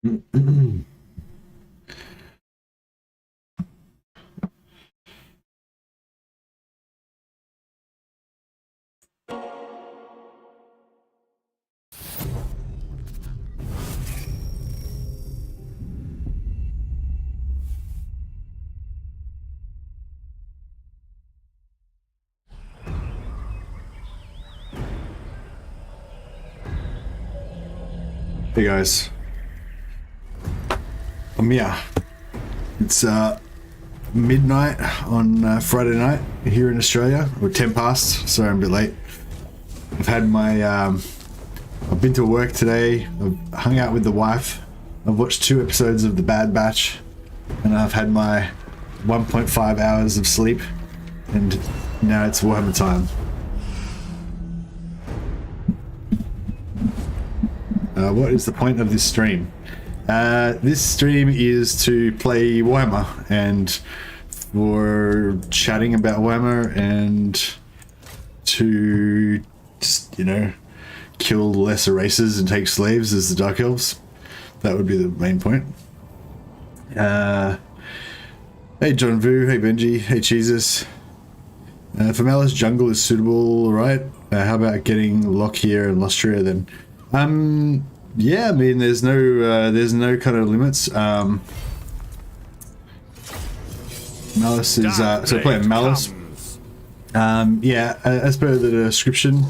Hey guys, yeah, it's midnight on Friday night here in Australia, or 10 past, sorry I'm a bit late. I've had my, I've been to work today, I've hung out with the wife, I've watched 2 episodes of The Bad Batch, and I've had my 1.5 hours of sleep, and now it's Warhammer time. What is the point of this stream? This stream is to play Warhammer and for chatting about Warhammer and to just, you know, kill lesser races and take slaves as the Dark Elves. That would be the main point. Hey John Vu, hey Benji, hey Jesus. For Malus, jungle is suitable, right? How about getting Lockyer and Lustria then? Yeah, I mean, there's no kind of limits. Malus is so playing Malus. Yeah, as per the description,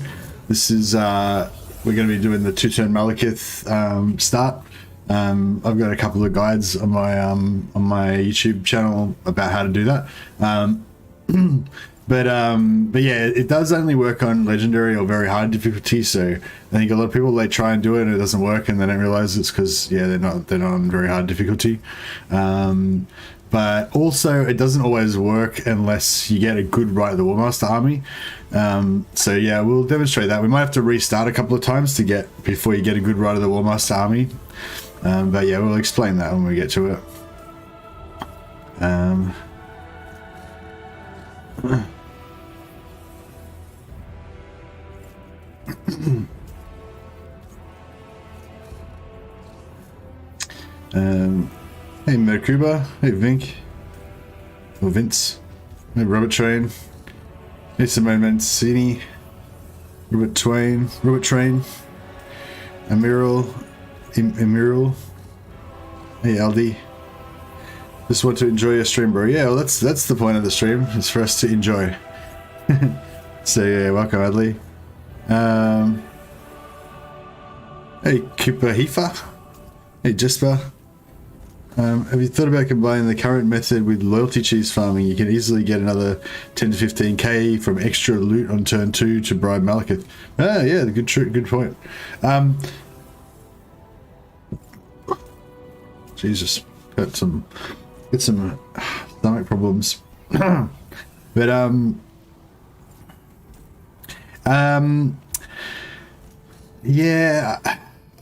this is we're going to be doing the 2-turn Malekith start. I've got a couple of guides on my YouTube channel about how to do that. But yeah, it does only work on legendary or very hard difficulty. So I think a lot of people, they try and do it and it doesn't work, and they don't realize it's because, yeah, they're not on very hard difficulty. But also it doesn't always work unless you get a good Rite of the Warmaster army. So yeah, we'll demonstrate that. We might have to restart a couple of times before you get a good Rite of the Warmaster army. But yeah, we'll explain that when we get to it. Hey Merkuba, hey Vink, or Vince, hey Robert Train, hey Simone Mancini, Robert Train, Amiral, hey Aldi. Just want to enjoy your stream, bro. Yeah, well, that's the point of the stream, is for us to enjoy. So yeah, welcome Adley. Hey Cooper Heifer, hey Jesper. Have you thought about combining the current method with loyalty cheese farming? You can easily get another 10 to 15k from extra loot on turn 2 to bribe Malekith. Ah, yeah, good point. Jesus, got some stomach problems. But yeah,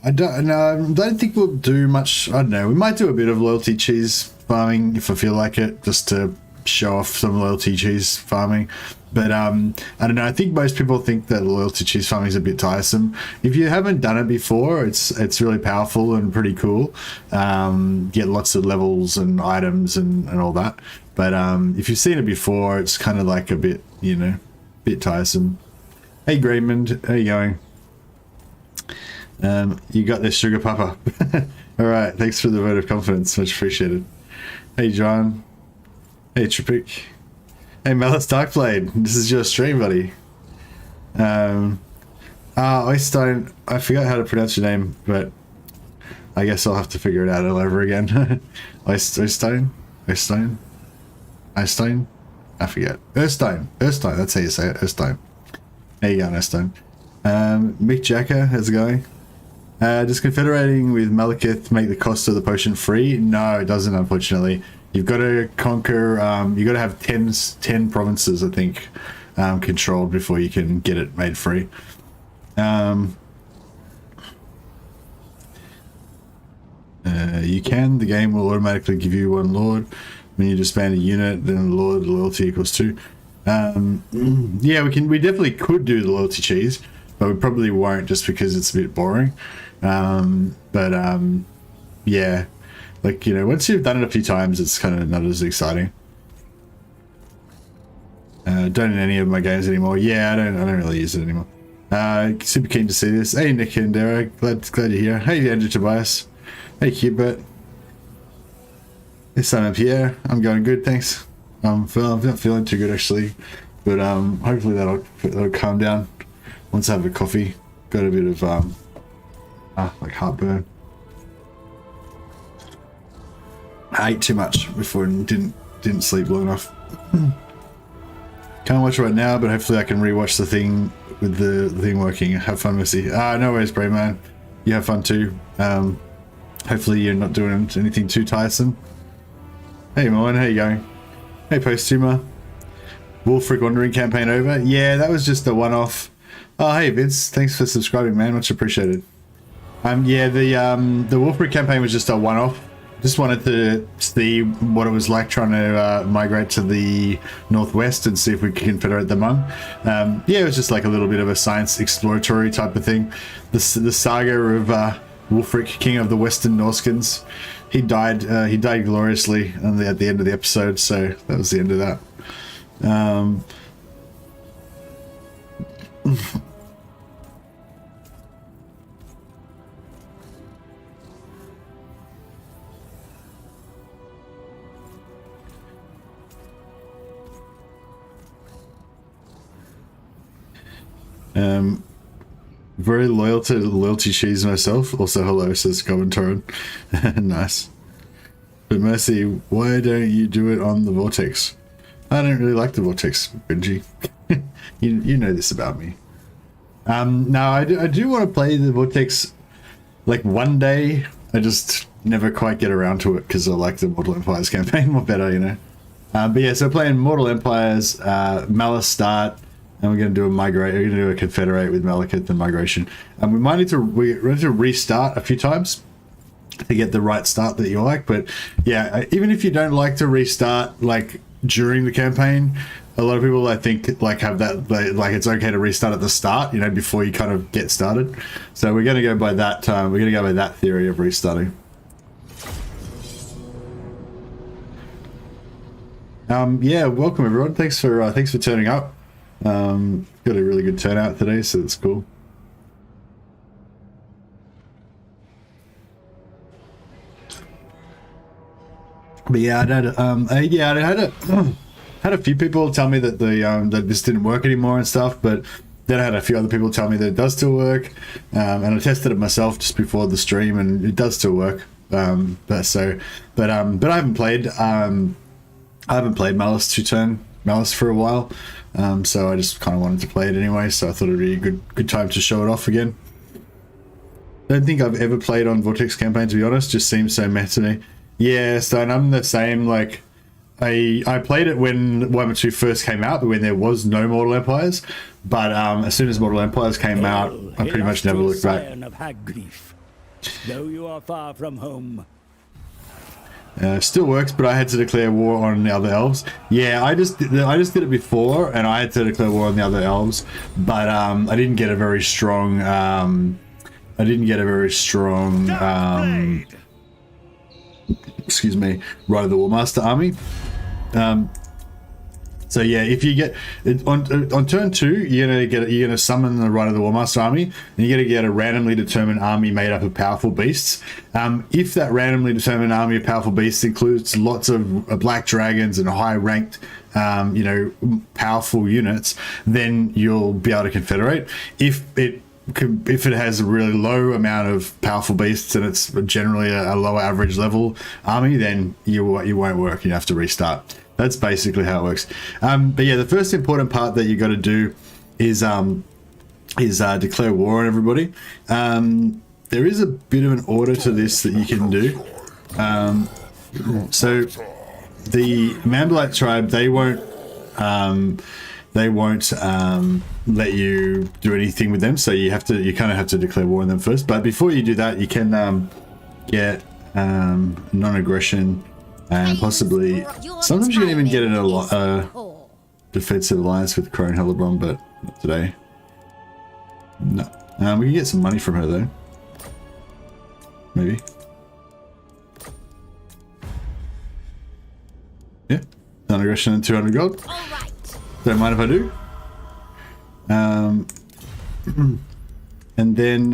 I don't think we'll do much. I don't know, we might do a bit of loyalty cheese farming if I feel like it, just to show off some loyalty cheese farming. But I don't know, I think most people think that loyalty cheese farming is a bit tiresome. If you haven't done it before, it's really powerful and pretty cool. Get lots of levels and items and all that. But if you've seen it before, it's kind of like a bit, you know, bit tiresome. Hey Graymond, how you going? You got this, Sugar Papa. All right, thanks for the vote of confidence, much appreciated. Hey John, hey Tripic, hey Malus Darkblade, this is your stream, buddy. Oystein, I forgot how to pronounce your name, but I guess I'll have to figure it out all over again. Oystein, I forget. Erstein, that's how you say it, Erstein. There you go, Erstein. Mick Jacker, how's it going? Does confederating with Malekith make the cost of the potion free? No, it doesn't, unfortunately. You've got to conquer, you've got to have 10 provinces, I think, controlled before you can get it made free. You can, the game will automatically give you 1 lord. When you disband a unit, then lord loyalty equals 2. Yeah, we definitely could do the loyalty cheese, but we probably won't, just because it's a bit boring. yeah, like, you know, once you've done it a few times, it's kind of not as exciting. Don't in any of my games anymore. Yeah, I don't really use it anymore. Super keen to see this. Hey, Nick and Derek, glad you're here. Hey, Andrew Tobias. Hey, Hubert. Hey, Simon Pierre. I'm going good, thanks. I'm not feeling too good actually, but hopefully that'll calm down once I have a coffee. Got a bit of like heartburn. I ate too much before and didn't sleep long enough. Can't watch right now, but hopefully I can rewatch the thing with the thing working. Have fun, Missy. No worries, Brave Man. You have fun too. Hopefully you're not doing anything too tiresome. Hey, Moen, how you going? Hey, Post-Tumor. Wolfric Wandering campaign over? Yeah, that was just a one-off. Oh, hey, Vince. Thanks for subscribing, man. Much appreciated. Yeah, the Wolfric campaign was just a one-off. Just wanted to see what it was like trying to migrate to the northwest and see if we could confederate the Hmong. Yeah, it was just like a little bit of a science exploratory type of thing. The saga of Wolfric, King of the Western Norskins. He died gloriously at the end of the episode, so that was the end of that. Very loyal to loyalty cheese myself. Also, hello, says Govan. Nice. But Mercy, why don't you do it on the Vortex? I don't really like the Vortex, Benji. you know this about me. No, I do want to play the Vortex like one day. I just never quite get around to it because I like the Mortal Empires campaign more better, you know. But yeah, so playing Mortal Empires, Malus start. And we're going to do a migrate. We're going to do a confederate with Malekith and migration. And we might need to restart a few times to get the right start that you like. But yeah, even if you don't like to restart like during the campaign, a lot of people I think like have that like it's okay to restart at the start, you know, before you kind of get started. So we're going to go by that. We're going to go by that theory of restarting. Yeah, welcome everyone. Thanks for turning up. Got a really good turnout today, so that's cool. But yeah, I had a few people tell me that that this didn't work anymore and stuff, but then I had a few other people tell me that it does still work, and I tested it myself just before the stream, and it does still work. But I haven't played Malus for a while. So I just kind of wanted to play it anyway, so I thought it'd be a good time to show it off again. I don't think I've ever played on Vortex campaign, to be honest. Just seems so meh to me. Yeah, so I'm the same. Like I played it when Warhammer 2 first came out, but when there was no Mortal Empires. But as soon as Mortal Empires came out, I pretty much never looked back. Of Hag Graef. Though you are far from home. Still works, but I had to declare war on the other elves. Yeah, I just did it before, and I had to declare war on the other elves, but I didn't get a very strong. Excuse me, Rite of the Warmaster army. So yeah, if you get on turn 2, you're gonna summon the Rite of the Warmaster army, and you're gonna get a randomly determined army made up of powerful beasts. If that randomly determined army of powerful beasts includes lots of black dragons and high ranked, powerful units, then you'll be able to confederate. If it has a really low amount of powerful beasts and it's generally a lower average level army, then you won't work. You have to restart. That's basically how it works. But yeah, the first important part that you got to do is declare war on everybody. There is a bit of an order to this that you can do. So the Mambalite tribe, they won't let you do anything with them. So you kind of have to declare war on them first. But before you do that, you can get non-aggression. And possibly, sometimes you can even get a defensive alliance with Crone Hellebron, but not today. No. We can get some money from her though. Maybe. non-aggression and 200 gold. Don't mind if I do. And then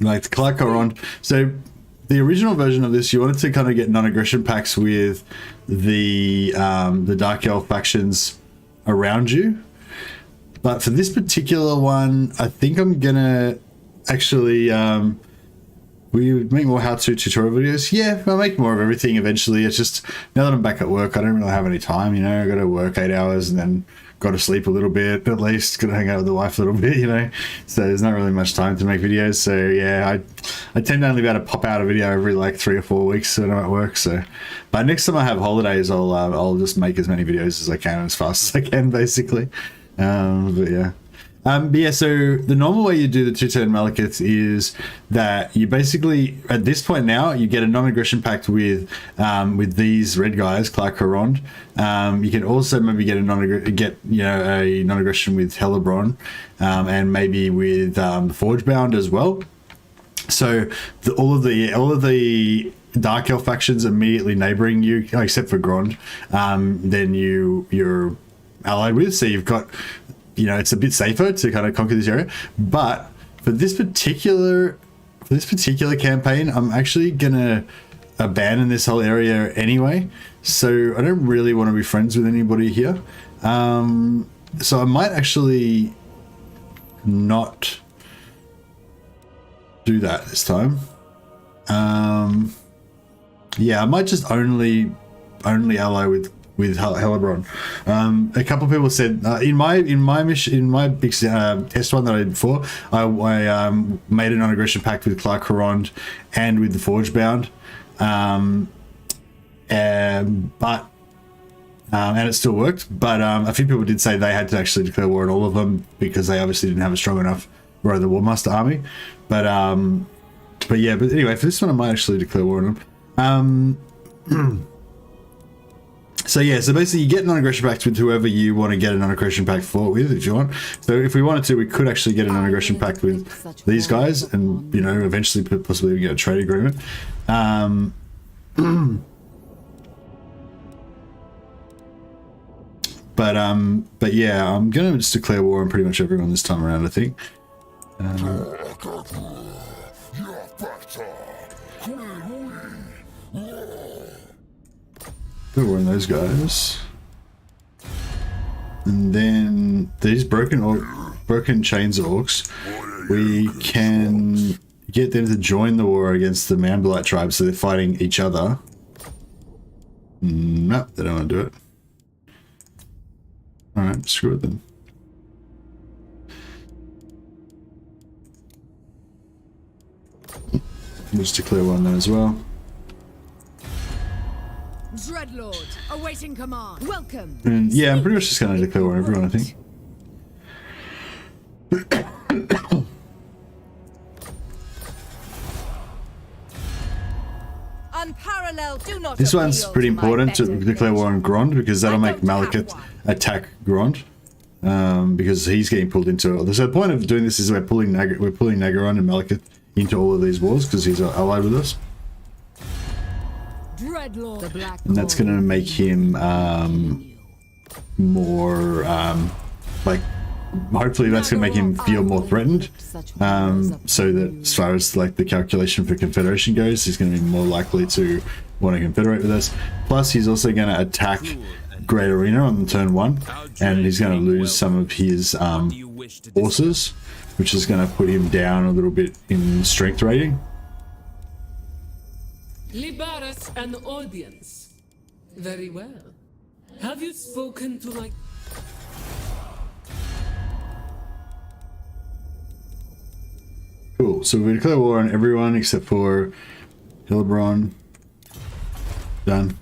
like the Clark around. So the original version of this, you wanted to kind of get non-aggression packs with the Dark Elf factions around you. But for this particular one, I think I'm gonna actually we would make more how-to tutorial videos. Yeah, I'll make more of everything eventually. It's just now that I'm back at work, I don't really have any time, you know. I gotta work 8 hours and then got to sleep a little bit, at least gotta hang out with the wife a little bit, you know. So there's not really much time to make videos. So yeah, I tend to only be able to pop out a video every like 3 or 4 weeks when I'm at work. So, but next time I have holidays, I'll just make as many videos as I can as fast as I can, basically. But yeah. But yeah, so the normal way you do the 2-turn Malekith is that you basically, at this point now, you get a non-aggression pact with these red guys, Clark Harond. You can also maybe get a non-aggression with Hellebron, and maybe with the Forgebound as well. So all of the Dark Elf factions immediately neighboring you, except for Grond, then you're allied with. So you've got, you know, it's a bit safer to kind of conquer this area. But for this particular campaign, I'm actually gonna abandon this whole area anyway. So I don't really want to be friends with anybody here. So I might actually not do that this time. Yeah, I might just only ally with Hellebron. A couple of people said in my big test one that I did before, I made a non-aggression pact with Clark Harond and with the Forgebound, and it still worked. But a few people did say they had to actually declare war on all of them because they obviously didn't have a strong enough the Warmaster army. But anyway, for this one I might actually declare war on them. So yeah, so basically you get non-aggression pacts with whoever you want to get a non-aggression pact for with, if you want. So if we wanted to, we could actually get a non-aggression pact with these guys, and you know, eventually possibly get a trade agreement. But yeah, I'm gonna just declare war on pretty much everyone this time around, I think. Put war on those guys, and then these broken chains orcs, we can get them to join the war against the Manbalite tribe, so they're fighting each other. No, they don't want to do it. Alright, screw it then. We'll just declare one then as well. Dreadlord, awaiting command. Welcome. And yeah, I'm pretty much just going to declare war on everyone, I think. Unparalleled, do not. This one's pretty important to declare war on Grond, because that'll make Malekith attack Grond, because he's getting pulled into it. So the point of doing this is we're pulling Nagaron and Malekith into all of these wars because he's allied with us. And that's going to make him more like, hopefully that's going to make him feel more threatened, so that as far as like the calculation for Confederation goes, he's going to be more likely to want to confederate with us. Plus he's also going to attack Great Arena on turn 1, and he's going to lose some of his forces, which is going to put him down a little bit in strength rating. Libaris an audience. Very well. Have you spoken to my... Cool, so we declare war on everyone except for Hellebron. Done.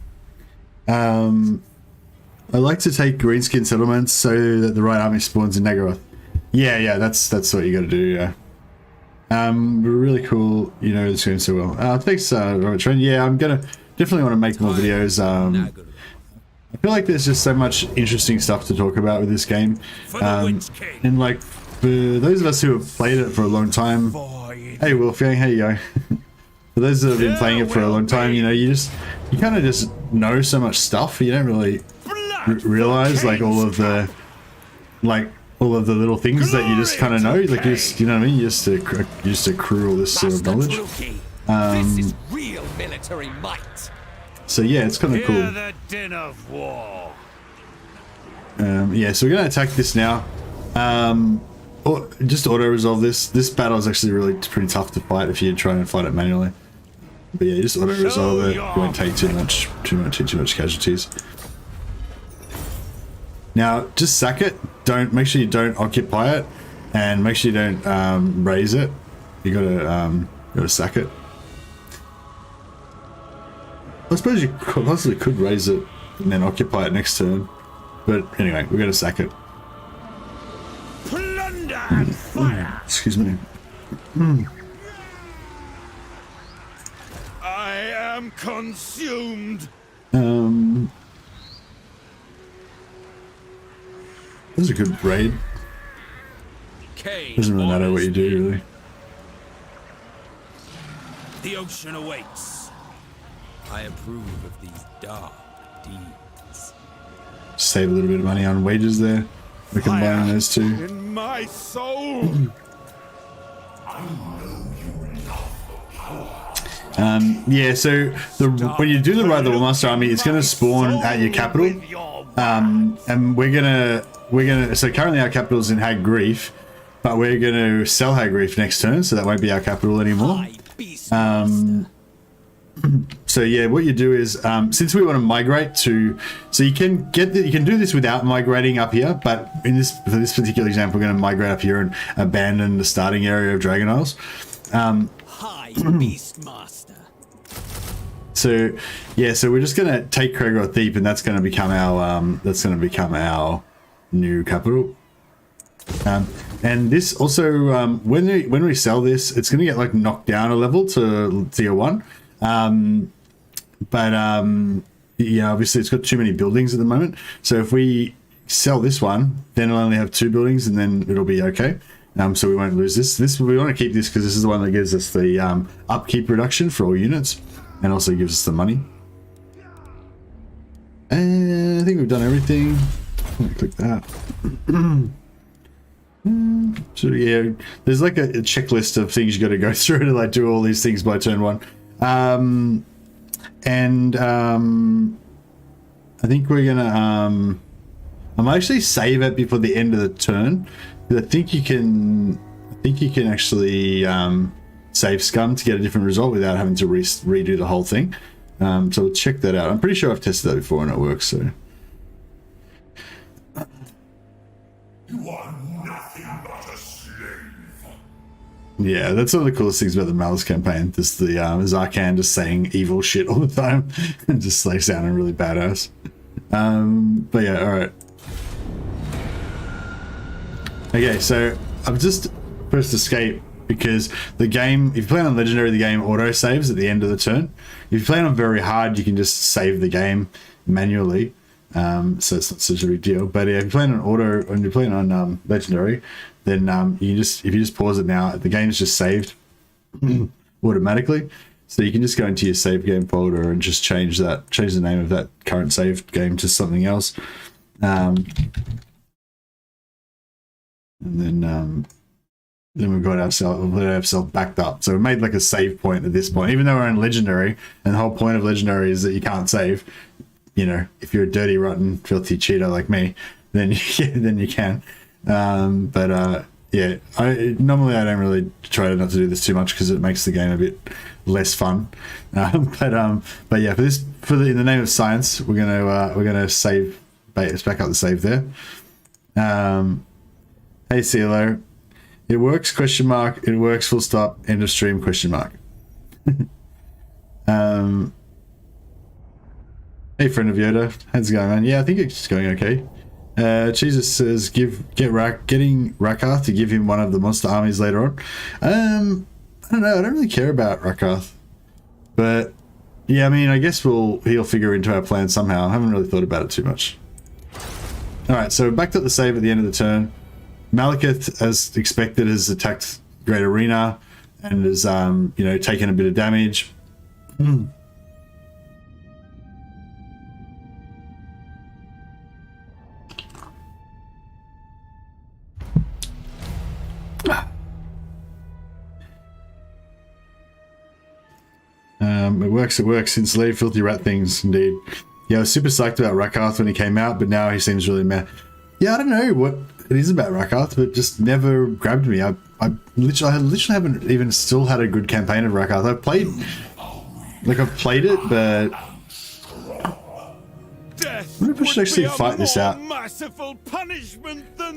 I like to take greenskin settlements so that the right army spawns in Nagaroth. Yeah, that's what you gotta do, yeah. Really cool, you know this game so well. Thanks, Robert Trent. Yeah, I'm gonna definitely want to make more videos. I feel like there's just so much interesting stuff to talk about with this game. And like, for those of us who have played it for a long time, hey Wolfgang, how you going? For those that have been playing it for a long time, you know, you just you kind of just know so much stuff. You don't really realize like all of the little things that you just kind of know. Like you know what I mean. You just accrue all this sort of knowledge. This is real military might. So yeah, it's kind of cool. The din of war. Yeah, so we're gonna attack this now. Just auto resolve this. This battle is actually really pretty tough to fight if you try and fight it manually. But yeah, just auto resolve it. You won't take too much casualties. Now, just sack it. Make sure you don't occupy it, and make sure you don't raise it. You gotta sack it. I suppose you possibly could raise it and then occupy it next turn. But anyway, we're going to sack it. Plunder and fire. Excuse me. I am consumed. This is a good raid. Doesn't really matter what you do, really. The ocean awaits. I approve of these dark deeds. Save a little bit of money on wages there. We can combine those two. In my soul. Yeah, so when you do the Ride the Warmaster Army, it's going to spawn at your capital. And we're gonna. So currently our capital is in Hag Graef, but we're going to sell Hag Graef next turn, so that won't be our capital anymore. So yeah, what you do is since we want to migrate to, so you can do this without migrating up here, but for this particular example, we're going to migrate up here and abandon the starting area of Dragon Isles. High Beastmaster. So yeah, so we're just going to take Kregoth Deep, and that's going to become our new capital. And this also when we sell this, it's going to get like knocked down a level to tier 1. Yeah, obviously it's got too many buildings at the moment. So if we sell this one, then it'll only have 2 buildings, and then it'll be okay. So we won't lose this. We want to keep this because this is the one that gives us the upkeep reduction for all units, and also gives us the money. And I think we've done everything. Click that. So yeah, there's like a checklist of things you got to go through to like do all these things by turn 1. I think we're gonna I might actually save it before the end of the turn, because I think you can actually save scum to get a different result without having to redo the whole thing. So we'll check that out. I'm pretty sure I've tested that before and it works. So You are nothing but a slave. yeah, that's one of the coolest things about the Malus campaign. Just the Zarkan just saying evil shit all the time and just like sounding really badass. But yeah, all right. Okay, so I've just pressed escape because the game, if you play on legendary, the game auto saves at the end of the turn. If you play on very hard, you can just save the game manually. So it's not such a big deal. But if you're playing on auto and you're playing on legendary, then you can just, if you just pause it now, the game's just saved automatically. So you can just go into your save game folder and just change the name of that current saved game to something else. And then we've got ourselves backed up. So we made like a save point at this point, even though we're in legendary, and the whole point of legendary is that you can't save. You know, if you're a dirty, rotten, filthy cheater like me, then you can. Yeah, normally I don't really try not to do this too much because it makes the game a bit less fun. But yeah, in the name of science, we're gonna save. Let's back up the save there. Hey CeeLo, it works ? It works full stop. End of stream ? Hey friend of Yoda, how's it going, man? Yeah, I think it's going okay. Jesus says getting Rakath to give him one of the monster armies later on. I don't know, I don't really care about Rakath. But yeah, I mean, I guess he'll figure into our plan somehow. I haven't really thought about it too much. Alright, so backed up the save at the end of the turn. Malekith, as expected, has attacked Great Arena and has taken a bit of damage. It works. It works. Enslaved filthy rat things, indeed. Yeah, I was super psyched about Rakarth when he came out, but now he seems really meh. Yeah, I don't know what it is about Rakarth, but just never grabbed me. I literally haven't even still had a good campaign of Rakarth. I've played it, but maybe we should actually fight this out.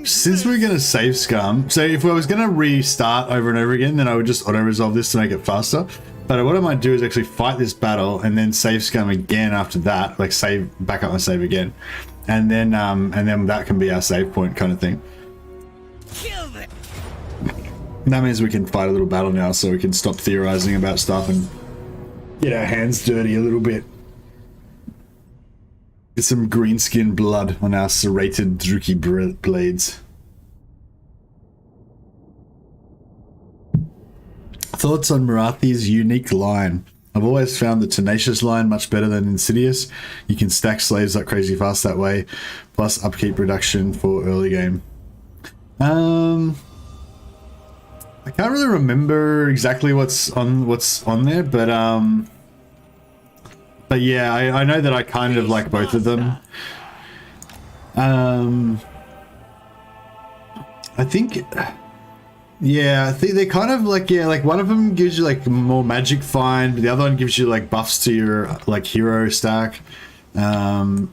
Since we're gonna save scum, so if I was gonna restart over and over again, then I would just auto-resolve this to make it faster. But what I might do is actually fight this battle and then save scum again after that, like back up my save again, and then that can be our save point kind of thing. And that means we can fight a little battle now, so we can stop theorizing about stuff and get our hands dirty a little bit. Get some greenskin blood on our serrated Druki blades. Thoughts on Marathi's unique line? I've always found the tenacious line much better than Insidious. You can stack slaves like crazy fast that way, plus upkeep reduction for early game. I can't really remember exactly what's on there, but yeah, I know that I kind of like both of them. I think they're kind of like, yeah, like one of them gives you like more magic find, but the other one gives you like buffs to your like hero stack. Yeah,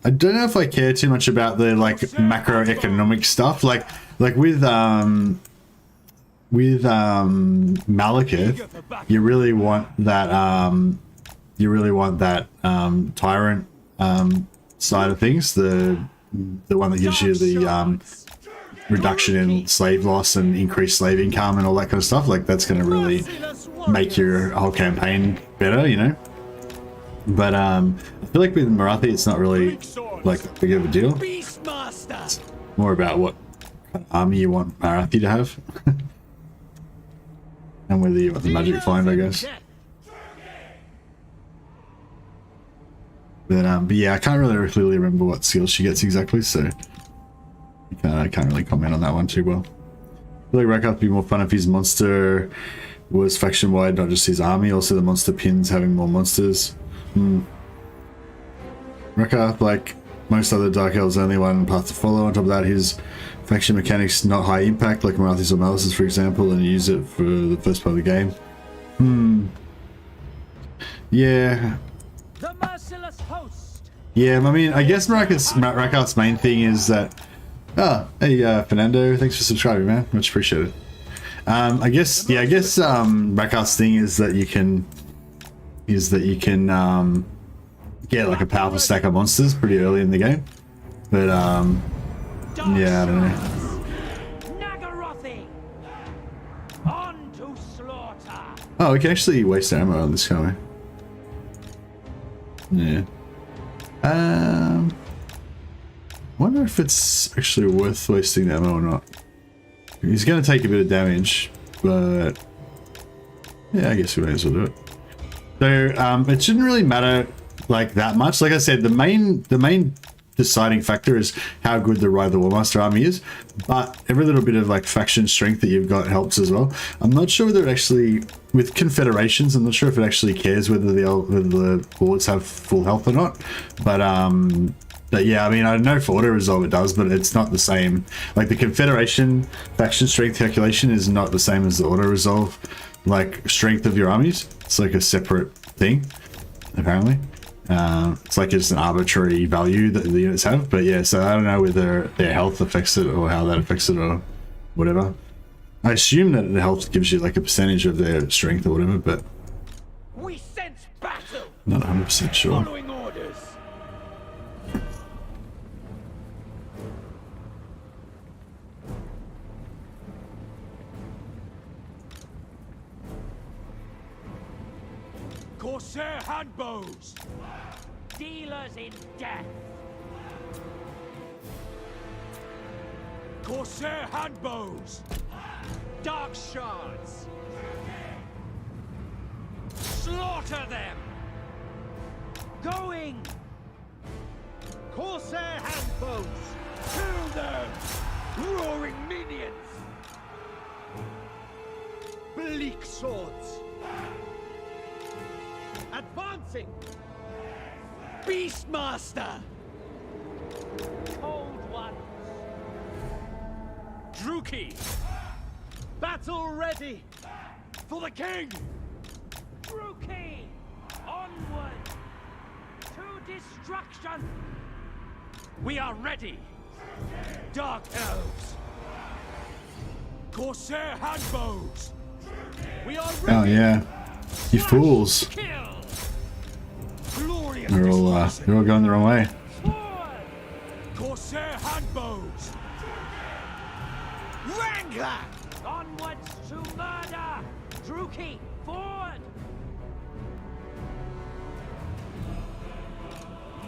I don't know if I care too much about the like macroeconomic stuff, like with Malekith, you really want that tyrant side of things, the one that gives you the reduction in slave loss and increased slave income and all that kind of stuff. Like that's going to really make your whole campaign better, you know. But I feel like with Marathi it's not really like that big of a deal. It's more about what kind of army you want Marathi to have. And whether you want the magic find, I guess. But yeah, I can't really clearly remember what skills she gets exactly, so I can't really comment on that one too well. I feel like Rakarth would be more fun if his monster was faction wide, not just his army. Also, the monster pins having more monsters. Rakarth, like most other Dark Elves, only one path to follow. On top of that, his faction mechanics not high impact, like Marathi's or Malus's, for example, and use it for the first part of the game. Yeah. The merciless host. Yeah, I mean, I guess Rakarth's main thing is that. Oh, hey, Fernando, thanks for subscribing, man. Much appreciated. I guess Rakarth's thing is that you can get like a powerful stack of monsters pretty early in the game. But yeah, I don't know. On to slaughter. Oh, we can actually waste ammo on this, can't we? Yeah. Wonder if it's actually worth wasting ammo or not. He's going to take a bit of damage, but yeah, I guess we may as well do it. So it shouldn't really matter like that much. Like I said, the main deciding factor is how good the Ride the Warmaster army is, but every little bit of like faction strength that you've got helps as well. I'm not sure whether it actually, with Confederations, I'm not sure if it actually cares whether the boards have full health or not, but yeah, I mean, I know for auto resolve it does, but it's not the same. Like the Confederation faction strength calculation is not the same as the auto resolve like strength of your armies. It's like a separate thing, apparently. It's like just an arbitrary value that the units have. But yeah, so I don't know whether their health affects it or how that affects it or whatever. I assume that the health gives you like a percentage of their strength or whatever, but We sense battle. not 100% sure. Following orders. Corsair handbows. Dealers in death. Corsair handbows. Dark shards. Slaughter them. Going. Corsair handbows. Kill them. Roaring minions. Bleak swords. Advancing! Beastmaster! Cold ones! Druki! Battle ready! For the king! Druki! Onward! To destruction! We are ready! Dark elves! Corsair handbows! We are ready! Oh yeah, you fools! Kill! Glorious They're all going the wrong way. Forward! Corsair handbows! Wrangler! Onwards to murder! Druki, forward!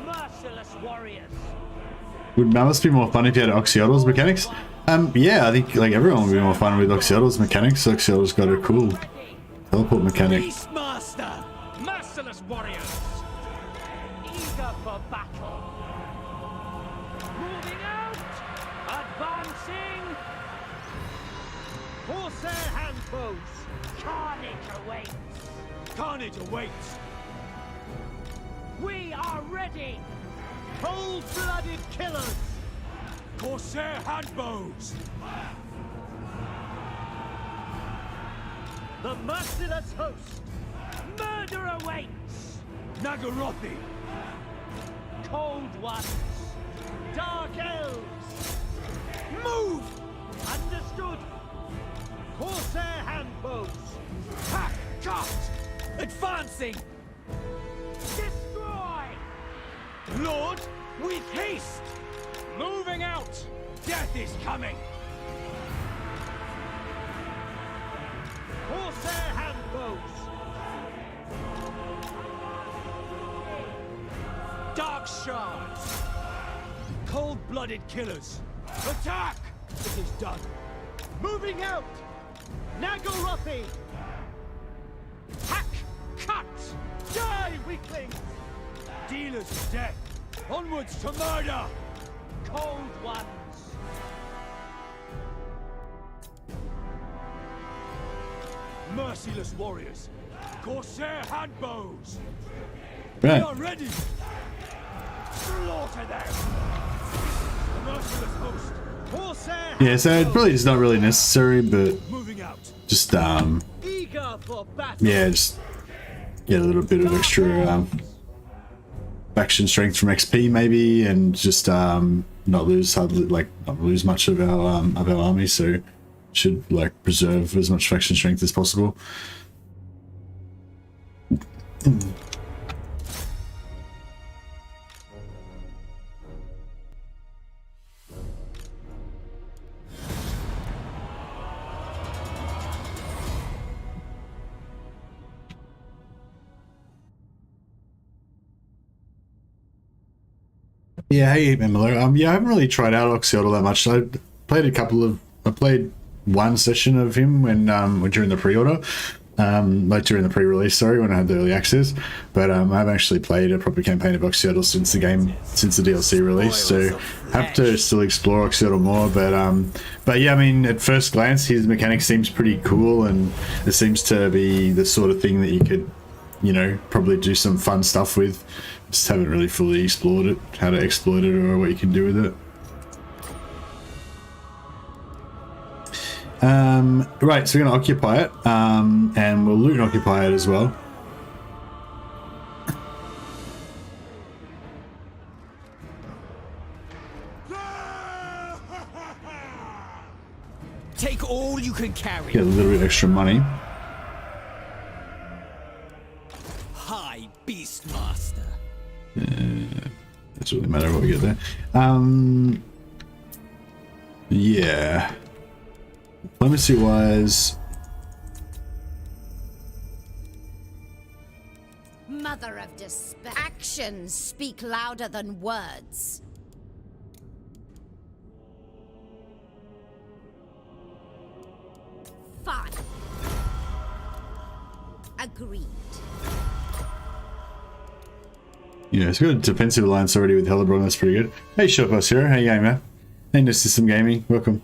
Merciless warriors! Would Malus be more fun if you had Oxyotls mechanics? Yeah, I think like everyone would be more fun with Oxyotls mechanics. Oxyotls got a cool teleport mechanic. Beastmaster! Merciless warriors! Eager for battle! Moving out! Advancing! Corsair handbows! Carnage awaits! Carnage awaits! We are ready! Cold-blooded killers! Corsair handbows! The merciless host! Murder awaits! Nagarothi! Cold ones! Dark elves! Move! Understood! Corsair handbows! Hack! Cut! Advancing! Destroy! Lord, with haste! Moving out! Death is coming! Corsair handbows! Dark shards! Cold-blooded killers! Attack! It is done! Moving out! Nagarothi! Hack! Cut! Die, weaklings! Dealers of death! Onwards to murder! Cold ones! Merciless warriors! Corsair handbows! Right. We are ready! Slaughter them! The merciless host! Corsair Yeah, so it probably is not really necessary, but moving out! just Eager for battle! yeah, just get a little bit of extra faction strength from XP maybe, and just not lose much of our army, so should like preserve as much faction strength as possible. Yeah, hey Emilo. Yeah, I haven't really tried out Oxyotl that much. I played one session of him when during the pre-order, like during the pre-release, sorry, when I had the early access. But I haven't actually played a proper campaign of Oxyotl since the DLC release. So have to still explore Oxyotl more. But yeah, I mean, at first glance, his mechanic seems pretty cool, and it seems to be the sort of thing that you could, you know, probably do some fun stuff with. Just haven't really fully explored it, how to exploit it or what you can do with it. Right, so we're going to occupy it, and we'll loot and occupy it as well. Take all you can carry. Get a little bit extra money. High Beastmaster. Doesn't really matter what we get there. Yeah. Diplomacy wise. Mother of despair. Actions speak louder than words. Fine. Agreed. Yeah, it's got a defensive alliance already with Hellebron. That's pretty good. Hey, Shophouse Hero. How you going, man? Hey, No System Gaming. Welcome.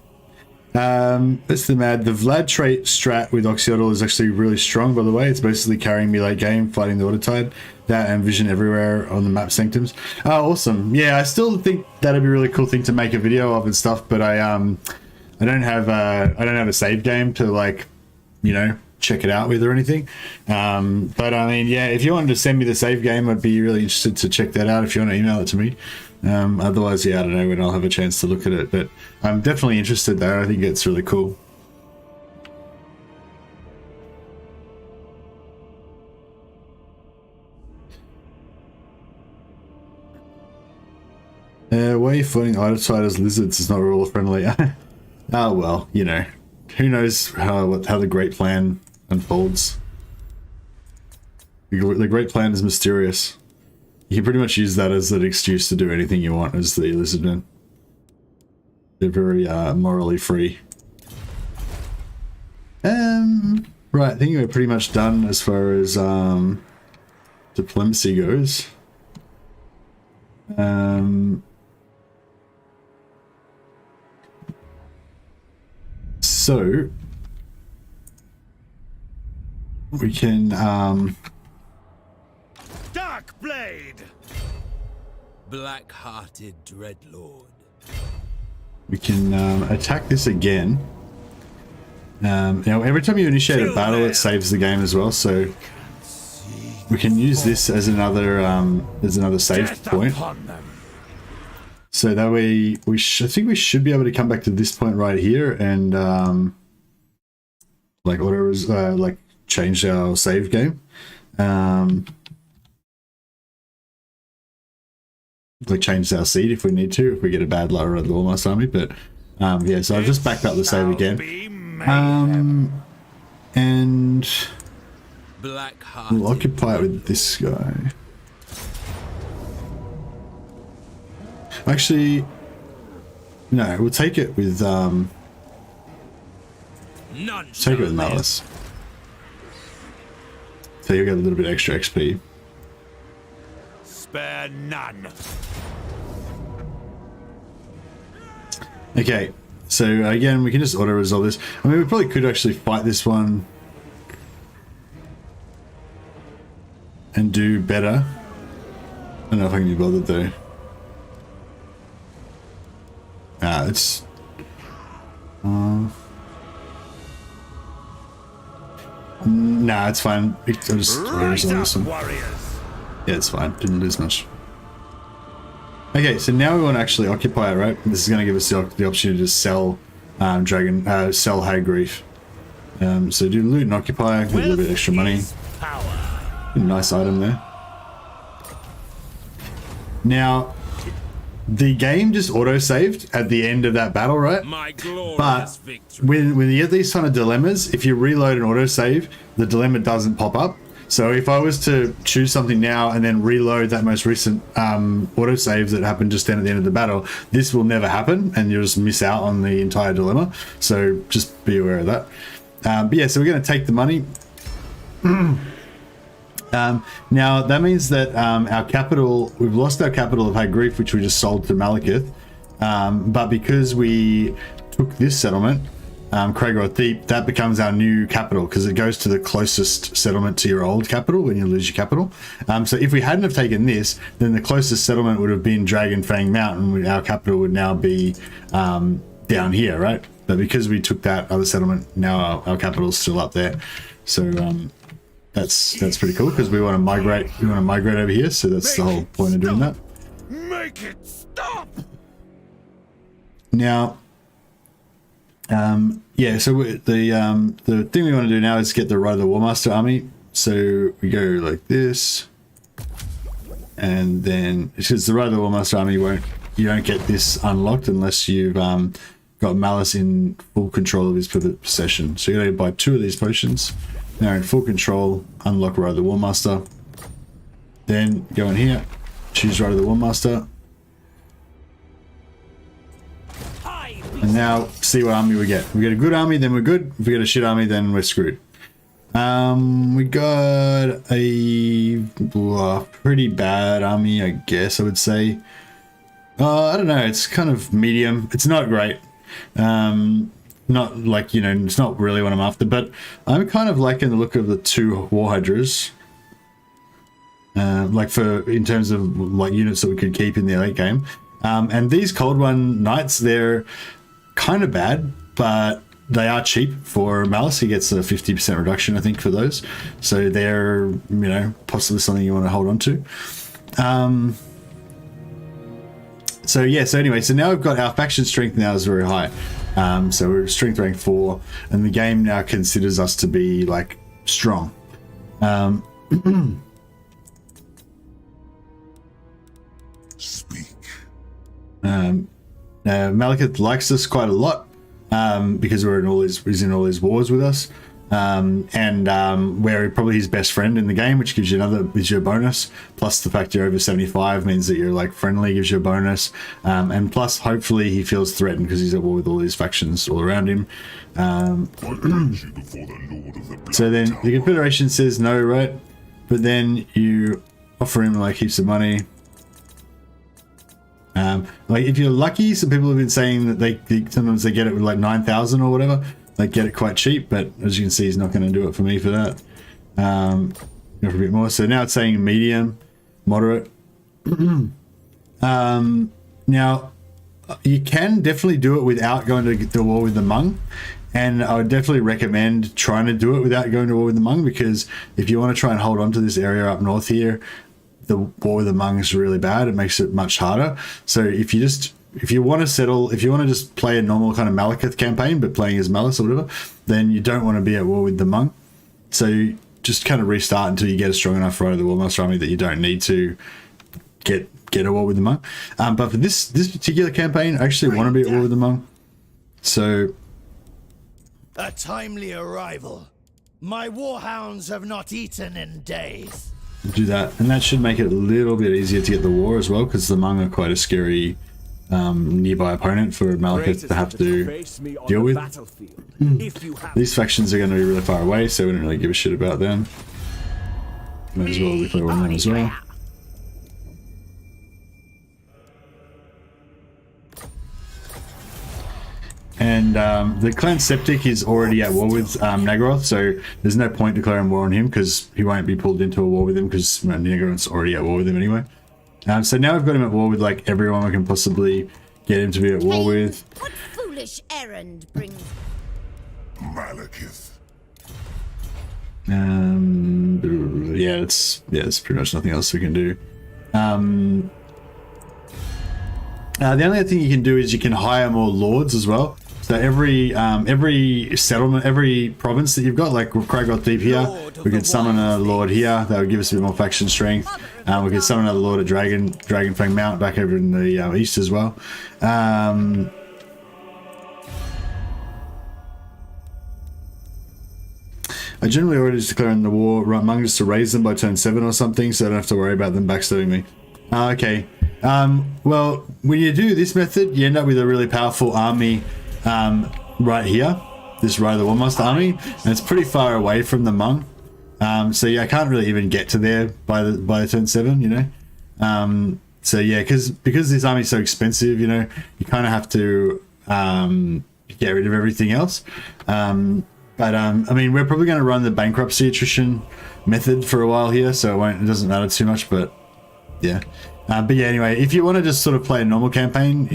That's the mad. The Vlad trait strat with Oxyodal is actually really strong, by the way. It's basically carrying me late game, fighting the Autotide. That and Vision everywhere on the map sanctums. Oh, awesome. Yeah, I still think that'd be a really cool thing to make a video of and stuff, but I don't have a save game to, like, you know, check it out with or anything. But I mean, yeah, if you wanted to send me the save game, I'd be really interested to check that out if you want to email it to me. Otherwise, yeah, I don't know when I'll have a chance to look at it, but I'm definitely interested though. I think it's really cool. Why are you fighting Autotide as lizards is not rule friendly? Oh well, you know, who knows how the great plan unfolds. The great plan is mysterious. You can pretty much use that as an excuse to do anything you want as the lizardmen. They're very morally free. Right, I think we're pretty much done as far as diplomacy goes. So we can Darkblade! Black-hearted dreadlord. we can attack this again. Now every time you initiate a battle, it saves the game as well, so we can use this as another save point. So that way, I think we should be able to come back to this point right here and like like change our save game. Like change our seed if we need to, if we get a bad lower of the Warmaster army. But yeah, so I've just backed up the save again. And we'll occupy it with this guy. Actually, no, we'll take it with Malus. So you'll get a little bit extra XP. Spare none. Okay, so again, we can just auto-resolve this. I mean, we probably could actually fight this one and do better. I don't know if I can be bothered though. It's nah, it's fine. I'll just auto-resolve this one. Yeah, it's fine. Didn't lose much. Okay, so now we want to actually occupy it, right? This is going to give us the opportunity to sell sell Hag Graef. So do loot and occupy, get a little bit extra money. Nice item there. Now, the game just auto-saved at the end of that battle, right? But when you get these kind of dilemmas, if you reload and auto-save, the dilemma doesn't pop up. So if I was to choose something now and then reload that most recent autosave that happened just then at the end of the battle, this will never happen and you'll just miss out on the entire dilemma. So just be aware of that. But yeah, so we're going to take the money. Now that means that our capital, we've lost our capital of Hag Graef, which we just sold to Malekith. But because we took this settlement, Craigor Deep, that becomes our new capital because it goes to the closest settlement to your old capital when you lose your capital. So if we hadn't have taken this, then the closest settlement would have been Dragon Fang Mountain. Our capital would now be down here, right? But because we took that other settlement, now our capital is still up there. So that's pretty cool because we want to migrate. We want to migrate over here. So that's the whole point of doing that. Make it stop. Now. Yeah, so the thing we want to do now is get the Ride of the Warmaster army. So we go like this, and then because the Ride of the Warmaster army you don't get this unlocked unless you've got Malus in full control of his possession. So you got to buy 2 of these potions. Now in full control, unlock Ride of the Warmaster. Then go in here, choose Ride of the Warmaster. And now see what army we get. If we get a good army, then we're good. If we get a shit army, then we're screwed. We got a pretty bad army, I guess I would say. I don't know. It's kind of medium. It's not great. not like, you know, it's not really what I'm after, but I'm kind of liking the look of the 2 War Hydras. Like for in terms of like units that we could keep in the late game. And these Cold One Knights, they're kind of bad, but they are cheap for Malus. He gets a 50% reduction, I think, for those. So they're, you know, possibly something you want to hold on to. So yeah, so anyway, so now we've got our faction strength now is very high. So we're strength rank 4, and the game now considers us to be like strong. Speak. Malekith likes us quite a lot because he's in all his wars with us, and we're probably his best friend in the game, which gives you a bonus. Plus the fact you're over 75 means that you're like friendly, gives you a bonus, and plus hopefully he feels threatened because he's at war with all these factions all around him. So then the Confederation says no, right? But then you offer him like heaps of money. Like if you're lucky, some people have been saying that they sometimes they get it with like 9,000 or whatever. They get it quite cheap, but as you can see, he's not going to do it for me for that. Go for a bit more. So now it's saying medium, moderate. Now you can definitely do it without going to the war with the Hmong, and I would definitely recommend trying to do it without going to war with the Hmong, because if you want to try and hold on to this area up north here, the war with the Hmong is really bad. It makes it much harder. So if you want to just play a normal kind of Malekith campaign, but playing as Malus or whatever, then you don't want to be at war with the Hmong. So you just kind of restart until you get a strong enough right of the Warmaster army that you don't need to get at war with the Hmong. But for this particular campaign, I actually want to be at war with the Hmong. So a timely arrival. My warhounds have not eaten in days. Do that, and that should make it a little bit easier to get the war as well, because the Hmong are quite a scary nearby opponent for Malekith to have to deal with. These factions are going to be really far away, so we don't really give a shit about them. Might as well declare on them as well. And the Clan Septic is already at war with Naggaroth, so there's no point declaring war on him because he won't be pulled into a war with him because Naggaroth's already at war with him anyway. So now we've got him at war with like everyone we can possibly get him to be at war with. What foolish errand brings Malekith. Yeah, it's pretty much nothing else we can do. The only other thing you can do is you can hire more lords as well. So every settlement, every province that you've got, like Kragoth Deep here, we could summon a lord here. That would give us a bit more faction strength. We could summon another lord at Dragonfang Mount back over in the east as well. I generally already just declaring the war among us to raise them by turn 7 or something, so I don't have to worry about them backstabbing me. Okay. Well, when you do this method, you end up with a really powerful army right here, this right of the Warmaster army, and it's pretty far away from the Hmong. So yeah, I can't really even get to there by the turn 7, you know. So yeah, because this army is so expensive, you know, you kind of have to get rid of everything else. I mean, we're probably going to run the bankruptcy attrition method for a while here, so it doesn't matter too much, but yeah. But yeah, anyway, if you want to just sort of play a normal campaign,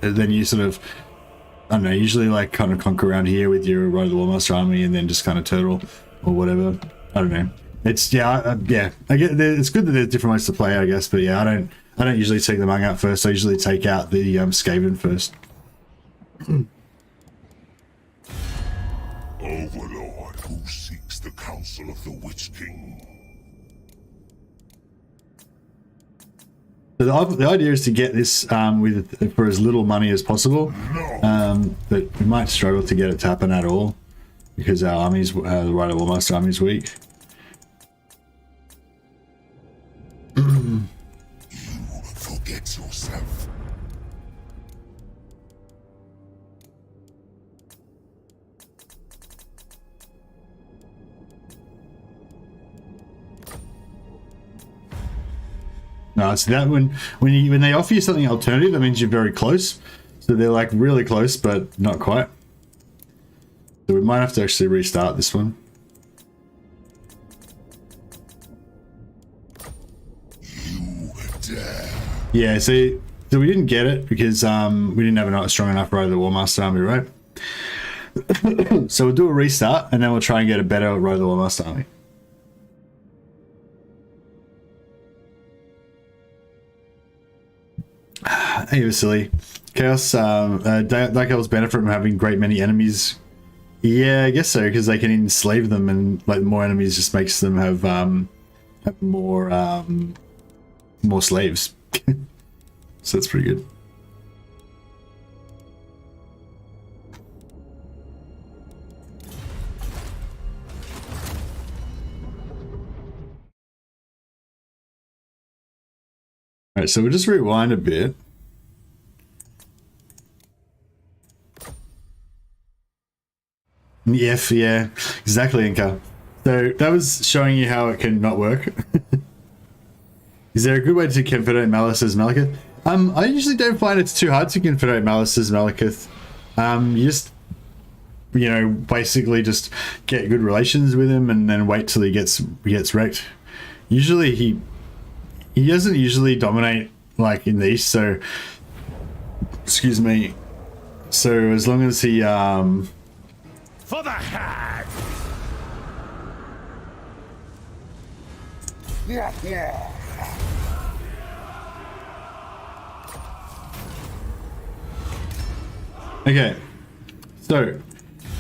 then you sort of, I don't know, usually like kind of conquer around here with your Ride of the Warmaster army and then just kind of turtle or whatever. I don't know. It's, I get it's good that there's different ways to play, I guess, but yeah, I don't usually take the Hmong out first. I usually take out the Skaven first. Overlord who seeks the counsel of the Witch King. So the idea is to get this for as little money as possible, but we might struggle to get it to happen at all because our army's the Rider Warmaster army's weak. You forget yourself. No, so that when they offer you something alternative, that means you're very close. So they're like really close, but not quite. So we might have to actually restart this one. Yeah, see, so we didn't get it because we didn't have a strong enough Ride of the War Master army, right? So we'll do a restart and then we'll try and get a better Ride of the War Master army. Hey, Vasily. Chaos, Dark Elves benefit from having great many enemies. Yeah, I guess so, because they can enslave them, and like more enemies just makes them have more slaves. So that's pretty good. All right, so we'll just rewind a bit. Yeah, exactly, Inca. So that was showing you how it can not work. Is there a good way to confederate Malus as Malekith? I usually don't find it's too hard to confederate Malus as Malekith. You just, you know, basically just get good relations with him and then wait till he gets wrecked. Usually he doesn't usually dominate like in the east, so excuse me. So as long as he For the Hag! Okay, so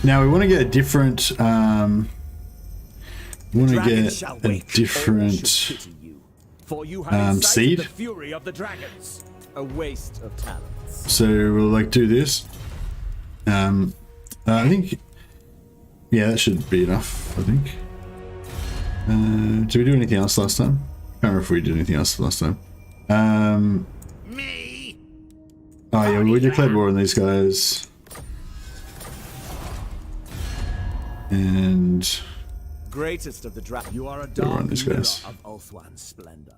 now we want to get a different we want to get a different seed. The fury of the dragons. A waste of talents. So we'll like do this. I think, yeah, that should be enough. I think. Did we do anything else last time? I can't remember if we did anything else last time. Me? Oh yeah, we declared war on these guys. And Greatest of the dragon. You are a we're on dark these mirror guys. of Ulthuan's splendor.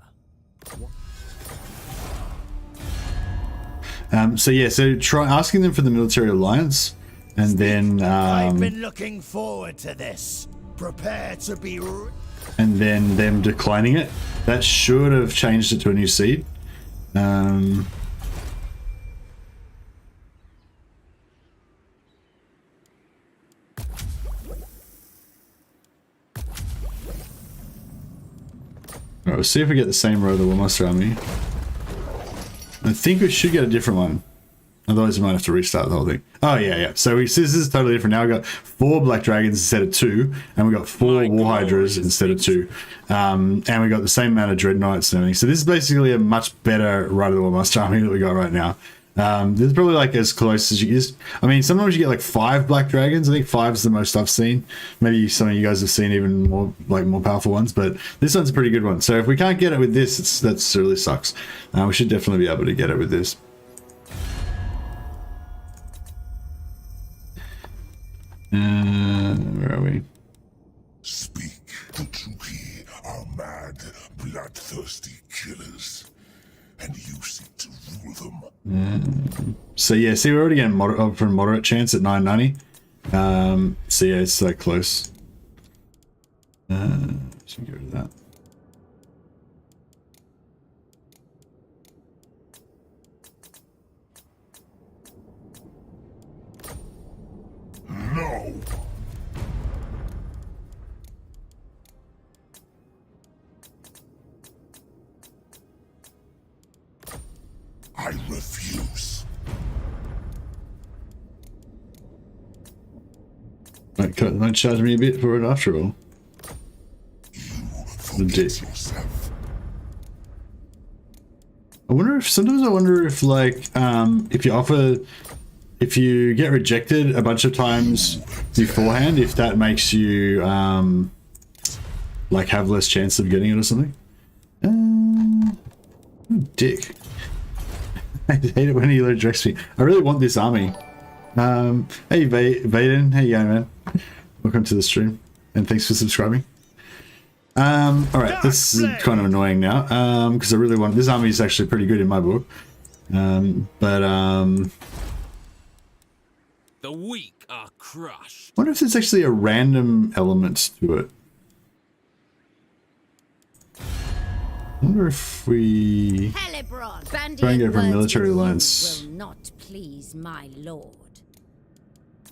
So yeah, so try asking them for the military alliance, and then I've been looking forward to this. Prepare to be. And then them declining it. That should have changed it to a new seed. Alright, we'll see if we get the same row that War Master Army. I think we should get a different one. Otherwise we might have to restart the whole thing. Oh yeah. So this is totally different. Now we got 4 Black Dragons instead of 2, and we got 4 War Hydras instead of 2. And we got the same amount of Dreadnoughts and everything. So this is basically a much better Ride of the War Master Army that we got right now. This is probably like as close as you just. I mean, sometimes you get like 5 Black Dragons. I think 5 is the most I've seen. Maybe some of you guys have seen even more, like more powerful ones, but this one's a pretty good one. So if we can't get it with this, that really sucks. We should definitely be able to get it with this. Where are we? Speak. The Truki are mad, bloodthirsty killers, and you seek to rule them. So yeah, see, we're already getting moderate chance at 990. So yeah, it's like close. Should get rid of that. No! I refuse. Might charge me a bit for it after all. You forget yourself. I wonder if like if you get rejected a bunch of times beforehand, if that makes you like have less chance of getting it or something. Dick. I hate it when he rejects me. I really want this army. Hey Vaden, how you going, man? Welcome to the stream, and thanks for subscribing. Alright, this is kind of annoying now, because I really want this army is actually pretty good in my book. The weak are crushed. Wonder if there's actually a random element to it. Wonder if we Helibron, try and bandying go for a words military with you alliance. will not please my lord.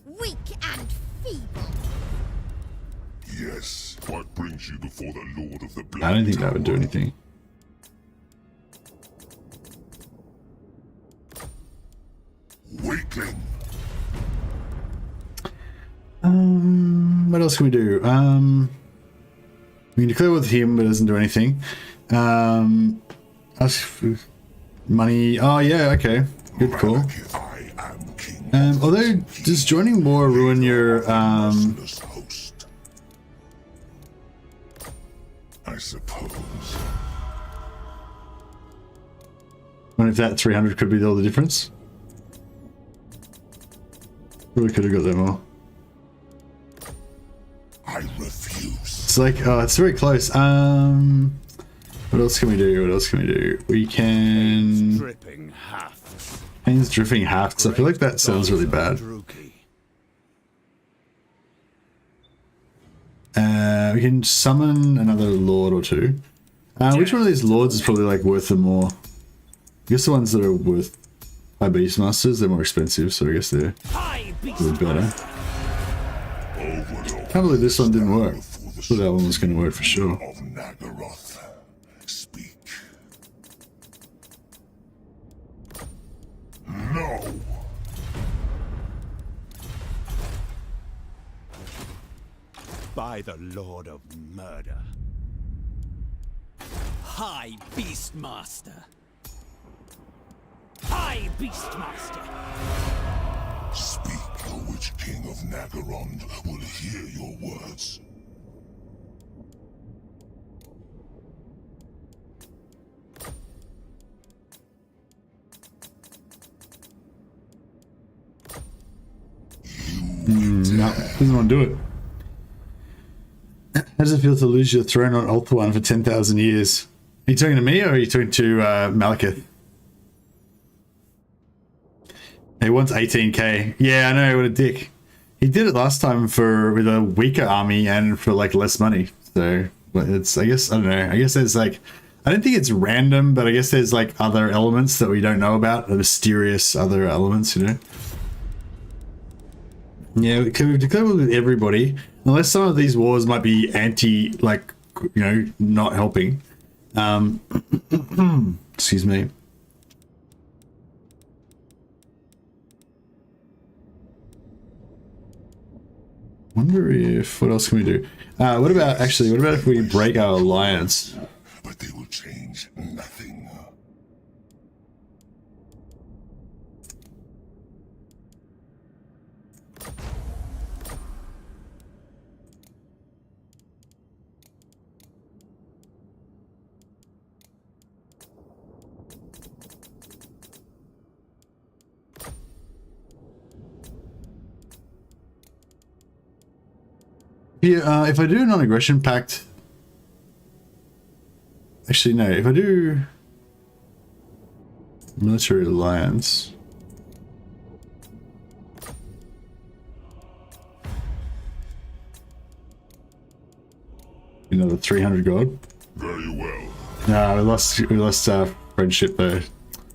Weak and feeble. Yes, what brings you before the Lord of the Black I don't think that would do Tower? anything. Weakling. What else can we do? We can declare with him, but it doesn't do anything. Ask for money. Oh yeah, okay, good call. Malekith, I am king. Although, does joining war ruin your Merciless host. I suppose. wonder if that 300 could be all the difference? Really could have got that more. I refuse. It's like, oh, it's very close. What else can we do? What else can we do? We can... Dripping hafts. Pain's dripping hafts. I feel like that sounds really bad. We can summon another lord or two. Which one of these lords is probably like worth them more? I guess the ones that are worth high beastmasters, they're more expensive, so I guess they're a little better. Can't believe this one didn't work. I thought that one was going to work for sure. Of Nagaroth, speak. No. By the Lord of Murder. High Beastmaster. High Beastmaster. Speak, the Witch King of Nagarond will hear your words. No, doesn't want to do it. How does it feel to lose your throne on Ulthuan for 10,000 years? Are you talking to me or are you talking to Malekith? He wants 18k. Yeah, I know, what a dick. He did it last time with a weaker army and for like less money. So it's, I guess, I don't know. I guess there's like, I don't think it's random, but I guess there's like other elements that we don't know about, the mysterious other elements, you know? Yeah, we declare with everybody, unless some of these wars might be anti, like, you know, not helping. Excuse me. Wonder if, what else can we do? What about if we break our alliance? But they will change nothing. Yeah, if I do a non-aggression pact... Actually, no. If I do... Military alliance... Another 300 gold. Very well. No, we lost friendship though.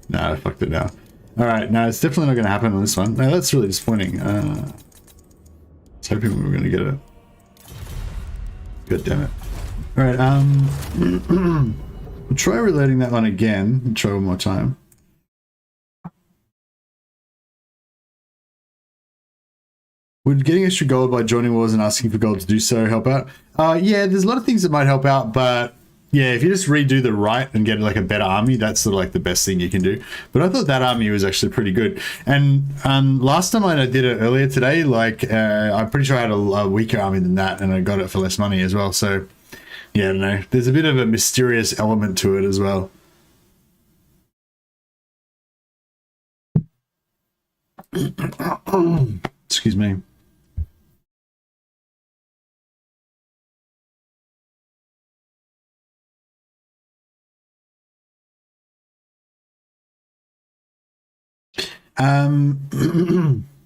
No, I fucked it now. Alright, no, it's definitely not going to happen on this one. No, that's really disappointing. I was hoping we were going to get it. God damn it. Alright, we'll try reloading that one again and try one more time. Would getting extra gold by joining wars and asking for gold to do so help out? Yeah, there's a lot of things that might help out, but yeah, if you just redo the right and get like a better army, that's sort of like the best thing you can do. But I thought that army was actually pretty good. And last time I did it earlier today, like I'm pretty sure I had a weaker army than that, and I got it for less money as well. So yeah, I don't know. There's a bit of a mysterious element to it as well. Excuse me.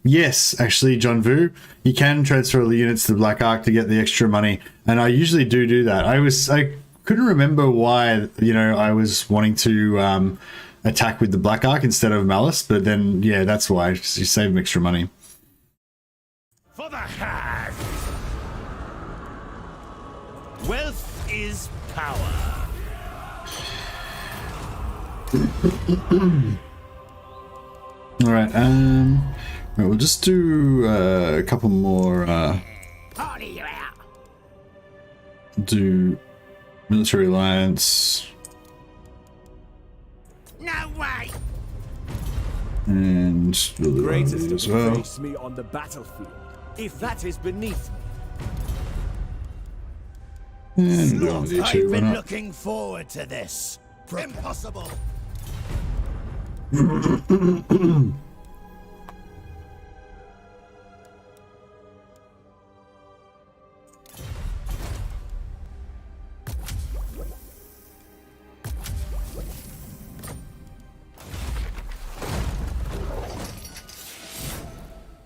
Yes, actually, John Vu, you can transfer the units to Black Ark to get the extra money, and I usually do that. I couldn't remember why, I was wanting to attack with the Black Ark instead of Malus, but then yeah, that's why you save extra money. For the Hag! Wealth is power. All right, we'll just do a couple more. Do military alliance. No way! And we'll do Greatest as to well. face me on the battlefield, if that is beneath me. And we'll do I've two, why been not? looking forward to this. Impossible!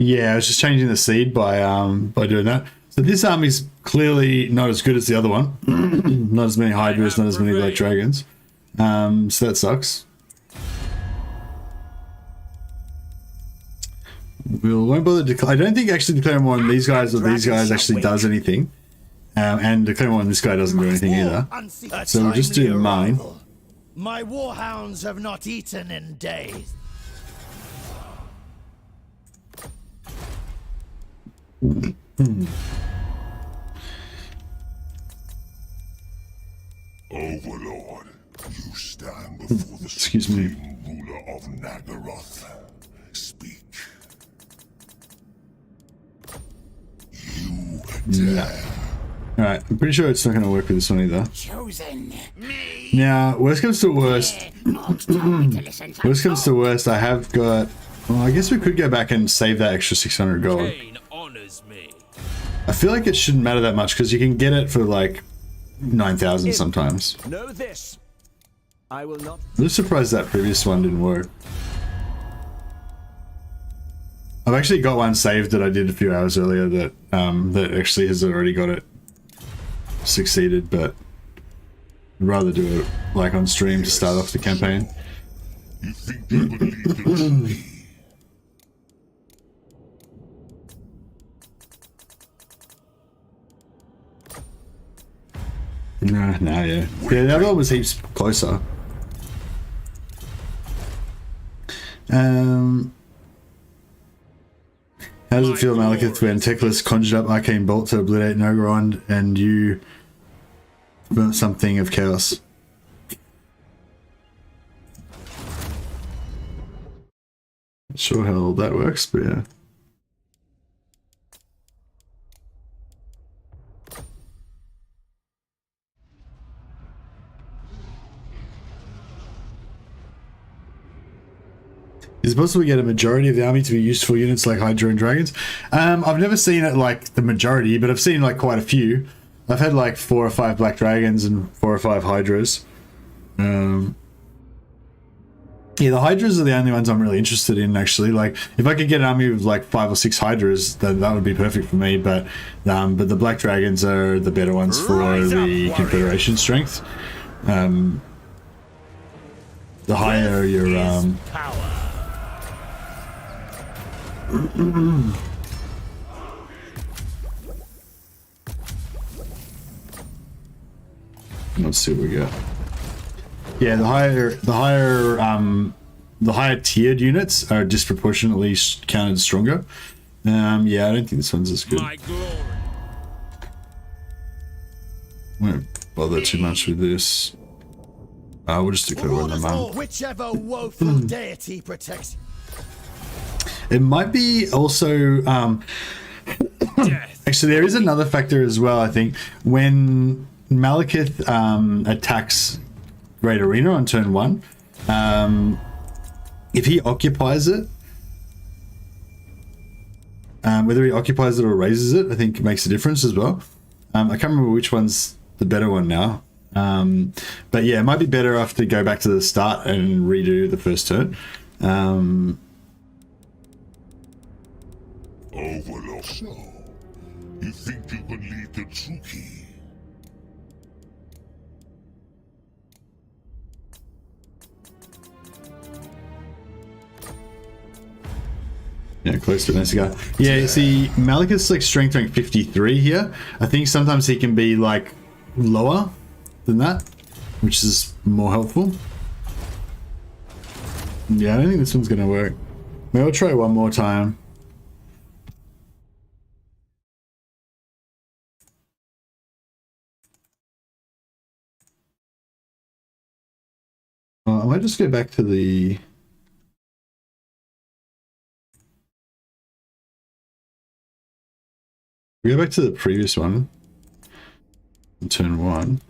Yeah, I was just changing the seed by doing that. So this army's clearly not as good as the other one. Not as many Hydras, not as many Black Dragons. So that sucks. Won't bother declare. I don't think actually declaring war on these guys or these guys actually does anything. And declaring war on this guy doesn't do anything either. So we'll just do mine. My warhounds have not eaten in days. Overlord, you stand before the Excuse me. supreme ruler of Nagaroth. Speak. You Yeah. Alright, I'm pretty sure it's not going to work with this one either. Chosen me. Now, worst comes to worst. Worst comes to worst, I have got... Well, I guess we could go back and save that extra 600 gold. Cain honors me. I feel like it shouldn't matter that much because you can get it for like 9,000 sometimes. Know this. I will not. I'm just surprised that previous one didn't work. I've actually got one saved that I did a few hours earlier that that actually has already got it succeeded, but I'd rather do it like on stream to start off the campaign. You think you believe it's me? Nah, yeah. Yeah, the other one was heaps closer. How does it feel, Malekith, when Teclis conjured up Arcane Bolt to obliterate Nogorond and you burnt something of chaos? Not sure how that works, but yeah. Is it possible to get a majority of the army to be useful units like Hydra and Dragons? I've never seen it like the majority, but I've seen like quite a few. I've had like 4 or 5 Black Dragons and 4 or 5 Hydras. Yeah, the Hydras are the only ones I'm really interested in, actually. Like, if I could get an army with like 5 or 6 Hydras, then that would be perfect for me. But the Black Dragons are the better ones for the Confederation strength. The higher your let's see what we got. Yeah, the higher tiered units are disproportionately counted stronger. Yeah, I don't think this one's as good. My glory. Won't bother too much with this. We'll just declare one of them. Whichever woeful deity protects. It might be also actually there is another factor as well. I think when Malekith attacks Great Arena on turn 1, if he occupies it, whether he occupies it or raises it, I think it makes a difference as well. I can't remember which one's the better one now, but yeah, it might be better off to go back to the start and redo the first turn. So, you think you can lead the Truki? Yeah, close to this guy. Yeah, see, Malekith's like strength rank 53 here. I think sometimes he can be like lower than that, which is more helpful. Yeah, I don't think this one's gonna work. Maybe I'll try one more time. I might just go back to the... We go back to the previous one. Turn 1.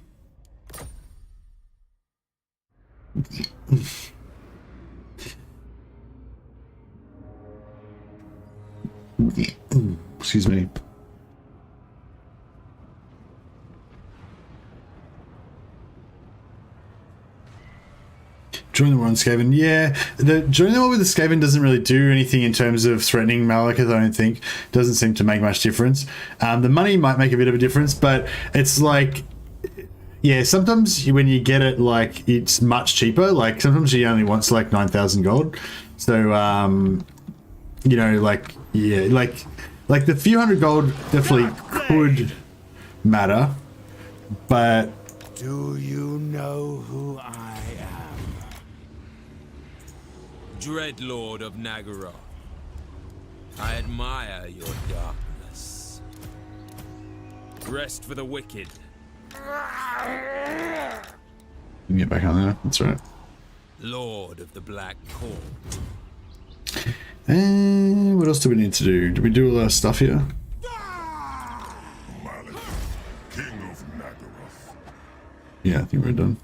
Excuse me. Join the war on Skaven. Yeah, joining the war with the Skaven doesn't really do anything in terms of threatening Malekith, I don't think. Doesn't seem to make much difference. The money might make a bit of a difference, but it's like, yeah, sometimes when you get it, like, it's much cheaper. Like, sometimes you only want like 9,000 gold. So, you know, like, yeah, like the few hundred gold definitely could matter, but... Do you know who I am? Dreadlord of Nagaroth. I admire your darkness. Rest for the wicked. You can get back on there, that's right. Lord of the Black Court. And what else do we need to do? Do we do all our stuff here? Malekith, King of Nagaroth. Yeah, I think we're done.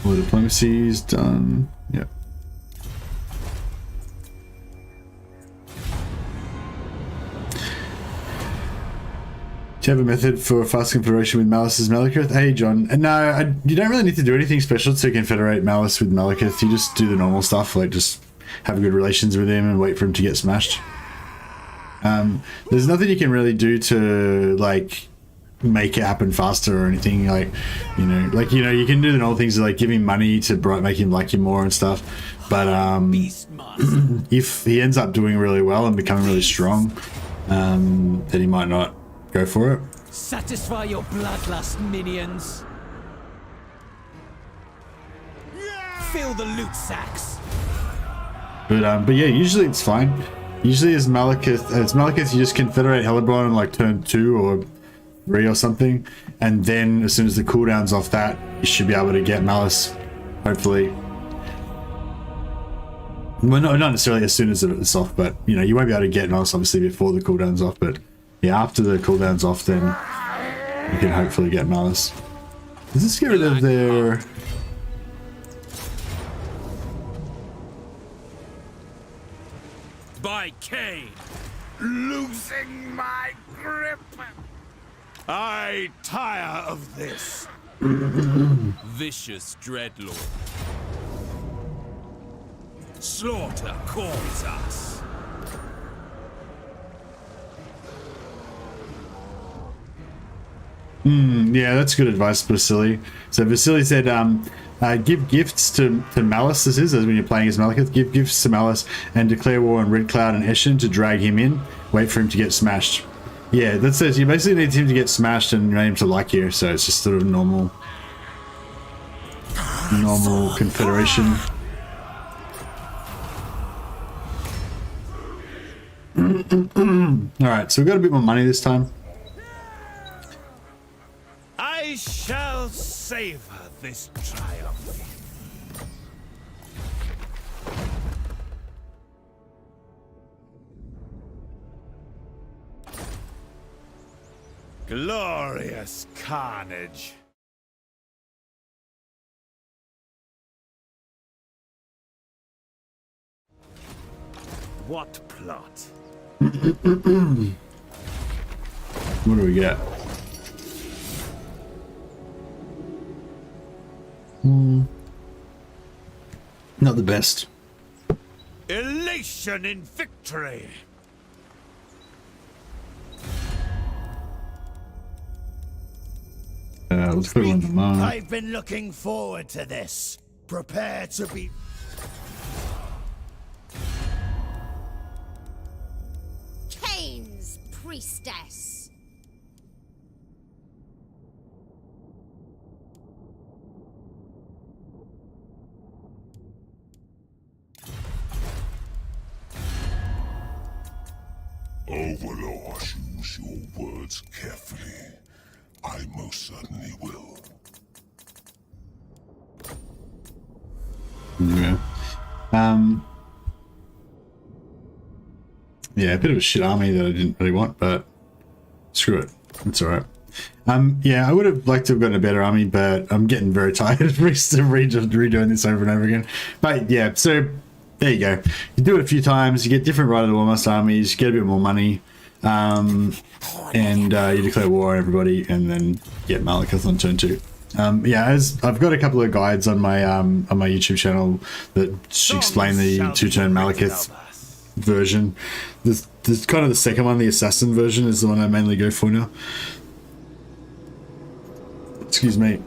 All the diplomacy's done. Yep. Do you have a method for fast confederation with Malus as Malekith? Hey, John. No, you don't really need to do anything special to confederate Malus with Malekith. You just do the normal stuff, like just have good relations with him and wait for him to get smashed. There's nothing you can really do to, like, make it happen faster or anything. Like, you know, you can do the normal things like give him money to make him like you more and stuff. But if he ends up doing really well and becoming really strong, then he might not go for it. Satisfy your bloodlust, minions. Fill the loot sacks. But yeah, usually it's fine. Usually as Malekith, you just confederate Hellebron on like turn 2 or 3 or something, and then as soon as the cooldown's off that, you should be able to get Malus, hopefully. Well, not necessarily as soon as it's off, but you know, you won't be able to get Malus obviously before the cooldown's off, but yeah, after the cooldown's off, then you can hopefully get Malus. Does this get rid of their... By Cain! Losing my grip. I tire of this. Vicious Dreadlord. Slaughter calls us. Yeah, that's good advice, Vasily. So Vasily said, give gifts to Malus, this is, as when you're playing as Malekith, give gifts to Malus and declare war on Red Cloud and Eshin to drag him in, wait for him to get smashed. Yeah, that says you basically need him to get smashed and him to like you, so it's just sort of normal confederation. Alright, so we've got a bit more money this time. I shall savor this triumph. Glorious carnage. What plot? What do we get? Not the best. Elation in victory. Let's put one in the mark. I've been looking forward to this. Prepare to be... Cain's priestess. Overlord, choose your words carefully. I most certainly will. Yeah. Yeah, a bit of a shit army that I didn't really want, but screw it. It's alright. Yeah, I would have liked to have gotten a better army, but I'm getting very tired of redoing this over and over again. But yeah, so there you go. You do it a few times, you get different Rite of the Warmaster armies, you get a bit more money, and you declare war on everybody, and then get Malekith on turn 2. Yeah, as I've got a couple of guides on my YouTube channel that explain the 2-turn Malekith version. There's kind of the second one, the assassin version, is the one I mainly go for now. Excuse me.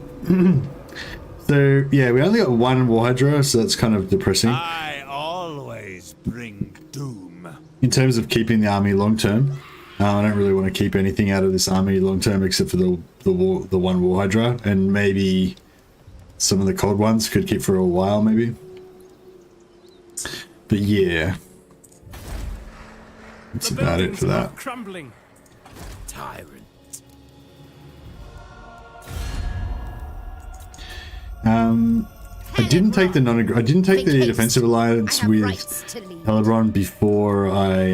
So yeah, we only got one War Hydra, so that's kind of depressing. I always bring doom. In terms of keeping the army long term, I don't really want to keep anything out of this army long term except for the one War Hydra, and maybe some of the cold ones could keep for a while maybe. But yeah, that's about it for that. Crumbling. Tyrant. I didn't take the defensive alliance with Helebron before I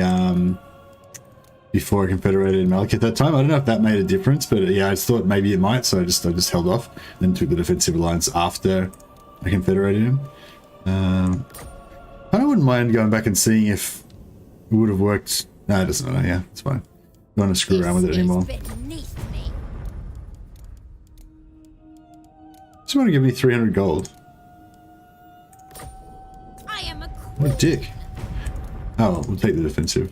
confederated Malekith that time. I don't know if that made a difference, but yeah, I just thought maybe it might, so I just held off, then took the defensive alliance after I confederated him. I wouldn't mind going back and seeing if it would have worked. No, it doesn't matter. Yeah, it's fine. Don't want to screw around with it anymore. Just want to give me 300 gold. I am a queen. What a dick. Oh, well, we'll take the defensive.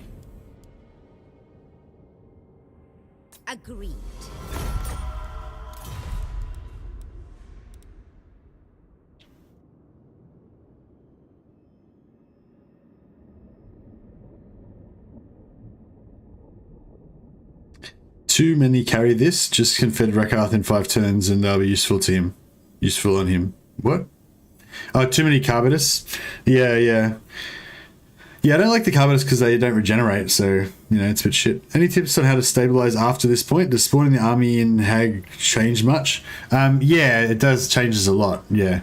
Agreed. Too many carry this. Just confed Rakath in 5 turns and they'll be useful to him. Useful on him. What? Oh, too many Carbitus. Yeah, yeah. Yeah, I don't like the Carbitus because they don't regenerate, so, you know, it's a bit shit. Any tips on how to stabilize after this point? Does spawning the army in Hag change much? Yeah, it does. Changes a lot, yeah.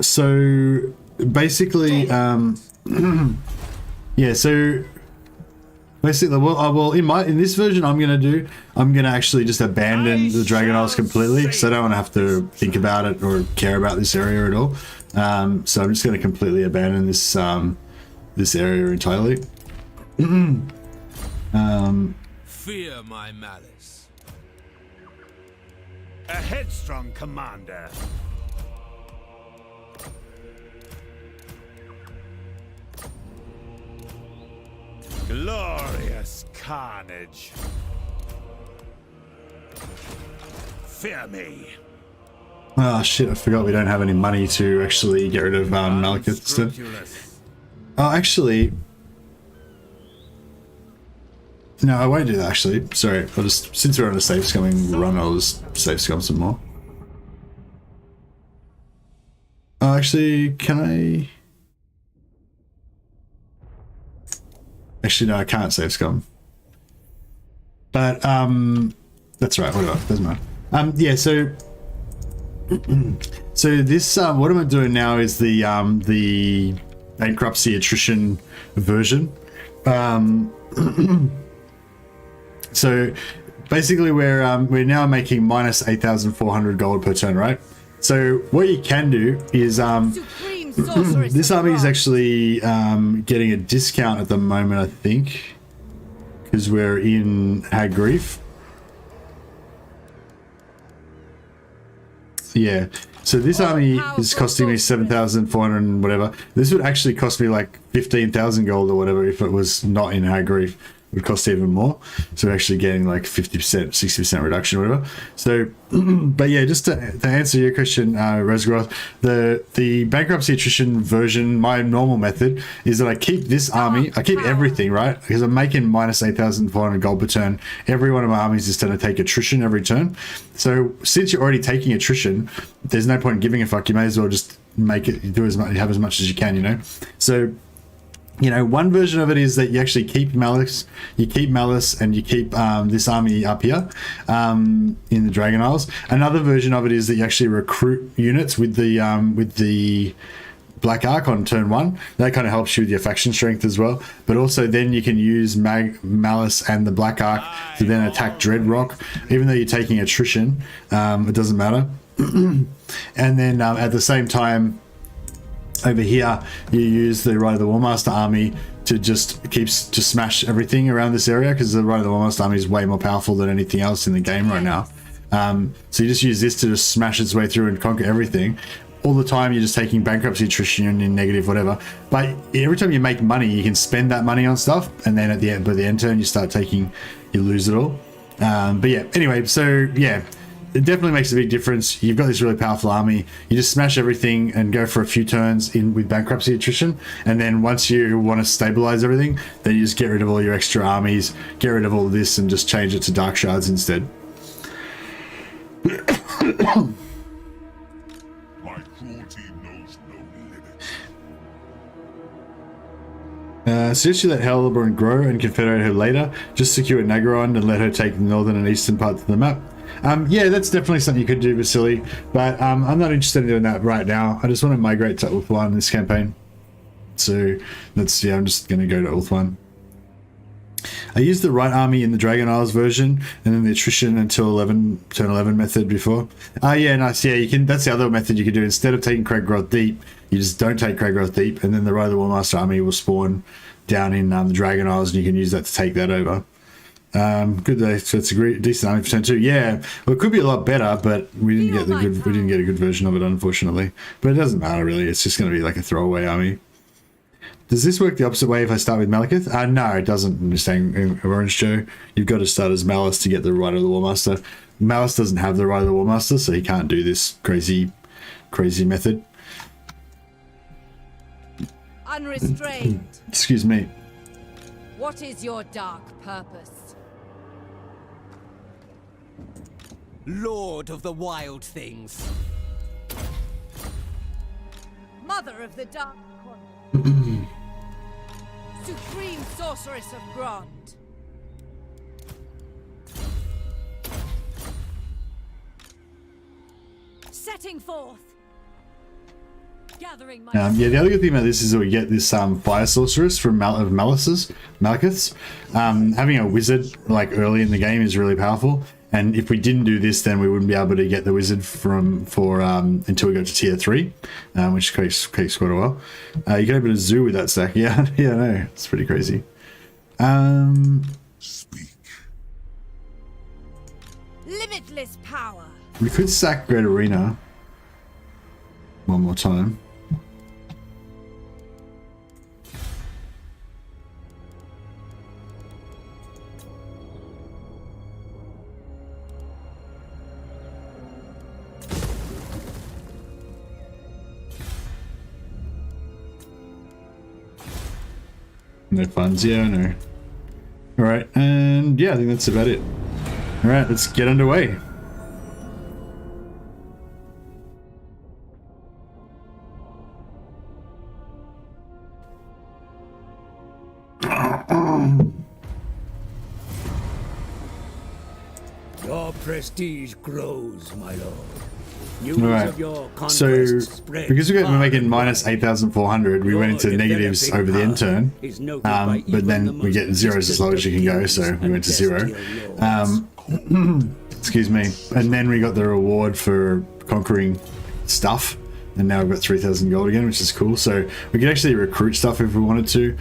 So, basically, yeah, so... Basically, well, in this version, I'm gonna actually just abandon the Dragon Isles completely, because I don't want to have to think about it or care about this area at all. So I'm just gonna completely abandon this this area entirely. Fear my malice. A headstrong commander. Glorious carnage. Fear me. Oh shit, I forgot we don't have any money to actually get rid of Malekith instead. Oh, actually... No, I won't do that actually. Sorry, I'll just... Since we're on a safe scumming run, I'll just safe scum some more. Oh, actually, can I... Actually, no, I can't save scum. But, that's right, whatever, doesn't matter. Yeah, so... so this, what I'm doing now is the bankruptcy attrition version. So, basically we're now making minus 8,400 gold per turn, right? So, what you can do is, this army is actually getting a discount at the moment, I think, because we're in Hag Graef. Yeah, so this army is costing me 7,400 and whatever. This would actually cost me like 15,000 gold or whatever if it was not in Hag Graef. would cost even more. So we're actually getting like 50%, 60% reduction or whatever. So, but yeah, just to answer your question, Resgroth, the bankruptcy attrition version, my normal method is that I keep this army, I keep everything, right? Because I'm making minus 8,400 gold per turn. Every one of my armies is going to take attrition every turn. So since you're already taking attrition, there's no point in giving a fuck. You may as well just make it, do as much, have as much as you can, you know? So, you know, one version of it is that you actually keep Malus, and you keep this army up here in the Dragon Isles. Another version of it is that you actually recruit units with the Black Ark on turn 1. That kind of helps you with your faction strength as well. But also then you can use Malus and the Black Ark to then attack Dreadrock. Even though you're taking attrition, it doesn't matter. And then at the same time, over here, you use the Rite of the Warmaster army to just smash everything around this area, because the Rite of the Warmaster army is way more powerful than anything else in the game right now. So you just use this to just smash its way through and conquer everything. All the time, you're just taking bankruptcy, attrition, and negative, whatever. But every time you make money, you can spend that money on stuff, and then at the end, by the end turn, you lose it all. But yeah, anyway, so yeah. It definitely makes a big difference. You've got this really powerful army. You just smash everything and go for a few turns in with bankruptcy attrition. And then once you want to stabilize everything, then you just get rid of all your extra armies, get rid of all of this, and just change it to dark shards instead. My cruelty knows no limit. Suggest you let Hellborn grow and confederate her later. Just secure Nagaron and let her take the northern and eastern parts of the map. Yeah, that's definitely something you could do, Vasily, but I'm not interested in doing that right now. I just want to migrate to Ulthuan in this campaign. So yeah, I'm just going to go to Ulthuan. I used the right army in the Dragon Isles version, and then the attrition until turn 11 method before. Yeah, nice. Yeah, you can. That's the other method you could do. Instead of taking Craggroth Deep, you just don't take Craggroth Deep, and then the Rite of the Warmaster army will spawn down in the Dragon Isles, and you can use that to take that over. Good day. So it's a decent army for turn 2. Yeah, well, it could be a lot better, but we didn't get a good version of it, unfortunately. But it doesn't matter really. It's just going to be like a throwaway army. Does this work the opposite way if I start with Malekith? No, it doesn't. I'm just saying, Orange Joe, you've got to start as Malus to get the Rite of the Warmaster. Malus doesn't have the Rite of the Warmaster, so he can't do this crazy method. Unrestrained. Excuse me. What is your dark purpose? Lord of the wild things. Mother of the dark Supreme sorceress of Grond. Setting forth. Gathering my yeah, the other good thing about this is that we get this fire sorceress from Malekiths. Having a wizard like early in the game is really powerful. And if we didn't do this, then we wouldn't be able to get the wizard until we go to tier 3, which takes quite a while. You can open a zoo with that stack. Yeah, I know. It's pretty crazy. Speak. limitless power. We could sack Great Arena one more time. No funds, yeah, I know. Alright, and yeah, I think that's about it. Alright, let's get underway. Your prestige grows, my lord. Alright, so because we're making minus 8,400, we went into negatives over the end turn, but then we get zeros as low as you can go, so we went to 0. Excuse me. And then we got the reward for conquering stuff, and now we've got 3,000 gold again, which is cool. So we can actually recruit stuff if we wanted to.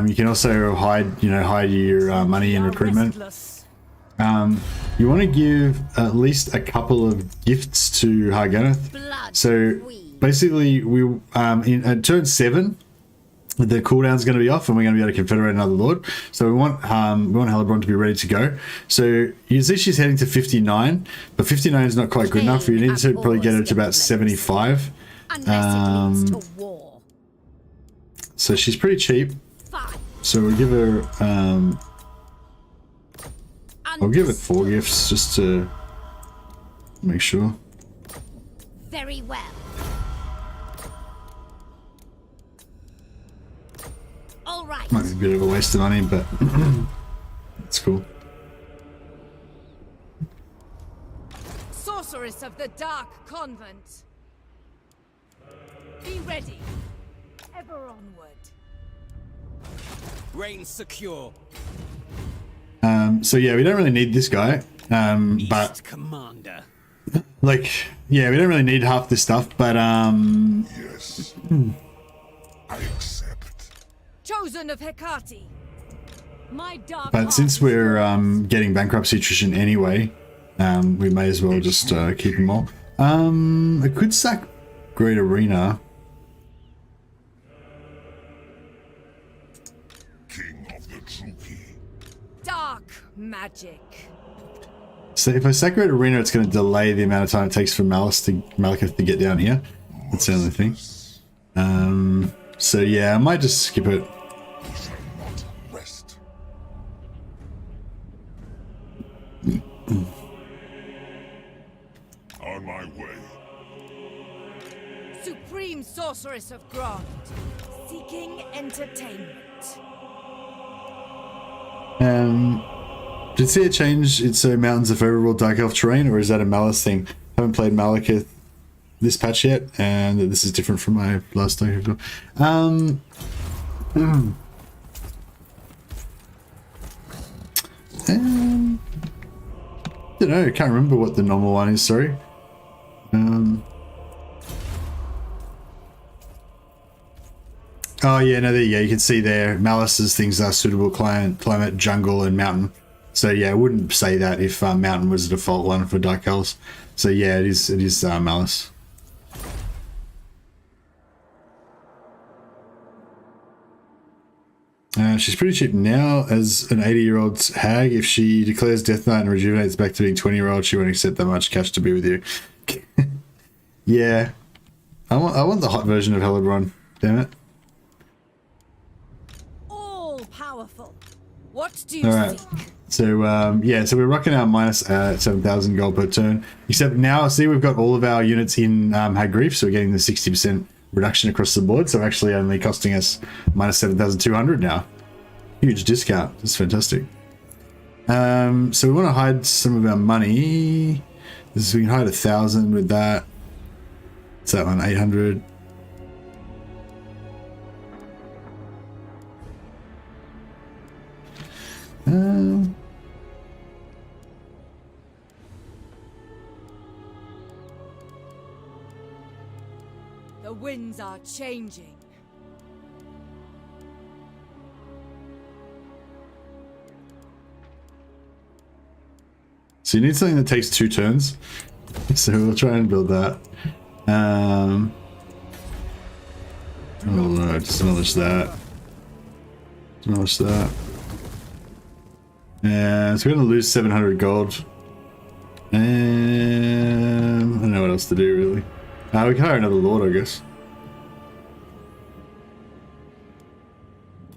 You can also hide your money in recruitment. You want to give at least a couple of gifts to Hag Graef. So basically, we at turn 7, the cooldown's going to be off and we're going to be able to confederate another lord. So we want Halbrand to be ready to go. So you see she's heading to 59, but 59 is not quite good enough. You need to probably get her to about 75. So she's pretty cheap. So we'll give her I'll give it 4 gifts just to make sure. Very well. All right. Might be a bit of a waste of money, but it's cool. Sorceress of the Dark Convent. Be ready. Ever onward. Reign secure. So yeah, we don't really need this guy. But Commander. like, yeah, we don't really need half this stuff, but Yes. I accept. Chosen of Hecate. My dark but since we're getting bankruptcy attrition anyway, we may as well just keep them all. I could sack Great Arena. King of the Druki. dark magic. So if I sack Great Arena, it's going to delay the amount of time it takes for Malekith to get down here. That's the only thing. So yeah, I might just skip it. Rest. On my way. Supreme Sorceress of Grond. Seeking entertainment. Did see a change in Mountains of Overall Dark Elf terrain, or is that a Malus thing? Haven't played Malekith this patch yet, and this is different from my last Dark Elf. I don't know, I can't remember what the normal one is, sorry. Oh yeah, no, there you go. You can see there, Malus's things are suitable climate, jungle, and mountain. So yeah, I wouldn't say that if mountain was the default one for Dark Elves. So yeah, it is Malus. She's pretty cheap now as an 80-year-old hag. If she declares Death Knight and rejuvenates back to being 20-year-old, she won't accept that much cash to be with you. Yeah, I want the hot version of Halbrand. Damn it. All powerful. What do you All right. seek? So yeah, so we're rocking our minus 7,000 gold per turn. Except now, see, we've got all of our units in Hag Graef, so we're getting the 60% reduction across the board. So actually, only costing us minus 7,200 now. Huge discount. It's fantastic. So we want to hide some of our money. We can hide 1,000 with that. What's that one? 800. The winds are changing. So you need something that takes 2 turns. So we'll try and build that. Oh no, just demolish that. Demolish that. And so we're going to lose 700 gold. And I don't know what else to do really. We can hire another lord, I guess.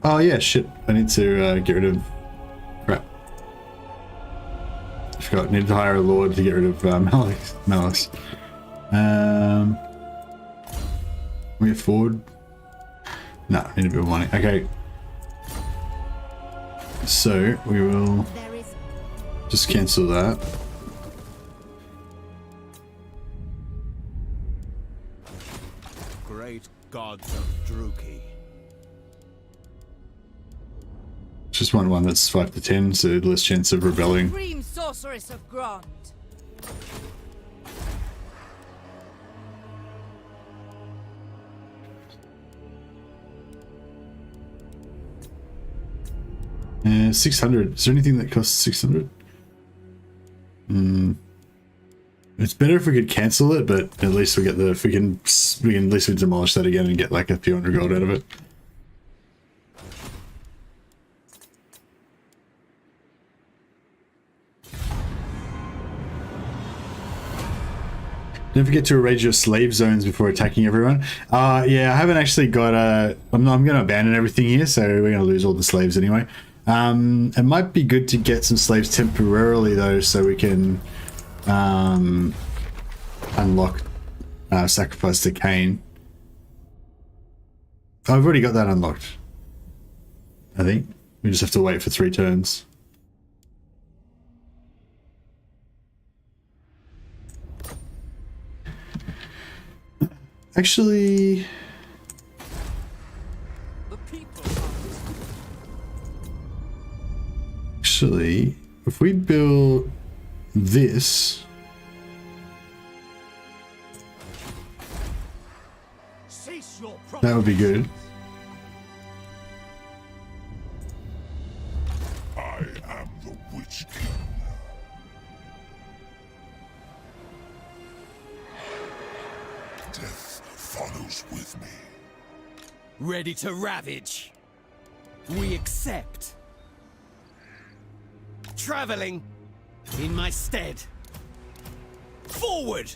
Oh yeah, shit. I need to get rid of... Crap. I forgot. Need to hire a lord to get rid of Malus. We afford? No, need a bit of money. Okay. So we will just cancel that. Great gods of Druki. Just want one that's 5 to 10, so less chance of rebelling. Supreme Sorceress of Grond. Yeah, 600. Is there anything that costs 600? It's better if we could cancel it, but at least we get the we can at least we demolish that again and get like a few hundred gold out of it. Don't forget to arrange your slave zones before attacking everyone. Yeah, I haven't actually got a... I'm going to abandon everything here, so we're going to lose all the slaves anyway. It might be good to get some slaves temporarily, though, so we can unlock Sacrifice to Cain. Oh, I've already got that unlocked, I think. We just have to wait for 3 turns. Actually, if we build this, that would be good. I am the Witch King. Death follows with me. Ready to ravage. We accept. Traveling in my stead. Forward!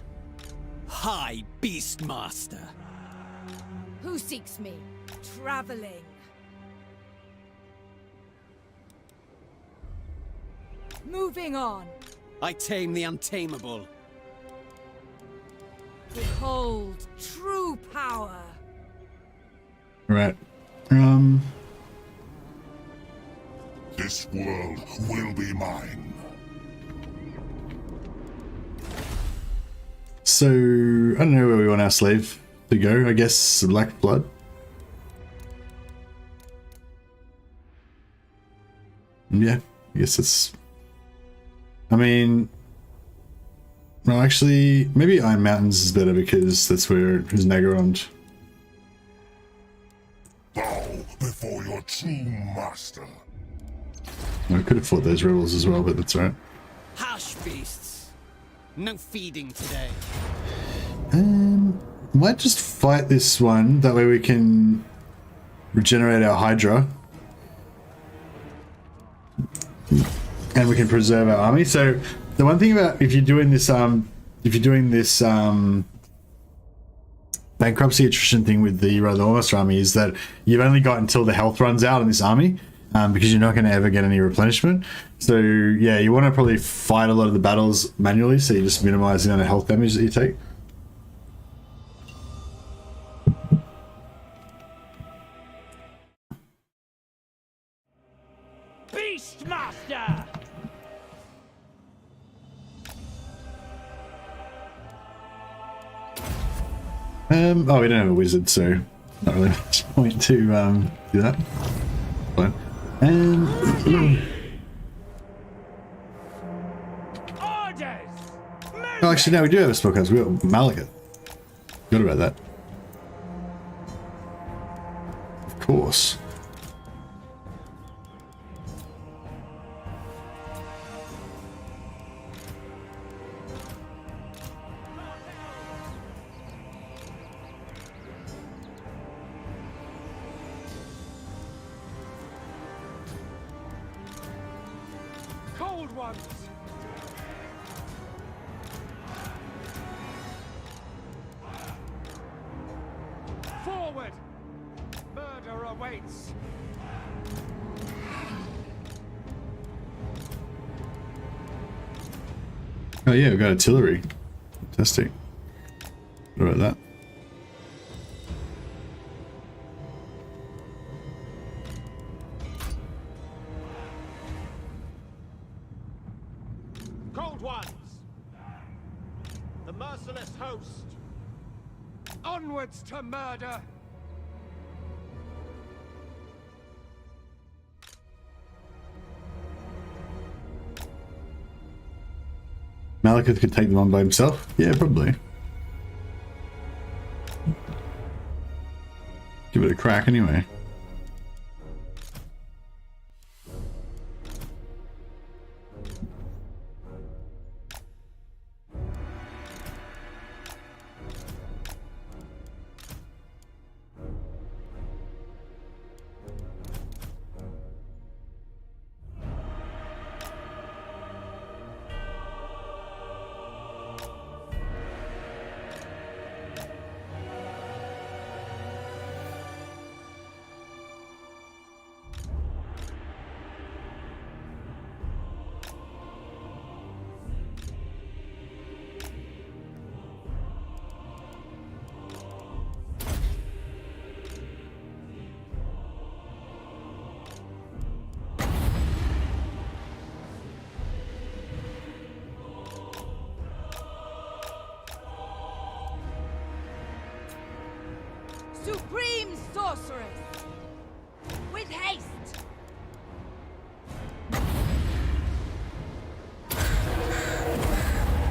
High Beastmaster. Who seeks me? Traveling. Moving on. I tame the untamable. Behold true power. Right. This world will be mine. So, I don't know where we want our slave to go. I guess Black Blood. Yeah, I guess it's... I mean... Well, actually, maybe Iron Mountains is better because that's where there's Nagarond. Bow before your true master. I could have fought those rebels as well, but that's alright. Hush, beasts. No feeding today. Might just fight this one, that way we can regenerate our Hydra. And we can preserve our army. So the one thing about if you're doing this bankruptcy attrition thing with the Rathalos army is that you've only got until the health runs out in this army, because you're not going to ever get any replenishment. So yeah, you want to probably fight a lot of the battles manually, so you just minimize the amount of health damage that you take. Beastmaster! Oh, we don't have a wizard, so not really much point to do that. Fine. Orders! Oh, actually, no, we do have a spellcast. We got Malekith. Forgot about that. Of course. Cold ones! Forward! Murder awaits! Oh yeah, we've got artillery. Fantastic. What about that? Cold ones! The merciless host! Onwards to murder! Malekith could take them on by himself? Yeah, probably. Give it a crack anyway. Supreme sorceress. With haste.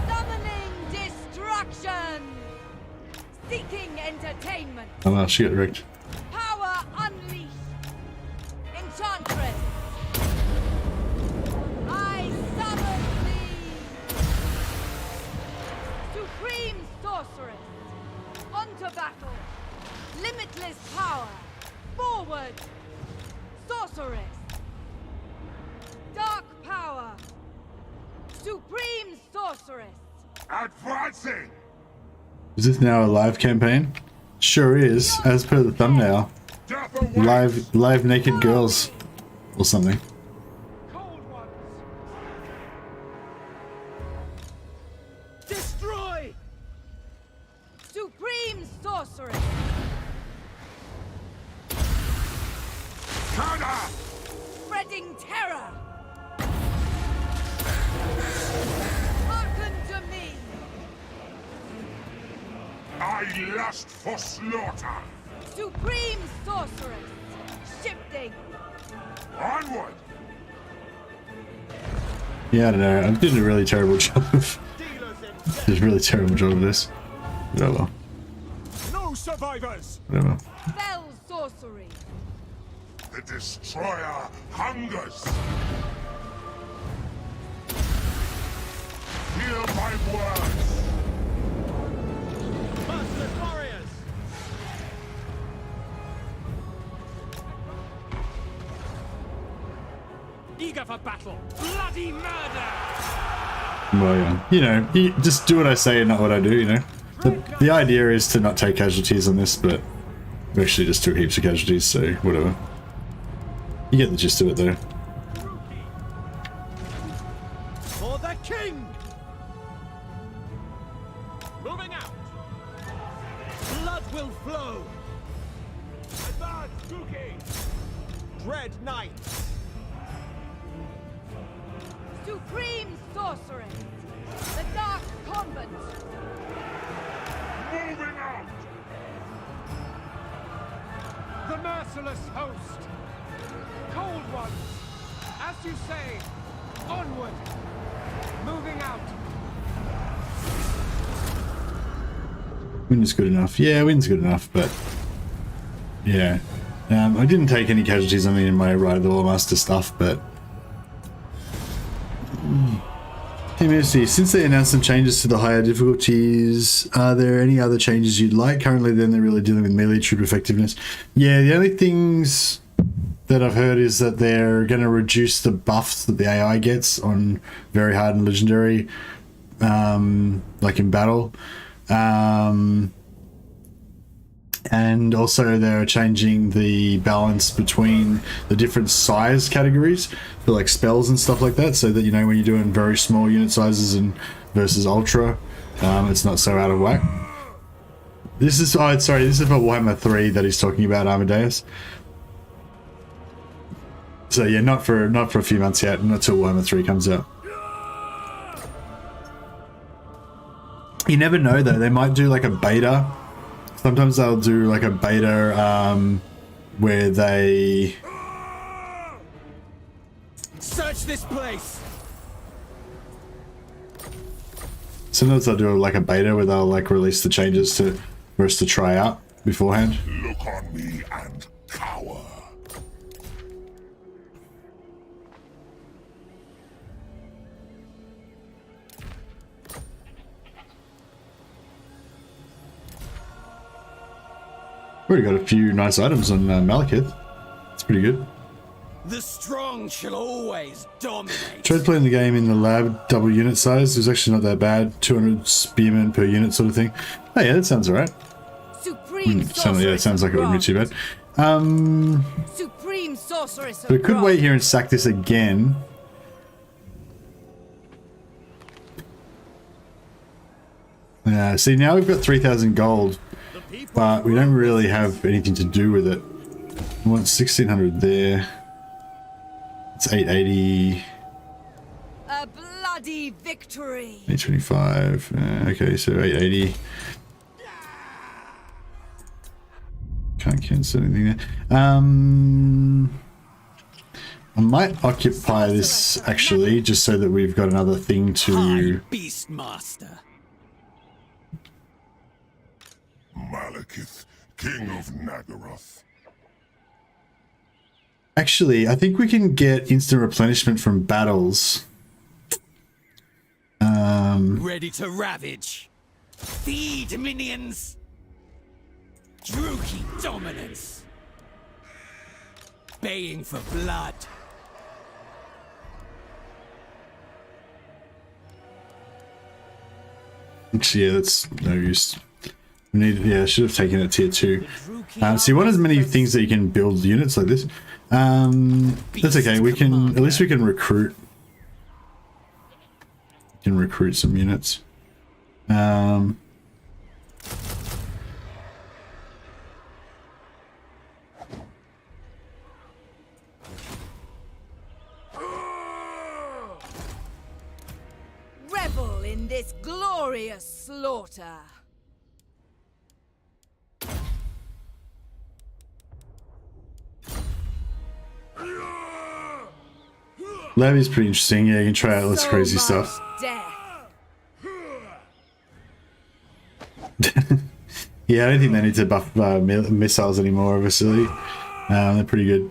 Summoning destruction. Seeking entertainment. Oh no, she got wrecked. Power unleashed. Enchantress. I summon thee. Supreme sorceress. Onto battle. Limitless power. Forward. Sorceress. Dark power. Supreme sorceress. Advancing! Is this now a live campaign? Sure is, as per the thumbnail. Live naked girls or something. Cold ones. Destroy! Supreme sorceress. Counter! Spreading terror. Hearken to me. I lust for slaughter! Supreme sorceress. Shifting. Onward! Yeah, I don't know. I'm doing a really terrible job of. Did a really terrible job of this. Whatever. No survivors! Whatever. Spell sorcery. The destroyer hungers! Hear my words! Merciless warriors! Eager for battle! Bloody murder! Well, yeah. You know, you just do what I say and not what I do, you know. The idea is to not take casualties on this, but we actually just took heaps of casualties, so whatever. You get the gist of it, though. For the king! Moving out! Blood will flow! Advance, Dookie! Dread knights! Supreme sorceress. The dark convent. Moving out! The merciless host! Cold ones! As you say, onward! Moving out! Win is good enough. Yeah, win's good enough, but yeah. I didn't take any casualties on me in my Ride of the Warmaster stuff, but hey Mercy, since they announced some changes to the higher difficulties, are there any other changes you'd like? Currently then they're really dealing with melee troop effectiveness. Yeah, the only things that I've heard is that they're going to reduce the buffs that the AI gets on very hard and legendary, like in battle. And also they're changing the balance between the different size categories for like spells and stuff like that, so that, you know, when you're doing very small unit sizes and versus ultra, it's not so out of whack. This is, oh sorry, this is for Warhammer 3 that he's talking about, Amadeus. So yeah, not for a few months yet, not till Warhammer 3 comes out. You never know though, they might do like a beta. Sometimes they'll do like a beta where they Search this place. sometimes they'll do like a beta where they'll like release the changes to for us to try out beforehand. Look on me and cower. Already got a few nice items on Malekith. It's pretty good. The strong shall always dominate. Tried playing the game in the lab, double unit size. It was actually not that bad. 200 spearmen per unit sort of thing. Oh yeah, that sounds alright. Supreme Yeah, it sounds like it wouldn't be too bad. Supreme sorceress. We could wait here and sack this again. See, now we've got 3,000 gold, but we don't really have anything to do with it. We want 1,600 there. It's 880. A bloody victory. 825. Okay, so 880. Can't cancel anything there. I might occupy this actually, just so that we've got another thing to. Beastmaster. Malekith, King of Nagaroth. Actually, I think we can get instant replenishment from battles. Ready to ravage. Feed minions. Druki dominance. Baying for blood. Actually, yeah, that's no use. We need, yeah, I should have taken it tier 2. So you want as many things that you can build units like this. That's okay. We can, at least we can recruit. We can recruit some units. Revel in this glorious slaughter. Levy's pretty interesting. Yeah, you can try out lots of crazy stuff. Death. Yeah, I don't think they need to buff missiles anymore, obviously. They're pretty good.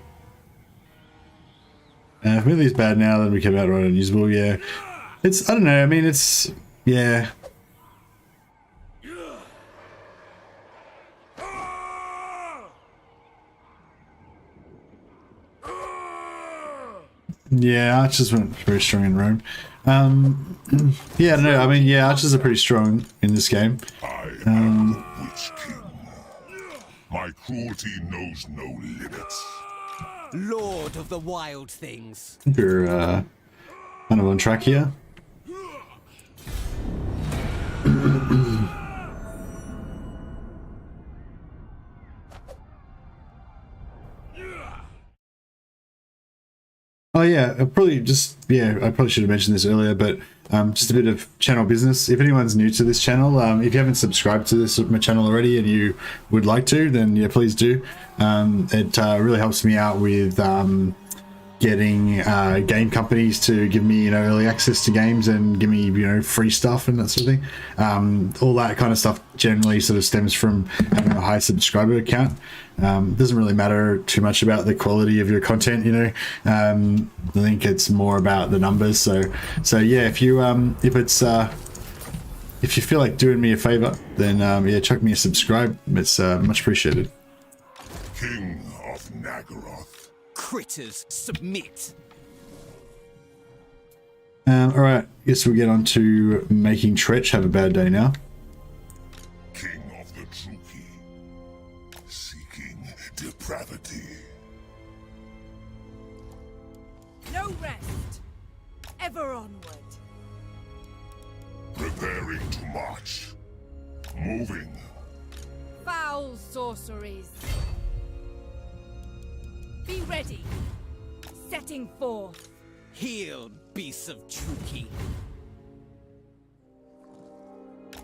If Millie's bad now, then we come out right unusable, yeah. It's, I don't know, I mean, it's, yeah. Yeah, archers weren't very strong in Rome. Yeah, I don't know, I mean, yeah, archers are pretty strong in this game. I am the Witch King. My cruelty knows no limits. Lord of the wild things. You're kind of on track here. Oh yeah, I probably should have mentioned this earlier, but just a bit of channel business. If anyone's new to this channel, if you haven't subscribed to this my channel already and you would like to, then yeah, please do. It really helps me out with getting game companies to give me, early access to games and give me, free stuff and that sort of thing. All that kind of stuff generally sort of stems from having a high subscriber count. Doesn't really matter too much about the quality of your content, I think it's more about the numbers. So yeah, if you feel like doing me a favor, then yeah, chuck me a subscribe. It's much appreciated. King of Nagaroth. Critters, submit. All right, guess we'll get on to making Tretch have a bad day now. King of the Druki. Seeking depravity. No rest. Ever onward. Preparing to march. Moving. Foul sorceries. Be ready. Setting forth. Heal, beasts of Druki.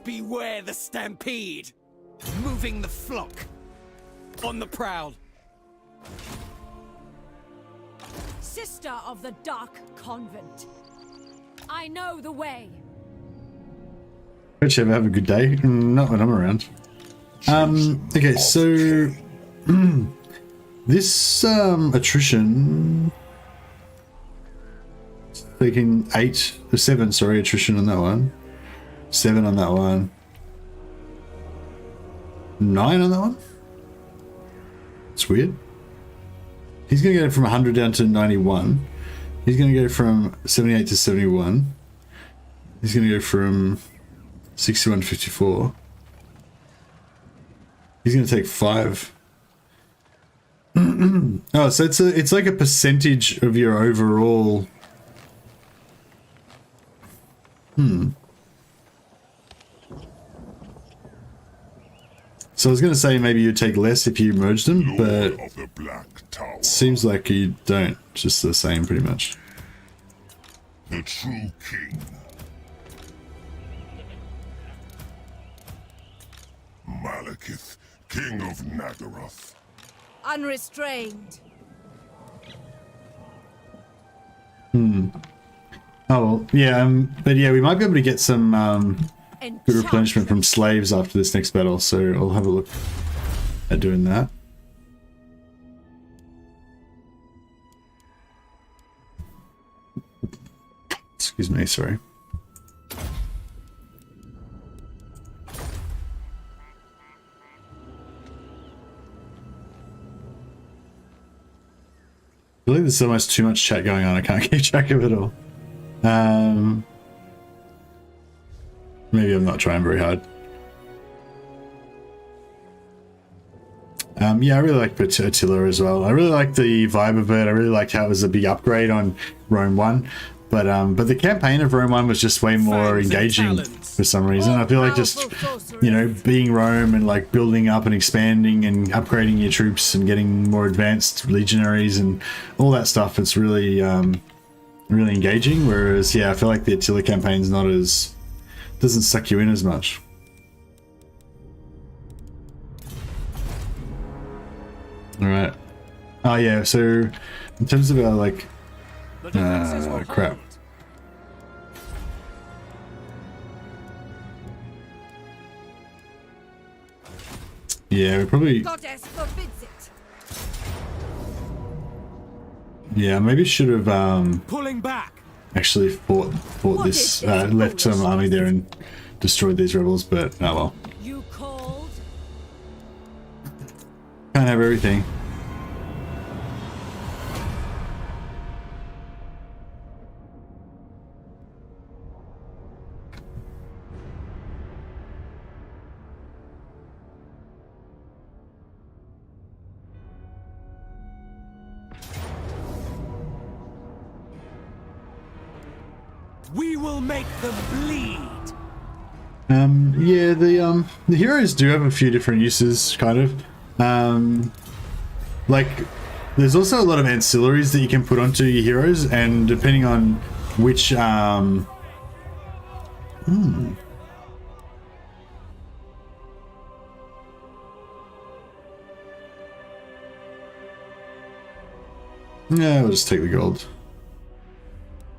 Beware the stampede. Moving the flock. On the prowl. Sister of the Dark Convent. I know the way. Tretch, have a good day. Not when I'm around. Okay, so this attrition, taking 7 attrition on that one, 7 on that one, 9 on that one. It's weird. He's gonna go from 100 down to 91. He's gonna go from 78 to 71. He's gonna go from 61 to 54. He's gonna take 5. Oh, so it's like a percentage of your overall. So I was gonna say maybe you'd take less if you merged them, but Lord of the Black Tower. it seems like you don't. Just the same, pretty much. The true king. Malekith, King of Nagaroth. unrestrained. Oh, well, yeah, but yeah, we might be able to get some good replenishment from slaves after this next battle, so I'll have a look at doing that. Excuse me, sorry. I feel like there's almost too much chat going on, I can't keep track of it all. Maybe I'm not trying very hard. Yeah, I really like Attila as well. I really like the vibe of it. I really liked how it was a big upgrade on Rome 1. But the campaign of Rome 1 was just way more engaging for some reason. I feel like just, you know, being Rome and like building up and expanding and upgrading your troops and getting more advanced legionaries and all that stuff, it's really really engaging. Whereas, yeah, I feel like the Attila campaign's not as, doesn't suck you in as much. Alright. Oh yeah, so in terms of our like crap. Yeah, we probably, Goddess forbids it. yeah, maybe should have Pulling back. actually fought this, left some army there and destroyed these rebels, but oh well. You called? Can't have everything. We will make them bleed. Yeah, the heroes do have a few different uses, kind of. Like, there's also a lot of ancillaries that you can put onto your heroes, and depending on which, Yeah, we'll just take the gold.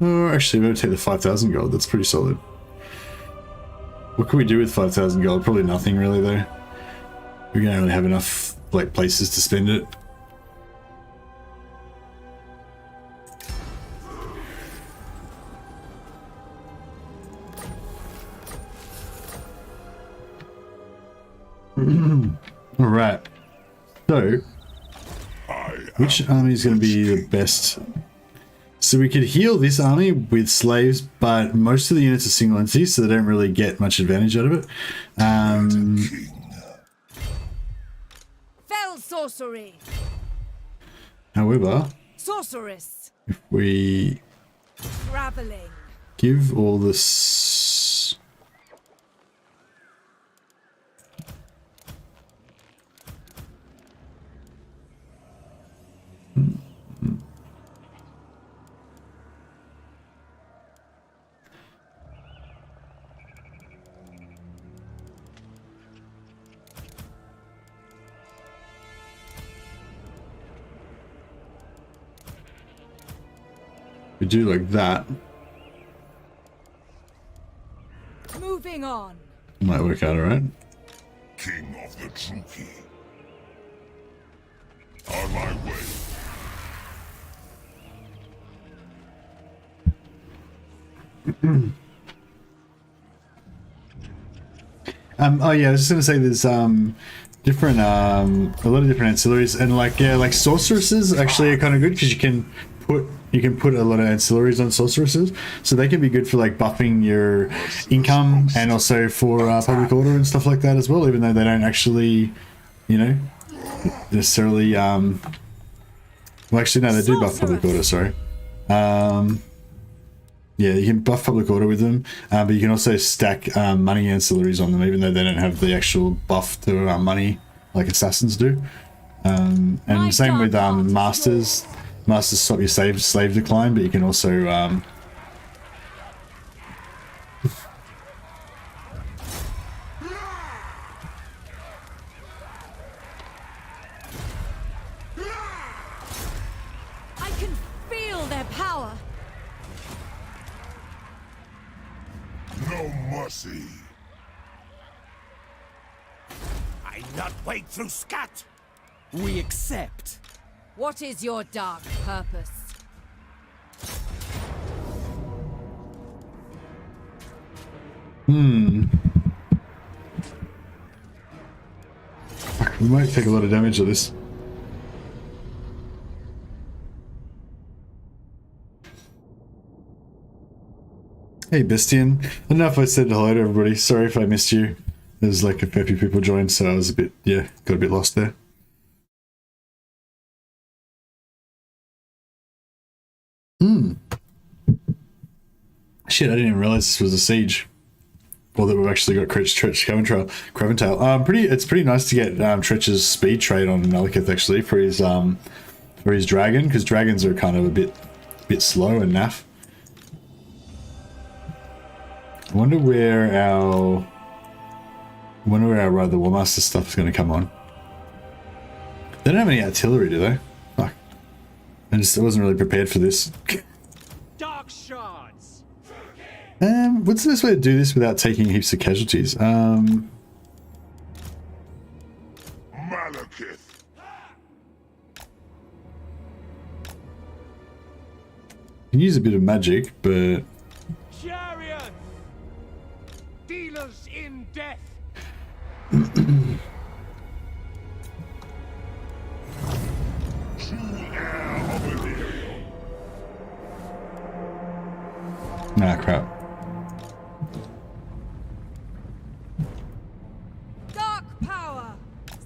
Or actually, we're going to take the 5,000 gold. That's pretty solid. What can we do with 5,000 gold? Probably nothing, really, though. We don't really have enough like places to spend it. All right. So, which army is going to be the best? So we could heal this army with slaves, but most of the units are single entity, so they don't really get much advantage out of it. Fell sorcery. However, Sorceress. if we Traveling. give all this... We do like that. Moving on. Might work out alright. King of the Druki. On my way. Oh yeah, I was just gonna say there's different a lot of different ancillaries, and like yeah, like sorceresses actually are kind of good because you can put a lot of ancillaries on sorceresses, so they can be good for like buffing your income and also for public order and stuff like that as well, even though they don't actually, you know, necessarily well actually no, they do buff public order, sorry. Yeah, you can buff public order with them, but you can also stack money ancillaries on them, even though they don't have the actual buff to money like assassins do. And same with masters. Masters stop your slave decline, but you can also can feel their power. No mercy. I not wait through scat. We accept. What is your dark purpose? We might take a lot of damage of this. Hey Bestian, I don't know if I said hello to everybody. Sorry if I missed you. There's like a fair few people joined, so I was a bit, yeah, got a bit lost there. Shit, I didn't even realize this was a siege. Or that we've actually got Tretch Craventail. It's pretty nice to get Tretch's speed trait on Malekith actually for his dragon, because dragons are kind of a bit slow and naff. I wonder where our the Warmaster stuff is going to come on. They don't have any artillery, do they? Fuck. I wasn't really prepared for this. Dark shards. What's the best way to do this without taking heaps of casualties? Malekith. You can use a bit of magic, but Chariots. Dealers in death. nah, crap. Dark power,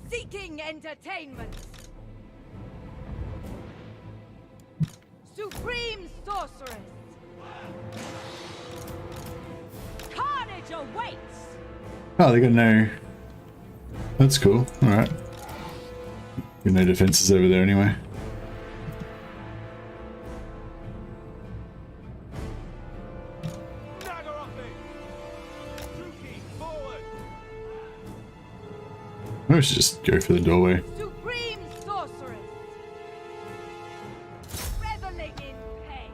seeking entertainment. Supreme sorceress. Carnage awaits. Oh, they got no. That's cool. All right. Got no defenses over there anyway. Maybe we should just go for the doorway. Supreme sorceress. Reveling in pain.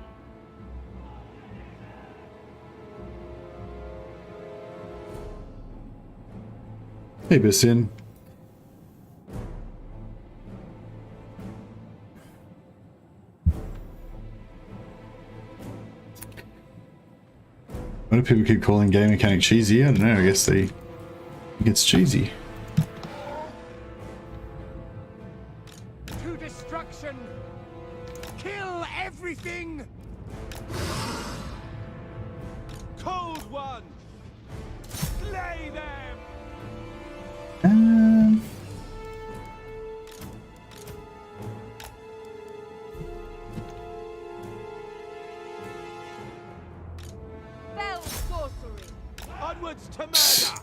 Hey, Bestian. Why do people keep calling game mechanic cheesy? I don't know. I guess they think it's cheesy. To destruction. Kill everything. Cold one. Slay them. Fell sorcery. Onwards to murder.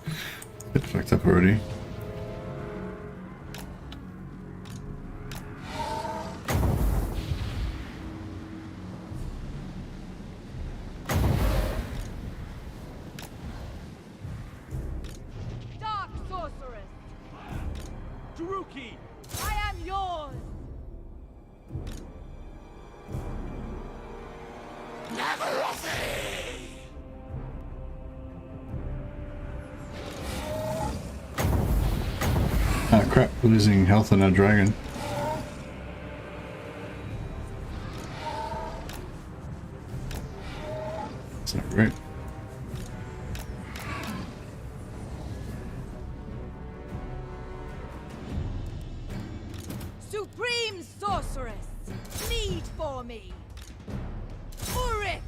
Bit fucked up already. Dark sorceress. Druki. I am yours. Ah, crap. We're losing health on our dragon. That's not right. Supreme sorceress. Plead for me. Urith.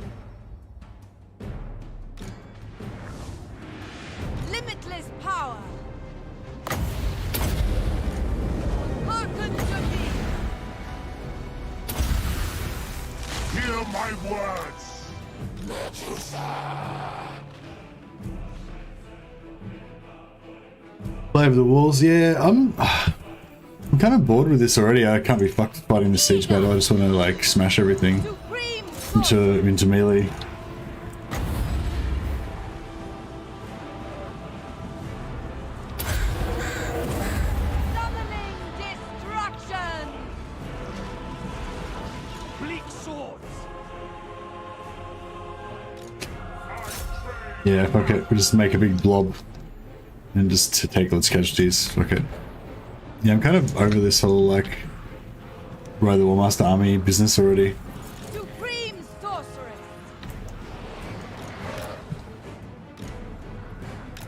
Limitless power. Hearken to me. Hear my words. Play over the walls. Yeah, I'm kind of bored with this already. I can't be fucked fighting the siege battle. I just want to like smash everything Supreme sorceress. into melee. Summoning destruction. bleak swords. Yeah, fuck it. We just make a big blob and just to take lots of casualties. Fuck it. Yeah, I'm kind of over this whole like Ride the Warmaster army business already. Supreme sorceress.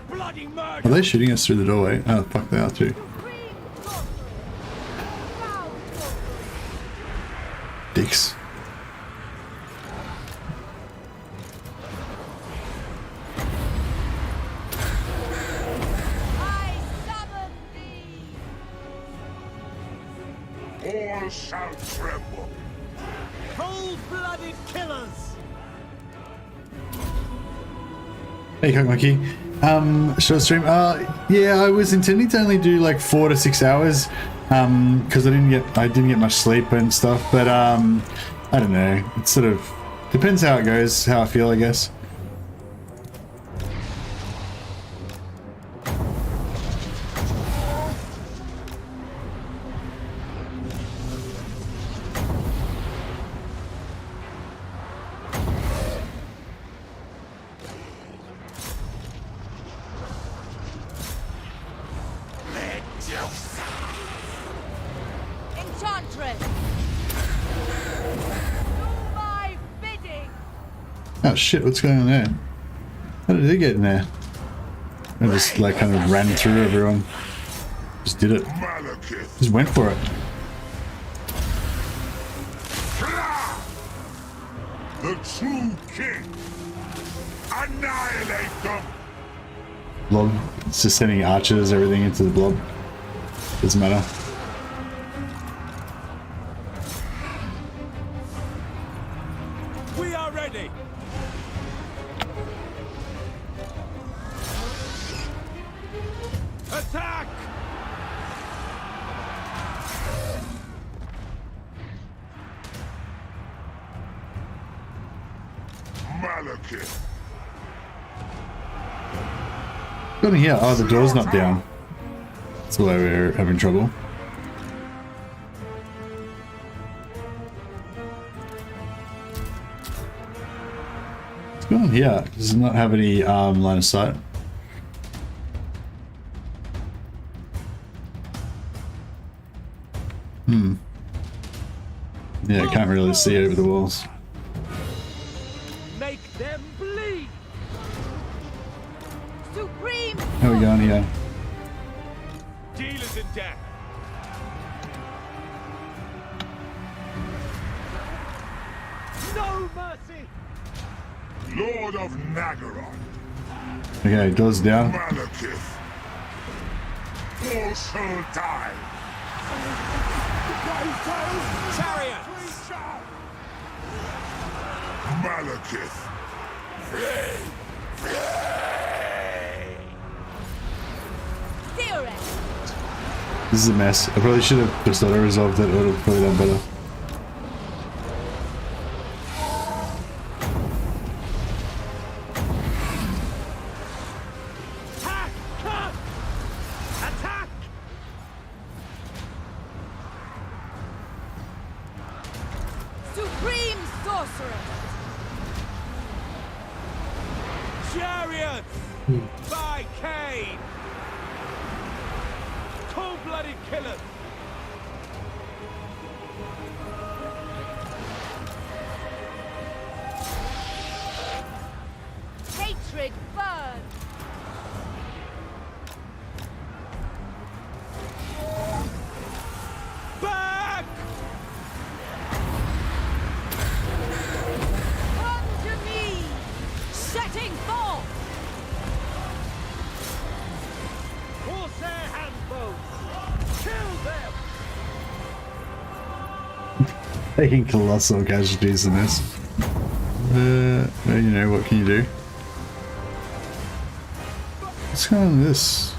Bloody Are murder. they shooting us through the doorway? Oh, fuck, they are too. Supreme sorceress. Foul sorceress. Dicks. I summon thee. All shall tremble. Cold-blooded killers. Hey, Coke Monkey. Short stream. Yeah, I was intending to only do like 4 to 6 hours, because I didn't get much sleep and stuff. But I don't know. It sort of depends how it goes, how I feel, I guess. Enchantress. Do my bidding. Oh shit! What's going on there? How did they get in there? I just like kind of ran through everyone. Just did it. Malekith. Just went for it. The true king. Annihilate them. Blob. It's just sending archers, everything into the blob. Doesn't matter. We are ready. Attack! Malekith. Got in here. Oh, the door's not down. That's why we're having trouble. What's going on here? Does it not have any line of sight? Yeah, I can't really see over the walls. Make them bleed. Supreme. How are we going here? Dealers in death. No mercy. Lord of Nagaron. Okay, doors down. Malekith. All shall die. Chariot. Malekith. Theorem. This is a mess. I probably should have just auto-resolved it. It would have probably done better. Attack! Come! Attack! Supreme sorceress. Chariots! By Cain! Cold-blooded killers! Hatred burn. Back! Come to me. Setting forth. Horsehair handbows! Kill them! Taking colossal casualties in this. You know, what can you do? What's going on with this?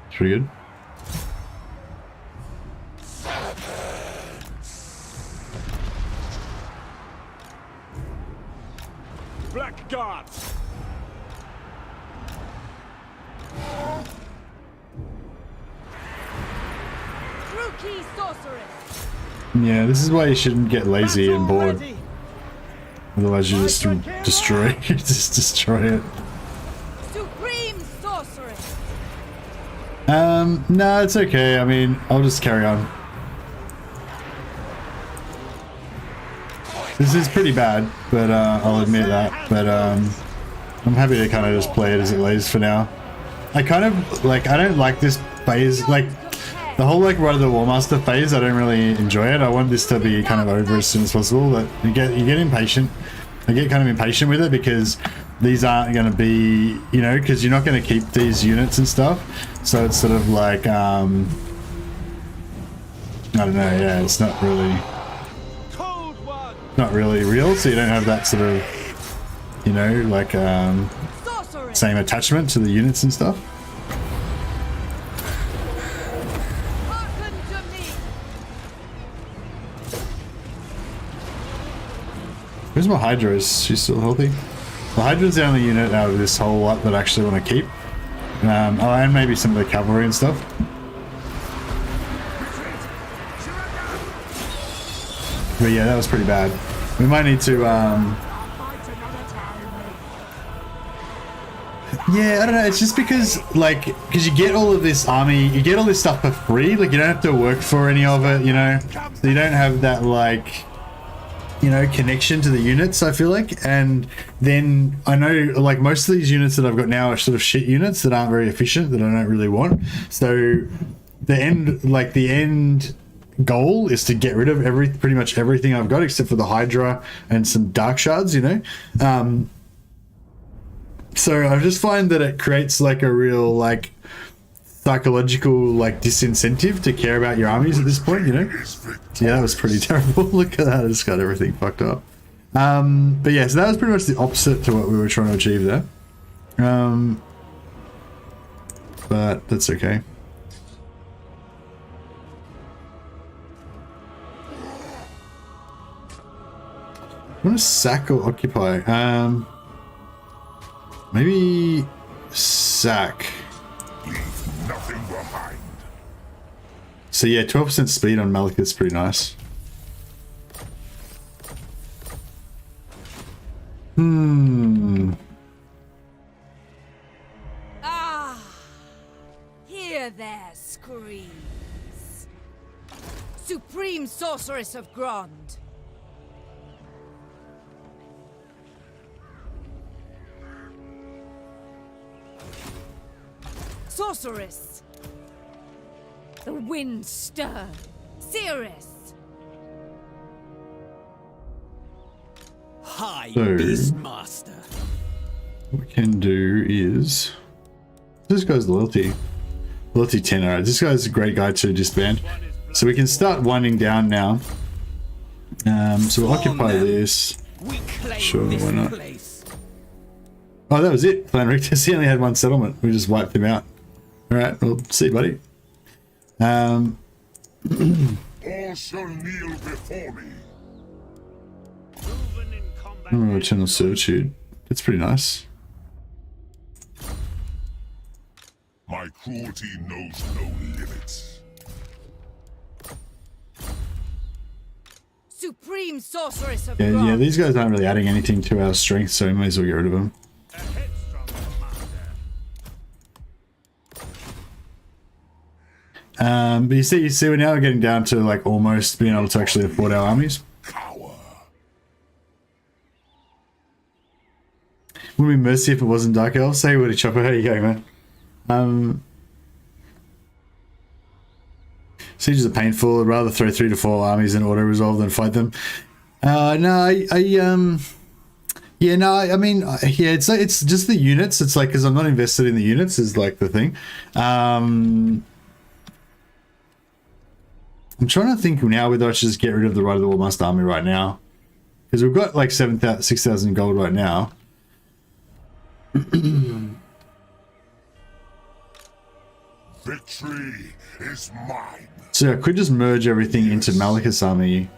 It's pretty good. Blackguards! Rookie sorceress! Yeah, this is why you shouldn't get lazy and bored. Otherwise, you just destroy, just destroy it. Supreme sorceress! No, it's okay. I mean, I'll just carry on. This is pretty bad, but I'll admit that. But I'm happy to kind of just play it as it lays for now. I kind of like, I don't like this phase, like the whole like Ride of the War Master phase. I don't really enjoy it. I want this to be kind of over as soon as possible. But you get impatient. I get kind of impatient with it because these aren't going to be, you know, because you're not going to keep these units and stuff. So it's sort of like I don't know. Yeah, it's not really real. So you don't have that sort of, you know, like same attachment to the units and stuff. Where's my Hydra? Is she still healthy? The Hydra's the only unit out of this whole lot that I actually want to keep. Oh, and maybe some of the cavalry and stuff. But yeah, that was pretty bad. We might need to yeah, I don't know, it's just because you get all of this army, you get all this stuff for free, like you don't have to work for any of it, you know, so you don't have that, like, you know, connection to the units, I feel like. And then I know, like, most of these units that I've got now are sort of shit units that aren't very efficient, that I don't really want. So the end goal is to get rid of pretty much everything I've got except for the Hydra and some dark shards, you know. So I just find that it creates like a real like psychological like disincentive to care about your armies at this point, you know. Yeah, that was pretty terrible. Look at that, I just got everything fucked up. But yeah, so that was pretty much the opposite to what we were trying to achieve there. But that's okay. I want to sack or occupy. Maybe sack. Leave nothing behind. So yeah, 12% speed on Malekith is pretty nice. Ah! Hear their screams. Supreme sorceress of Grond. Sorceress! The wind stir! Cirrus! High So, Beastmaster. what we can do is... This guy's loyalty. Loyalty 10, alright. This guy's a great guy to disband. So we can start winding down now. So we'll occupy this. Sure, why not? Oh, that was it. Clan Rictus, he only had one settlement. We just wiped him out. Alright, well, see you, buddy. All shall kneel before me. Eternal Servitude. That's pretty nice. My cruelty knows no limits. Supreme sorceress of Yeah, Grond. these guys aren't really adding anything to our strength, so we may as well get rid of them. But you see, we're now getting down to like almost being able to actually afford our armies. Wouldn't be Mercy if it wasn't Dark Elves. Say what a chopper. How you going, man? Sieges are painful. I'd rather throw 3 to 4 armies in auto resolve than fight them. I mean, yeah, it's just the units. It's like, because I'm not invested in the units is like the thing. I'm trying to think now whether I should just get rid of the Ride of the War Master army right now, because we've got like 6,000 gold right now. Victory is mine. So I could just merge everything into Malekith's army.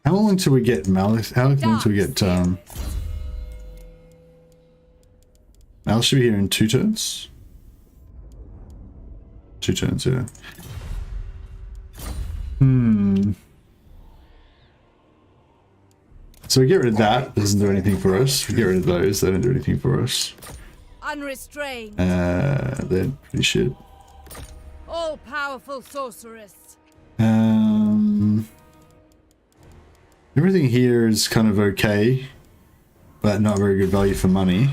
How long till we get Malus? How long till we get Malus should be here in 2 turns. 2 turns, yeah. So we get rid of that. Doesn't do anything for us. We get rid of those. They don't do anything for us. Unrestrained. They're pretty shit. All-powerful sorceress. Everything here is kind of okay, but not very good value for money.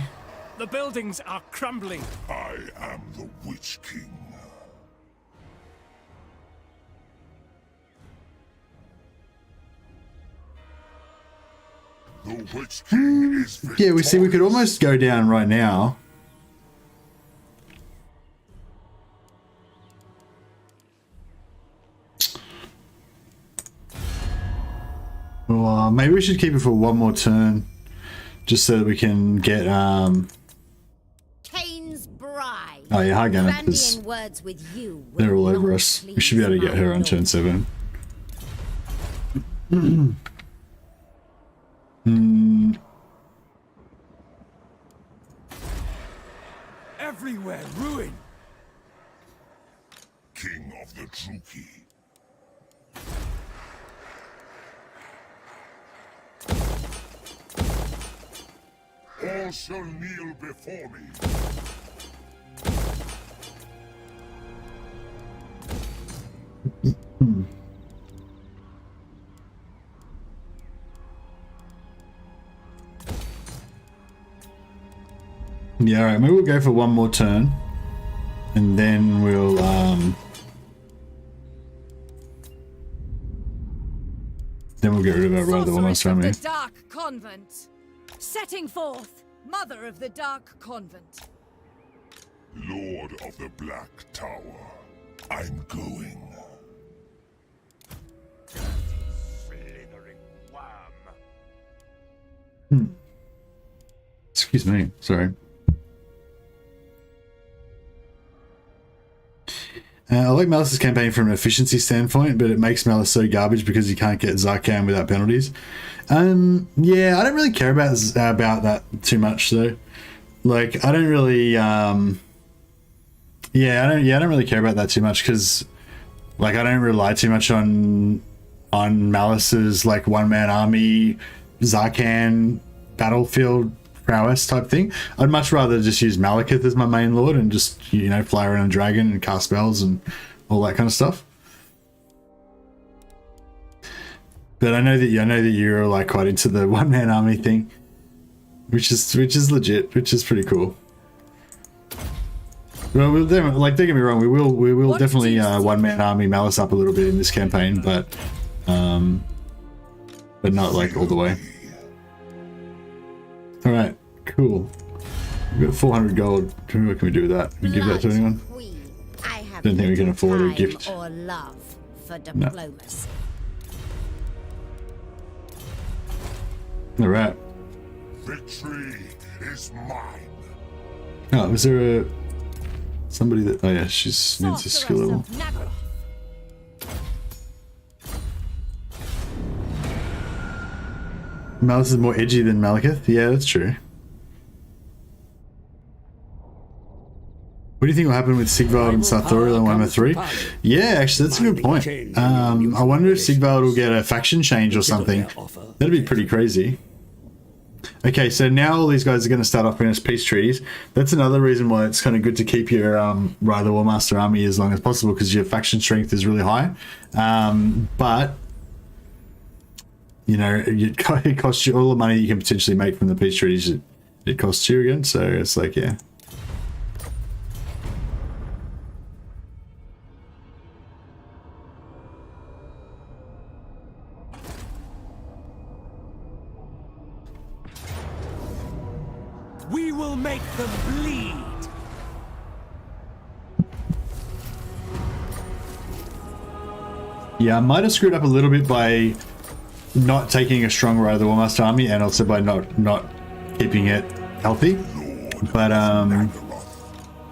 The buildings are crumbling. I am the Witch King. The Witch King is victorious. Yeah, we see we could almost go down right now. Well, maybe we should keep it for one more turn, just so that we can get Kane's bride. Oh yeah, Hag Graef, Bandying words with you. they're all will over not us. We please should be able to get my her on lord. turn 7. Everywhere ruin. King of the Druki. All shall kneel before me. Yeah, alright, maybe we'll go for one more turn. And then we'll get rid of our brother one last Sorceress time. of the Dark Convent. Setting forth, Mother of the Dark Convent. Lord of the Black Tower. I'm going. Slithering worm. Excuse me, sorry. I like Malus's campaign from an efficiency standpoint, but it makes Malus so garbage because you can't get Zarkan without penalties. Yeah, I don't really care about that too much though. Like, I don't really, I don't really care about that too much because, like, I don't rely too much on Malus's like one-man army, Zarkan battlefield prowess type thing. I'd much rather just use Malekith as my main lord and just, you know, fly around a dragon and cast spells and all that kind of stuff. But I know that you're like quite into the one-man army thing, which is legit, which is pretty cool. Well, like, don't get me wrong, we will definitely one-man army Malus up a little bit in this campaign, but not like all the way. All right, cool. We've got 400 gold. What can we do with that? Can we give that to anyone? Don't think we can afford a gift. Or love for diplomacy. All right. Victory is mine. Oh, was there a somebody that? Oh yeah, she's needs a skill level. Malus is more edgy than Malekith. Yeah, that's true. What do you think will happen with Sigvald and Sartorial in Warhammer 3? Yeah, actually, that's a good point. I wonder if Sigvald will get a faction change or something. That'd be pretty crazy. Okay, so now all these guys are going to start offering us peace treaties. That's another reason why it's kind of good to keep your Ride the Warmaster army as long as possible, because your faction strength is really high. But you know, it costs you all the money you can potentially make from the peace treaties. It costs you again, so it's like, yeah. We will make them bleed. Yeah, I might have screwed up a little bit by not taking a strong Ride of the Warmaster army, and also by not keeping it healthy. But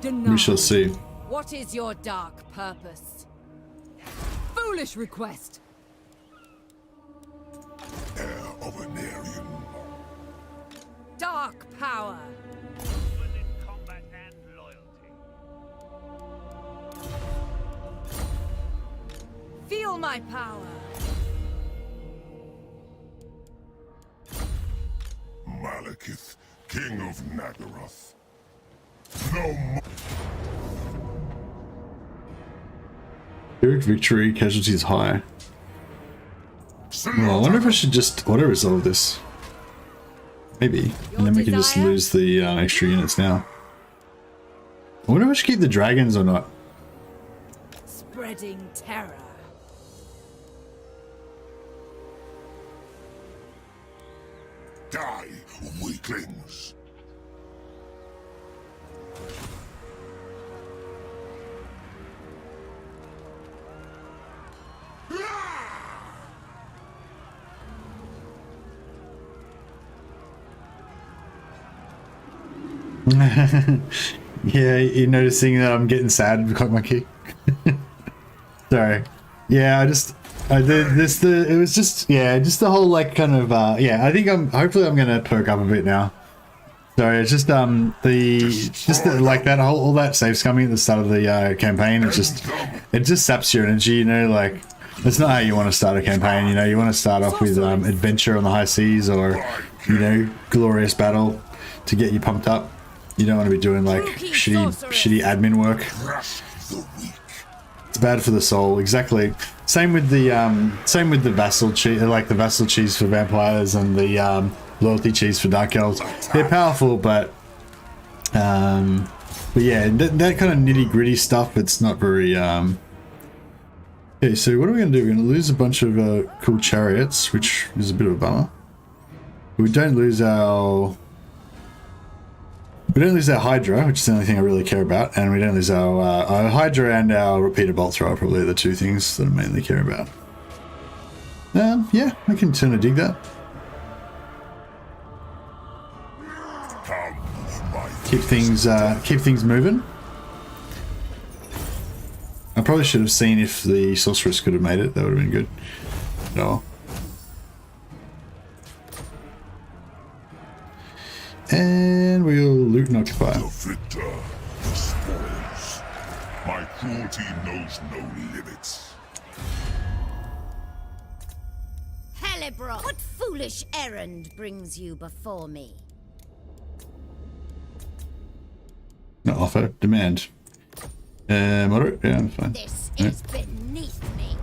we shall see. What is your dark purpose? Foolish request. dark power. Proven in combat and loyalty. Feel my power. Malekith, King of Nagaroth. No more. Pyrrhic victory, casualties high. Well, I wonder if I should just auto-resolve this. Maybe. And then we can just lose the extra units now. I wonder if I should keep the dragons or not. Spreading terror. Die, weaklings. Yeah, you're noticing that I'm getting sad because my key. Sorry. Yeah, I did this. It was just the whole like kind of yeah. I think hopefully I'm gonna perk up a bit now. Sorry, it's just like that whole all that save scumming at the start of the campaign. It just saps your energy. You know, like that's not how you want to start a campaign. You know, you want to start off with adventure on the high seas or glorious battle to get you pumped up. You don't want to be doing like shitty admin work. It's bad for the soul. Exactly. Same with the vassal cheese, like the vassal cheese for vampires and the loyalty cheese for dark elves. They're powerful, but yeah, that kind of nitty gritty stuff. It's not very. Okay, so what are we gonna do? We're gonna lose a bunch of cool chariots, which is a bit of a bummer. We don't lose our. We don't lose our Hydra, which is the only thing I really care about, and we don't lose our Hydra and our repeater bolt thrower, probably the two things that I mainly care about. Yeah, I can tend to dig that. Keep things moving. I probably should have seen if the sorceress could have made it. That would have been good. No. And we'll loot and occupy. The victor, the spoils. My cruelty knows no limits. Hellebrot, what foolish errand brings you before me? No offer, demand. Moderate? Yeah, I'm fine. This is beneath me.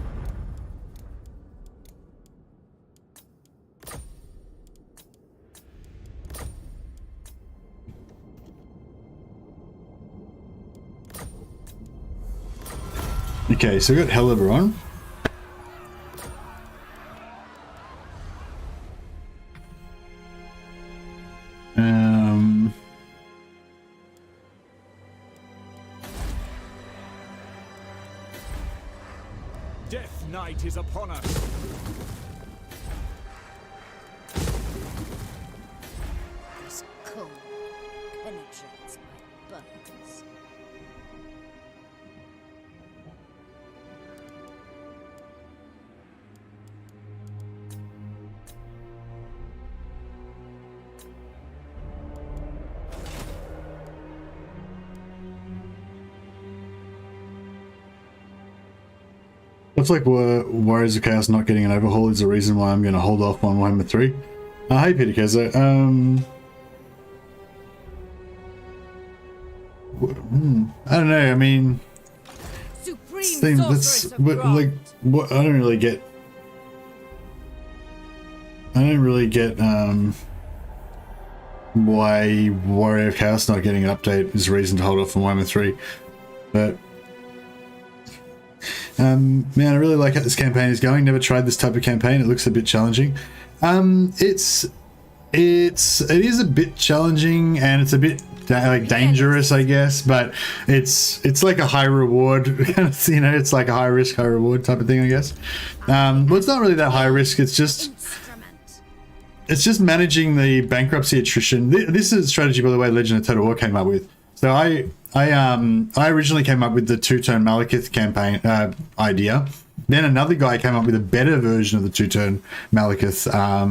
Okay, so we got Hellebrand. Death Knight is upon us. This cold penetrates my bones. Looks like Warriors of Chaos not getting an overhaul is the reason why I'm going to hold off on Warhammer 3. Hey Peter Keza. I don't know. I mean, like what I don't really get. Why Warrior of Chaos not getting an update is a reason to hold off on Warhammer 3, but. Man, I really like how this campaign is going. Never tried this type of campaign. It looks a bit challenging. It is a bit challenging and it's a bit like dangerous, I guess. But it's like a high reward kind of, you know. It's like a high risk, high reward type of thing, I guess. Well, it's not really that high risk. It's just managing the bankruptcy attrition. This is a strategy, by the way, Legend of Total War came up with. So I originally came up with the 2-turn Malekith campaign idea, Then another guy came up with a better version of the two-turn Malekith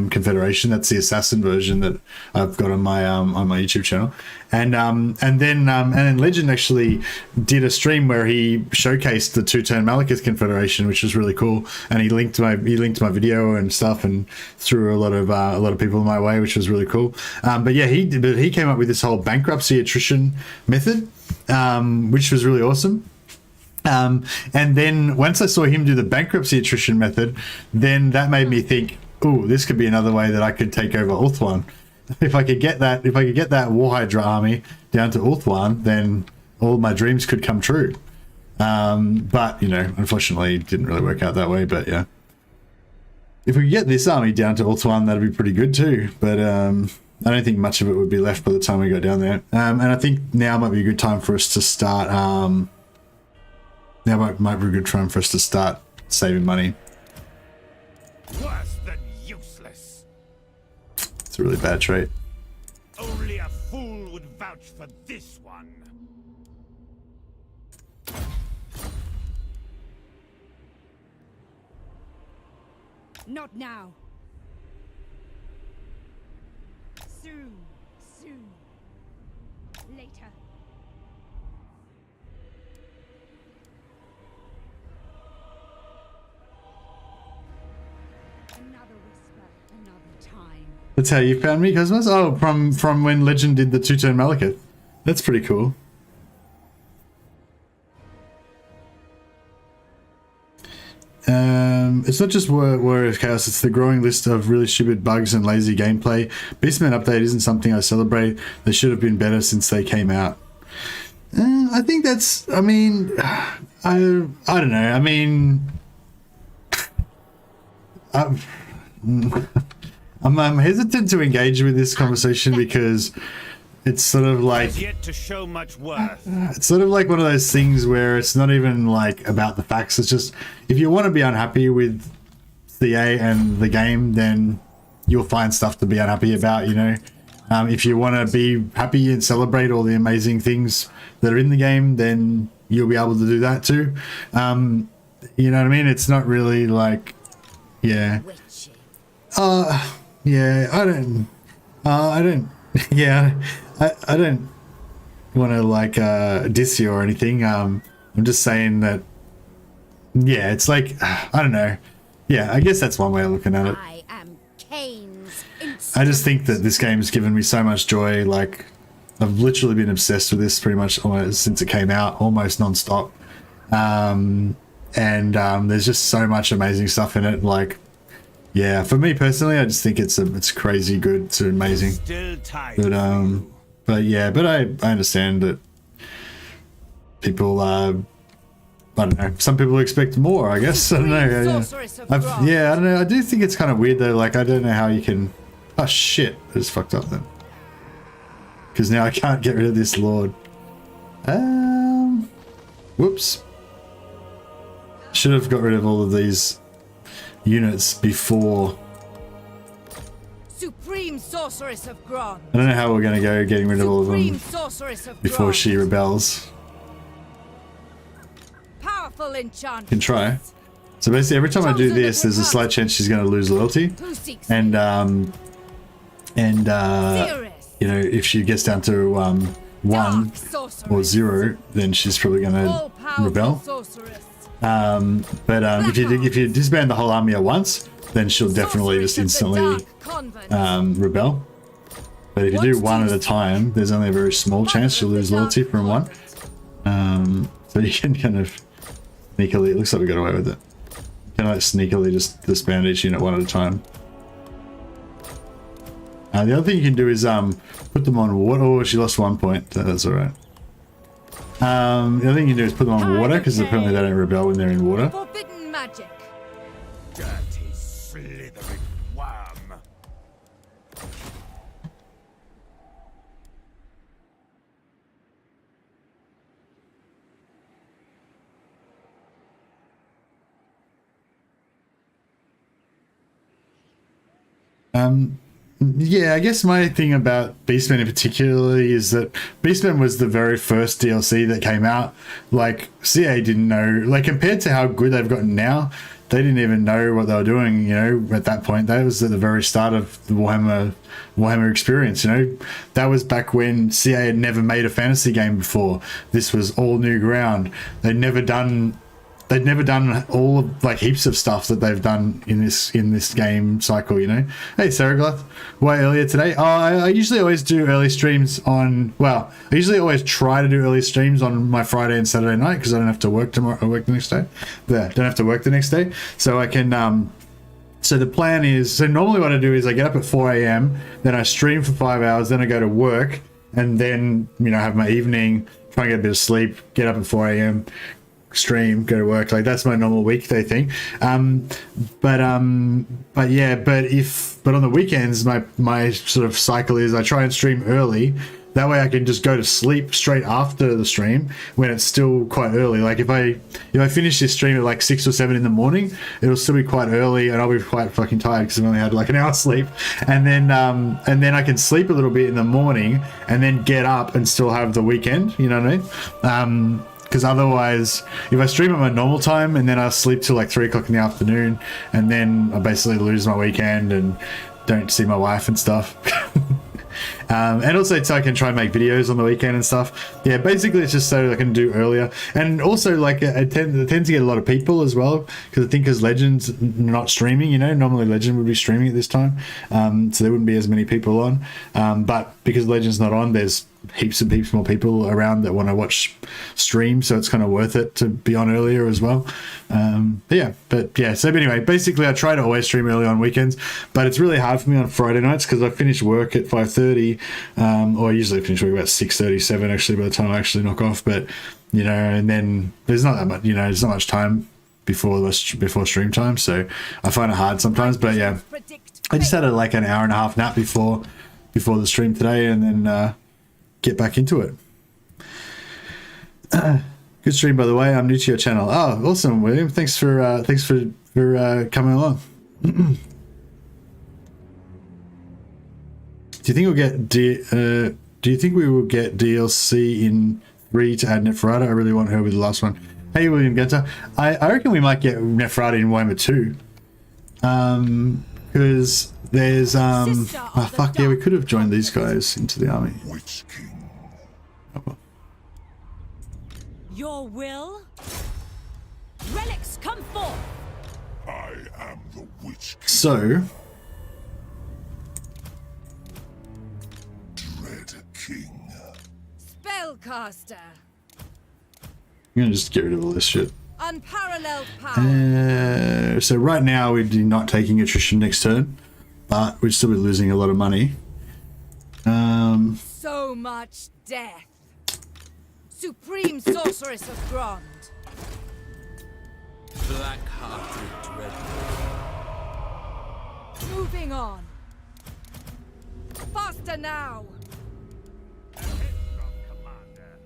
Confederation. That's the assassin version that I've got on my YouTube channel. And then Legend actually did a stream where he showcased the two-turn Malekith Confederation, which was really cool. And he linked my video and stuff, and threw a lot of people my way, which was really cool. But yeah, he came up with this whole bankruptcy attrition method, which was really awesome. And then once I saw him do the bankruptcy attrition method, then that made me think, oh, this could be another way that I could take over Ulthuan. If I could get that Warhydra army down to Ulthuan, then all my dreams could come true. But, you know, unfortunately it didn't really work out that way, but yeah. If we could get this army down to Ulthuan, that'd be pretty good too. But I don't think much of it would be left by the time we go down there. And I think now might be a good time for us to start... Now might be a good time for us to start saving money. Worse than useless. It's a really bad trait. Only a fool would vouch for this one. Not now. Soon. Later. Another whisper, another time. That's how you found me, Cosmos? Oh, from when Legend did the two-turn Malekith. That's pretty cool. It's not just Warrior of Chaos, it's the growing list of really stupid bugs and lazy gameplay. Beastman update isn't something I celebrate. They should have been better since they came out. I think that's, I mean, I don't know. I mean, I'm hesitant to engage with this conversation because it's sort of like Yet to show much worth. it's sort of like one of those things where it's not even like about the facts. It's just if you want to be unhappy with CA and the game, then you'll find stuff to be unhappy about, you know. If you want to be happy and celebrate all the amazing things that are in the game, then you'll be able to do that too. You know what I mean? It's not really like, yeah. Yeah, I don't want to like diss you or anything. I'm just saying that, yeah, it's like, I don't know. Yeah, I guess that's one way of looking at it. I am Cain's I just think that this game's given me so much joy. Like, I've literally been obsessed with this pretty much almost since it came out, almost non-stop. And there's just so much amazing stuff in it. Like, yeah, for me personally, I just think it's crazy good. It's amazing. Still tired. But yeah, but I understand that people I don't know. Some people expect more, I guess. I don't know. Yeah, I don't know. I do think it's kind of weird though. Like, I don't know how you can. Oh shit! It's fucked up then. Because now I can't get rid of this lord. Whoops. Should have got rid of all of these units before. Supreme Sorceress of Gron. I don't know how we're going to go getting rid of all of them before she rebels. Powerful enchantment. Can try. So basically, every time I do this, there's a slight chance she's going to lose loyalty, and you know, if she gets down to 1 or 0, then she's probably going to rebel. But if you disband the whole army at once, then she'll definitely just instantly rebel. But if you do one at a time, there's only a very small chance she'll lose loyalty from 1. So you can kind of sneakily, it looks like we got away with it. You can like sneakily just disband each unit one at a time. The other thing you can do is put them on water. Oh, she lost 1 point. That's alright. The other thing you can do is put them on water, because apparently they don't rebel when they're in water. Forbidden magic. Dirty, slithering worm. Yeah, I guess my thing about Beastmen in particular is that Beastmen was the very first DLC that came out. Like, CA didn't know, like, compared to how good they've gotten now, they didn't even know what they were doing, you know, at that point. That was at the very start of the Warhammer experience, you know. That was back when CA had never made a fantasy game before. This was all new ground. They'd never done all of, like, heaps of stuff that they've done in this game cycle, you know. Hey, Saragloth, why earlier today? Oh, I usually always do early streams on, well, I usually always try to do early streams on my Friday and Saturday night because I don't have to work tomorrow. I work the next day. Don't have to work the next day, so I can. So the plan is, so normally what I do is I get up at 4 a.m, then I stream for 5 hours, then I go to work, and then, you know, have my evening, try and get a bit of sleep, get up at 4 a.m. stream, go to work. Like, that's my normal weekday thing. But on the weekends, my sort of cycle is I try and stream early. That way I can just go to sleep straight after the stream when it's still quite early. Like, if I finish this stream at like 6 or 7 in the morning, it'll still be quite early and I'll be quite fucking tired because I've only had like an hour's sleep. And then I can sleep a little bit in the morning and then get up and still have the weekend, you know what I mean? Because otherwise, if I stream at my normal time and then I sleep till like 3 o'clock in the afternoon, and then I basically lose my weekend and don't see my wife and stuff. And also so I can try and make videos on the weekend and stuff. Yeah, basically it's just so I can do earlier. And also, like, I tend to get a lot of people as well, because I think because Legend's not streaming, you know, normally Legend would be streaming at this time, so there wouldn't be as many people on. But because Legend's not on, there's heaps and heaps more people around that want to watch stream, so it's kind of worth it to be on earlier as well. So anyway, basically I try to always stream early on weekends, but it's really hard for me on Friday nights because I finish work at 5:30, or I usually finish work about 6:37 actually by the time I actually knock off. But, you know, and then there's not that much, you know, there's not much time before stream time, so I find it hard sometimes. But yeah, I just had an hour and a half nap before the stream today, and then get back into it. Good stream, by the way. I'm new to your channel. Oh, awesome, William. Thanks for coming along. Do you think we'll get do you think we will get DLC in 3 to add Neferata? I really want her with the last one. Hey, William Genter. I reckon we might get Neferata in Warhammer 2. Because there's oh fuck yeah, we could have joined these guys into the army. Witch King. Oh, well. Your will? Relics, come forth! I am the Witch King. So Dread King. Spellcaster! I'm gonna just get rid of all this shit. Unparalleled power! So right now we're not taking attrition next turn, but we'd still be losing a lot of money. So much death! Supreme sorceress of Grond! Black-hearted dread. Moving on! Faster now! Commander.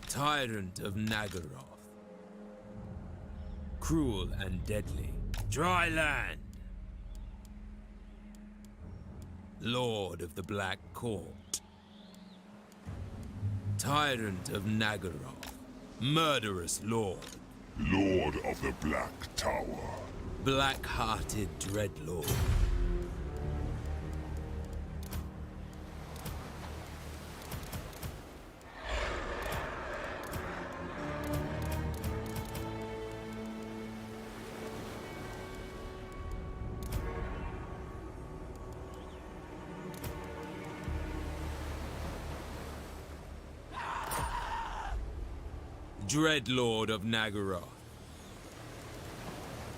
Tyrant of Nagaroth. Cruel and deadly. Dry land. Lord of the Black Court. Tyrant of Nagaroth. Murderous Lord. Lord of the Black Tower. Black-hearted Dreadlord. Dreadlord of Nagaroth.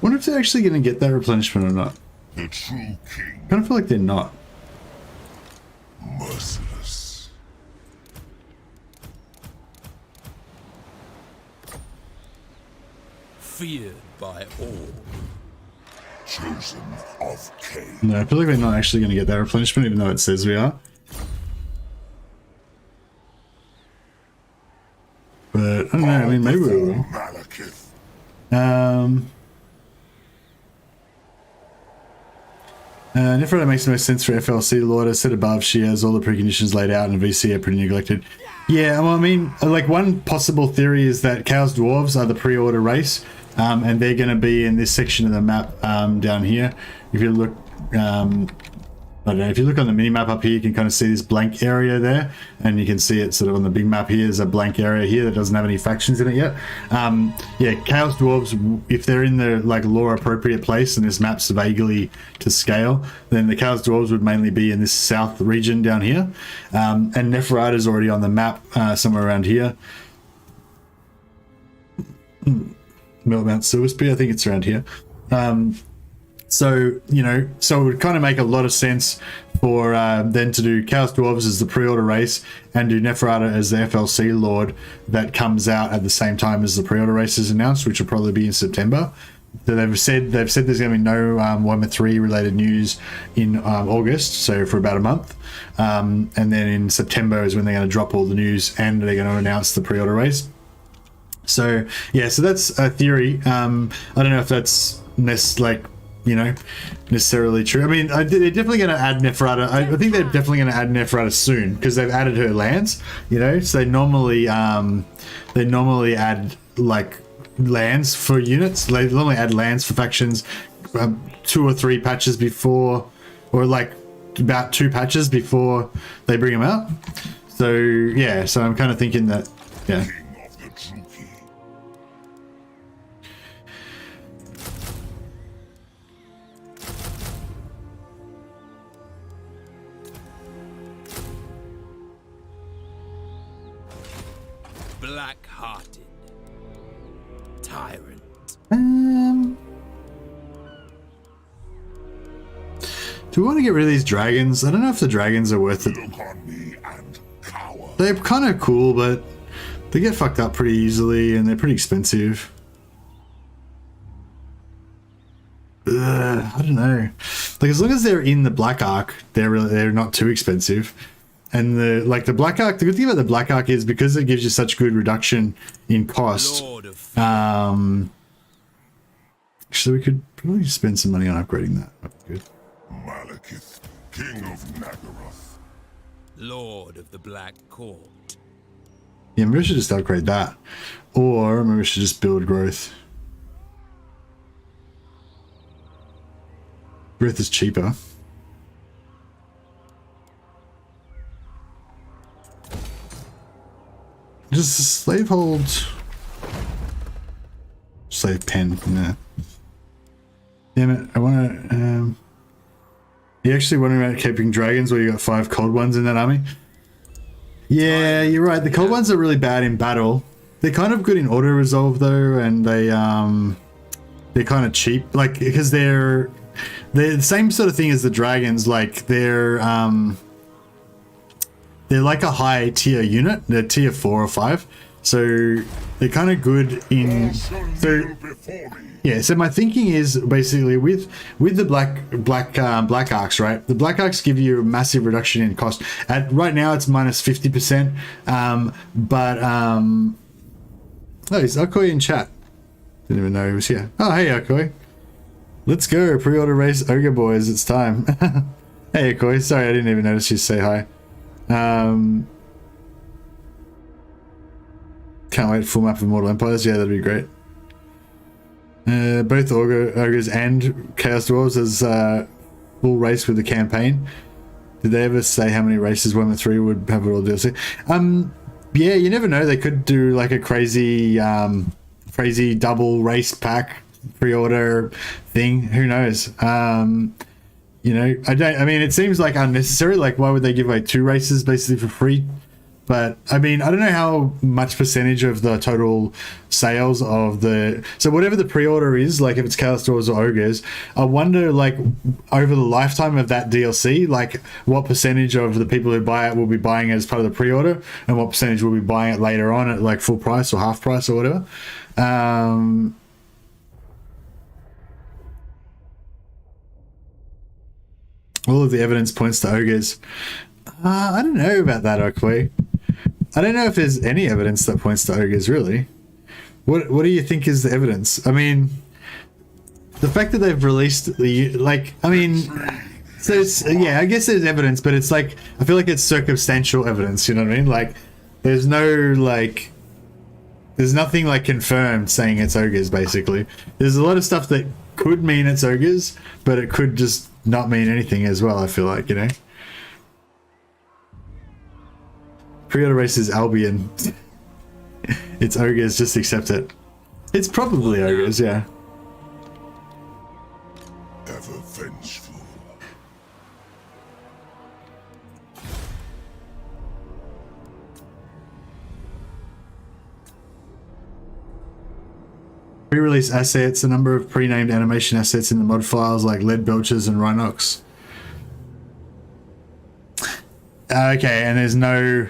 Wonder if they're actually going to get that replenishment or not. The true king. I kind of feel like they're not. Merciless. Feared by all. Chosen of Cain. No, I feel like we're not actually going to get that replenishment, even though it says we are. But I don't know. I mean, maybe we will. Malekith. Neferata makes the most sense for FLC. The Lord has said above, she has all the preconditions laid out, and VC are pretty neglected. Yeah, well, I mean, like, one possible theory is that Chaos Dwarves are the pre-order race, and they're going to be in this section of the map down here. If you look, I don't know, if you look on the mini-map up here, you can kind of see this blank area there, and you can see it sort of on the big map here. There's a blank area here that doesn't have any factions in it yet. Yeah, Chaos Dwarves, if they're in the like lore-appropriate place, and this map's vaguely to scale, then the Chaos Dwarves would mainly be in this south region down here. And Neferata's already on the map somewhere around here. Mount Silverspear, I think it's around here. So, you know, so it would kind of make a lot of sense for then to do Chaos Dwarves as the pre-order race and do Neferata as the FLC Lord that comes out at the same time as the pre-order race is announced, which will probably be in September. So they've said there's going to be no Warhammer 3 related news in August, so for about a month. And then in September is when they're going to drop all the news and they're going to announce the pre-order race. So, yeah, so that's a theory. I don't know if that's necessarily true. I mean, they're definitely going to add Neferata. I think they're definitely going to add Neferata soon because they've added her lands, you know. So they normally add like lands for units. They normally add lands for factions 2 or 3 patches before, or like about 2 patches before they bring them out. So yeah, so I'm kind of thinking that, yeah. Black-hearted tyrant. Do we want to get rid of these dragons? I don't know if the dragons are worth it. They're kind of cool, but they get fucked up pretty easily and they're pretty expensive. I don't know. Like, as long as they're in the Black Ark, they're not too expensive. And the Black Ark, the good thing about the Black Ark is because it gives you such good reduction in cost. Actually, we could probably spend some money on upgrading that. That'd be good. Malekith, King of Nagaroth, Lord of the Black Court. Yeah, maybe we should just upgrade that. Or maybe we should just build growth. Growth is cheaper. Just a slave hold. Slave pen, yeah. Damn it, I want to. You actually wondering about keeping dragons where you got 5 cold ones in that army? Yeah, you're right. The cold ones are really bad in battle. They're kind of good in auto resolve though, and they're kind of cheap. Like, because they're the same sort of thing as the dragons. Like they're like a high tier unit. They're tier 4 or 5, so they're kind of good in. So yeah. So my thinking is basically with the black arcs, right? The black arcs give you a massive reduction in cost. At right now it's minus 50%. Oh, is Akoi in chat? Didn't even know he was here. Oh, hey Akoi. Let's go pre-order race ogre boys. It's time. Hey Akoi. Sorry, I didn't even notice you say hi. Can't wait full map of Mortal Empires. Yeah, that'd be great. Both ogres and chaos dwarves as full race with the campaign. Did they ever say how many races 1 and 3 would have it all DLC? Yeah, you never know. They could do like a crazy double race pack pre-order thing. Who knows? You know, I mean, it seems like unnecessary. Like, why would they give away 2 races basically for free? But I mean, I don't know how much percentage of the total sales of the, so whatever the pre-order is, like if it's Chaos Dwarves or Ogres, I wonder like over the lifetime of that DLC, like what percentage of the people who buy it will be buying it as part of the pre-order, and what percentage will be buying it later on at like full price or half price or whatever. All of the evidence points to Ogres. I don't know about that, Oakley. I don't know if there's any evidence that points to ogres, really. What do you think is the evidence? I mean, the fact that they've released the so it's, yeah, I guess there's evidence, but it's like, I feel like it's circumstantial evidence, you know what I mean? Like, there's nothing like confirmed saying it's ogres, basically. There's a lot of stuff that could mean it's ogres, but it could just not mean anything as well, I feel like, you know? Pre-order race is Albion. It's ogres, just accept it. It's probably ogres, yeah. Ever vengeful. Pre-release assets, a number of pre-named animation assets in the mod files like lead belchers and rhinox. Okay, and there's no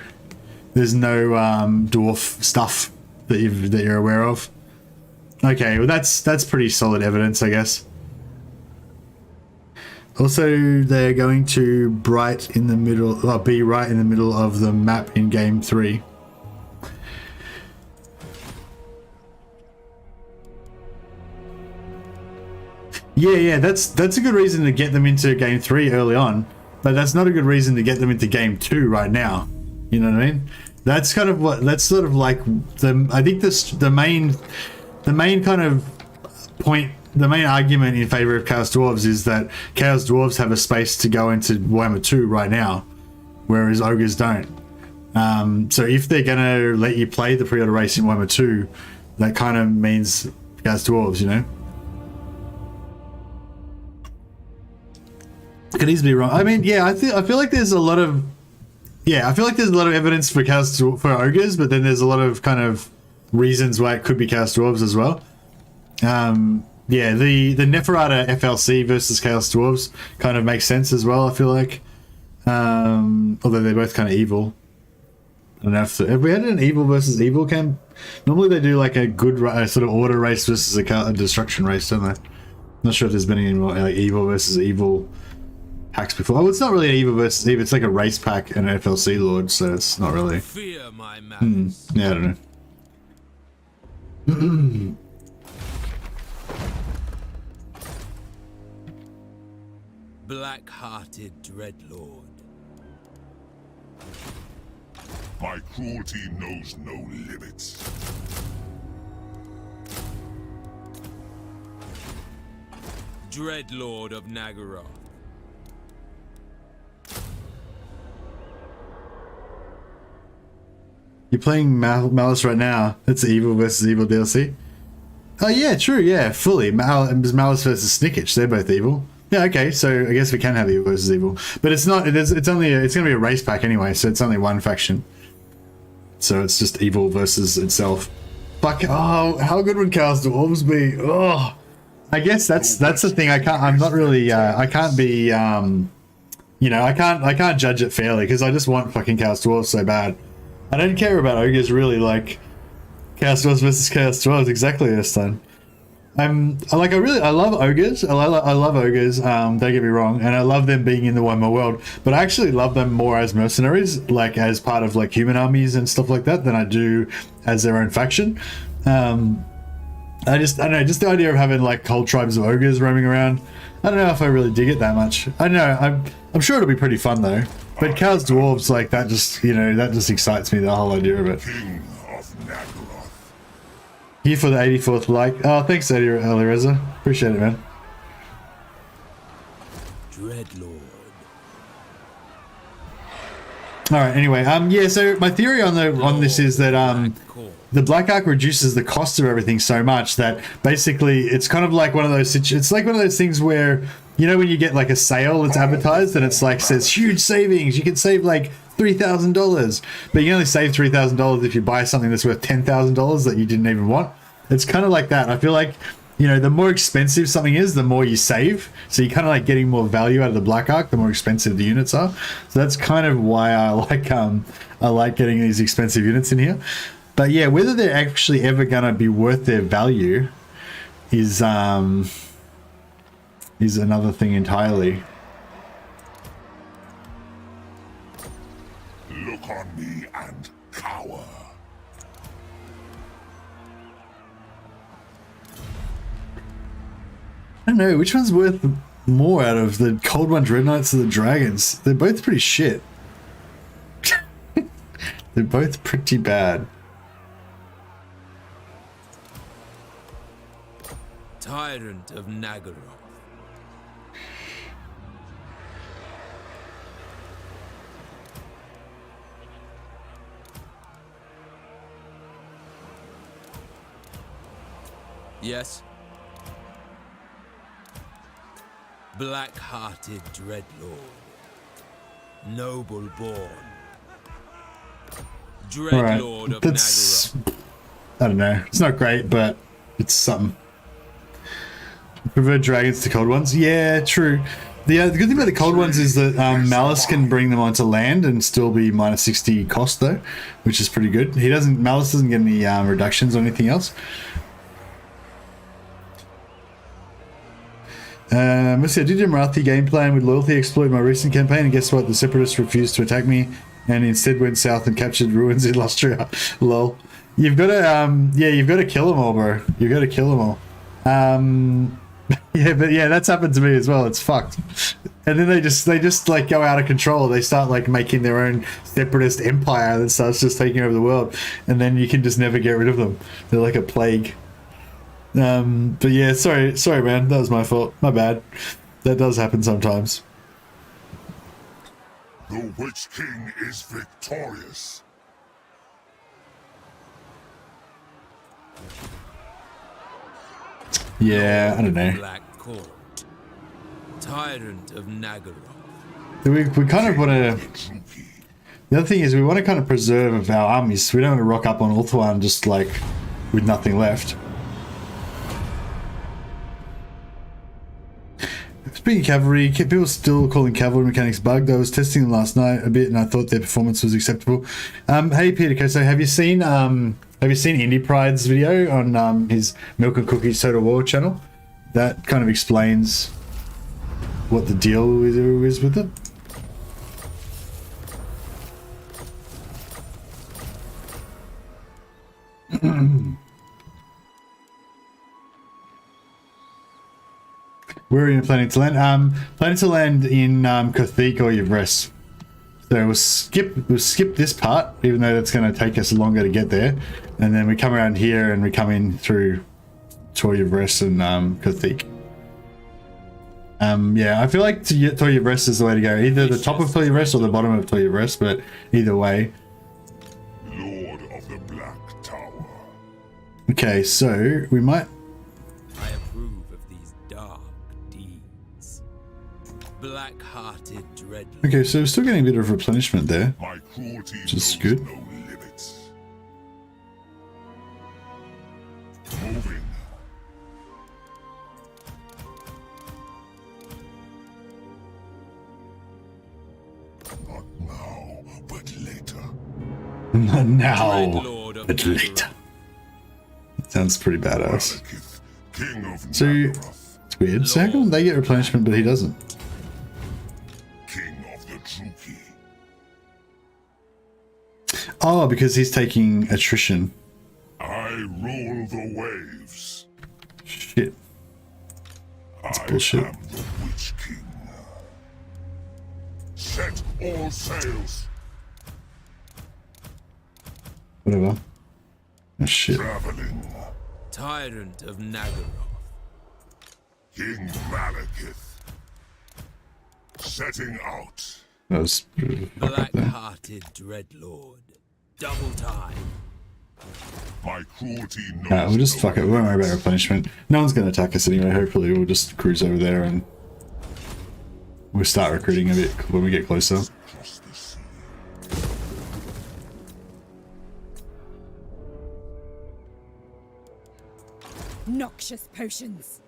dwarf stuff that you're aware of. Okay, well that's pretty solid evidence, I guess. Also, they're going to be right in the middle of the map in Game 3. Yeah, that's a good reason to get them into Game 3 early on, but that's not a good reason to get them into Game 2 right now. You know what I mean? That's kind of what, that's sort of like I think the main kind of point, the main argument in favor of Chaos Dwarves is that Chaos Dwarves have a space to go into Warhammer 2 right now, whereas Ogres don't. So if they're gonna let you play the pre-order race in Warhammer 2, that kind of means Chaos Dwarves, you know? Could easily be wrong. I mean, yeah, I feel like there's a lot of evidence for ogres, but then there's a lot of kind of reasons why it could be Chaos Dwarves as well. Yeah, the Neferata FLC versus Chaos Dwarves kind of makes sense as well, I feel like. Although they're both kind of evil. I don't know if have we had an evil versus evil camp? Normally they do like a good sort of order race versus a destruction race, don't they? Not sure if there's been any more like evil versus evil packs before. Oh, it's not really an evil versus evil. It's like a race pack and an FLC lord, so it's not really. Fear my Malus. Yeah, I don't know. Black-hearted dreadlord. My cruelty knows no limits. Dreadlord of Nagaroth. You're playing Malus right now. That's evil versus evil DLC. Oh yeah, true. Yeah, fully. Malus versus Snickich. They're both evil. Yeah, okay. So I guess we can have evil versus evil, but it's not. It's only. It's going to be a race pack anyway, so it's only one faction. So it's just evil versus itself. Fuck. Oh, how good would Chaos Dwarves be? Oh, I guess that's the thing. I can't. I'm not really. I can't be. You know, I can't judge it fairly because I just want fucking Chaos Dwarves so bad. I don't care about ogres really, like Chaos Dwarves versus Chaos Dwarves exactly this time. I love ogres. I love ogres. Don't get me wrong, and I love them being in the Warhammer world. But I actually love them more as mercenaries, like as part of like human armies and stuff like that, than I do as their own faction. I don't know, just the idea of having like whole tribes of ogres roaming around. I don't know if I really dig it that much. I don't know. I'm sure it'll be pretty fun though. But Chaos Dwarves, like that, just that just excites me. The whole idea of it. King of Nagaroth. Here for the 84th like. Oh, thanks, Reza. Appreciate it, man. Dreadlord. All right. Anyway, yeah. So my theory on this is that the Black Ark reduces the cost of everything so much that basically it's kind of like one of those. It's like one of those things where, you know, when you get like a sale that's advertised and it's like says huge savings, you can save like $3,000, but you only save $3,000 if you buy something that's worth $10,000 that you didn't even want. It's kind of like that. I feel like, you know, the more expensive something is, the more you save. So you're kind of like getting more value out of the Black Ark, the more expensive the units are. So that's kind of why I like getting these expensive units in here. But yeah, whether they're actually ever gonna be worth their value is another thing entirely. Look on me and cower. don't know which one's worth more out of the Cold One Dread Knights or the Dragons. They're both pretty shit. They're both pretty bad. Tyrant of Nagaroth. Yes. Black-hearted dreadlord, noble born, dreadlord of That's, Nagaroth. I don't know. It's not great, but it's something. Prefer dragons to cold ones. Yeah, true. The good thing about the cold ones is that Malus can bring them onto land and still be minus 60 cost though, which is pretty good. Malus doesn't get any reductions or anything else. Let's see, I did a Marathi game plan with loyalty exploit my recent campaign, and guess what? The separatists refused to attack me and instead went south and captured ruins in Lustria. Lol. You've got to you've got to kill them all, bro. You've got to kill them all. Yeah, but yeah, that's happened to me as well. It's fucked. And then they just like go out of control. They start like making their own separatist empire that starts just taking over the world, and then you can just never get rid of them. They're like a plague. But yeah, sorry man, that was my fault. My bad. That does happen sometimes. The Witch King is victorious. Yeah, I don't know. Black Court, Tyrant of Nagaroth. We kind of want to. The other thing is we want to kind of preserve our armies. We don't want to rock up on Ulthuan just like with nothing left. Speaking of cavalry, people still calling cavalry mechanics bugged. I was testing them last night a bit, and I thought their performance was acceptable. Hey Peter, so have you seen Indie Pride's video on his Milk and Cookies Total War channel? That kind of explains what the deal is with it. Where are you planning to land? Planning to land in Kothic or Yvres. So we'll skip this part, even though that's going to take us longer to get there, and then we come around here and we come in through Tor Yvres and Kothic. Yeah, I feel like Tor Yvres is the way to go. Either the top of Tor Yvres or the bottom of Tor Yvres, but either way. Lord of the Black Tower. Okay, so we might. I approve of these dark deeds. Black-hearted dreadlord. Okay, so we're still getting a bit of replenishment there, My cruelty which is knows good. no limits. Moving. Not now, but later. Not now, Dreadlord of but later. Sounds pretty badass. Malekith, King of So Nagaroth, it's weird. So how come they get replenishment but he doesn't? King of the Druki. Oh, because he's taking attrition. I rule the waves. Shit. That's bullshit. I am the Witch King. Set all sails. Whatever. Oh shit. Traveling. Tyrant of Nagaroth. King Malekith. Setting out. That was Black-hearted dreadlord. Double time. My cruelty knows Alright, we'll just no fuck it. We won't worry about limits. replenishment. No one's going to attack us anyway. Hopefully we'll just cruise over there and we'll start recruiting a bit when we get closer. Across the sea. Noxious potions.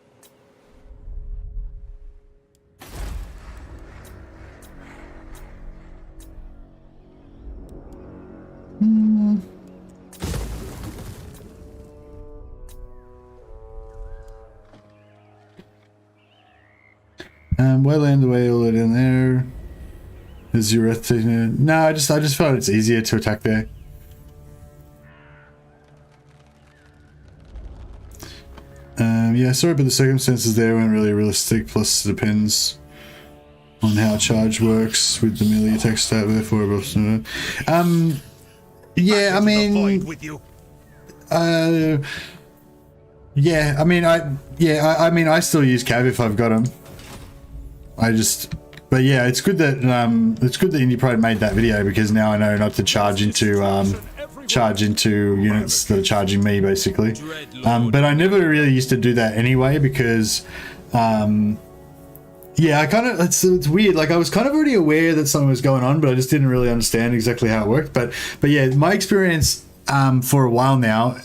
Wayland away all it in there. Is your no, I just felt it's easier to attack there. Yeah, sorry, but the circumstances there weren't really realistic. Plus, it depends on how charge works with the melee attack stat. Therefore, yeah, I mean, yeah, I mean, I mean, I still use Cav if I've got him. But yeah, it's good that Indie Pride made that video, because now I know not to charge into units that are charging me, basically. But I never really used to do that anyway, because yeah, I kind of, it's weird. Like, I was kind of already aware that something was going on, but I just didn't really understand exactly how it worked. But yeah, my experience for a while now,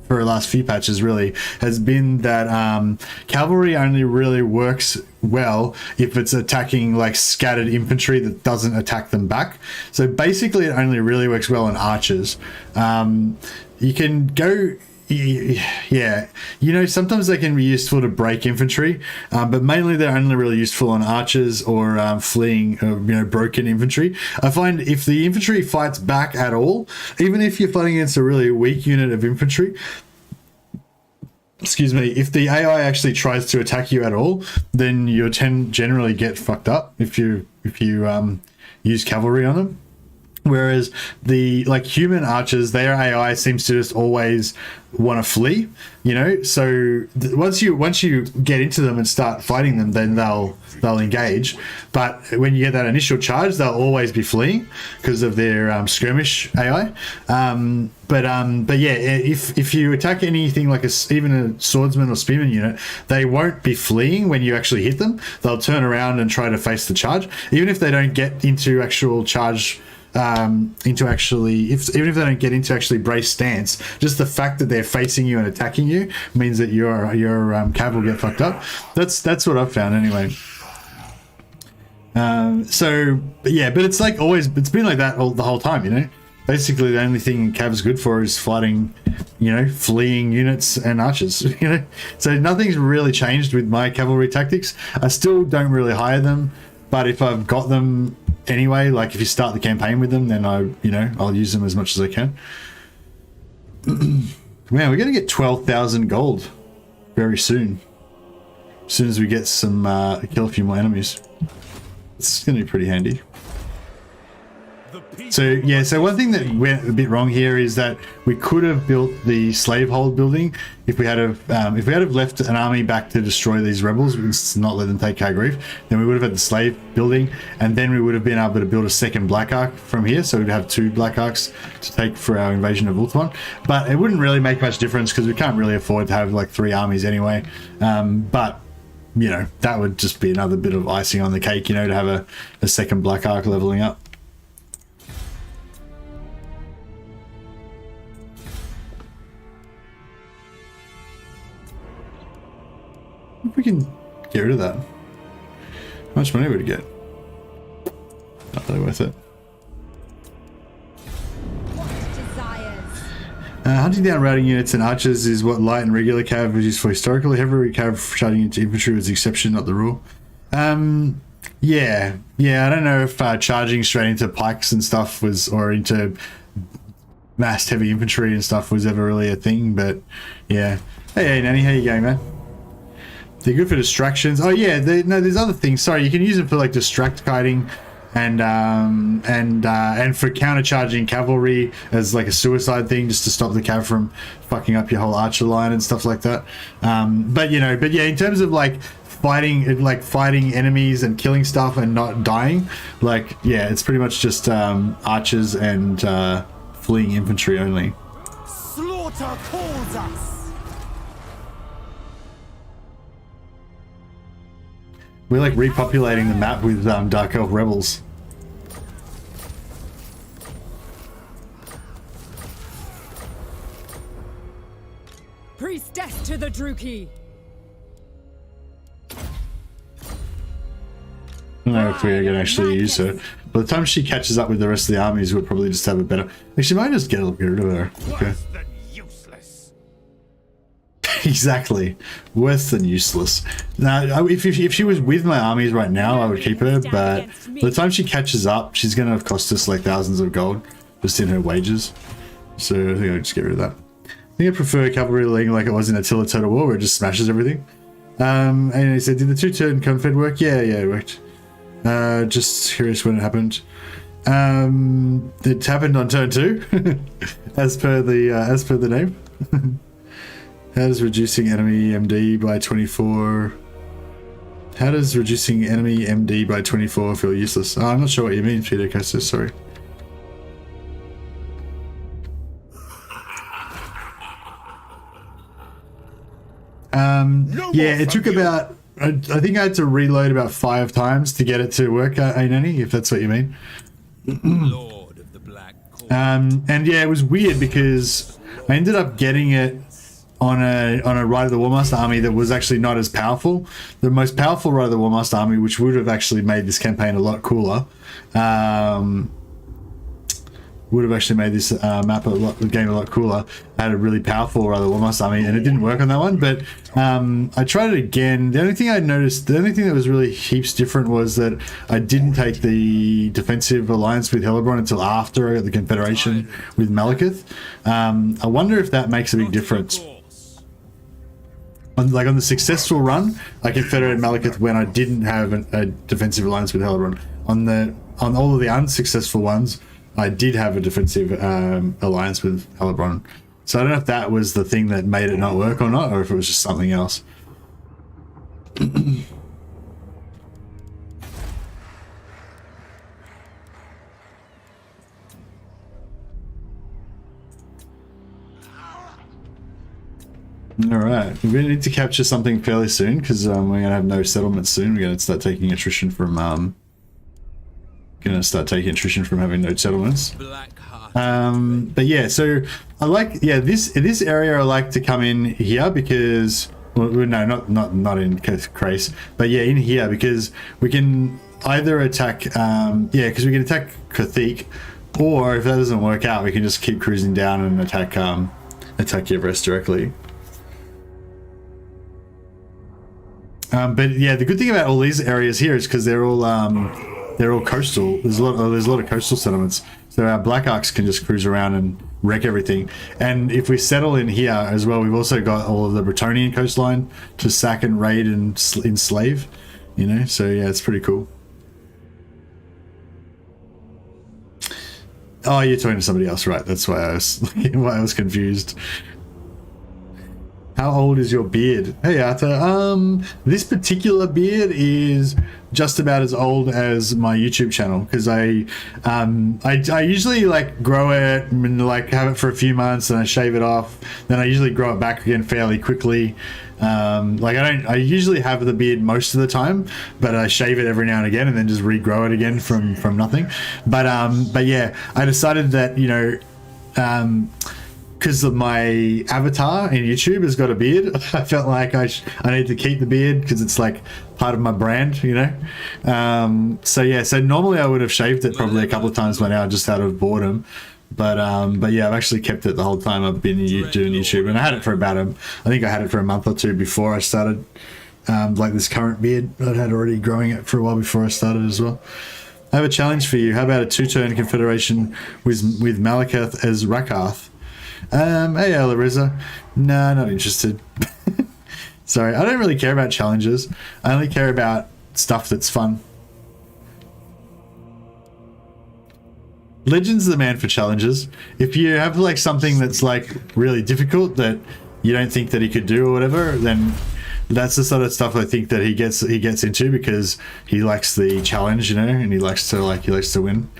for the last few patches really, has been that cavalry only really works well if it's attacking like scattered infantry that doesn't attack them back. So basically it only really works well on archers. You can go, yeah, you know, sometimes they can be useful to break infantry, but mainly they're only really useful on archers or fleeing, you know, broken infantry. I find if the infantry fights back at all, even if you're fighting against a really weak unit of infantry, excuse me, if the AI actually tries to attack you at all, then you generally get fucked up if you use cavalry on them. Whereas the like human archers, their AI seems to just always want to flee, you know. So once you get into them and start fighting them, then they'll engage. But when you get that initial charge, they'll always be fleeing because of their skirmish AI. But yeah, if you attack anything like even a swordsman or spearman unit, they won't be fleeing when you actually hit them. They'll turn around and try to face the charge, even if they don't get into actual charge. Even if they don't get into actually brace stance, just the fact that they're facing you and attacking you means that your cav will get fucked up. That's what I've found anyway. So yeah, but it's like always, it's been like that the whole time, you know. Basically the only thing cav's good for is fighting, you know, fleeing units and archers, you know. So nothing's really changed with my cavalry tactics. I still don't really hire them, but if I've got them anyway, like if you start the campaign with them, then I'll use them as much as I can. Man, we're gonna get 12,000 gold very soon. As soon as we get some kill a few more enemies, it's gonna be pretty handy. So yeah, so one thing that went a bit wrong here is that we could have built the slave hold building if we had left an army back to destroy these rebels and not let them take Hag Graef. Then we would have had the slave building, and then we would have been able to build a second black arc from here, so we'd have 2 black arcs to take for our invasion of Ultron. But it wouldn't really make much difference because we can't really afford to have like 3 armies anyway. But you know, that would just be another bit of icing on the cake, you know, to have a second black arc leveling up. If we can get rid of that. How much money would it get? Not really worth it. Hunting down routing units and archers is what light and regular cav was used for historically. Heavy cav charging into infantry was the exception, not the rule. Yeah, I don't know if charging straight into pikes and stuff or into massed heavy infantry and stuff was ever really a thing, but yeah. Hey Nanny, how you going, man? They're good for distractions. Oh yeah, there's other things. Sorry, you can use them for like distract kiting and for countercharging cavalry as like a suicide thing, just to stop the cav from fucking up your whole archer line and stuff like that. But yeah, in terms of like fighting enemies and killing stuff and not dying, like yeah, it's pretty much just archers and fleeing infantry only. Slaughter calls us. We're like repopulating the map with Dark Elf rebels. Priestess to the Druki. I don't know if we're going to actually use her. By the time she catches up with the rest of the armies, we'll probably just have a better... Actually, might just get rid of her. Okay. Exactly. Worse than useless. Now, if she was with my armies right now, I would keep her, but by the time she catches up, she's going to cost us like thousands of gold just in her wages. So I think I'll just get rid of that. think I prefer cavalry league like it was in Attila Total War, where it just smashes everything. And he said, did the 2-turn Confed work? Yeah, it worked. Just curious when it happened. It happened on turn 2, as per the name. How does reducing enemy MD by 24? How does reducing enemy MD by 24 feel useless? Oh, I'm not sure what you mean, Peter Cassis. Sorry. Yeah, it took about. I think I had to reload about 5 times to get it to work. Ainani, if that's what you mean. Lord of the Black Court. And yeah, it was weird because I ended up getting it on a Ride of the Warmaster army that was actually not as powerful. The most powerful Ride of the Warmaster army, which would have actually made this campaign a lot cooler, would have actually made this the game a lot cooler. I had a really powerful Ride of the Warmaster army, and it didn't work on that one. But I tried it again. The only thing I noticed, the only thing that was really heaps different was that I didn't take the defensive alliance with Hellebron until after I got the Confederation with Malekith. I wonder if that makes a big difference. On the successful run, I confederated Malekith when I didn't have a defensive alliance with Hellebron. On all of the unsuccessful ones, I did have a defensive alliance with Hellebron. So I don't know if that was the thing that made it not work or not, or if it was just something else. Alright, we're going to need to capture something fairly soon, because we're going to have no settlements soon. We're going to start taking attrition from having no settlements. But yeah, so I like, this area I like to come in here because, well, no, not in Crace, but yeah, in here, because we can either attack, because we can attack Cathik, or if that doesn't work out, we can just keep cruising down and attack Yevres directly. But yeah, the good thing about all these areas here is because they're all coastal. There's a lot of coastal settlements, so our Black Arcs can just cruise around and wreck everything. And if we settle in here as well, we've also got all of the Bretonnian coastline to sack and raid and enslave. You know, so yeah, it's pretty cool. Oh, you're talking to somebody else, right? That's why I was confused. How old is your beard? Hey Arta, this particular beard is just about as old as my YouTube channel, because I usually like grow it and like have it for a few months and I shave it off, then I usually grow it back again fairly quickly. I usually have the beard most of the time, but I shave it every now and again and then just regrow it again from nothing. But yeah, I decided that, you know, because of my avatar in YouTube has got a beard, I felt like I need to keep the beard because it's like part of my brand, you know. So normally I would have shaved it probably a couple of times by now, just out of boredom. But yeah, I've actually kept it the whole time I've been doing YouTube, and I had it for about I think I had it for a month or two before I started. Like this current beard, I'd had already growing it for a while before I started as well. I have a challenge for you. How about a 2-turn confederation with Malekith as Rakarth? Hey Larissa. No, not interested. Sorry, I don't really care about challenges. I only care about stuff that's fun. Legend's the man for challenges. If you have like something that's like really difficult that you don't think that he could do or whatever, then that's the sort of stuff I think that he gets into, because he likes the challenge, you know, and he likes to win.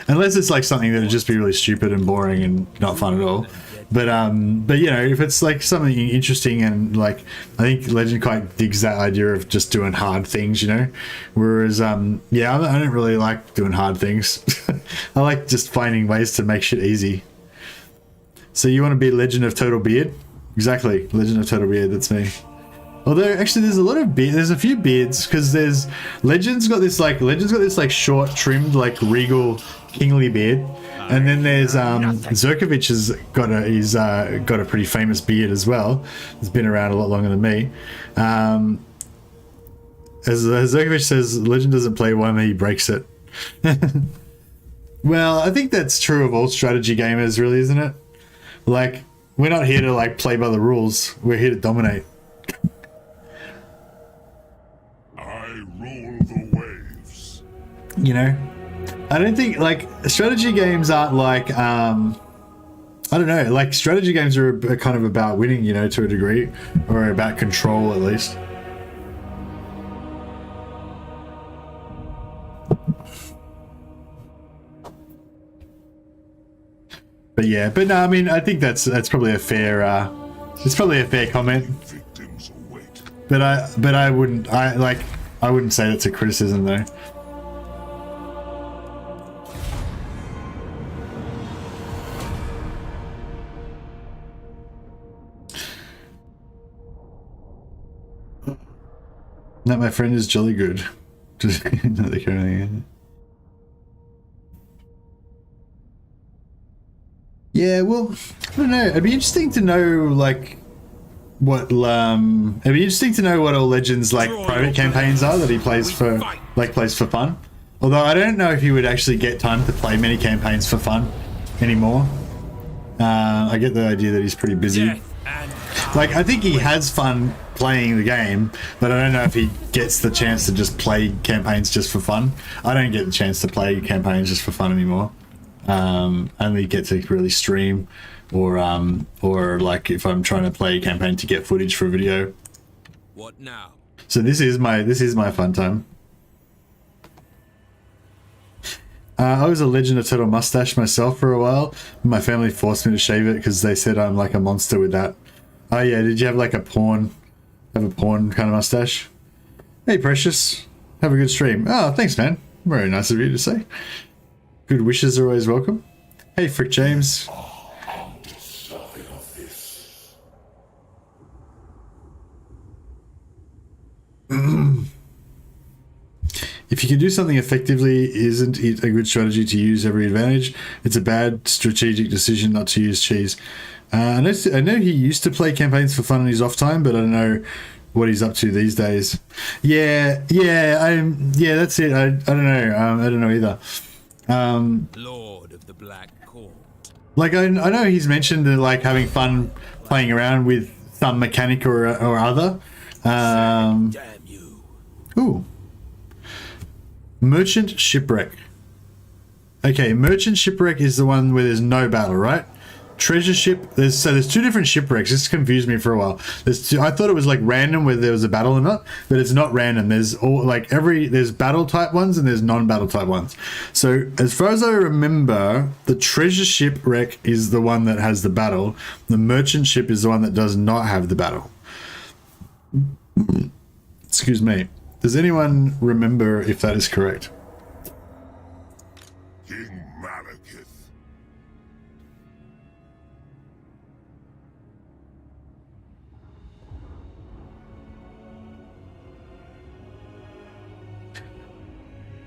Unless it's like something that would just be really stupid and boring and not fun at all. But you know, if it's like something interesting, and like I think Legend quite digs that idea of just doing hard things, you know. Whereas yeah, I don't really like doing hard things. I like just finding ways to make shit easy. So you want to be Legend of Total Beard? Exactly, Legend of Total Beard. That's me. Although actually, there's a lot of beard. There's a few beards, because there's Legend's got this like short trimmed like regal kingly beard, and then there's Zerkovich has got a pretty famous beard as well. It's been around a lot longer than me. As Zerkovich says, Legend doesn't play Warhammer, he breaks it. Well, I think that's true of all strategy gamers, really, isn't it? Like, we're not here to like play by the rules. We're here to dominate. I roll the waves. You know, I don't think like strategy games aren't like I don't know, like strategy games are kind of about winning, you know, to a degree, or about control at least. But yeah, but no, I mean, I think that's probably a fair it's probably a fair comment. Victims await. But I wouldn't say that's a criticism though. That my friend is jolly good. Just another kind. Yeah, well, I don't know. It'd be interesting to know like what it'd be interesting to know what all Legends like private campaigns are that he plays for fun. Although I don't know if he would actually get time to play many campaigns for fun anymore. I get the idea that he's pretty busy. Like, I think he has fun playing the game, but I don't know if he gets the chance to just play campaigns just for fun. I don't get the chance to play campaigns just for fun anymore. Only get to really stream, or like if I'm trying to play a campaign to get footage for a video. What now? So this is my fun time. I was a Legend of Turtle mustache myself for a while. My family forced me to shave it because they said I'm like a monster with that. Oh yeah, did you have like a porn kind of mustache? Hey Precious, have a good stream. Oh, thanks man. Very nice of you to say. Good wishes are always welcome. Hey Frick James. If you can do something effectively, isn't it a good strategy to use every advantage? It's a bad strategic decision not to use cheese. I know he used to play campaigns for fun in his off time, but I don't know what he's up to these days. Yeah, that's it. I don't know. I don't know either. Lord of the Black Court. Like I know he's mentioned like having fun playing around with some mechanic or other. Damn you. Ooh. Merchant Shipwreck. Okay, Merchant Shipwreck is the one where there's no battle, right? Treasure Ship, there's two different shipwrecks. This confused me for a while. I thought it was like random whether there was a battle or not, but it's not random. There's all like there's battle type ones and there's non-battle type ones. So as far as I remember, the Treasure Shipwreck is the one that has the battle. The Merchant Ship is the one that does not have the battle. Excuse me. Does anyone remember if that is correct? King Malekith.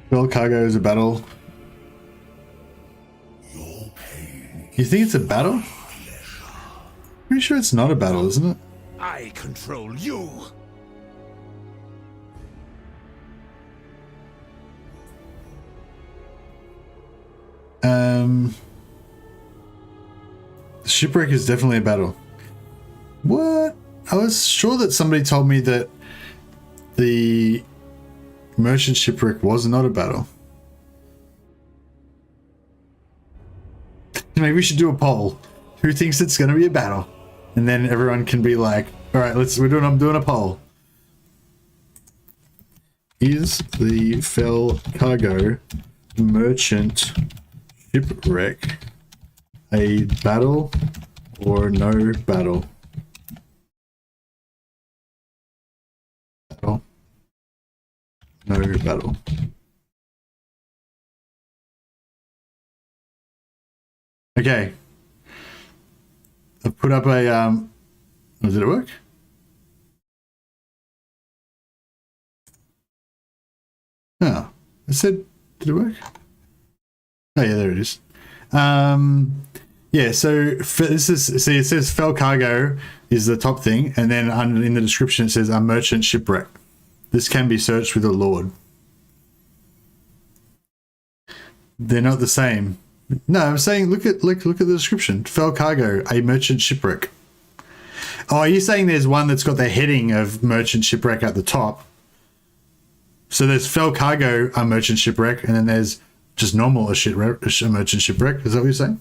Well, cargo is a battle. You think it's a battle? Pretty sure it's not a battle, isn't it? I control you. Shipwreck is definitely a battle. What? I was sure that somebody told me that the Merchant Shipwreck was not a battle. Maybe we should do a poll. Who thinks it's going to be a battle? And then everyone can be like, all right, I'm doing a poll. Is the Fell Cargo Merchant Shipwreck a battle or no battle? Battle. No battle. Okay. I've put up a oh, did it work? Oh, I said, did it work? Oh yeah, there it is. Yeah, so this is, see, it says Fell Cargo is the top thing, and then in the description it says a Merchant Shipwreck. This can be searched with a Lord. They're not the same. No, I'm saying look at the description. Fell cargo, a merchant shipwreck. Oh, are you saying there's one that's got the heading of merchant shipwreck at the top? So there's fell cargo, a merchant shipwreck, and then there's just normal a merchant shipwreck. Is that what you're saying?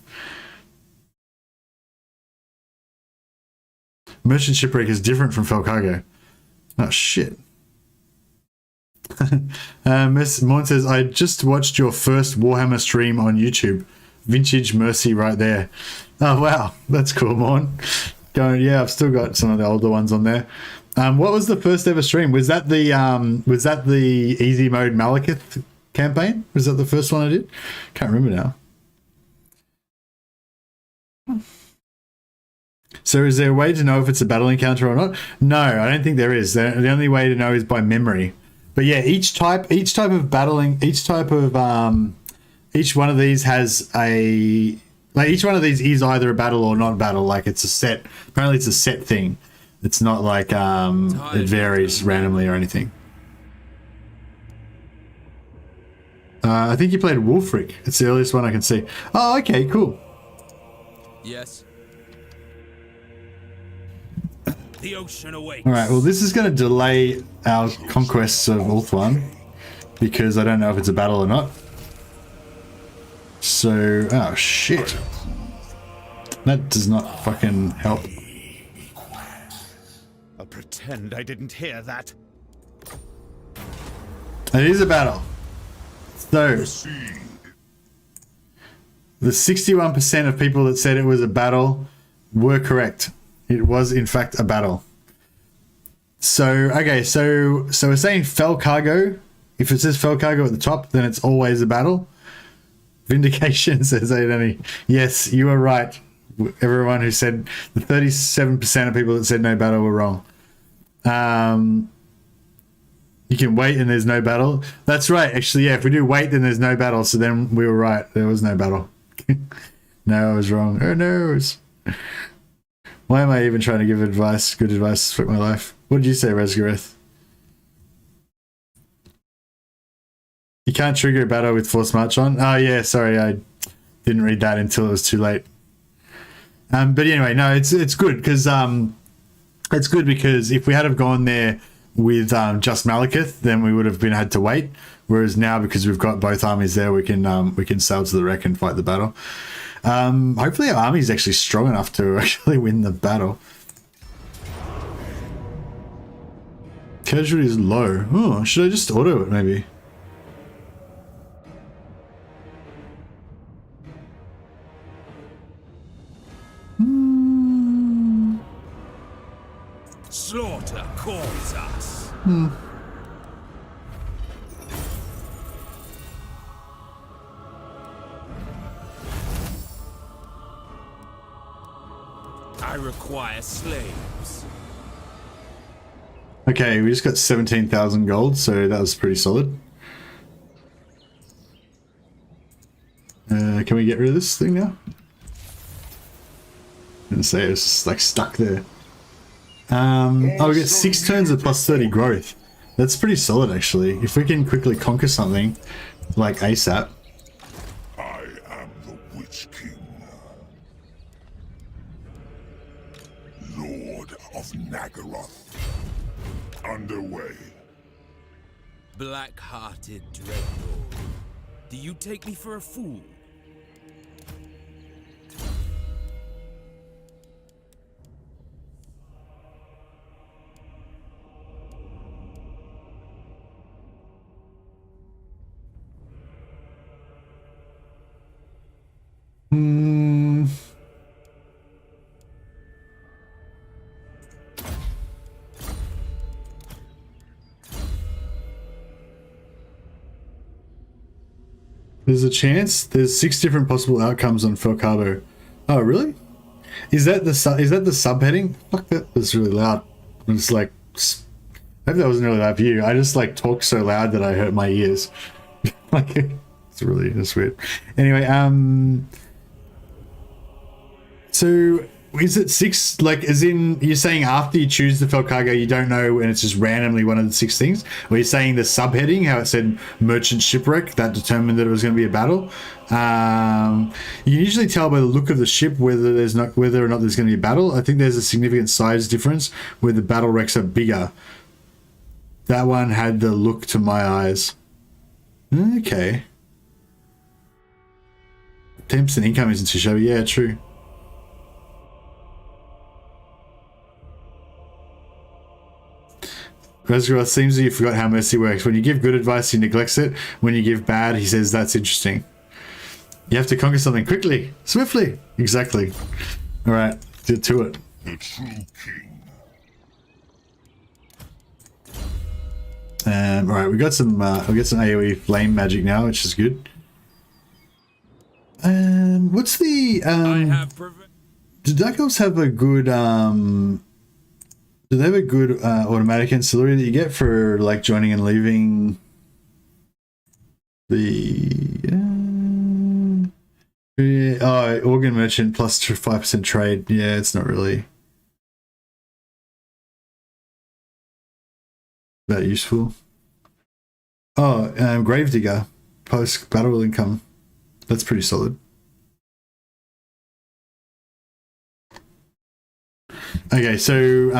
Merchant shipwreck is different from fell cargo. Oh shit. Miss Morn says, I just watched your first Warhammer stream on YouTube. Vintage Mercy right there. Oh wow, that's cool, Morn. Yeah, I've still got some of the older ones on there. What was the first ever stream? Was that the easy mode Malekith campaign? Was that the first one I did? Can't remember now. So is there a way to know if it's a battle encounter or not? No, I don't think there is. The only way to know is by memory. But yeah, each type of battling, each one of these has a, like, each one of these is either a battle or not a battle. Like, it's a set, apparently it's a set thing. It's not like it varies randomly or anything. I think you played Wolfric. It's the earliest one I can see. Oh, okay, cool. Yes. The ocean awakes. All right, well, this is going to delay our conquests of Ulthuan because I don't know if it's a battle or not. So, oh shit. That does not fucking help. I'll pretend I didn't hear that. It is a battle. So, the 61% of people that said it was a battle were correct. It was in fact a battle. So, okay, so we're saying fell cargo. If it says fell cargo at the top, then it's always a battle. Vindication says Aidani. Yes, you are right. Everyone who said, the 37% of people that said no battle were wrong. You can wait and there's no battle. That's right, actually, yeah, if we do wait, then there's no battle. So then we were right. There was no battle. No, I was wrong. Oh no. Why am I even trying to give advice? Good advice. Fuck my life. What did you say, Resgareth? You can't trigger a battle with force march on. Oh yeah, sorry, I didn't read that until it was too late. But anyway, no, it's good because if we had have gone there with just Malekith, then we would have had to wait. Whereas now, because we've got both armies there, we can sail to the wreck and fight the battle. Hopefully our army is actually strong enough to actually win the battle. Casualty is low. Oh, should I just auto it maybe? Slaughter calls us. I require slaves. Okay, we just got 17,000 gold, so that was pretty solid. Can we get rid of this thing now? I didn't say it was just like stuck there. Oh, we get 6 turns of plus 30 growth. That's pretty solid, actually. If we can quickly conquer something, like ASAP. I am the Witch King, Lord of Nagaroth. Underway. Black-hearted dreadlord. Do you take me for a fool? There's a chance. There's 6 different possible outcomes on Felcabo. Oh, really? Is that the subheading? Fuck, that was really loud. It's like, I hope that wasn't really loud for you. I just like talk so loud that I hurt my ears. Like, that's weird. Anyway, so is it 6? Like, as in, you're saying after you choose the Felcargo, you don't know, and it's just randomly one of the 6 things? Or you're saying the subheading, how it said merchant shipwreck, that determined that it was going to be a battle? You can usually tell by the look of the ship whether or not there's going to be a battle. I think there's a significant size difference where the battle wrecks are bigger. That one had the look to my eyes. Okay. 10% income isn't too shabby. Yeah, true. Resgroth, seems that you forgot how mercy works. When you give good advice, he neglects it. When you give bad, he says that's interesting. You have to conquer something quickly, swiftly. Exactly. All right, get to it. The true king. All right, we got some AOE flame magic now, which is good. What's the do Dark Elves have a good do they have a good automatic ancillary that you get for like joining and leaving the organ merchant plus 5% trade? Yeah, it's not really that useful. Gravedigger post battle income. That's pretty solid. Okay, so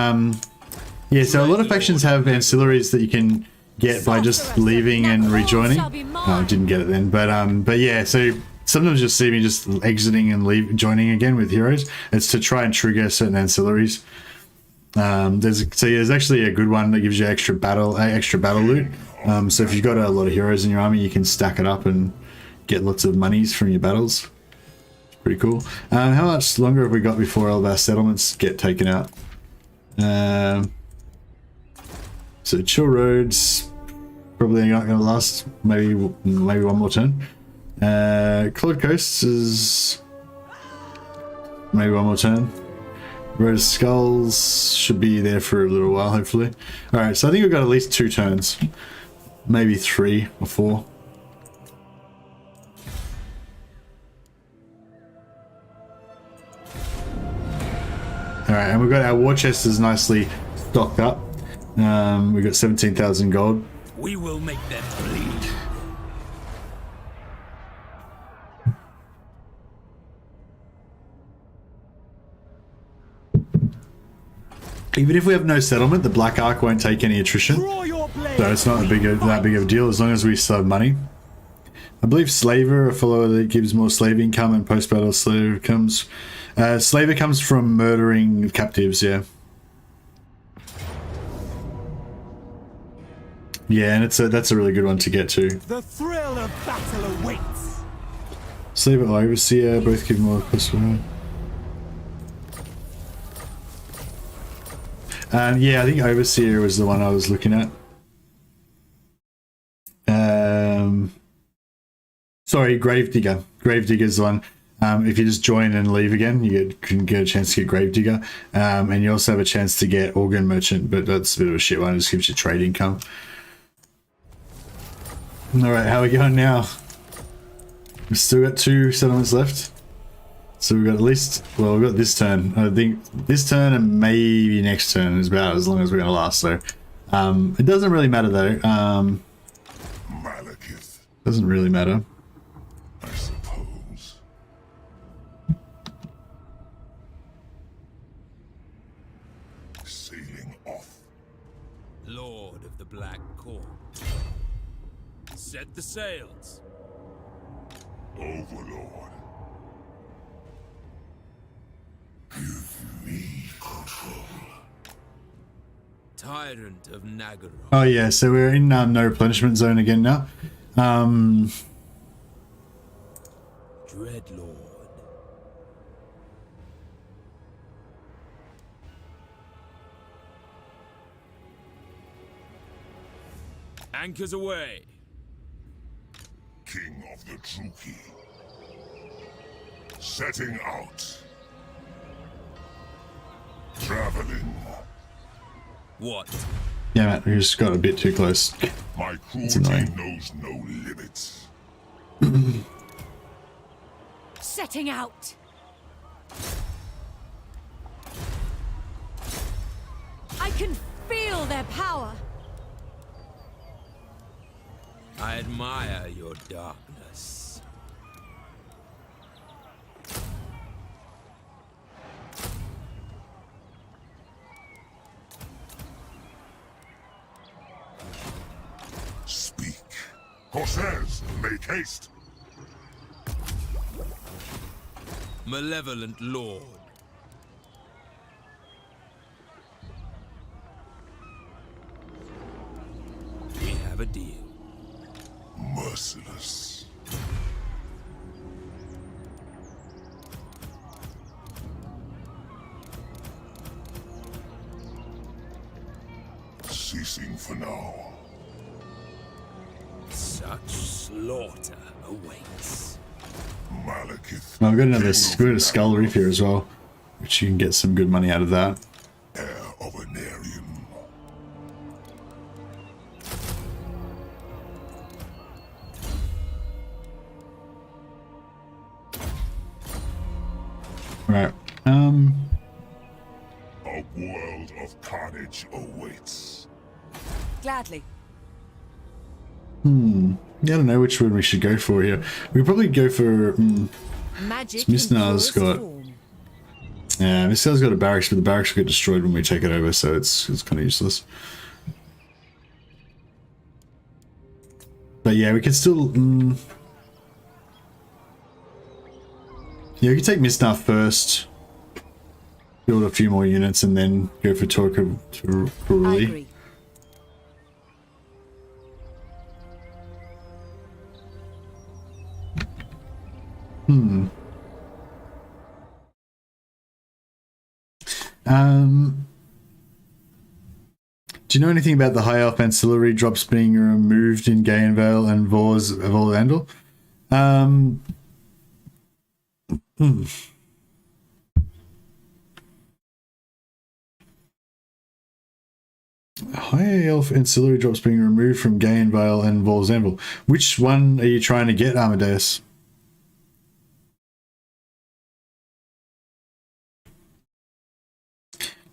so a lot of factions have ancillaries that you can get by just leaving and rejoining. I didn't get it then, but yeah, so sometimes you'll see me just exiting and joining again with heroes. It's to try and trigger certain ancillaries. There's actually a good one that gives you extra battle loot. So if you've got a lot of heroes in your army, you can stack it up and get lots of monies from your battles. Pretty cool. How much longer have we got before all of our settlements get taken out? So Chill Roads probably not going to last. Maybe one more turn. Claude Coasts is maybe one more turn. Rose Skulls should be there for a little while, hopefully. All right, so I think we've got at least 2 turns, maybe 3 or 4. Alright, and we've got our war chest is nicely stocked up. We've got 17,000 gold. We will make them bleed. Even if we have no settlement, the Black Ark won't take any attrition. So it's not that big of a deal as long as we still have money. I believe Slaver, a follower that gives more slave income, and post-battle Slaver comes... Slaver comes from murdering captives, yeah. Yeah, and that's a really good one to get to. The thrill of battle awaits. Slaver or Overseer, both give more possible. Yeah, I think Overseer was the one I was looking at. Sorry, Gravedigger. Gravedigger's the one. If you just join and leave again, you can get a chance to get Gravedigger. And you also have a chance to get Organ Merchant, but that's a bit of a shit one. It just gives you trade income. Alright, how are we going now? We've still got 2 settlements left. So we've got at least, well, we've got this turn. I think this turn and maybe next turn is about as long as we're going to last. So it doesn't really matter though. Malekith. Doesn't really matter. I suppose. Sailing off. Lord of the Black Court. Set the sails. Overlord. Give me control. Tyrant of Nagaroth. Oh yeah, so we're in no replenishment zone again now. Dreadlord. Anchors away. King of the Druki. Setting out. Traveling. What? Yeah, Matt, we just got a bit too close. My cruelty knows no limits. Setting out. I can feel their power. I admire your darkness. Speak. Corsairs, make haste. Malevolent Lord. We have a deal. Merciless. Ceasing for now. Such slaughter awaits. Malekith. I've got another King of good Skull Reef here as well, which you can get some good money out of that. Heir of an Aryan. Right. A world of carnage awaits. Gladly. Yeah, I don't know which one we should go for here. We probably go for. Magic. Misnar's got. Yeah, Misnar's got a barracks, but the barracks will get destroyed when we take it over, so it's kind of useless. But yeah, we can still. Yeah, we can take Misnar first, build a few more units, and then go for Torka to I agree. Do you know anything about the High Elf ancillary drops being removed in Gainvale and Vors of Orlandel? High Elf ancillary drops being removed from Gainvale and Vors Anvil. Which one are you trying to get, Amadeus?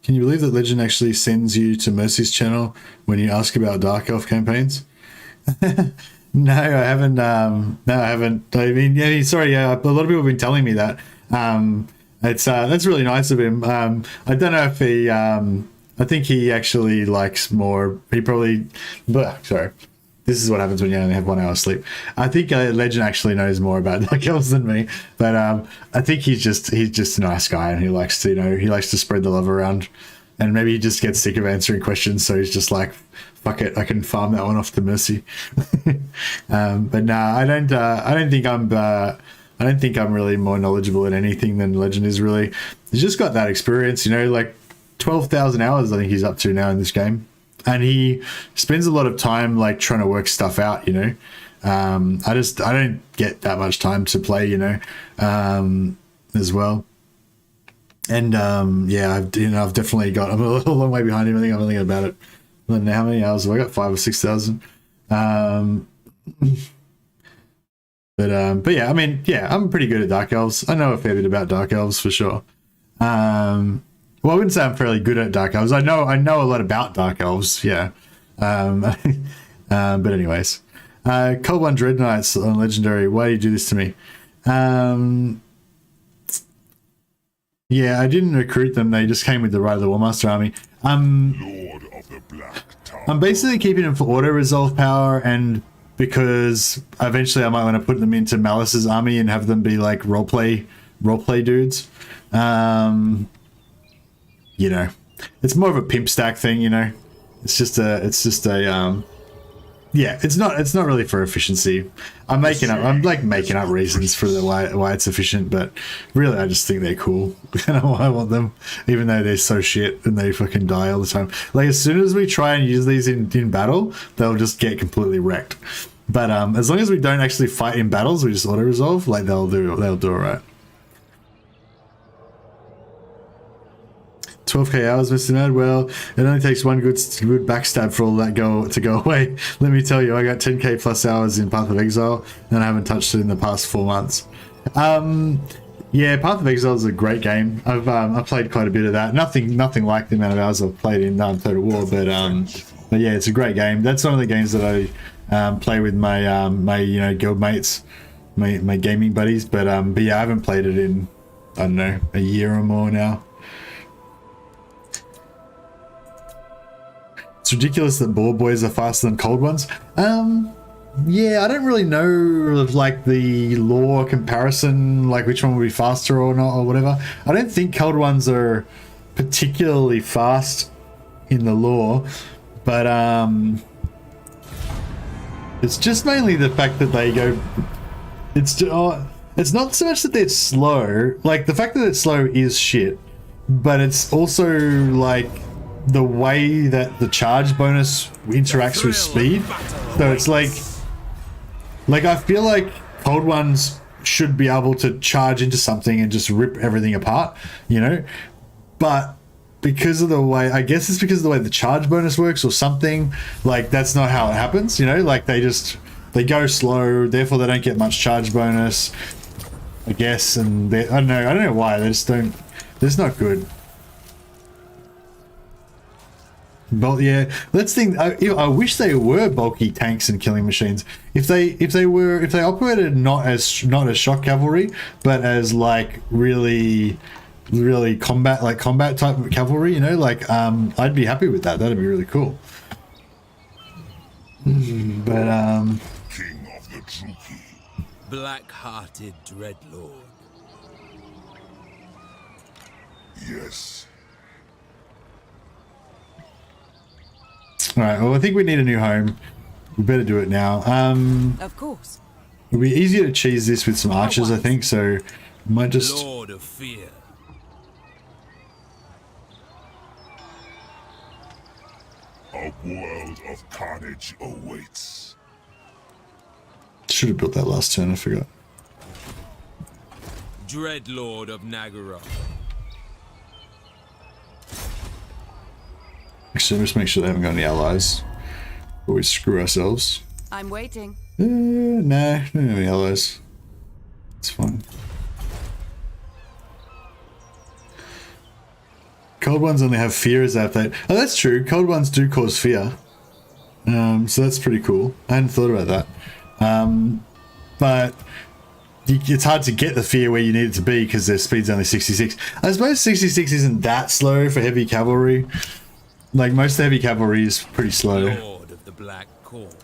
Can you believe that Legend actually sends you to Mercy's channel when you ask about Dark Elf campaigns? No, I haven't. No, I haven't. I mean, yeah, sorry. Yeah, a lot of people have been telling me that. It's that's really nice of him. I don't know if he. I think he actually likes more. He probably. But sorry, this is what happens when you only have 1 hour sleep. I think Legend actually knows more about Dark Elves than me. But I think he's just a nice guy, and he likes to he likes to spread the love around. And maybe he just gets sick of answering questions, so he's just like, fuck it, I can farm that one off to Mercy. But no, I don't think I'm really more knowledgeable in anything than Legend is really. He's just got that experience, like 12,000 hours I think he's up to now in this game. And he spends a lot of time like trying to work stuff out, I don't get that much time to play, as well. And yeah, I've definitely got. I'm a long way behind him. I think I'm only got about it. How many hours have I got? 5,000 or 6,000. But yeah, I mean, yeah, I'm pretty good at Dark Elves. I know a fair bit about Dark Elves for sure. Well, I wouldn't say I'm fairly good at Dark Elves. I know a lot about Dark Elves. Yeah. But anyways, Cold One Dread Knights on Legendary. Why do you do this to me? Yeah, I didn't recruit them. They just came with the Rite of the Warmaster army. Lord of the Black Tower. I'm basically keeping them for auto resolve power, and because eventually I might want to put them into Malus's army and have them be like roleplay dudes. It's more of a pimp stack thing. It's just a yeah, it's not really for efficiency. I'm making up reasons for why it's efficient, but really I just think they're cool and I want them, even though they're so shit and they fucking die all the time. Like as soon as we try and use these in battle, they'll just get completely wrecked. But as long as we don't actually fight in battles, we just auto resolve. Like they'll do alright. 12k hours, Mr. Nerd. Well, it only takes one good backstab for all that to go away. Let me tell you, I got 10k plus hours in Path of Exile, and I haven't touched it in the past 4 months. Yeah, Path of Exile is a great game. I've played quite a bit of that. Nothing like the amount of hours I've played in Total War, but yeah, it's a great game. That's one of the games that I play with my my guild mates, my gaming buddies. But yeah, I haven't played it in, I don't know, a year or more now. It's ridiculous that board boys are faster than cold ones. Yeah, I don't really know like the lore comparison, like which one would be faster or not or whatever. I don't think cold ones are particularly fast in the lore, but it's just mainly the fact that they go. It's not so much that they're slow. Like the fact that it's slow is shit, but it's also like the way that the charge bonus interacts with speed. So it's like I feel like cold ones should be able to charge into something and just rip everything apart, you know? But because of the way, I guess it's because of the way the charge bonus works or something, like that's not how it happens, you know? Like they go slow, therefore they don't get much charge bonus, I guess, and I don't know why, they just don't, it's not good. But yeah, let's think. I wish they were bulky tanks and killing machines. If they operated not as shock cavalry, but as like really combat type of cavalry, you know, like I'd be happy with that. That'd be really cool. But King of the Druki. Black-hearted dreadlord. Yes. all right. Well, I think we need a new home. We better do it now. Of course. It'll be easier to cheese this with some archers, I think. So, we might just. Lord of Fear. A world of carnage awaits. Should have built that last turn. I forgot. Dreadlord of Nagaroth. Actually, just make sure they haven't got any allies, or we screw ourselves. I'm waiting. Nah, don't have any allies. It's fine. Cold ones only have fear as that update. Oh, that's true. Cold ones do cause fear. So that's pretty cool. I hadn't thought about that. But it's hard to get the fear where you need it to be because their speed's only 66. I suppose 66 isn't that slow for heavy cavalry. Like most heavy cavalry is pretty slow. Lord of the Black Court.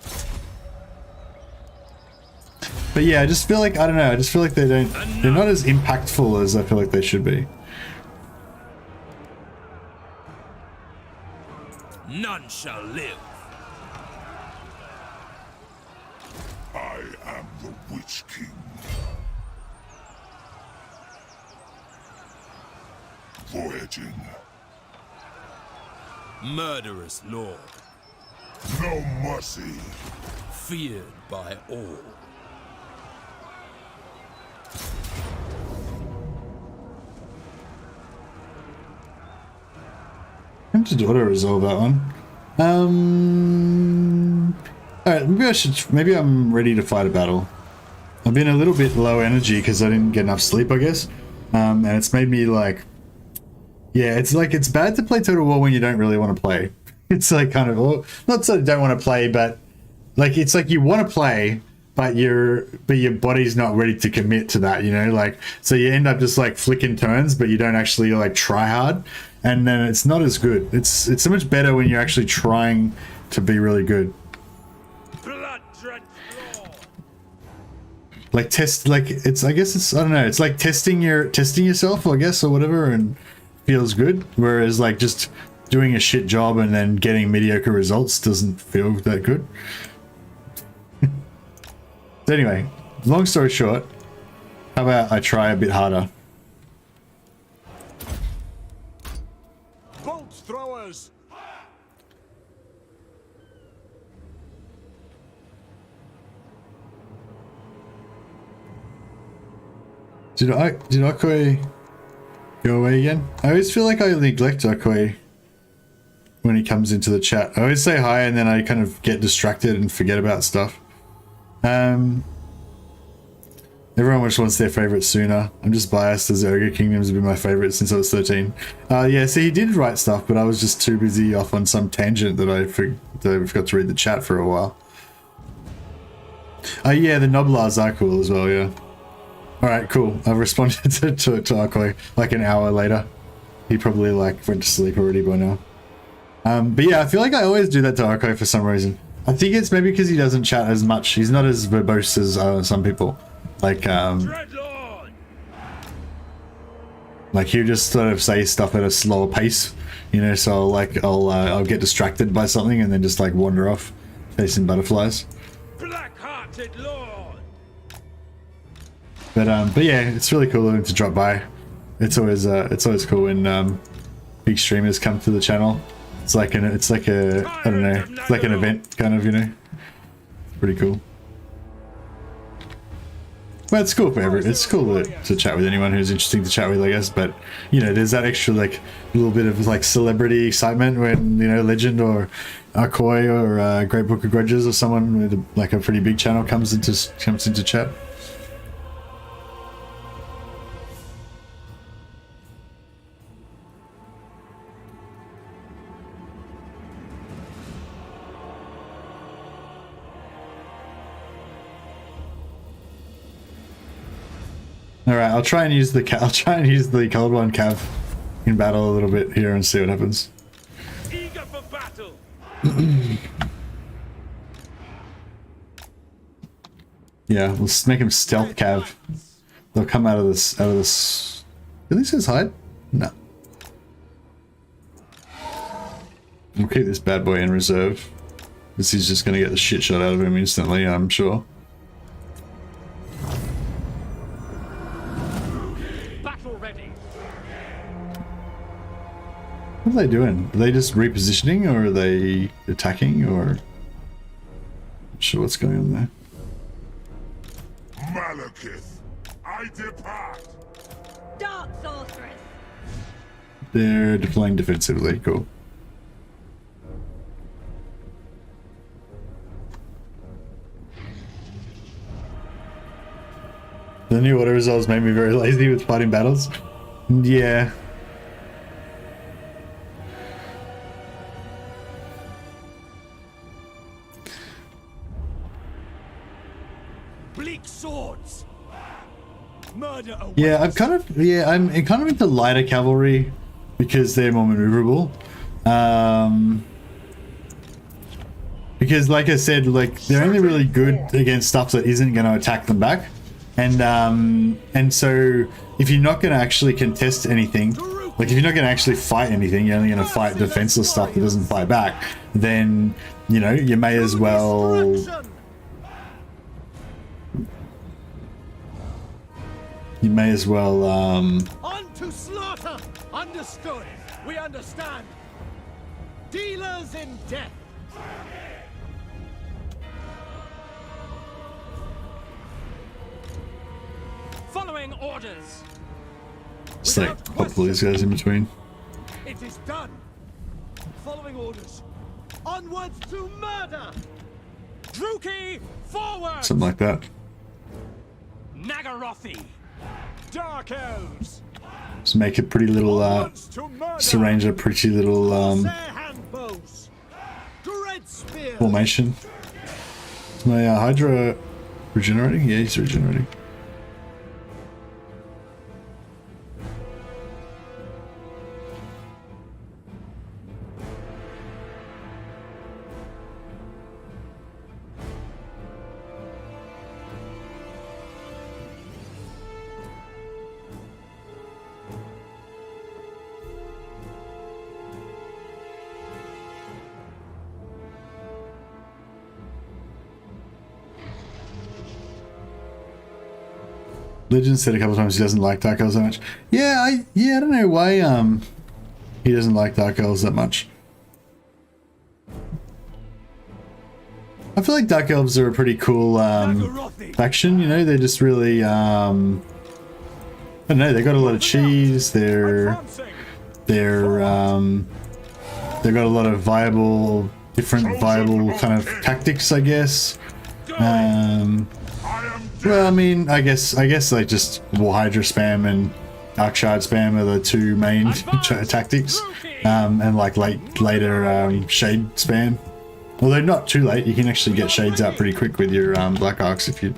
But yeah, I just feel like, I don't know, I just feel like they're not as impactful as I feel like they should be. None shall live. I am the Witch King. Voyaging. Murderous lord. No mercy. Feared by all. I'm just auto-resolve that one. Alright, maybe I'm ready to fight a battle. I've been a little bit low energy because I didn't get enough sleep, I guess. And it's made me like, yeah, it's like, it's bad to play Total War when you don't really want to play. It's like kind of, well, not so you don't want to play, but like, it's like you want to play, but your body's not ready to commit to that, you know, like, so you end up just like flicking turns, but you don't actually like try hard. And then it's not as good. It's so much better when you're actually trying to be really good. Like test, like it's, I guess it's, I don't know, it's like testing yourself, I guess, or whatever, and feels good. Whereas like just doing a shit job and then getting mediocre results doesn't feel that good. So anyway, long story short, how about I try a bit harder? Bolt throwers! Did Okoye go away again? I always feel like I neglect Okoye when he comes into the chat. I always say hi and then I kind of get distracted and forget about stuff. Everyone just wants their favorite sooner. I'm just biased as Ogre Kingdoms have been my favorite since I was 13. Yeah, so he did write stuff, but I was just too busy off on some tangent that I forgot to read the chat for a while. Yeah, the Noblars are cool as well, yeah. Alright, cool. I've responded to Akoi like an hour later. He probably like went to sleep already by now. But yeah, I feel like I always do that to Akoi for some reason. I think it's maybe because he doesn't chat as much. He's not as verbose as some people. Like he'll just sort of say stuff at a slower pace, you know, so I'll get distracted by something and then just like wander off chasing butterflies. Black-hearted lord. But yeah, it's really cool of him to drop by. It's always cool when big streamers come to the channel. It's like a I don't know, it's like an event kind of, you know. Pretty cool. Well, it's cool it's cool to chat with anyone who's interesting to chat with, I guess. But you know, there's that extra like little bit of like celebrity excitement when, you know, Legend or Akoi or Great Book of Grudges or someone with like a pretty big channel comes into chat. All right, I'll try and use the cold one cav in battle a little bit here and see what happens. Eager for battle. Yeah, let's make him stealth cav. They'll come out of this. At least says hide. No. We'll keep this bad boy in reserve, because he's just gonna get the shit shot out of him instantly, I'm sure. What are they doing? Are they just repositioning, or are they attacking, or... Not sure what's going on there. Malekith, I depart. Dark sorceress. They're deploying defensively, cool. The new auto results made me very lazy with fighting battles. Yeah. Bleak swords. Murder awaits. Yeah, I'm kind of into lighter cavalry because they're more maneuverable. Because like I said, like they're only really good against stuff that isn't going to attack them back. And so if you're not going to actually contest anything, like if you're not going to actually fight anything, you're only going to fight defenseless stuff that doesn't fight back, then, you know, you may as well... You may as well, On to slaughter! Understood! We understand! Dealers in death! Following orders! Just like pop all these guys in between. It is done! Following orders! Onwards to murder! Druki, forward! Something like that. Nagarothi! Dark elves! Just make a pretty little, just arrange a pretty little, formation. Is my Hydra regenerating? Yeah, he's regenerating. Legend said a couple of times he doesn't like Dark Elves that much. Yeah, I don't know why he doesn't like Dark Elves that much. I feel like Dark Elves are a pretty cool faction, you know, they're just really I don't know, they got a lot of cheese, they've got a lot of different viable kind of tactics, I guess. Well, I mean, I guess like just War Hydra spam and Dark Shard spam are the two main tactics, and like later Shade spam. Although not too late, you can actually get Shades out pretty quick with your Black Arcs if you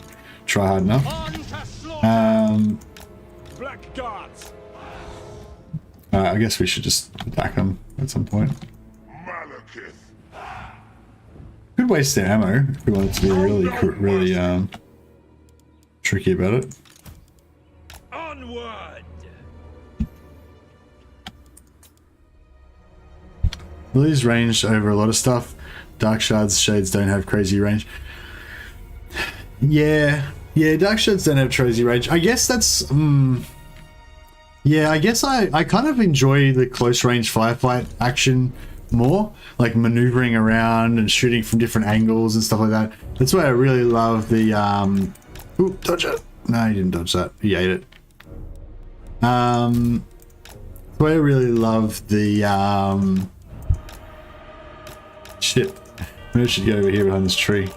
try hard enough. Black Guards. I guess we should just attack them at some point. Malekith. Could waste their ammo if we wanted to be really tricky about it. Onward. Lily's ranged over a lot of stuff. Dark Shards, Shades don't have crazy range. Yeah, Dark Shards don't have crazy range. I guess that's... yeah, I guess I kind of enjoy the close range firefight action more. Like maneuvering around and shooting from different angles and stuff like that. That's why I really love the... Ooh, dodge it. No, he didn't dodge that. He ate it. That's why I really love the... Shit. Maybe I should get over here behind this tree.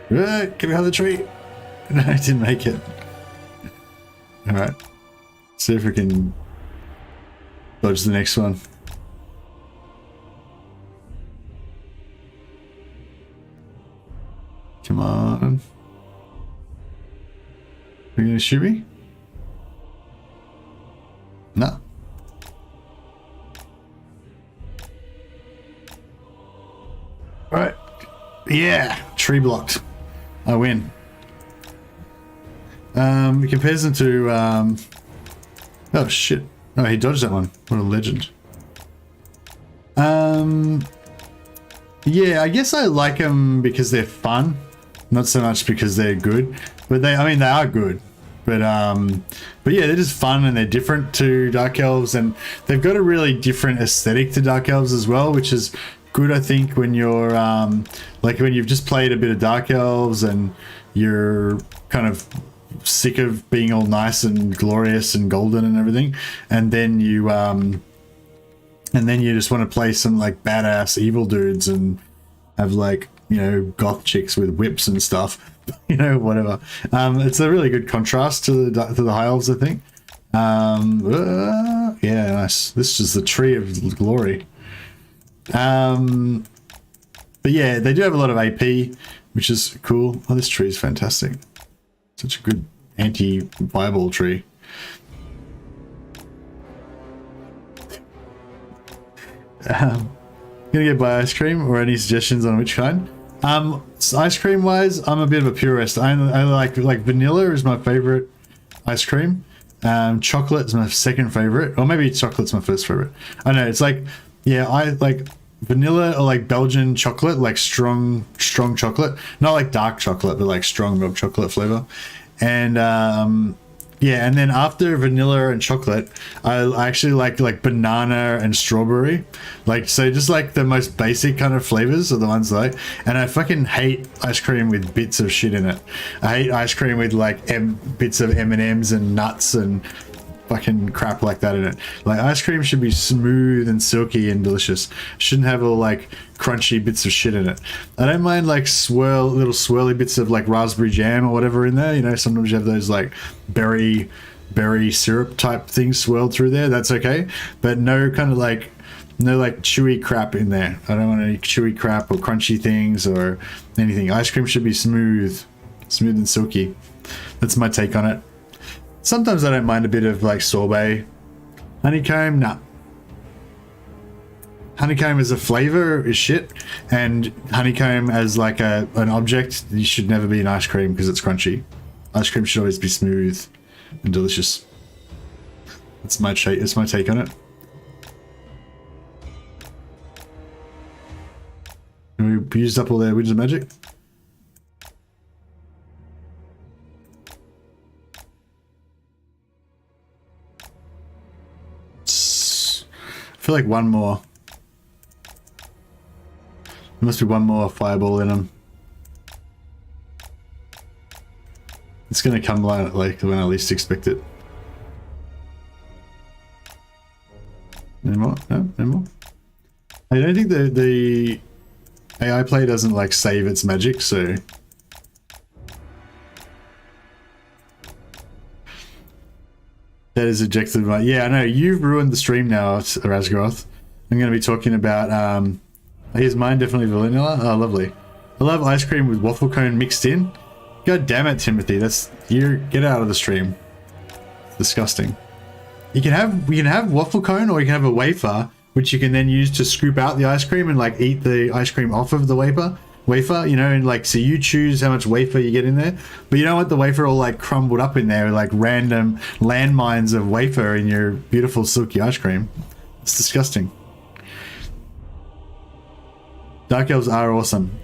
Get behind the tree! No, I didn't make it. Alright. See if we can dodge the next one. Come on. Are you gonna shoot me? No. Alright. Yeah! Tree blocked. I win. It compares them to, oh shit. Oh, he dodged that one. What a legend. Yeah, I guess I like them because they're fun. Not so much because they're good. But I mean, they are good. But yeah, they're just fun and they're different to Dark Elves. And they've got a really different aesthetic to Dark Elves as well, which is good, I think, when you're like when you've just played a bit of Dark Elves and you're kind of sick of being all nice and glorious and golden and everything, and then you just want to play some like badass evil dudes and have like, you know, goth chicks with whips and stuff, you know, whatever. It's a really good contrast to the High Elves, I think. Yeah, nice. This is the Tree of Glory. But yeah, they do have a lot of AP, which is cool. Oh, this tree is fantastic. Such a good anti-fireball tree. Gonna get by ice cream or any suggestions on which kind? Ice cream wise, I'm a bit of a purist. I like vanilla is my favorite ice cream. Chocolate is my second favorite, or maybe chocolate's my first favorite. I know, it's like, yeah, I like vanilla or like Belgian chocolate, like strong chocolate, not like dark chocolate, but like strong milk chocolate flavor. And yeah, and then after vanilla and chocolate, I actually like banana and strawberry. Like, so just like the most basic kind of flavors are the ones I like. And I fucking hate ice cream with bits of shit in it. I hate ice cream with like bits of M&Ms and nuts and fucking crap like that in it. Like, ice cream should be smooth and silky and delicious. Shouldn't have all like crunchy bits of shit in it. I don't mind like little swirly bits of like raspberry jam or whatever in there. You know, sometimes you have those like berry syrup type things swirled through there. That's okay, but no kind of like chewy crap in there. I don't want any chewy crap or crunchy things or anything. Ice cream should be smooth and silky. That's my take on it. Sometimes I don't mind a bit of like sorbet. Honeycomb, nah. Honeycomb as a flavor is shit, and honeycomb as like an object, you should never be in ice cream because it's crunchy. Ice cream should always be smooth and delicious. That's my take on it. We used up all their Winds of Magic. I feel like one more. There must be one more fireball in them. It's gonna come like when I least expect it. Any more? No, no more. I don't think the AI play doesn't like save its magic, so That is ejected by... Yeah, I know. You've ruined the stream now, Razgroth. I'm going to be talking about... here's mine, definitely vanilla. Oh, lovely. I love ice cream with waffle cone mixed in. God damn it, Timothy. That's... Get out of the stream. It's disgusting. You can have waffle cone, or you can have a wafer, which you can then use to scoop out the ice cream and like eat the ice cream off of the wafer, you know, and like, so you choose how much wafer you get in there, but you don't want the wafer all like crumbled up in there, like random landmines of wafer in your beautiful silky ice cream. It's disgusting. Dark elves are awesome.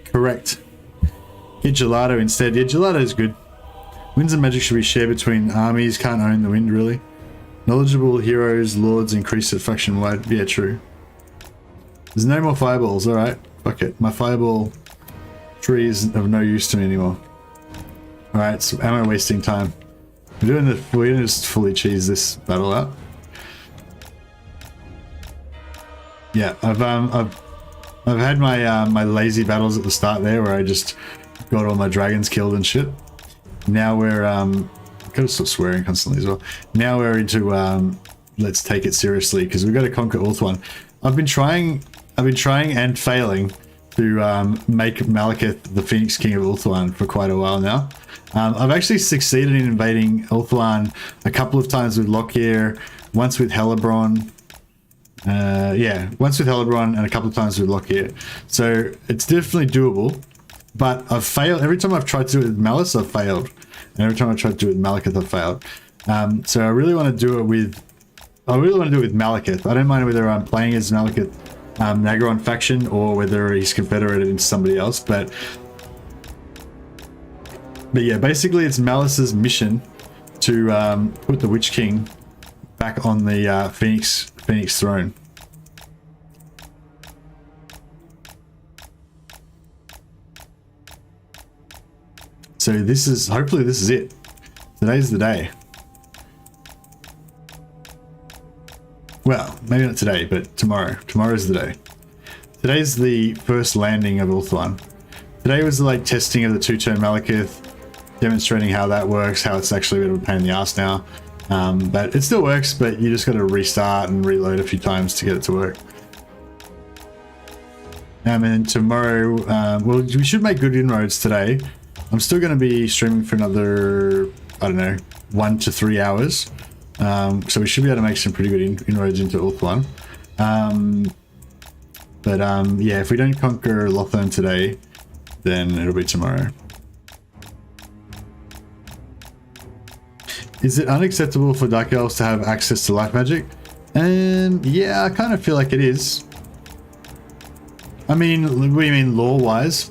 Correct. Get gelato instead. Yeah, gelato is good. Winds and magic should be shared between armies. Can't own the wind, really. Knowledgeable heroes, lords increase it faction wide. Yeah, true. There's no more fireballs. Alright. Fuck it. My fireball tree is of no use to me anymore. Alright, so ammo wasting time. We're gonna just fully cheese this battle out. Yeah, I've had my my lazy battles at the start there where I just got all my dragons killed and shit. Now we're gotta stop swearing constantly as well. Now we're into let's take it seriously, because we've got to conquer Ulthuan. I've been trying and failing to make Malekith the Phoenix King of Ulthuan for quite a while now. I've actually succeeded in invading Ulthuan a couple of times with Lockyer, once with Hellebrand. Yeah, once with Hellebrand and a couple of times with Lockyer. So it's definitely doable, but I've failed. Every time I've tried to do it with Malus, I've failed. And every time I tried to do it with Malekith, I've failed. So I really want to do it with... Malekith. I don't mind whether I'm playing as Malekith Nagaron faction or whether he's confederated into somebody else, but yeah, basically it's Malus's mission to put the Witch King back on the Phoenix throne. So hopefully this is it. Today's the day. Well, maybe not today, but tomorrow. Tomorrow's the day. Today's the first landing of Ulthuan. Today was like testing of the 2-turn Malekith, demonstrating how that works, how it's actually a bit of a pain in the ass now. But it still works, but you just got to restart and reload a few times to get it to work. And then tomorrow, well, we should make good inroads today. I'm still going to be streaming for another, I don't know, 1 to 3 hours. So we should be able to make some pretty good inroads into Ulthuan. Yeah, if we don't conquer Lothern today, then it'll be tomorrow. Is it unacceptable for Dark Elves to have access to life magic? Yeah, I kind of feel like it is. I mean, what do you mean lore-wise?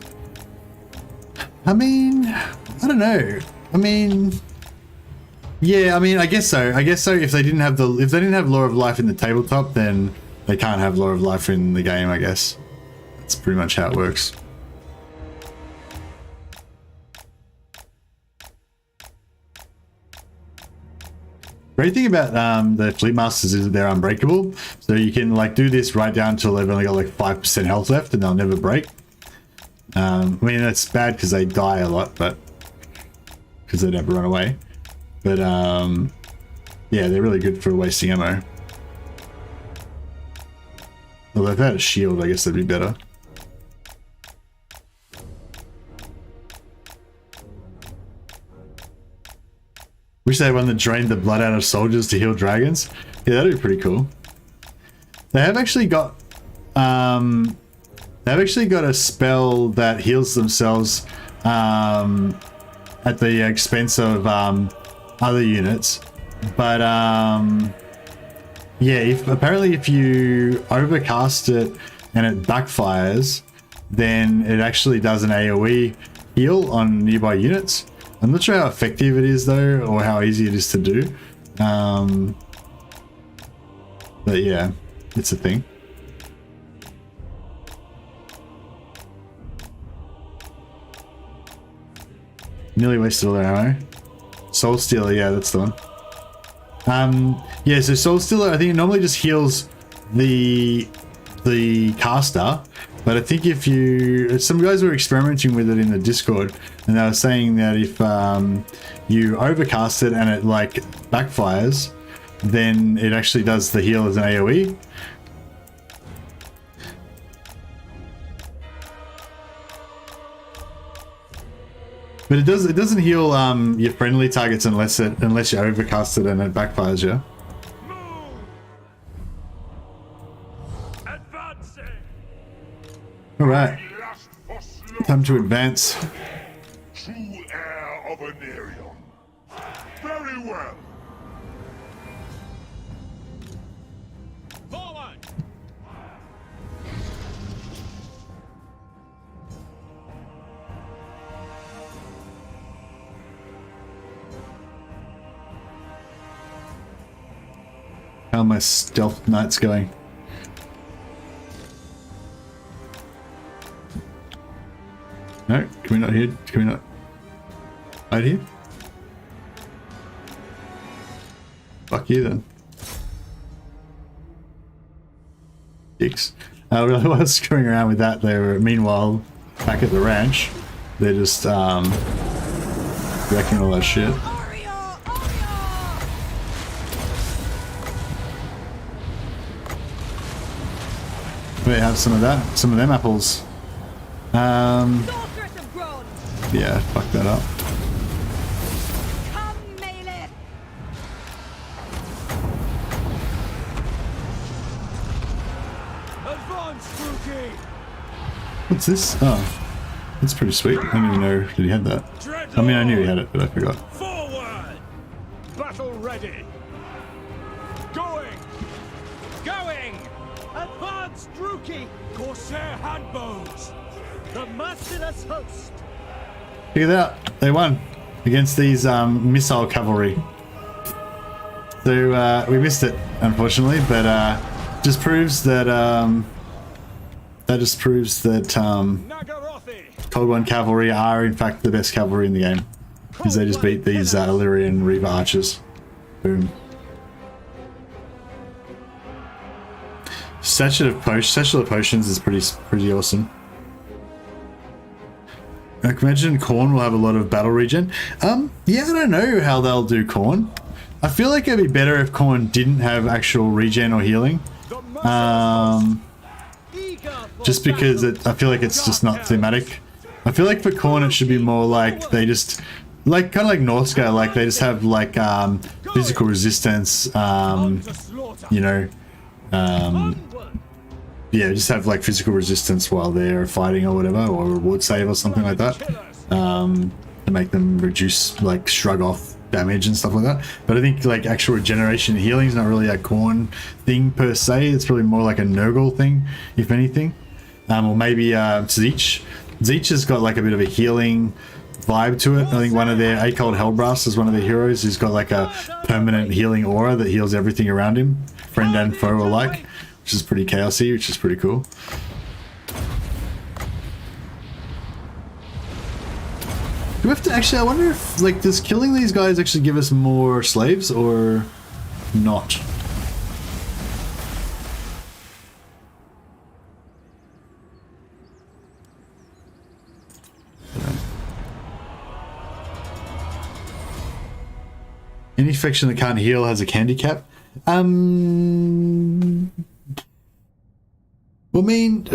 I mean, I don't know. I mean, yeah, I mean, I guess so. I guess so. If they didn't have Lore of Life in the tabletop, then they can't have Lore of Life in the game, I guess. That's pretty much how it works. Great thing about the Fleet Masters is that they're unbreakable. So you can like do this right down until they've only got like 5% health left and they'll never break. I mean, that's bad because they die a lot, but because they never run away. But yeah, they're really good for wasting ammo. Although if they had a shield, I guess that'd be better. Wish they had one that drained the blood out of soldiers to heal dragons. Yeah, that'd be pretty cool. They have actually got a spell that heals themselves at the expense of other units, but yeah, apparently if you overcast it and it backfires, then it actually does an AoE heal on nearby units. I'm not sure how effective it is though, or how easy it is to do, but yeah, it's a thing. Nearly wasted all their ammo. Soul Stealer, yeah, that's the one. Yeah, so Soul Stealer, I think it normally just heals the caster, But I think if you, some guys were experimenting with it in the Discord, and they were saying that if you overcast it and it like backfires, then it actually does the heal as an AoE. But it doesn't heal your friendly targets unless you overcast it and it backfires you. Alright. Time to advance. True heir of Anarion. Very well. Forward! How are my stealth knights going? No, can we not hide? Can we not hide here? Fuck you then. Dicks. I really was screwing around with that. They were, meanwhile, back at the ranch, they're just wrecking all that shit. We have some of that, some of them apples. Yeah, fuck that up. Come, Malekith! Advance, Spooky! What's this? Oh, that's pretty sweet. I didn't even know that he had that. I mean, I knew he had it, but I forgot. Forward! Battle ready! Going! Going! Advance, Druki! Corsair handbows! The merciless host! Figure that out. They won against these missile cavalry. So we missed it, unfortunately, but just proves that Cold One cavalry are in fact the best cavalry in the game, because they just beat these Illyrian Reaver archers. Boom. Satchel of Potions is pretty awesome. I can imagine Khorne will have a lot of battle regen. Yeah, I don't know how they'll do Khorne. I feel like it'd be better if Khorne didn't have actual regen or healing. Just because I feel like it's just not thematic. I feel like for Khorne it should be more like they just, like kind of like Northscale, like they just have like physical resistance, you know, yeah, just have like physical resistance while they're fighting or whatever, or a reward save or something like that, to make them reduce, like shrug off damage and stuff like that. But I think like actual regeneration and healing is not really a Khorne thing per se. It's really more like a Nurgle thing, if anything. Or maybe Tzeentch. Tzeentch has got like a bit of a healing vibe to it. I think one of their Acold Hellbrass is one of their heroes who's got like a permanent healing aura that heals everything around him, friend and foe alike, which is pretty chaosy, which is pretty cool. Do we have to actually, I wonder if, like, does killing these guys actually give us more slaves or not? Any faction that can't heal has a candy cap. Well, I mean,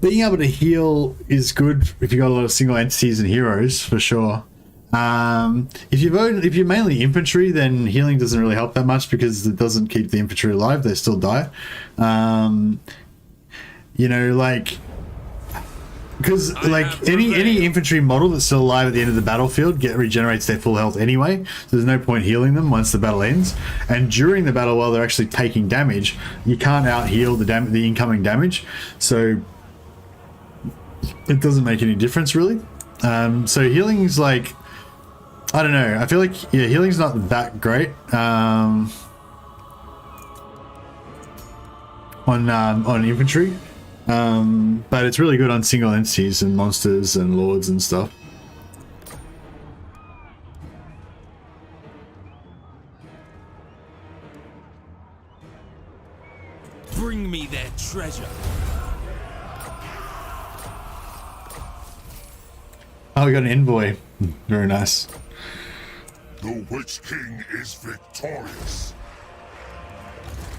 being able to heal is good if you've got a lot of single entities and heroes, for sure. If you're mainly infantry, then healing doesn't really help that much because it doesn't keep the infantry alive. They still die. You know, like, because like any infantry model that's still alive at the end of the battlefield regenerates their full health anyway, so there's no point healing them once the battle ends. And during the battle, while they're actually taking damage, you can't out heal the incoming damage, so it doesn't make any difference really. So healing's like, I don't know, I feel like, yeah, healing's not that great on infantry. But it's really good on single entities and monsters and lords and stuff. Bring me their treasure. Oh, we got an envoy. Very nice. The Witch King is victorious.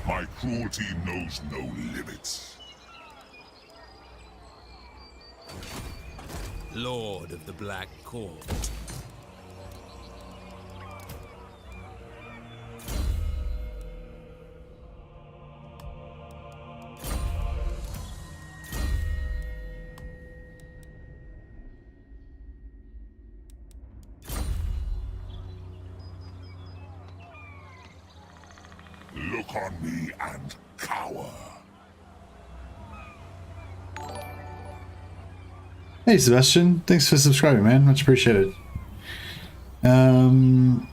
My cruelty knows no limits. Lord of the Black Court. Look on me and cower. Hey Sebastian, thanks for subscribing, man. Much appreciated. In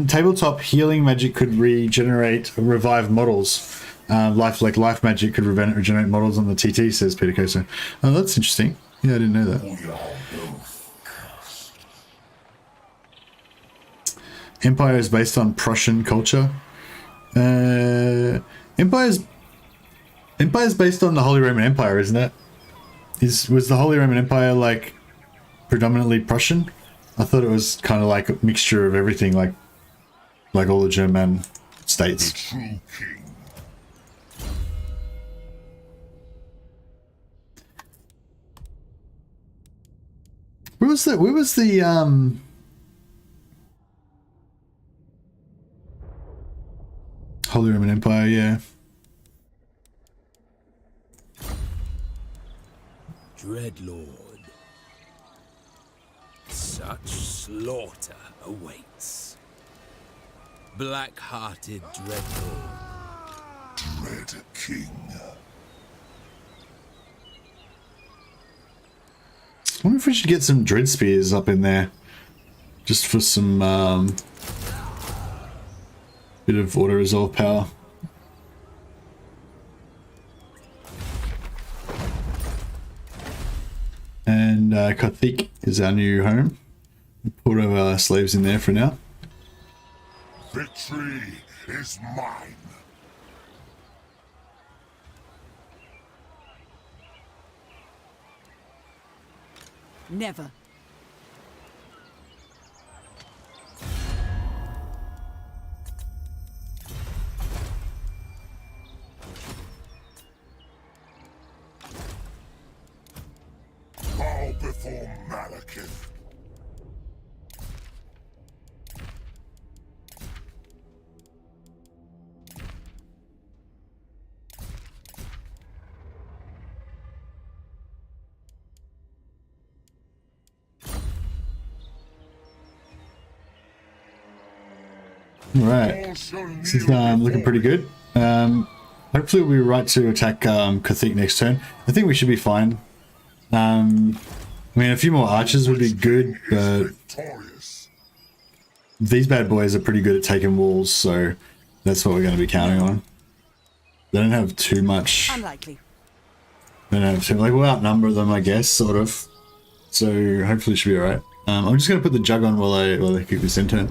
tabletop, healing magic could regenerate, revive models. Life magic could regenerate models on the TT, says Peter Koso. Oh, that's interesting. Yeah, I didn't know that. Empire is based on Prussian culture. Empire's based on the Holy Roman Empire, isn't it? Was the Holy Roman Empire like predominantly Prussian? I thought it was kind of like a mixture of everything, like all the German states. The true king. Where was the Holy Roman Empire? Yeah. Dreadlord. Such slaughter awaits. Black-hearted Dreadlord. Dread King. I wonder if we should get some Dread Spears up in there. Just for some bit of auto-resolve power. And Karthik is our new home. We'll put our slaves in there for now. Victory is mine. Never. Bow before Malekith. Right, this is looking pretty good. Hopefully we'll be right to attack Karthik next turn. I think we should be fine. I mean, a few more archers would be good, but these bad boys are pretty good at taking walls, so that's what we're going to be counting on. They don't have too much. Unlikely. They don't have too, like, we'll outnumber them, I guess, sort of. So hopefully it should be alright. I'm just going to put the jug on while they keep this in turn.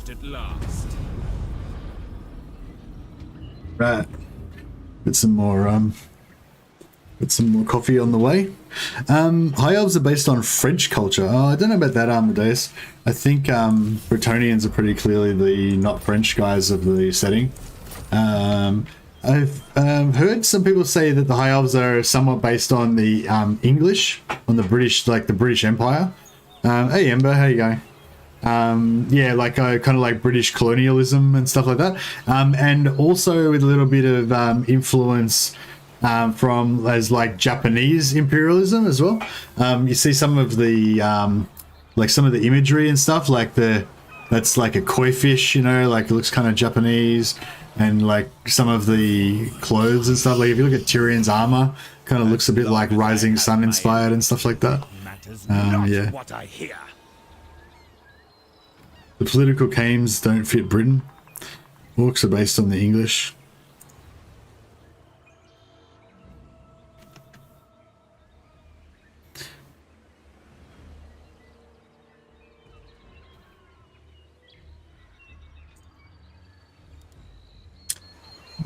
At last. Right. Get some more coffee on the way. High elves are based on French culture. Oh, I don't know about that, Amadeus. I think Bretonnians are pretty clearly the not French guys of the setting. I've heard some people say that the High Elves are somewhat based on the English, on the British, like the British Empire. Hey Ember, how you going? Yeah, like kind of like British colonialism and stuff like that, and also with a little bit of influence from as like Japanese imperialism as well. You see some of the like some of the imagery and stuff, like that's like a koi fish, you know, like it looks kind of Japanese, and like some of the clothes and stuff. Like if you look at Tyrion's armor, kind of looks a bit like Rising Sun inspired and stuff like that. Yeah. What I hear. The political games don't fit Britain. Orcs are based on the English.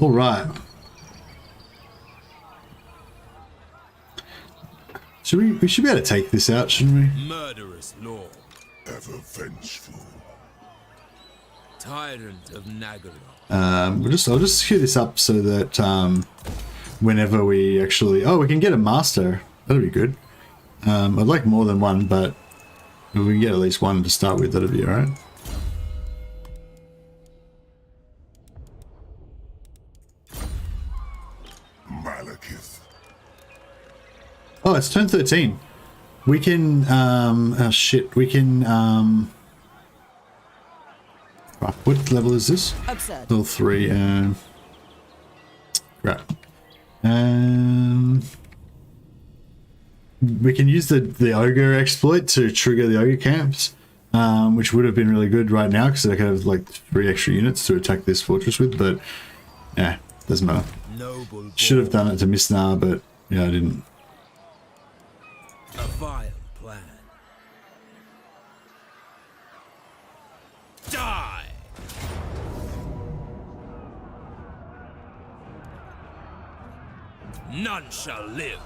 All right. We should be able to take this out, shouldn't we? Murderous law. Ever vengeful. Tyrant of Nagaroth. I'll just queue this up so that whenever we actually we can get a master. That'd be good. I'd like more than one, but if we can get at least one to start with, that'd be alright. Malekith. Oh, it's turn 13. We can we can what level is this? Absurd. Level 3, right. We can use the ogre exploit to trigger the ogre camps, which would have been really good right now because I could have like 3 extra units to attack this fortress with, but yeah, doesn't matter. Should have done it to Misnar, but yeah, I didn't. A vile plan. Die! None shall live.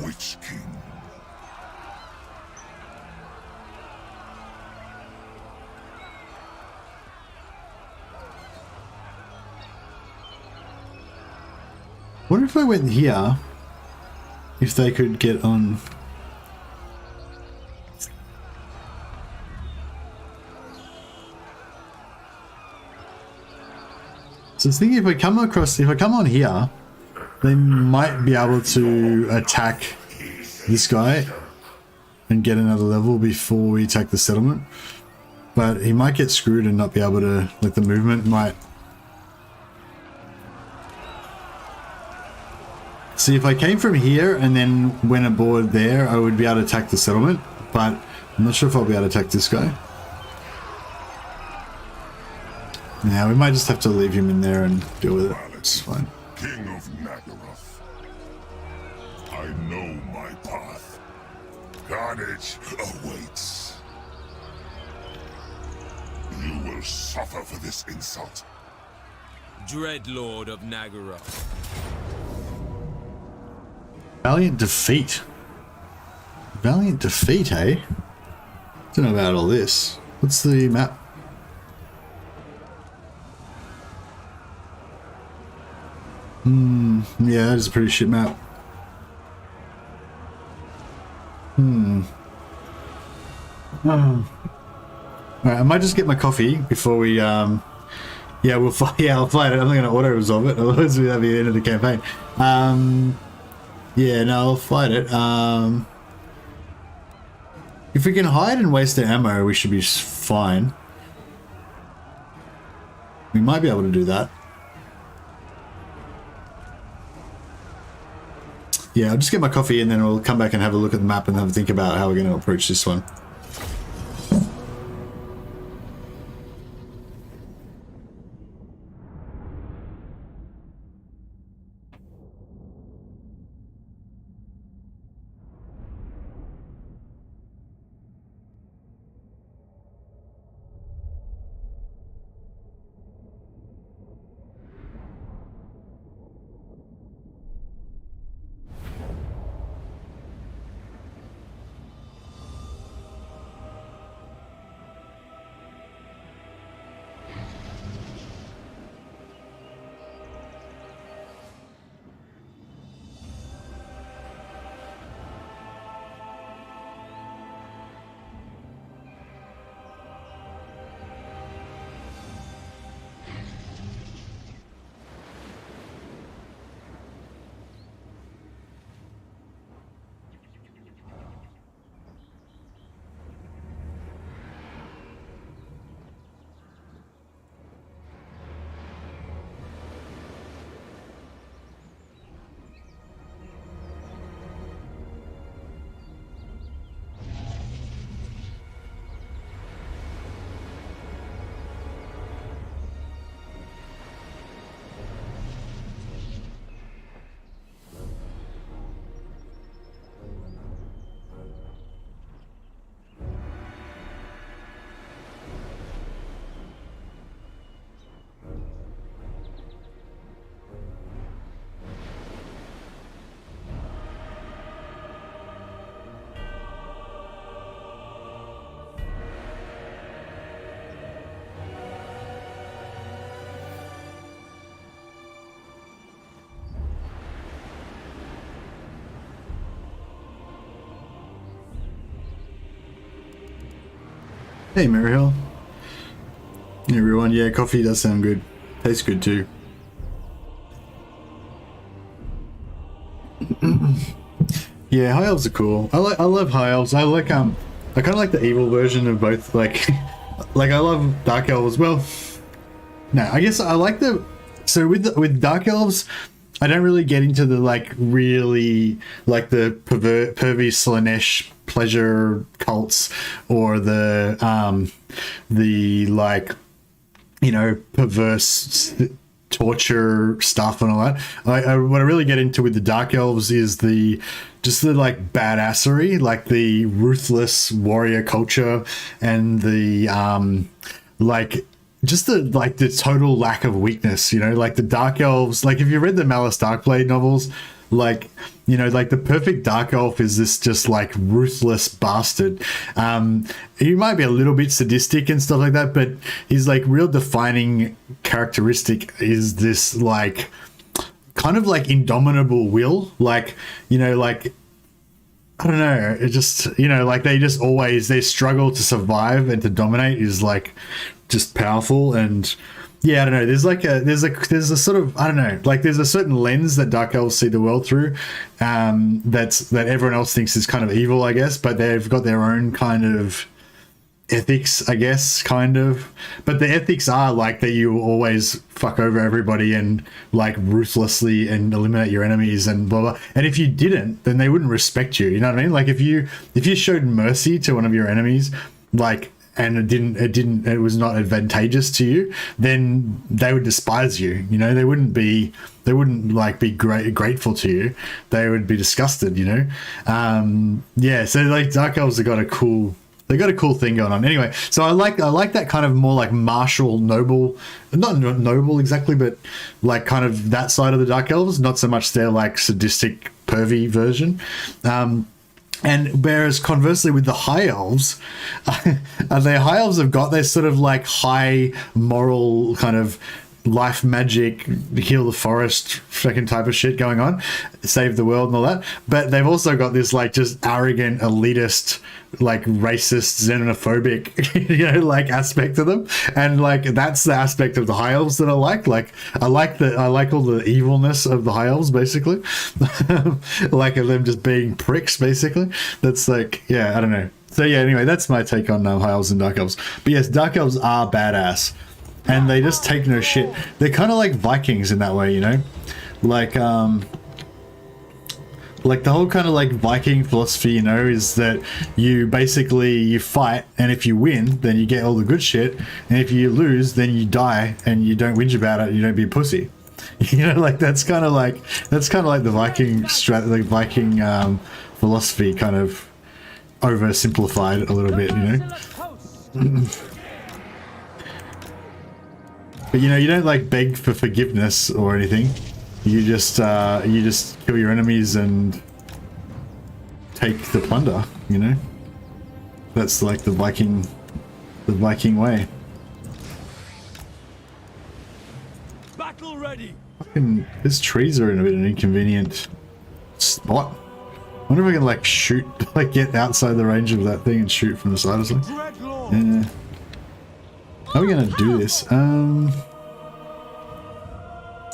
Witch King. Wonder if I went here, if they could get on. So I was thinking if I come on here, they might be able to attack this guy and get another level before we attack the settlement. But he might get screwed and not be able to, like the movement might. See, if I came from here and then went aboard there, I would be able to attack the settlement, but I'm not sure if I'll be able to attack this guy. Yeah, we might just have to leave him in there and deal with it. It's fine. King of Nagaroth. I know my path. Carnage awaits. You will suffer for this insult. Dreadlord of Nagaroth. Valiant defeat. Valiant defeat, eh? Don't know about all this. What's the map? Yeah, that is a pretty shit map. Alright, I might just get my coffee before we yeah, I'll fight it. I'm not gonna auto resolve it, otherwise that'll be the end of the campaign. Yeah, no, I'll fight it. If we can hide and waste the ammo, we should be fine. We might be able to do that. Yeah, I'll just get my coffee and then we'll come back and have a look at the map and have a think about how we're going to approach this one. Hey, Maryhill. Hey, everyone. Yeah, coffee does sound good. Tastes good too. Yeah, high elves are cool. I love high elves. I like I kind of like the evil version of both. Like, like I love dark elves. Well, no, I guess I like the. So with dark elves, I don't really get into the like really like the pervy Slanesh pleasure cults or the like, you know, perverse torture stuff and all that. What I really get into with the dark elves is just the like badassery, like the ruthless warrior culture and the like just the total lack of weakness, you know, like the dark elves. Like if you read the Malus Darkblade novels, like, you know, like the perfect dark elf is this just like ruthless bastard. He might be a little bit sadistic and stuff like that, but his like real defining characteristic is this like kind of like indomitable will. Like, you know, like I don't know, it just, you know, like they struggle to survive and to dominate is like just powerful. And yeah, I don't know, there's a sort of, I don't know, like there's a certain lens that dark elves see the world through, that everyone else thinks is kind of evil, I guess, but they've got their own kind of ethics, I guess, kind of. But the ethics are like that you always fuck over everybody and like ruthlessly and eliminate your enemies and blah blah. And if you didn't, then they wouldn't respect you. You know what I mean? Like if you showed mercy to one of your enemies, like, and it was not advantageous to you, then they would despise you. You know, they wouldn't like be grateful to you. They would be disgusted, you know? Yeah. So like dark elves have got a cool thing going on. Anyway, so I like that kind of more like martial, noble, not noble exactly, but like kind of that side of the dark elves, not so much their like sadistic, pervy version. And whereas conversely with the high elves, the high elves have got this sort of like high moral kind of life magic, heal the forest fucking type of shit going on, save the world and all that. But they've also got this like just arrogant, elitist, like racist, xenophobic, you know, like aspect to them. And like that's the aspect of the high elves that I like. Like I like all the evilness of the high elves, basically. Like of them just being pricks, basically. That's like, yeah, I don't know. So yeah, anyway, that's my take on high elves and dark elves. But yes, dark elves are badass. And they just take no shit. They're kind of like Vikings in that way, you know? Like the whole kind of like Viking philosophy, you know, is that you fight, and if you win, then you get all the good shit, and if you lose, then you die, and you don't whinge about it, you don't be a pussy. You know, like that's kind of like the Viking philosophy, kind of oversimplified a little bit, you know? But you know, you don't like beg for forgiveness or anything. You just kill your enemies and take the plunder, you know? That's like the Viking way. Battle ready. Fucking, these trees are in a bit of an inconvenient spot. I wonder if I can like shoot, like get outside the range of that thing and shoot from the side or something. Yeah. How are we gonna do this?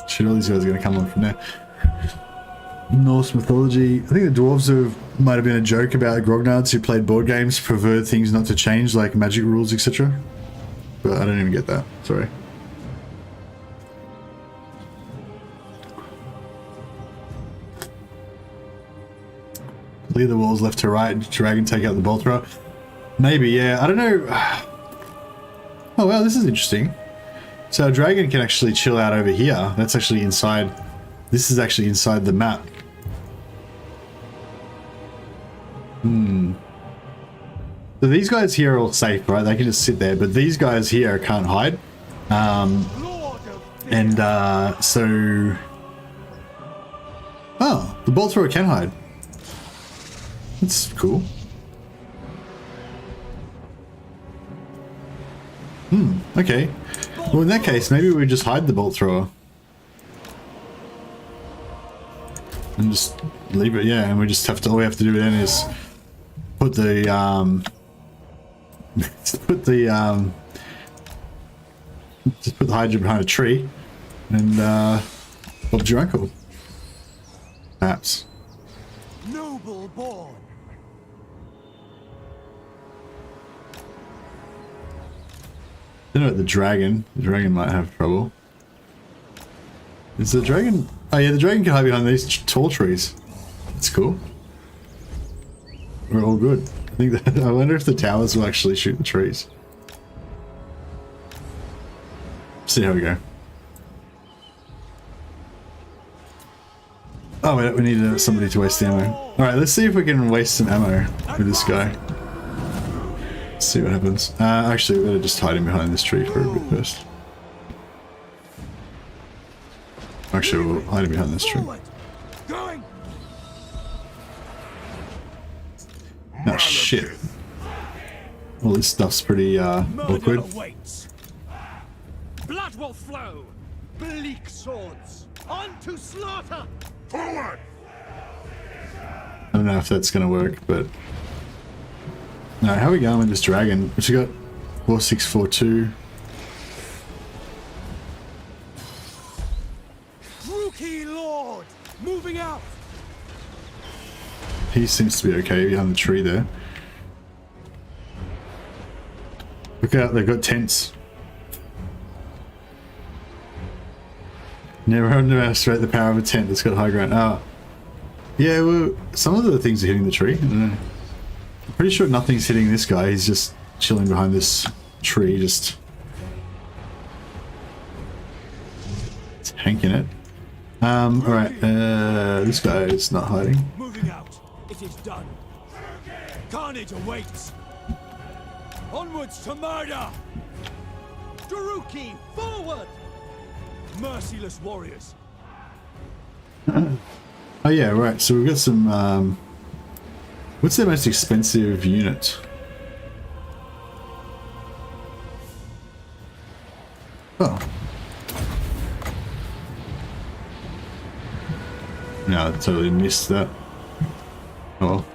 Shit, all these guys are gonna come on from there. Norse mythology. I think the dwarves might have been a joke about grognards who played board games, preferred things not to change, like magic rules, etc. But I don't even get that. Sorry. Clear the walls left to right. Dragon take out the bolt thrower. Maybe, yeah. I don't know. Oh well, this is interesting. So a dragon can actually chill out over here. That's actually inside. This is actually inside the map. So these guys here are all safe, right? They can just sit there, but these guys here can't hide. So... Oh, the bolt thrower can hide. That's cool. Okay. Well, in that case, maybe we just hide the bolt thrower. And just leave it, yeah, and we just have to, all we have to do then is put the, just put the Hydra behind a tree and Bob's your uncle. Perhaps. Noble born. Don't know about the dragon. The dragon might have trouble. Is the dragon... Oh yeah, the dragon can hide behind these tall trees. That's cool. We're all good. I think that, I wonder if the towers will actually shoot the trees. See how we go. Oh wait, we need somebody to waste the ammo. Alright, let's see if we can waste some ammo with this guy. Let's see what happens. Actually, we better just hide him behind this tree for a bit first. Actually, we'll hide him behind this tree. Oh shit. All this stuff's pretty awkward. Blood will flow. Bleak swords. On to slaughter. Forward. I don't know if that's gonna work, but no. How are we going with this dragon? We got 4642. Rookie Lord, moving out. He seems to be okay behind the tree there. Look out, they've got tents. Never underestimate the power of a tent that's got high ground. Oh. Yeah, well, some of the things are hitting the tree. I don't know. I'm pretty sure nothing's hitting this guy. He's just chilling behind this tree, just tanking it. Alright, this guy is not hiding. Moving out. It is done. Carnage awaits. Onwards to murder. Daruki, forward. Merciless warriors. Oh yeah, right. So we've got some. What's their most expensive unit? Oh. No, I totally missed that. Oh well.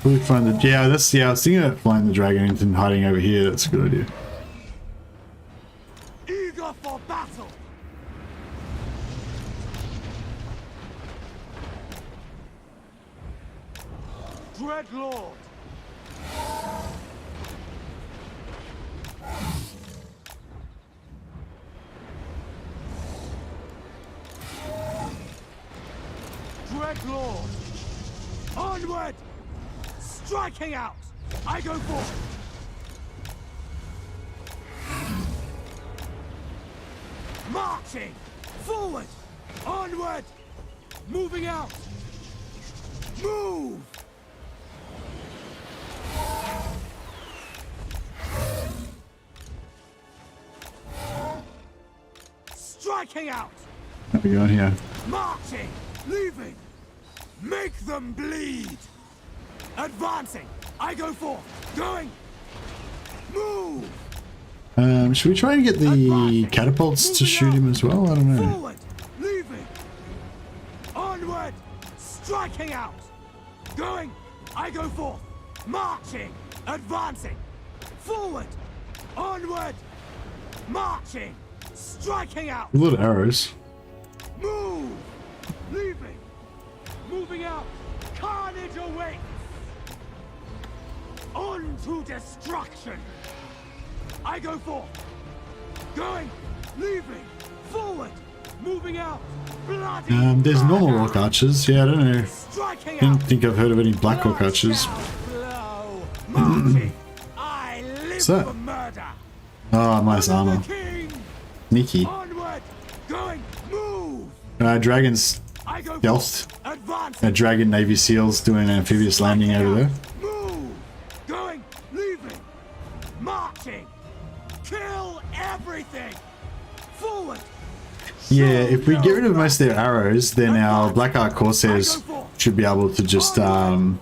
We find the I was thinking about flying the dragon and hiding over here. That's a good idea. Eager for battle. Dread Lord. Dread Lord. Onward. Striking out! I go forth! Marching! Forward! Onward! Moving out! Move! Striking out! How are we going here? Marching! Leaving! Make them bleed! Advancing! I go forth! Going! Move! Should we try and get the catapults to shoot him as well? I don't know. Forward! Leaving! Onward! Striking out! Going! I go forth! Marching! Advancing! Forward! Onward! Marching! Striking out! A lot of arrows. Move! Leaving! Moving out! Carnage awaits! On to destruction! I go forth! Going! Leaving! Forward! Moving out! Bloody There's normal rock archers. Yeah, I don't know. Striking I don't out! think I've heard of any black rock archers. Blow! Marching! I live What's that? for murder! Oh, nice Honor armor. the king! Sneaky. Onward! Going! Move! Dragons I go stealthed. forth! Advancing! A dragon Navy SEALs doing an amphibious landing over there. Move! Going! Leaving! Marching! Kill everything! Forward! Yeah, if we get rid of most of their arrows, then our Black Ark Corsairs should be able to just bum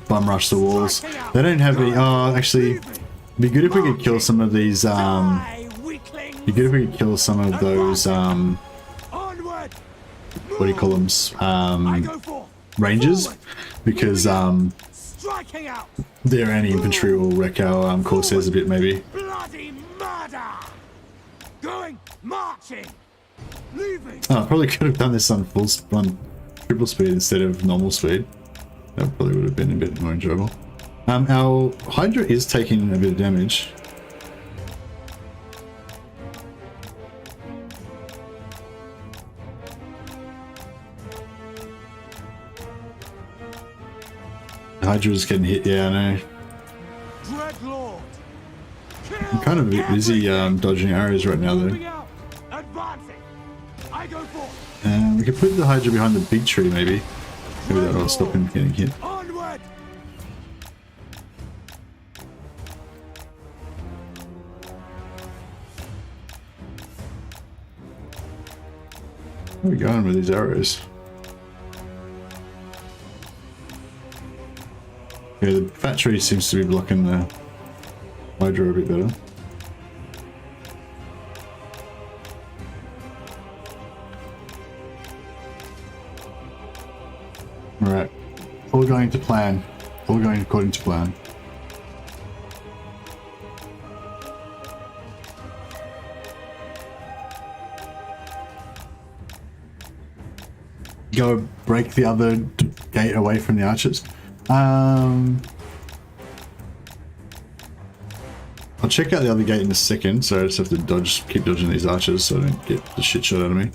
rush the walls. They don't have any. Oh, actually, it'd be good if we could kill some of these. Be good if we could kill some of those. What do you call them? rangers because Striking out. their anti-infantry will wreck our corsairs a bit maybe. Bloody murder. Going marching. Leaving. Oh, I probably could have done this on triple speed instead of normal speed. That probably would have been a bit more enjoyable. Our Hydra is taking a bit of damage. Hydra is getting hit, yeah, I know. Dreadlord. I'm kind of a bit busy dodging arrows right now, though. Advancing. I go forth. We could put the Hydra behind the big tree, maybe. Maybe that'll stop him getting hit. Onward. Where are we going with these arrows? Yeah, the fat tree seems to be blocking the Hydra a bit better. Alright, all going to plan. All going according to plan. Go break the other gate away from the archers. I'll check out the other gate in a second, so I just have to keep dodging these archers so I don't get the shit shot out of me.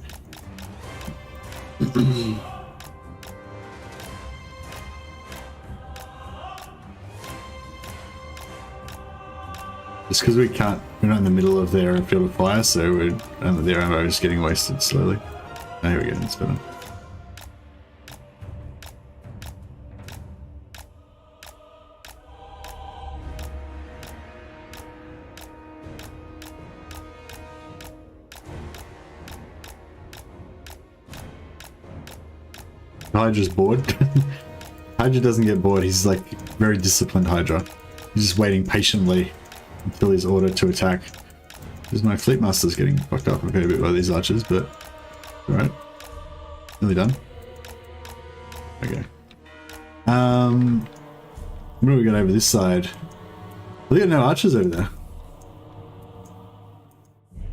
Just because we're not in the middle of their field of fire, so their ammo is getting wasted slowly. Oh, here we go, that's better. Hydra's bored. Hydra doesn't get bored, he's like very disciplined Hydra. He's just waiting patiently until he's ordered to attack. Because my fleet master's getting fucked up a fair bit by these archers, but alright. Nearly done. Okay. What do we got over this side? We got no archers over there.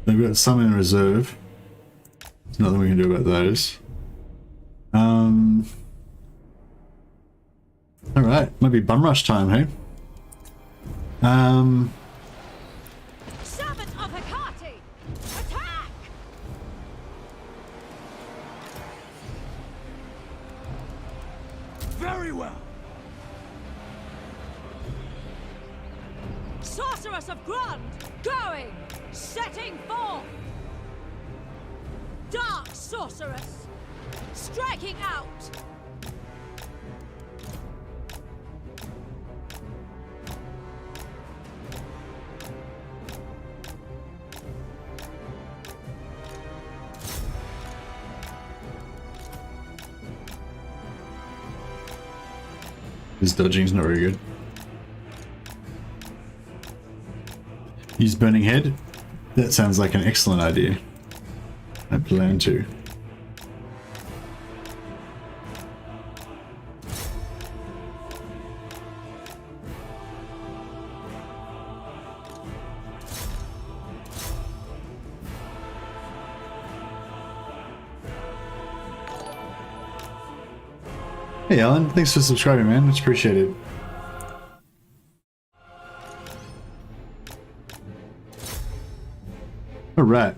We've got some in reserve. There's nothing we can do about those. Alright, might be bum rush time, hey? Servant of Hecate! Attack! Very well. Sorceress of Grund! Going! Setting forth! Dark Sorceress! Striking out! His dodging's not very good. Use Burning Head? That sounds like an excellent idea. I plan to. Hey Alan, thanks for subscribing, man. Much appreciated. Alright.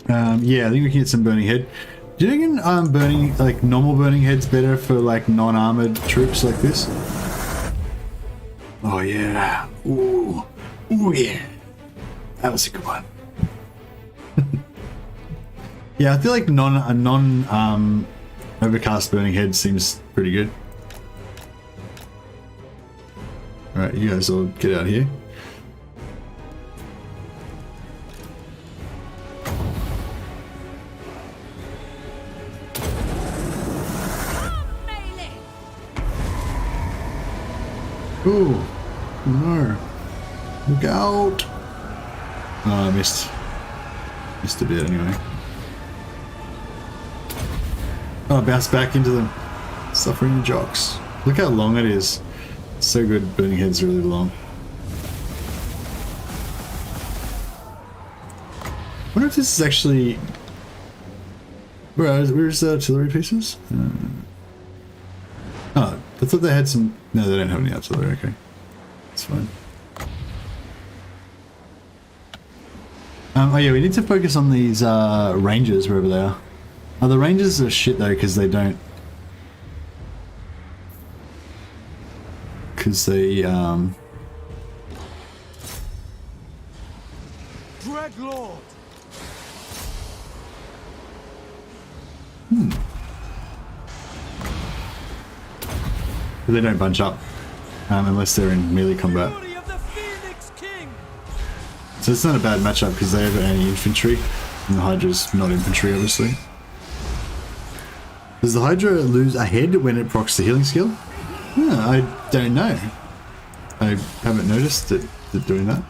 Yeah, I think we can get some Burning Head. Do you think burning, like normal Burning Head's better for like non-armored troops like this? Oh yeah. Ooh. Ooh yeah. That was a good one. Yeah, I feel like overcast Burning Head seems pretty good. Alright, you guys all get out here. Ooh, no. Look out. Oh, I missed. Missed a bit anyway. Oh, bounce back into them. Suffering the jocks. Look how long it is. So good. Burning Head's really long. I wonder if this is actually... Where's the artillery pieces? Oh, I thought they had some... No, they don't have any artillery. Okay. That's fine. Oh yeah, we need to focus on these rangers wherever they are. Oh, the rangers are shit though because they don't... Because they... Dreadlord! They don't bunch up unless they're in melee combat. Glory of the Phoenix King! So it's not a bad matchup because they have anti-infantry and the Hydra's not infantry obviously. Does the Hydra lose a head when it procs the healing skill? I don't know. I haven't noticed it doing that.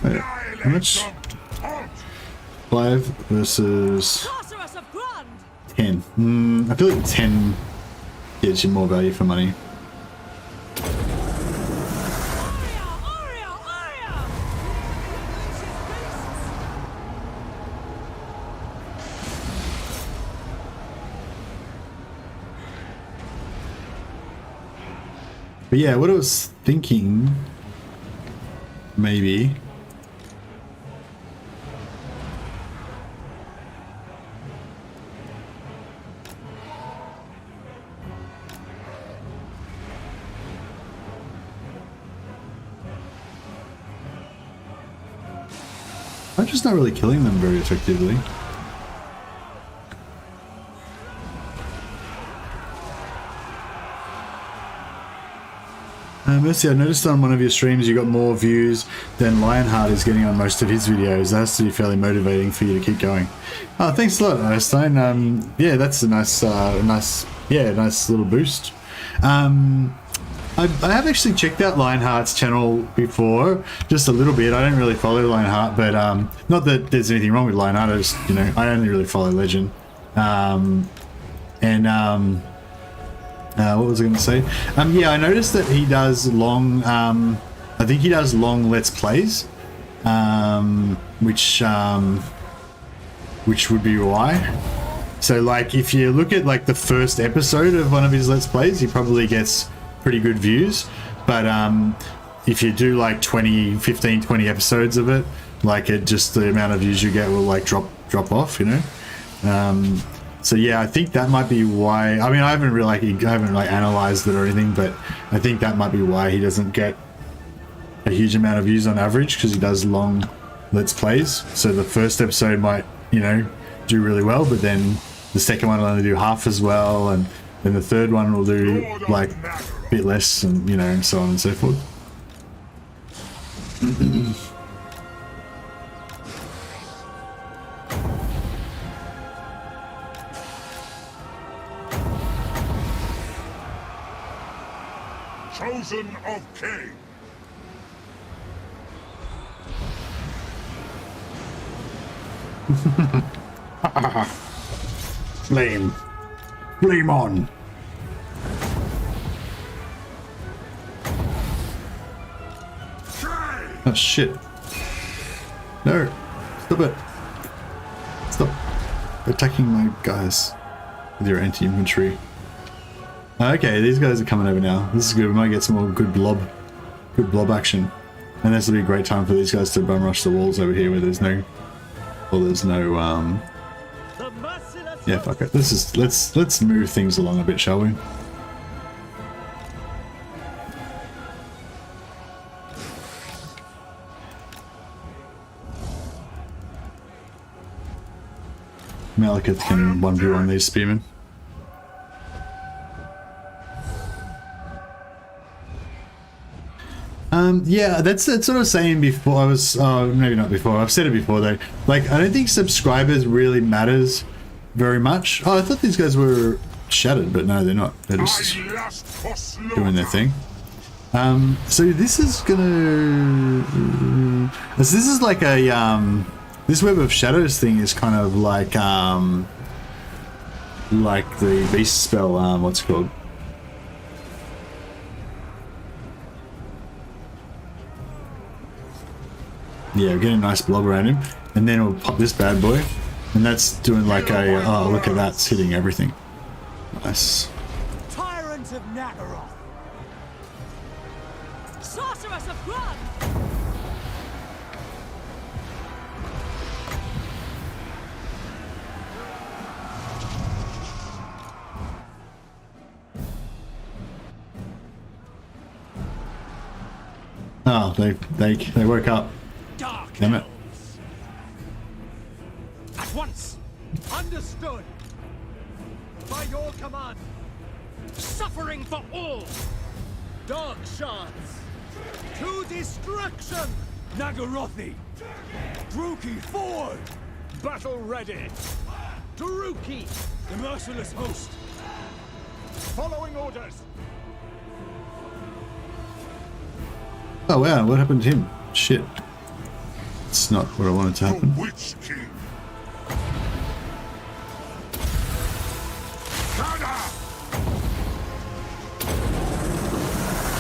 Wait, how much? 5 versus Sorceress of Grund! 10. I feel like 10 gets you more value for money. But yeah, what I was thinking, maybe. I'm just not really killing them very effectively. Mercy, I noticed on one of your streams you got more views than Lionheart is getting on most of his videos. That has to be fairly motivating for you to keep going. Oh, thanks a lot, Herdstone. Yeah, that's a nice little boost. I have actually checked out Lionheart's channel before, just a little bit. I don't really follow Lionheart, but not that there's anything wrong with Lionheart. I just, I only really follow Legend. What was I going to say? Yeah, I noticed that he does long. I think he does long Let's Plays, which would be why. So, like, if you look at like the first episode of one of his Let's Plays, he probably gets pretty good views. But if you do like 20 episodes of it, like just the amount of views you get will like drop off, So yeah, I think that might be why. I mean, I haven't analyzed it or anything, but I think that might be why he doesn't get a huge amount of views on average, because he does long Let's Plays. So the first episode might, do really well, but then the second one will only do half as well, and then the third one will do like a bit less, and and so on and so forth. Chosen of Cain. Flame. Flame on. Oh shit. No. Stop it. Stop attacking my guys with your anti-infantry. Okay, these guys are coming over now. This is good. We might get some more good blob action. And this will be a great time for these guys to bum rush the walls over here where there's no... Well, there's no, yeah, fuck it. Let's move things along a bit, shall we? Malekith can 1v1 these spearmen. Yeah, that's what I was saying before. Maybe not before. I've said it before though. Like, I don't think subscribers really matters very much. Oh, I thought these guys were shattered, but no, they're not. They're just doing their thing. So this is gonna. This is like a this Web of Shadows thing is kind of like the beast spell. What's it called? Yeah, get a nice blob around him, and then we'll pop this bad boy, and that's doing like a oh look at that, it's hitting everything. Nice. Tyrant of Nagaroth. Sorceress of Grun! Oh, they woke up. Dark Damn it. elves. At once. Understood. By your command. Suffering for all. Dark shards. To destruction. Nagarothi. Druki forward. Battle ready. Druki. The merciless host. Following orders. Oh wow, what happened to him? Shit. It's not what I wanted to happen. The Witch King.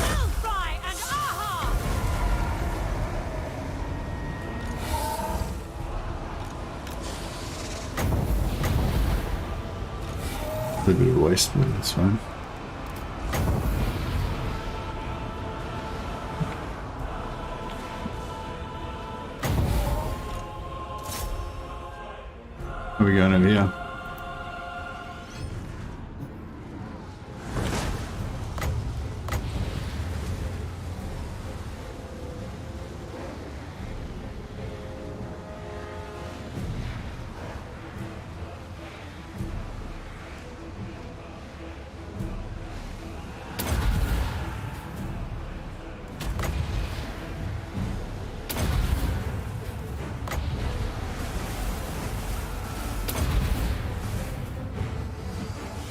Hellfry and Aha! A little bit of a waste, but that's fine. Where are we going over here?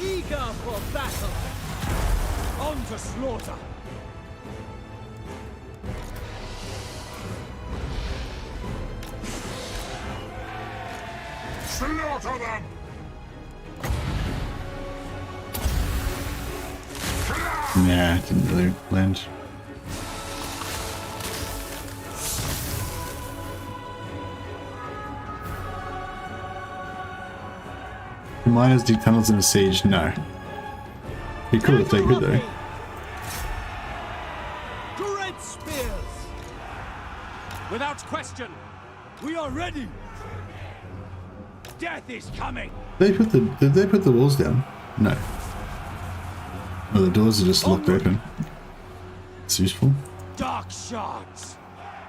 Eager for battle. On to slaughter. Slaughter them! Nah, it didn't really land. Can miners dig tunnels in a siege? No. He could if they could though. Great spears. Without question, we are ready. Death is coming. Did they put the walls down? No. Oh, the doors are just locked open. It's useful. Dark shards.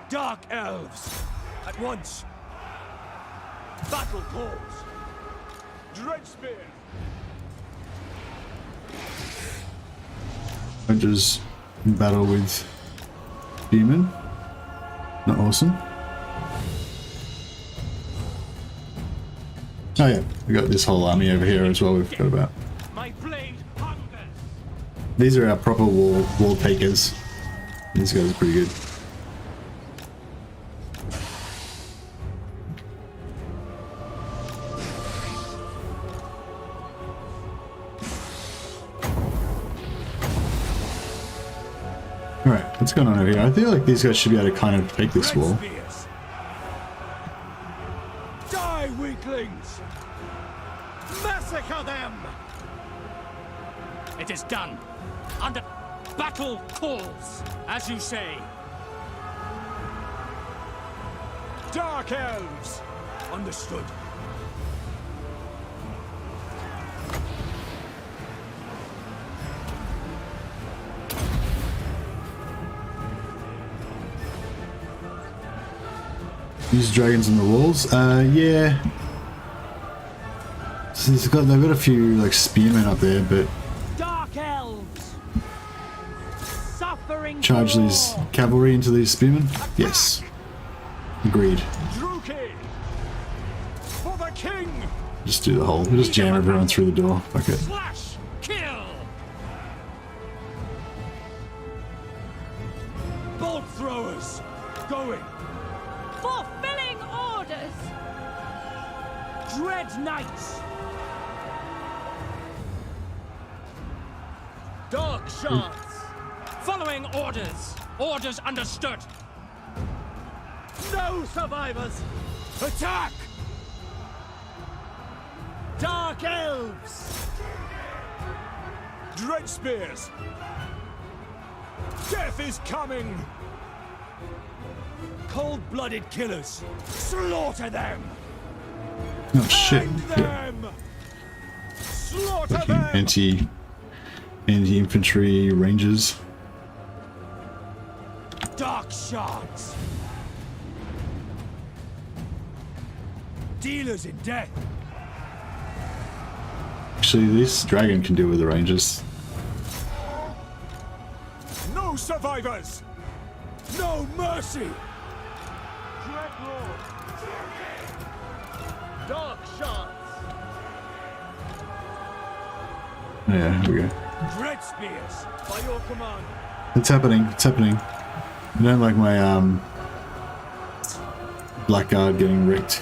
Dark elves. At once. Battle calls. Dread spear. Rangers in battle with demon. Not awesome. Oh yeah, we got this whole army over here as well we've got about. My blade hungers. These are our proper wall takers. These guys are pretty good. Alright, what's going on over here? I feel like these guys should be able to kind of take this wall. Spears. Die, weaklings! Massacre them! It is done. Under battle calls, as you say. Dark elves! Understood. Use dragons on the walls? Yeah. So they've got a few like spearmen up there, but Dark elves! Suffering charge these cavalry into these spearmen? Yes. Agreed. Druki! For the king! Just do the whole. We'll just jam everyone through the door. Fuck it. Slash! Kill! Bolt throwers! Going! Fulfilling orders! Dread Knights! Dark Shards! Following orders. Orders understood. No survivors! Attack! Dark Elves! Dread Spears! Death is coming! Cold-blooded killers! Slaughter them! Oh shit. Find them! Slaughter Okay, them! anti-infantry rangers. Dark Shards! Dealers in death! Actually, this dragon can deal with the rangers. No survivors! No mercy! Dreadlord! Dark Shards! Yeah, here we go. Dread Spears! By your command! It's happening. It's happening. I don't like my Blackguard getting wrecked.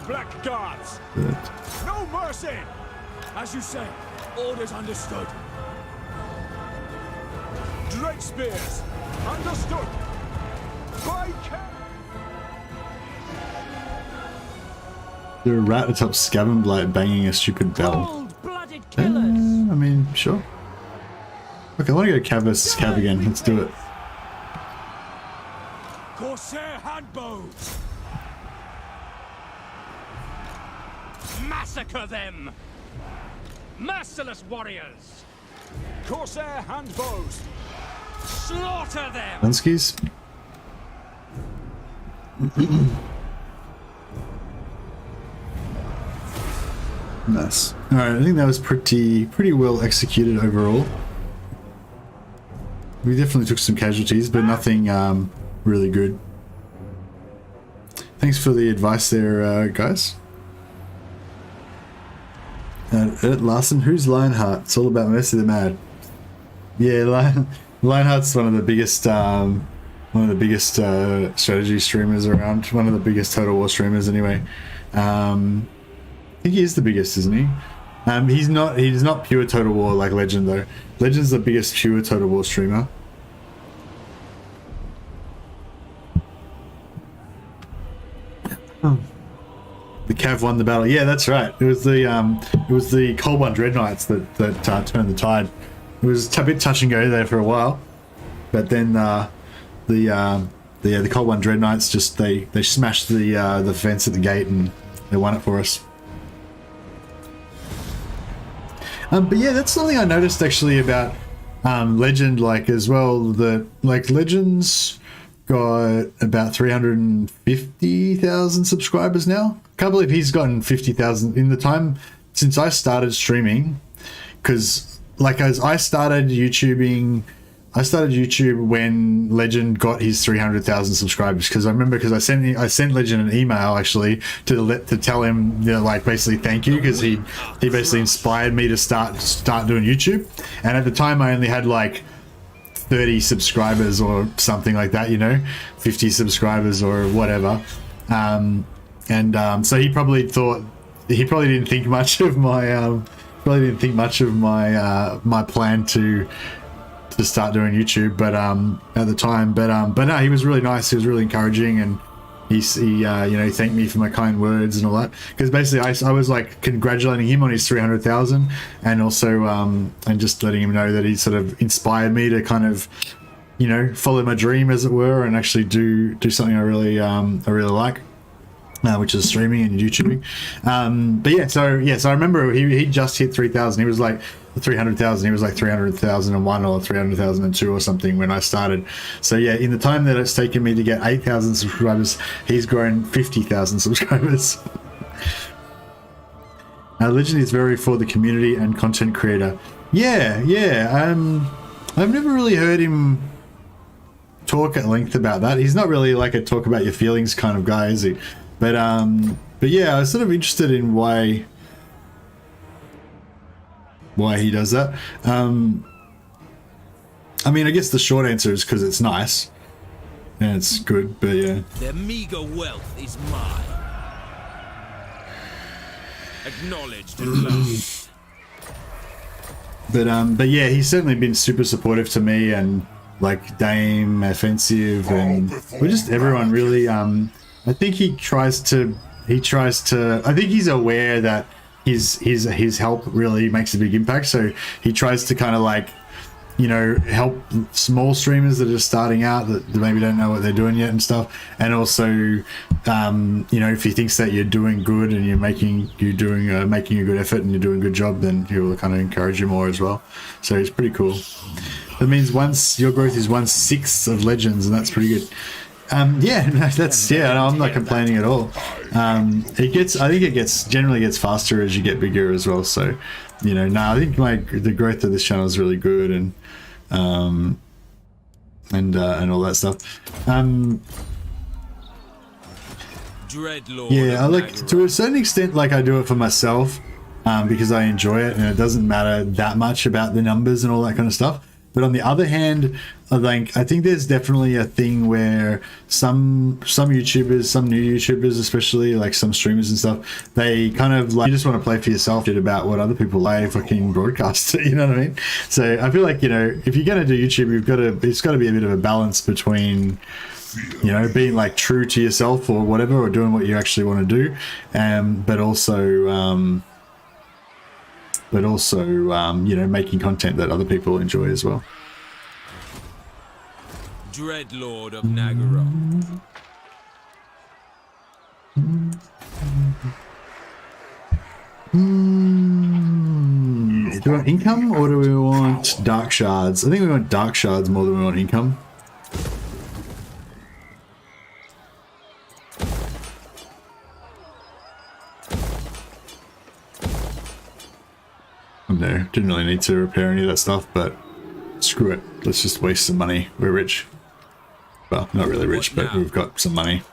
Black Guards! But No mercy! As you say, orders understood. Dread Spears! Understood! By there a rat atop Scavenged Blight banging a stupid bell. Cold-blooded killers! I mean, sure. Okay, I want to go Cav versus Cav again. Let's do it. Corsair Handbows! Massacre them. Merciless warriors. Corsair Handbows! Slaughter them. Hunskies? Nice. Alright, I think that was pretty well executed overall. We definitely took some casualties, but nothing really good. Thanks for the advice there, guys. Larson, who's Lionheart? It's all about Mercy the Mad. Yeah, Lionheart's one of the biggest strategy streamers around. One of the biggest Total War streamers, anyway. I think he is the biggest, isn't he? He's not pure Total War like Legend though. Legend's the biggest pure Total War streamer. The Cav won the battle. Yeah, that's right. It was the Cold One Dread Knights that turned the tide. It was a bit touch and go there for a while, but then the Cold One Dread Knights just they smashed the fence at the gate and they won it for us. But yeah, that's something I noticed actually about Legend, like as well. That like Legend's got about 350,000 subscribers now. Can't believe he's gotten 50,000 in the time since I started streaming. Because like as I started YouTube when Legend got his 300,000 subscribers. Because I remember, because I sent Legend an email actually to tell him, you know, like basically thank you, because he basically inspired me to start doing YouTube. And at the time I only had like 30 subscribers or something like that, you know, 50 subscribers or whatever. So he probably didn't think much of my my plan to start doing YouTube, but at the time, but no, he was really nice. He was really encouraging, and he thanked me for my kind words and all that. Because basically, I was like congratulating him on his 300,000, and also and just letting him know that he sort of inspired me to kind of, you know, follow my dream, as it were, and actually do something I really like. Which is streaming and YouTubing. But yeah, so I remember he just hit 3,000. He was like 300,000. He was like 300,001 or 300,002 or something when I started. So yeah, in the time that it's taken me to get 8,000 subscribers, he's grown 50,000 subscribers. Legend is very for the community and content creator. Yeah. I've never really heard him talk at length about that. He's not really like a talk about your feelings kind of guy, is he? But yeah, I was sort of interested in why he does that. I mean, I guess the short answer is because it's nice. and it's good. But yeah, Their meager wealth is mine. Acknowledged and loved. but yeah, he's certainly been super supportive to me, and like Dame, Offensive, and we're just everyone really. I think he tries to. I think he's aware that his help really makes a big impact. So he tries to kind of like, you know, help small streamers that are starting out that maybe don't know what they're doing yet and stuff. And also, you know, if he thinks that you're doing good and you're making a good effort and you're doing a good job, then he will kind of encourage you more as well. So it's pretty cool. That means once your growth is 1/6 of Legends, and that's pretty good. Yeah, no, that's I'm not complaining at all. I think it generally gets faster as you get bigger as well. So, you know, I think the growth of this channel is really good, and all that stuff. Yeah, I like to a certain extent, like I do it for myself because I enjoy it, and it doesn't matter that much about the numbers and all that kind of stuff. But on the other hand, I think there's definitely a thing where some YouTubers, some new YouTubers, especially like some streamers and stuff, they kind of like, you just want to play for yourself about what other people like fucking broadcast. You know what I mean? So I feel like, you know, if you're going to do YouTube, it's got to be a bit of a balance between, you know, being like true to yourself or whatever, or doing what you actually want to do, but also, you know, making content that other people enjoy as well. Dreadlord of Nagaroth. Do we want income or do we want dark shards? I think we want dark shards more than we want income. No, didn't really need to repair any of that stuff, but screw it. Let's just waste some money. We're rich. Well, not really rich, but we've got some money.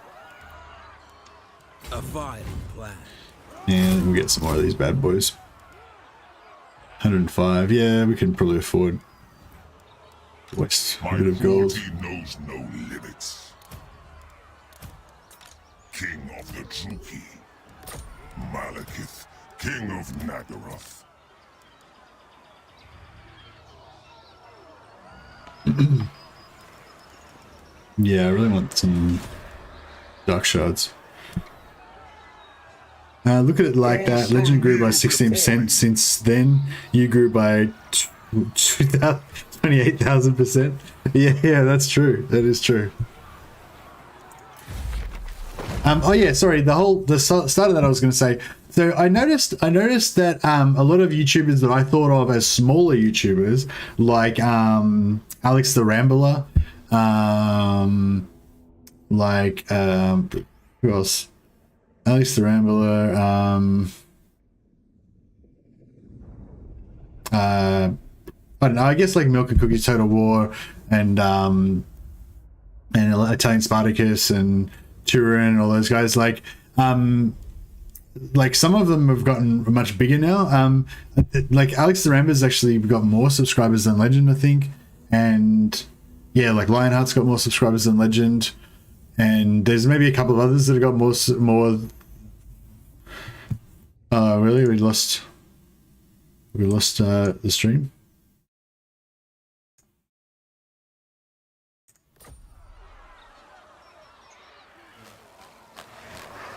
A violent plan. And we'll get some more of these bad boys. 105. Yeah, we can probably afford to waste a bit of gold. Knows no limits. King of the Druki. Malekith, King of Nagaroth. Yeah, I really want some dark shards. Look at it like that. Legend grew by 16% since then. You grew by 28,000%. Yeah, that's true. That is true. Oh yeah, sorry. The start of that I was going to say. So I noticed that a lot of YouTubers that I thought of as smaller YouTubers, like Alex the Rambler, who else? Alex the Rambler, I don't know, I guess like Milk and Cookies Total War and Italian Spartacus and Turin and all those guys, like some of them have gotten much bigger now. Like Alex the Rambler's actually got more subscribers than Legend, I think, and yeah, like Lionheart's got more subscribers than Legend, and there's maybe a couple of others that have got more. Really, we lost the stream.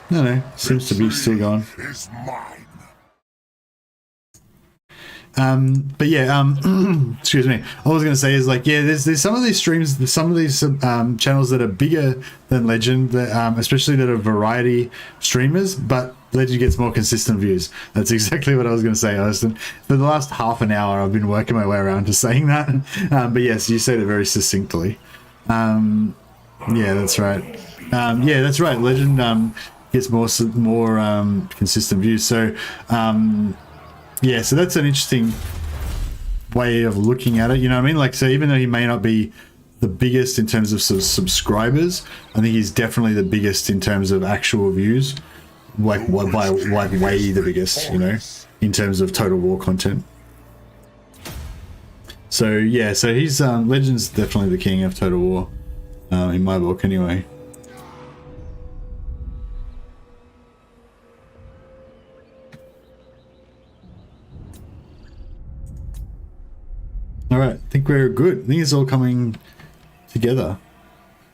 No, seems to be still going. But yeah, excuse me. All I was going to say is like, yeah, there's some of these streams, some of these channels that are bigger than Legend, that, especially that are variety streamers, but Legend gets more consistent views. That's exactly what I was going to say, Austin. For the last half an hour, I've been working my way around to saying that. But yes, you said it very succinctly. Yeah, that's right. Yeah, that's right. Legend gets more consistent views. So, yeah, so that's an interesting way of looking at it. You know what I mean? Like, so even though he may not be the biggest in terms of subscribers, I think he's definitely the biggest in terms of actual views. Like way the biggest, you know, in terms of Total War content. So yeah, so he's Legend's definitely the king of Total War. in my book anyway. All right, I think we're good. I think it's all coming together.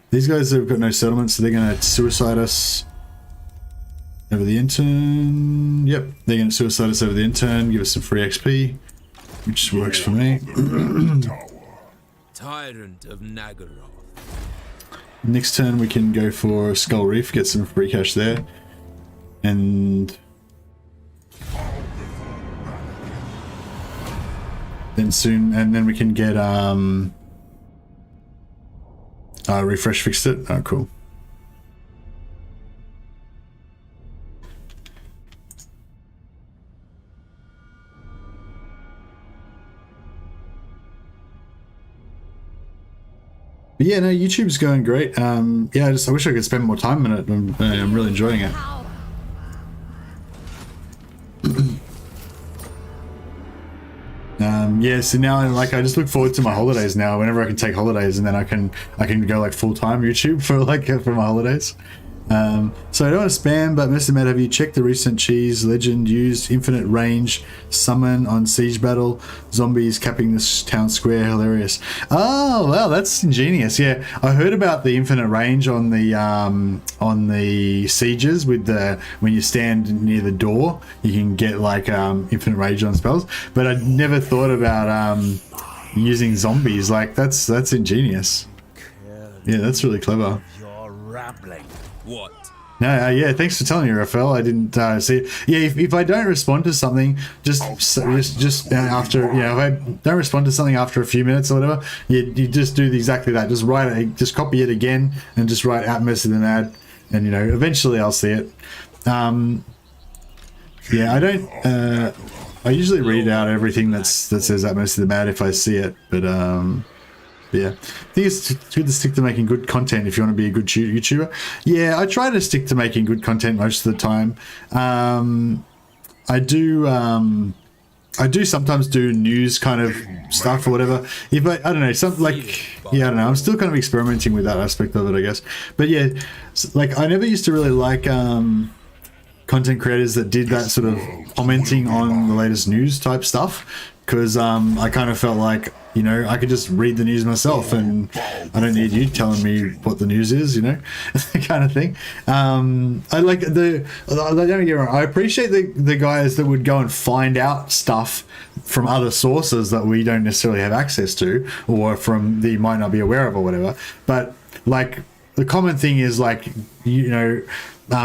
These guys have got no settlements, so they're going to suicide us over the intern. Yep, they're going to suicide us over the intern, give us some free XP, which works for me. Tyrant of Nagaroth. Next turn we can go for Skull Reef, get some free cash there, and then we can get refresh fixed it. Oh, cool. But yeah, no, YouTube's going great. Yeah, I wish I could spend more time in it. I'm really enjoying it. Yeah, so now I just look forward to my holidays now. Whenever I can take holidays, and then I can go like full time YouTube for my holidays. So I don't want to spam, but Mr. Matt, have you checked the recent cheese legend used infinite range summon on siege battle? Zombies capping this town square, hilarious. Oh wow, that's ingenious. Yeah, I heard about the infinite range on the sieges with when you stand near the door, you can get like infinite range on spells. But I never thought about using zombies. Like that's ingenious. Yeah, that's really clever. You're rambling. What? No, yeah, thanks for telling me, Raphael. I didn't see it. Yeah, if I don't respond to something, just after, if I don't respond to something after a few minutes or whatever, you just do exactly that. Just write it, just copy it again, and just write out message and add, and eventually I'll see it. Yeah, I don't. I usually read out everything that says that most of the mad if I see it, but yeah, I think it's good to stick to making good content if you want to be a good YouTuber. Yeah, I try to stick to making good content most of the time. I do sometimes do news kind of stuff or whatever. If I don't know, something like, yeah, I don't know. I'm still kind of experimenting with that aspect of it, I guess. But yeah, like I never used to really like content creators that did that sort of commenting on the latest news type stuff, because I kind of felt like, I could just read the news myself and I don't need you telling me what the news is, kind of thing. I like don't get me wrong, I appreciate the guys that would go and find out stuff from other sources that we don't necessarily have access to, or from that you might not be aware of or whatever. But like the common thing is like,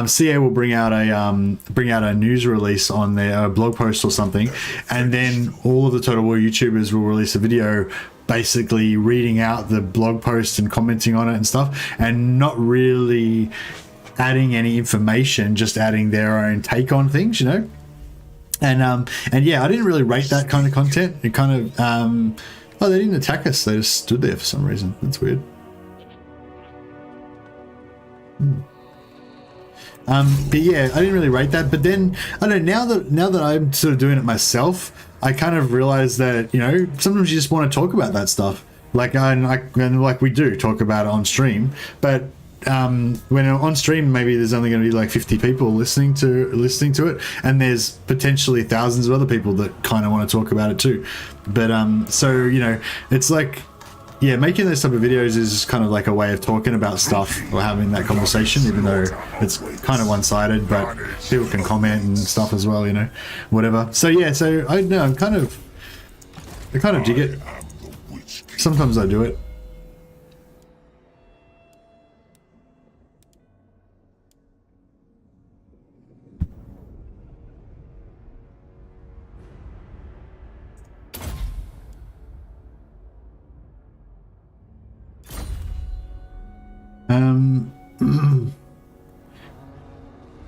CA will bring out a news release on their blog post or something, and then all of the Total War YouTubers will release a video basically reading out the blog post and commenting on it and stuff, and not really adding any information, just adding their own take on things, and yeah, I didn't really rate that kind of content. It kind of oh, they didn't attack us, they just stood there for some reason. That's weird. But yeah, I didn't really rate that. But then I don't know, now that I'm sort of doing it myself, I kind of realize that sometimes you just want to talk about that stuff, like we do talk about it on stream. But when on stream, maybe there's only going to be like 50 people listening to it, and there's potentially thousands of other people that kind of want to talk about it too. But so it's like, yeah, making those type of videos is kind of like a way of talking about stuff or having that conversation, even though it's kind of one-sided, but people can comment and stuff as well, whatever. So yeah, so I know I kind of dig it. Sometimes I do it.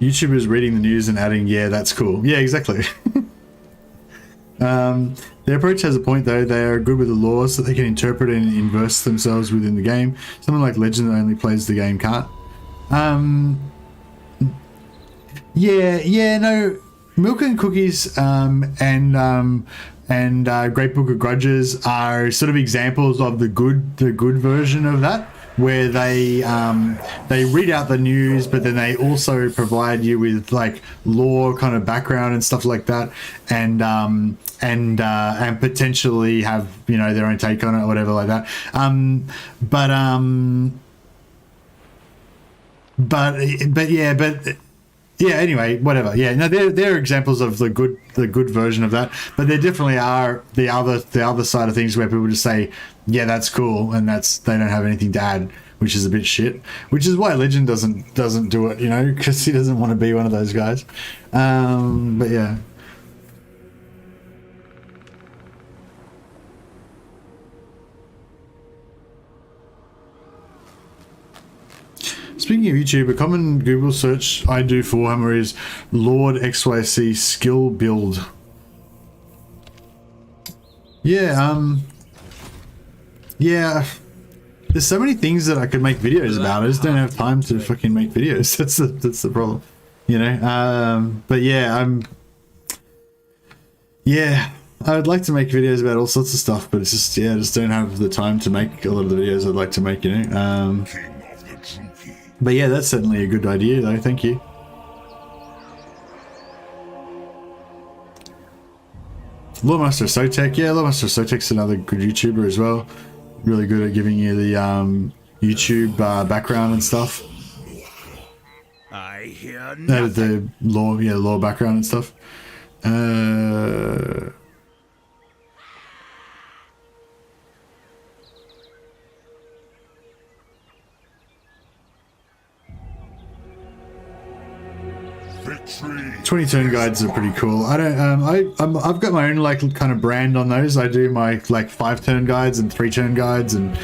YouTubers reading the news and adding, yeah, that's cool. Yeah, exactly. Their approach has a point though. They are good with the laws so they can interpret and inverse themselves within the game. Someone like Legend that only plays the game can't. Yeah, no, Milk and Cookies and Great Book of Grudges are sort of examples of the good version of that. where they read out the news, but then they also provide you with like lore kind of background and stuff like that, and potentially have, you know, their own take on it or whatever like that. Yeah, anyway, whatever. Yeah, no, they're examples of the good version of that, but there definitely are the other side of things where people just say, yeah, that's cool, and they don't have anything to add, which is a bit shit. Which is why Legend doesn't do it, you know, because he doesn't want to be one of those guys. But yeah. Speaking of YouTube, a common Google search I do for Warhammer is Lord XYC skill build. Yeah, yeah. There's so many things that I could make videos about. I just don't have time to fucking make videos. That's the problem, you know. But yeah, yeah, I would like to make videos about all sorts of stuff, but it's just, yeah, I just don't have the time to make a lot of the videos I'd like to make, you know. But yeah, that's certainly a good idea, though. Thank you. Lawmaster Sotek, yeah, Lawmaster Sotek's another good YouTuber as well. Really good at giving you the YouTube background and stuff. I hear The lore background and stuff. 20 turn guides are pretty cool. I don't I've got my own like kind of brand on those. I do my like 5 turn guides and 3 turn guides and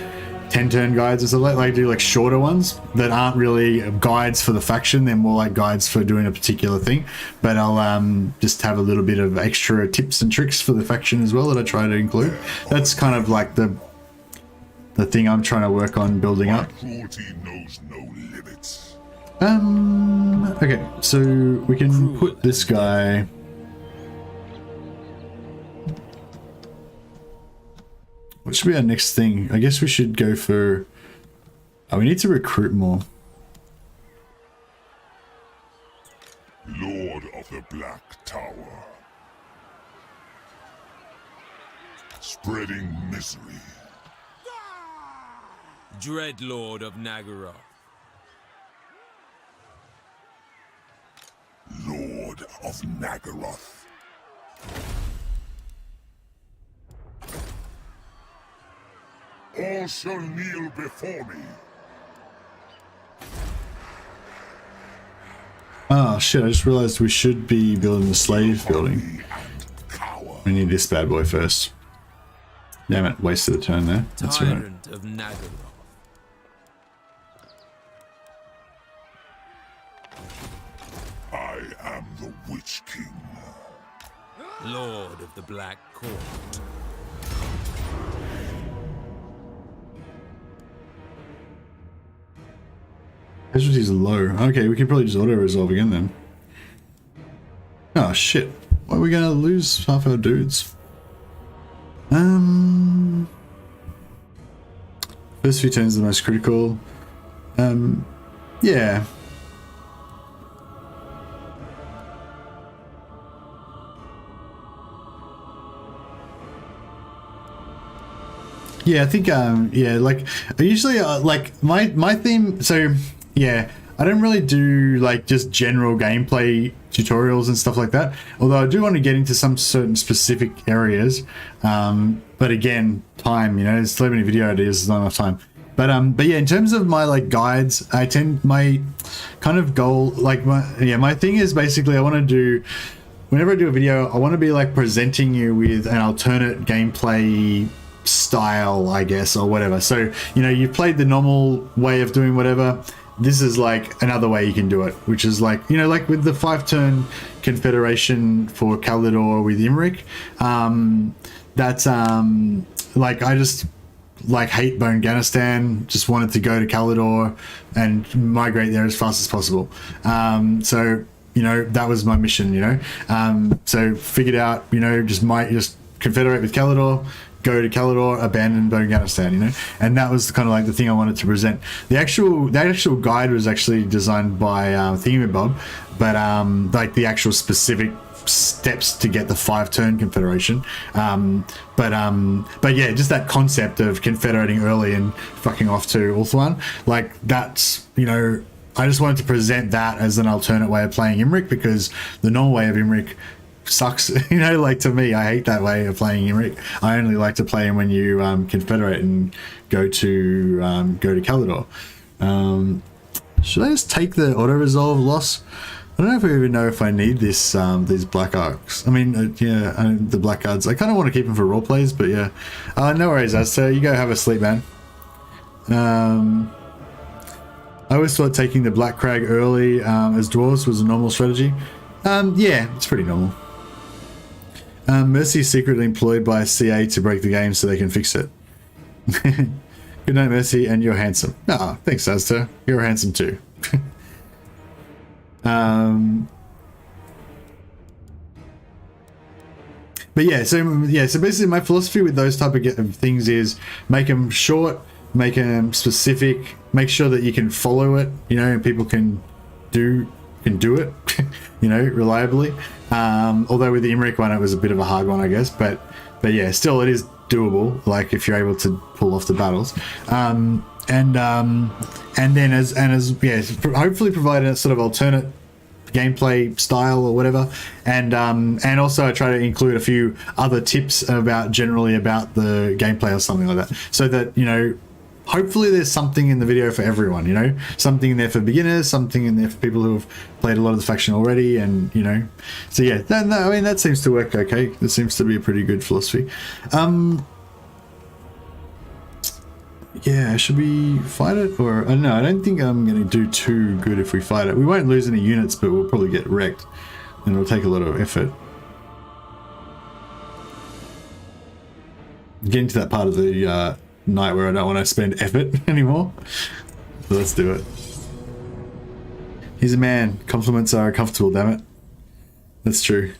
10 turn guides and stuff. I do like shorter ones that aren't really guides for the faction. They're more like guides for doing a particular thing, but I'll just have a little bit of extra tips and tricks for the faction as well that I try to include. That's kind of like the thing I'm trying to work on building up. Knows no limits. Okay, so we can put this guy. What should be our next thing? I guess we should go for... Oh, we need to recruit more. Lord of the Black Tower. Spreading misery. Dreadlord of Nagaroth. Lord of Nagaroth. All shall kneel before me. Oh shit, I just realized we should be building the slave building. We need this bad boy first. Damn it, wasted a turn there. That's right. Tyrant of Nagaroth. I am the Witch King. Lord of the Black Court. Casualties are low. Okay, we can probably just auto-resolve again then. Oh shit. Why are we gonna lose half our dudes? First few turns are the most critical. Yeah. Yeah, I think, yeah, like, I usually, like, my theme, so, yeah, I don't really do, like, just general gameplay tutorials and stuff like that, although I do want to get into some certain specific areas, but again, time, you know, there's so many video ideas, there's not enough time. But yeah, in terms of my, like, guides, my kind of goal, like, my thing is basically I want to do, whenever I do a video, I want to be, like, presenting you with an alternate gameplay style, I guess, or whatever. So, you know, you've played the normal way of doing whatever. This is like another way you can do it, which is like, you know, like with the 5-turn Confederation for Kalidor with Imric. That's like, I just like hate Afghanistan, just wanted to go to Kalidor and migrate there as fast as possible. So, you know, that was my mission, you know. So figured out, you know, just confederate with Kalidor, go to Caledor, abandon Afghanistan, you know, and that was kind of like the thing I wanted to present. The actual guide was actually designed by Thingamabob, but like the actual specific steps to get the 5-turn Confederation, but yeah, just that concept of confederating early and fucking off to Ulthuan, like that's, you know, I just wanted to present that as an alternate way of playing Imrik, because the normal way of Imrik sucks, you know, like to me, I hate that way of playing Imrik. I only like to play him when you confederate and go to Caledor. Should I just take the auto resolve loss? I don't know if I even know if I need this these black arcs. I mean, the black cards. I kind of want to keep them for role plays, but yeah. No worries, Azta. You go have a sleep, man. I always thought taking the Black Crag early as dwarves was a normal strategy. Yeah, it's pretty normal. Mercy is secretly employed by CA to break the game so they can fix it. Good night, Mercy, and you're handsome. Ah, thanks, Azta. You're handsome too. But yeah, so basically my philosophy with those type of things is make them short, make them specific, make sure that you can follow it, you know, and people can do it, you know, reliably. Although with the Imrik one, it was a bit of a hard one, I guess, but yeah, still it is doable. Like if you're able to pull off the battles, and then as hopefully provide a sort of alternate gameplay style or whatever, and also I try to include a few other tips generally about the gameplay or something like that, so that, you know, hopefully there's something in the video for everyone, you know, something in there for beginners, something in there for people who have played a lot of the faction already, and, you know, so yeah, I mean, that seems to work okay. That seems to be a pretty good philosophy. Yeah, should we fight it? Or, I don't know, I don't think I'm going to do too good if we fight it. We won't lose any units, but we'll probably get wrecked, and it'll take a lot of effort. Getting to that part of the night where I don't want to spend effort anymore. So let's do it. He's a man. Compliments are comfortable, damn it. That's true.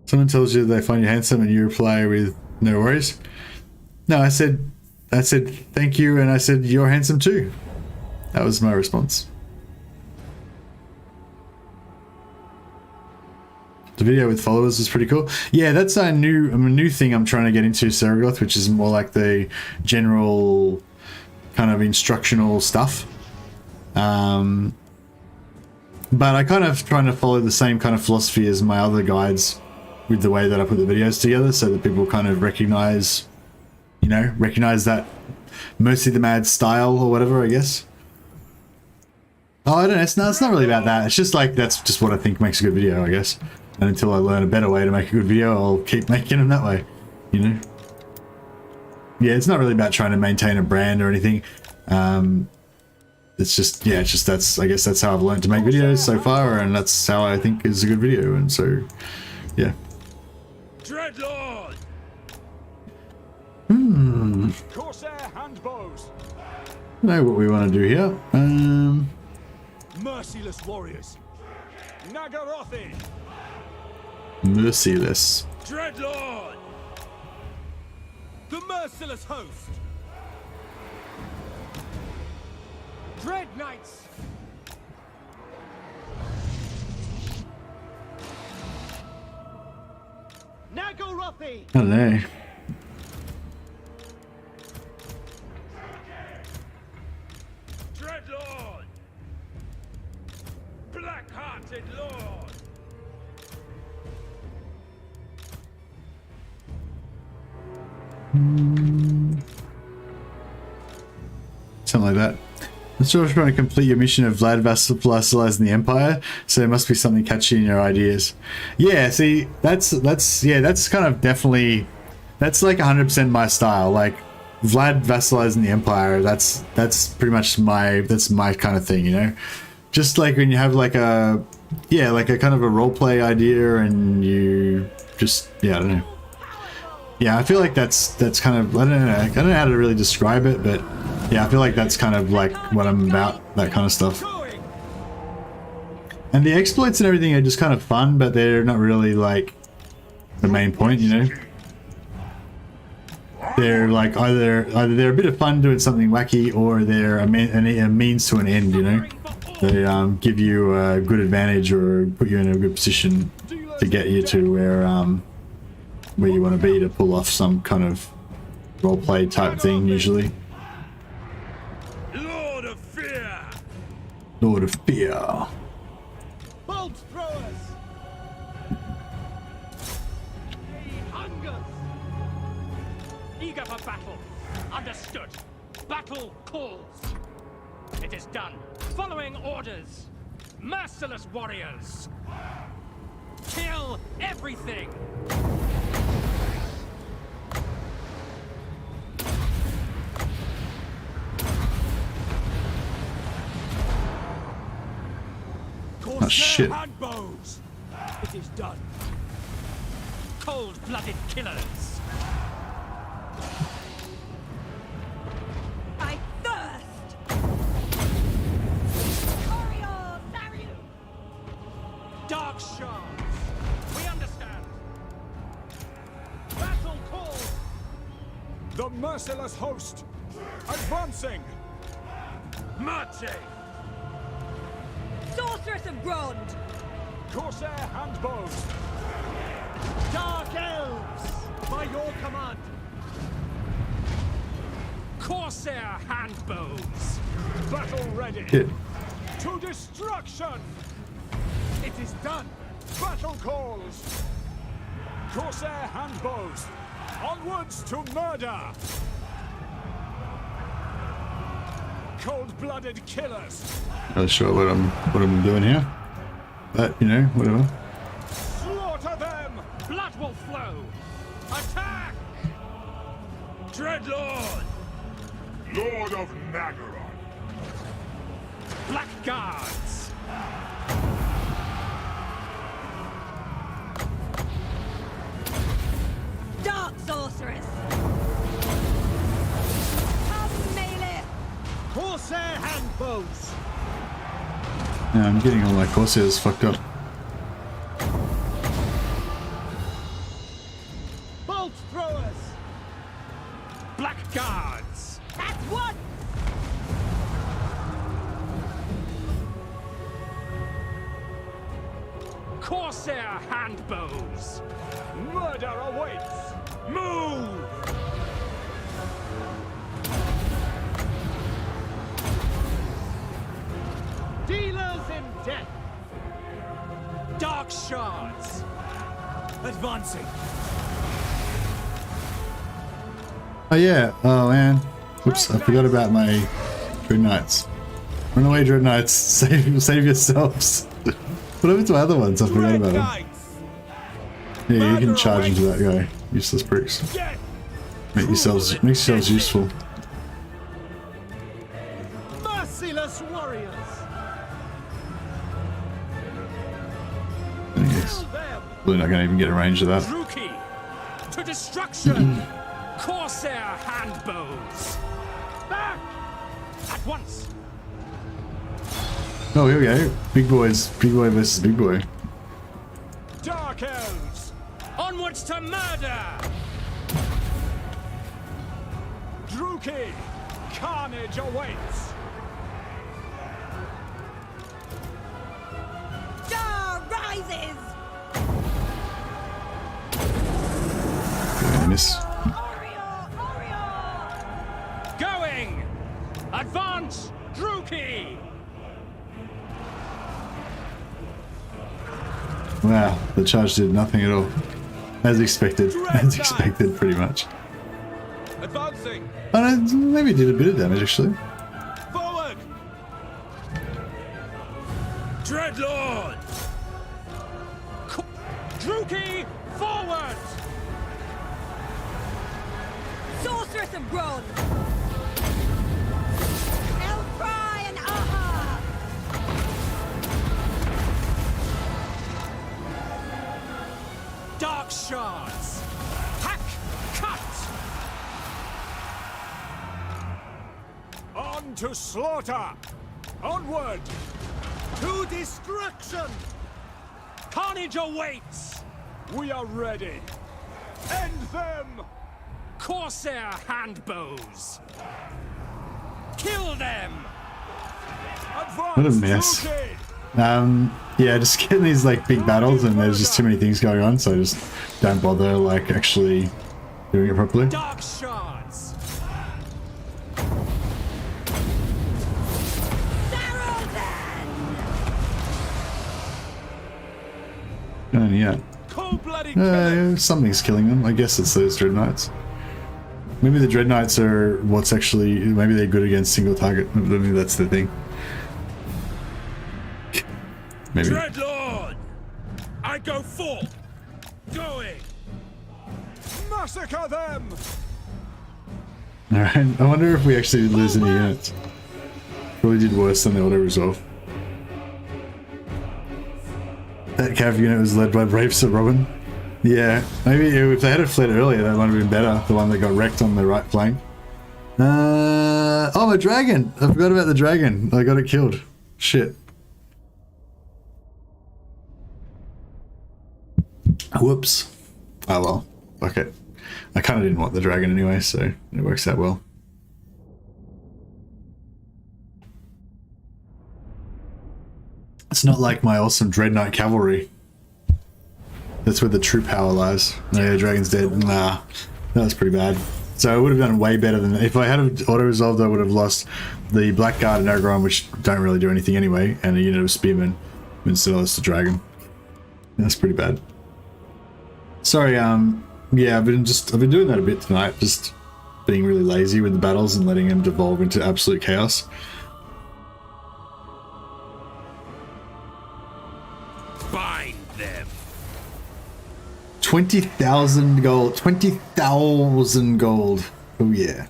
Someone tells you they find you handsome and you reply with no worries. No, I said thank you, and I said you're handsome too. That was my response. The video with followers is pretty cool. Yeah, that's a new thing I'm trying to get into, Saragoth, which is more like the general kind of instructional stuff. But I kind of trying to follow the same kind of philosophy as my other guides with the way that I put the videos together, so that people kind of recognize that Mercy the Mad style or whatever, I guess. Oh, I don't know. It's not really about that. It's just like, that's just what I think makes a good video, I guess. And until I learn a better way to make a good video, I'll keep making them that way, you know? Yeah, it's not really about trying to maintain a brand or anything. It's just, yeah, it's just, I guess that's how I've learned to make videos so far, and that's how I think is a good video, and so, yeah. Dreadlord! Corsair handbows! Know what we want to do here. Merciless warriors! Nagarothin! Merciless. Dreadlord! The merciless host! Dread Knights! Nagorothi! I don't know. Dreadlord! Black-hearted lord! Something like that. I'm still trying to complete your mission of Vlad vassalizing the Empire, so there must be something catchy in your ideas. Yeah, see, that's kind of definitely, that's like 100% my style. Like Vlad vassalizing the Empire, that's pretty much my kind of thing, you know. Just like when you have like a kind of a roleplay idea, and you just, yeah, I don't know. Yeah, I feel like that's kind of, I don't know how to really describe it, but yeah, I feel like that's kind of like what I'm about, that kind of stuff. And the exploits and everything are just kind of fun, but they're not really like, the main point, you know. They're like either they're a bit of fun doing something wacky, or they're a means to an end, you know. They give you a good advantage or put you in a good position to get you to where you want to be, to pull off some kind of roleplay type thing usually. Lord of Fear! Lord of Fear. Bolt throwers! Hungers! Eager for battle. Understood. Battle calls. It is done. Following orders. Merciless warriors. Kill everything. Oh shit. Handbows! It is done. Cold-blooded killers. I thirst! Oriole, Sariu! Dark shards. We understand. Battle calls. The merciless host! Advancing! Marching. Sorceress of Grond! Corsair handbows! Dark elves. By your command. Corsair handbows. Battle ready! Shit. To destruction! It is done! Battle calls! Corsair handbows! Onwards to murder! Cold-blooded killers! Not sure what I'm doing here, but you know, whatever. Slaughter them! Blood will flow. Attack. Dreadlord. Lord of Nagaron. Blackguards. Dark Sorceress! Come, Malekith! Corsair handbows! Yeah, I'm getting all my Corsairs fucked up. Bolt throwers! Blackguards. That's one! Corsair handbows. Murder awaits! Move. Dealers in death! Dark shards. Advancing! Oh yeah, oh man. Whoops, I forgot about my Dread Knights. Run away, Dread Knights. Save yourselves. What happened to my other ones? I forgot about them. Yeah, you can charge into that guy. Useless pricks. Make yourselves useful. Merciless warriors! I guess. Probably not going to even get a range of that. Druki. To destruction. Corsair handbows. Back. At once. Oh, here we go. Big boys. Big boy versus big boy. Dark elves! Onwards to murder. Druki! Carnage awaits! Star rises! Okay, miss. Oriole, Oriole! Going. Advance. Druki. Wow, the charge did nothing at all. As expected. As expected, pretty much. Advancing! Oh no, maybe it did a bit of damage actually. Forward! Dreadlord. Druki. Forward. Sorceress of Grond! Elfry and Aha! Dark shards. Hack. Cut. On to slaughter! Onward! To destruction! Carnage awaits. We are ready. End them! Corsair handbows! Kill them! Advance, What a mess. Rookie! Yeah, just getting these like big battles and there's just too many things going on, so I just don't bother like actually doing it properly. Dark shards! Oh yeah. Cold-blooded killing. Something's killing them. I guess it's those dread knights. Maybe the dread knights are what's actually, maybe they're good against single target. Maybe that's the thing. Maybe. Dreadlord! I go forth! Going! Massacre them! Alright, I wonder if we actually lose any units. Probably did worse than the auto resolve. That cav unit was led by Brave Sir Robin. Yeah, maybe if they had fled earlier, that might have been better. The one that got wrecked on the right flank. Oh, my dragon! I forgot about the dragon. I got it killed. Shit. Whoops. Oh well. Fuck it. I kind of didn't want the dragon anyway, so it works out well. It's not like my awesome Dread Knight cavalry. That's where the true power lies. Oh, yeah, dragon's dead. Nah, that was pretty bad. So I would have done way better than that. If I had auto-resolved, I would have lost the Blackguard and Agron, which don't really do anything anyway, and a unit of Spearmen instead of the dragon. That's pretty bad. Sorry, yeah, I've been doing that a bit tonight, just being really lazy with the battles and letting them devolve into absolute chaos. Bind them! 20,000 gold. 20,000 gold. Oh yeah.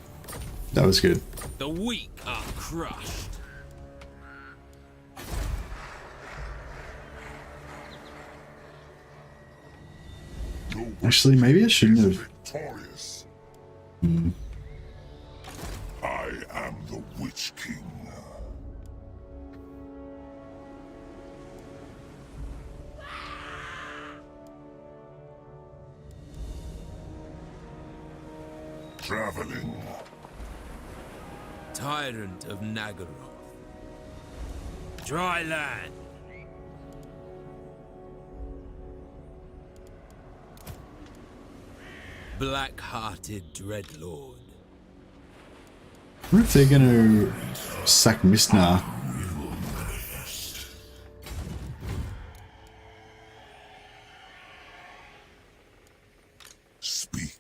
That was good. The weak are crushed. Actually, maybe I shouldn't have. Victorious. I am the Witch King. Traveling. Tyrant of Nagaroth. Dry land. Black-hearted Dreadlord. I wonder if they're gonna sack Mistnar. Speak.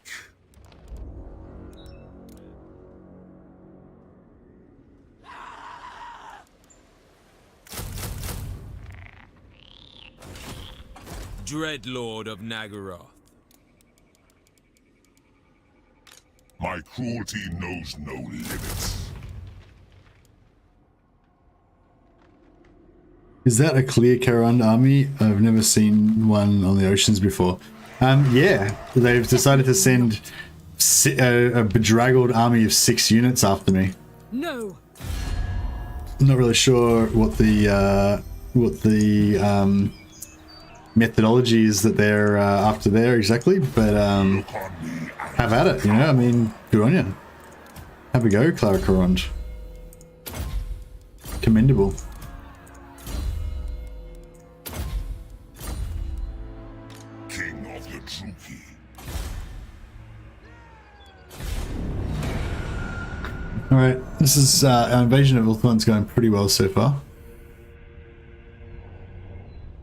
Dreadlord of Nagaroth. My cruelty knows no limits. Is that a clear Karand army? I've never seen one on the oceans before. Yeah, they've decided to send a bedraggled army of 6 units after me. No. I'm not really sure what the methodology is that they're after there exactly, but have at it, you know. I mean, good on you. Have a go, Clara Karand. Commendable. King of the Druki. Alright, this is our invasion of Ulthuan's going pretty well so far.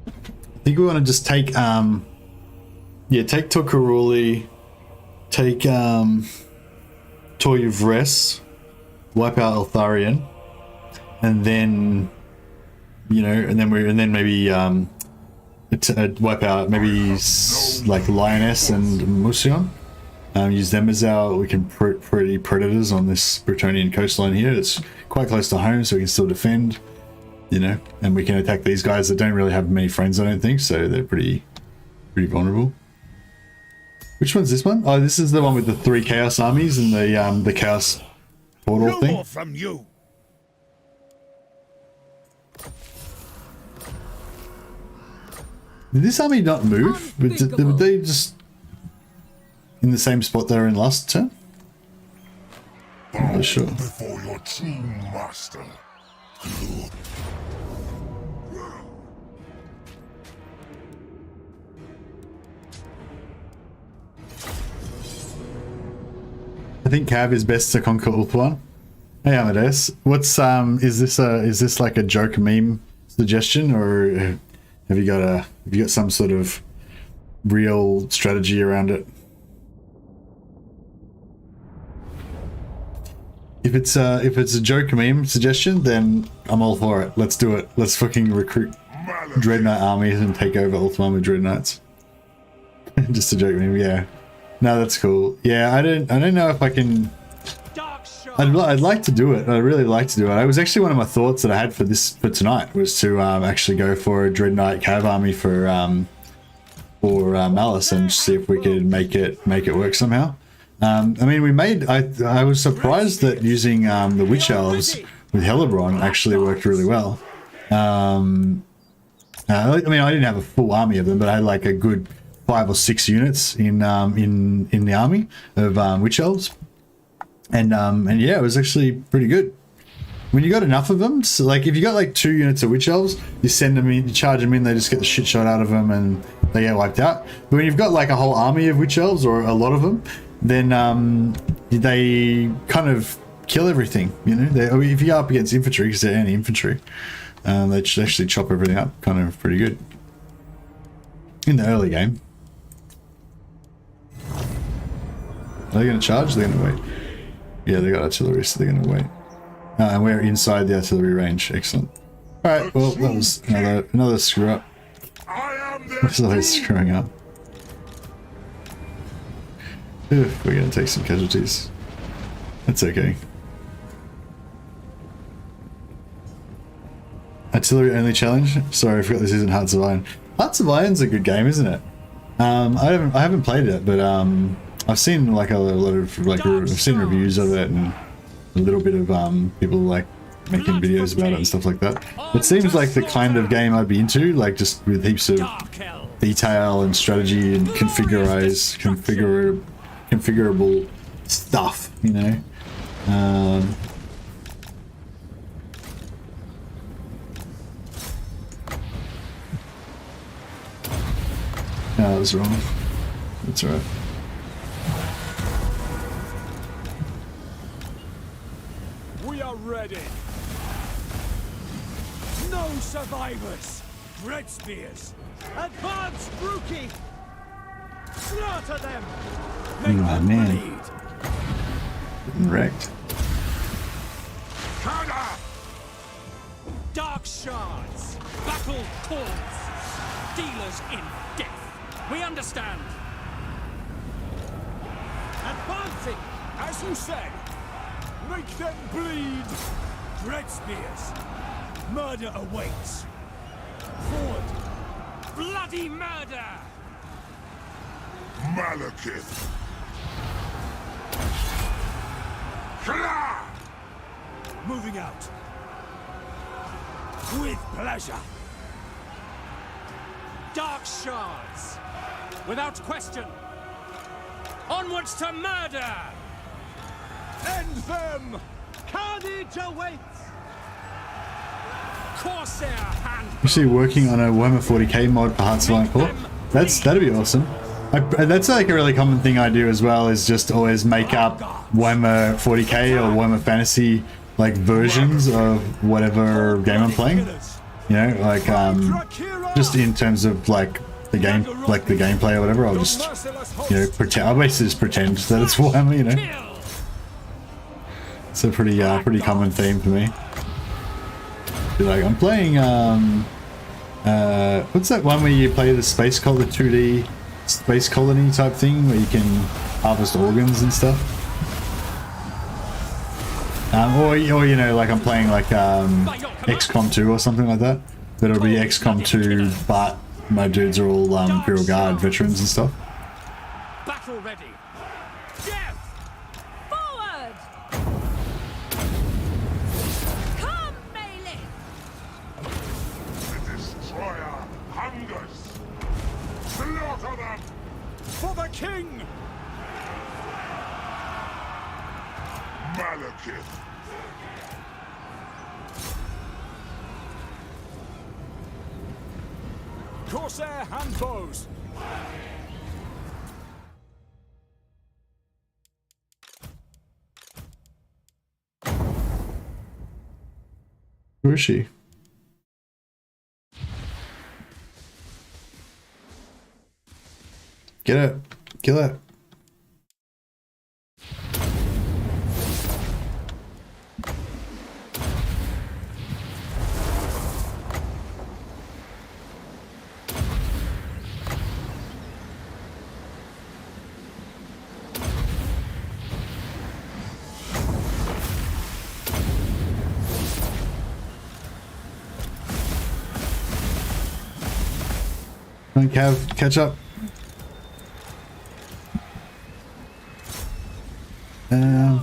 I think we want to just take take Tokaruli, take Toyvres, wipe out Eltharion, and then maybe wipe out maybe like Lioness and Musion. Use them as we can pretty predators on this Bretonnian coastline here. It's quite close to home, so we can still defend. You know, and we can attack these guys that don't really have many friends, I don't think, so they're pretty vulnerable. Which one's this one? Oh, this is the one with the 3 chaos armies and the chaos portal No thing. more from you. Did this army not move? Were they just in the same spot they were in last turn? I'm not sure. Before your true master. I think Cav is best to conquer Ulthuan. Hey Amadeus, what's is this like a joke meme suggestion, or have you got some sort of real strategy around it? If it's a joke meme suggestion, then I'm all for it. Let's do it. Let's fucking recruit Dreadnought armies and take over Ulthuan with Dreadnoughts. Just a joke meme, yeah. No, that's cool. Yeah, I don't know if I can. I'd like to do it. I'd really like to do it. It was actually one of my thoughts that I had for tonight was to actually go for a Dreadnought Cav army for Malus and see if we could make it work somehow. I mean, I was surprised that using the Witch Elves with Hellebron actually worked really well. I mean, I didn't have a full army of them, but I had like a good 5 or 6 units in the army of Witch Elves, and yeah, it was actually pretty good. When you got enough of them, so like if you got like 2 units of Witch Elves, you send them in, you charge them in, they just get the shit shot out of them and they get wiped out. But when you've got like a whole army of Witch Elves or a lot of them, then they kind of kill everything, you know. If you're up against infantry, because they're anti-infantry, they actually chop everything up kind of pretty good in the early game. Are they going to charge? They're going to wait. Yeah, they got artillery, so they're going to wait. And we're inside the artillery range. Excellent. Alright, well, that was another screw up. What's always screwing up? We're going to take some casualties. That's okay. Artillery only challenge? Sorry, I forgot this isn't Hearts of Iron. Hearts of Iron's a good game, isn't it? I haven't played it, but I've seen like a lot of like I've seen reviews of it and a little bit of people like making videos about it and stuff like that. It seems like the kind of game I'd be into, like just with heaps of detail and strategy and configurable stuff, you know. No, that was wrong. That's alright. We are ready. No survivors. Dread spears. Advance, Brookie. Slaughter them. Make them bleed. Getting wrecked. Dark shards. Battle cords. Dealers in death. We understand. Advancing, as you say. Make them bleed. Dread spears. Murder awaits. Forward. Bloody murder! Malekith. Moving out. With pleasure. Dark shards. Without question. Onwards to murder! End them! Carnage awaits! Corsair hand. Actually working on a Warhammer 40k mod for Hearts of Iron Core. That'd be awesome. That's like a really common thing I do as well, is just always make up Warhammer 40k or Warhammer Fantasy like versions of whatever game I'm playing. You know, like just in terms of like the game, like the gameplay or whatever. I'll just, you know, pretend. I'll basically just pretend that it's Warhammer. You know, it's a pretty common theme for me. Be like, I'm playing what's that one where you play the space colony, the 2D space colony type thing where you can harvest organs and stuff. Or you know, like I'm playing like XCOM 2 or something like that. But it'll be XCOM 2, but my dudes are all Imperial Guard veterans and stuff. Battle ready. Death! Forward! Come, Malekith! The destroyer hungers. Corsair hand bows. Where is she? Get it. Kill it. Come on, Cav, catch up. No,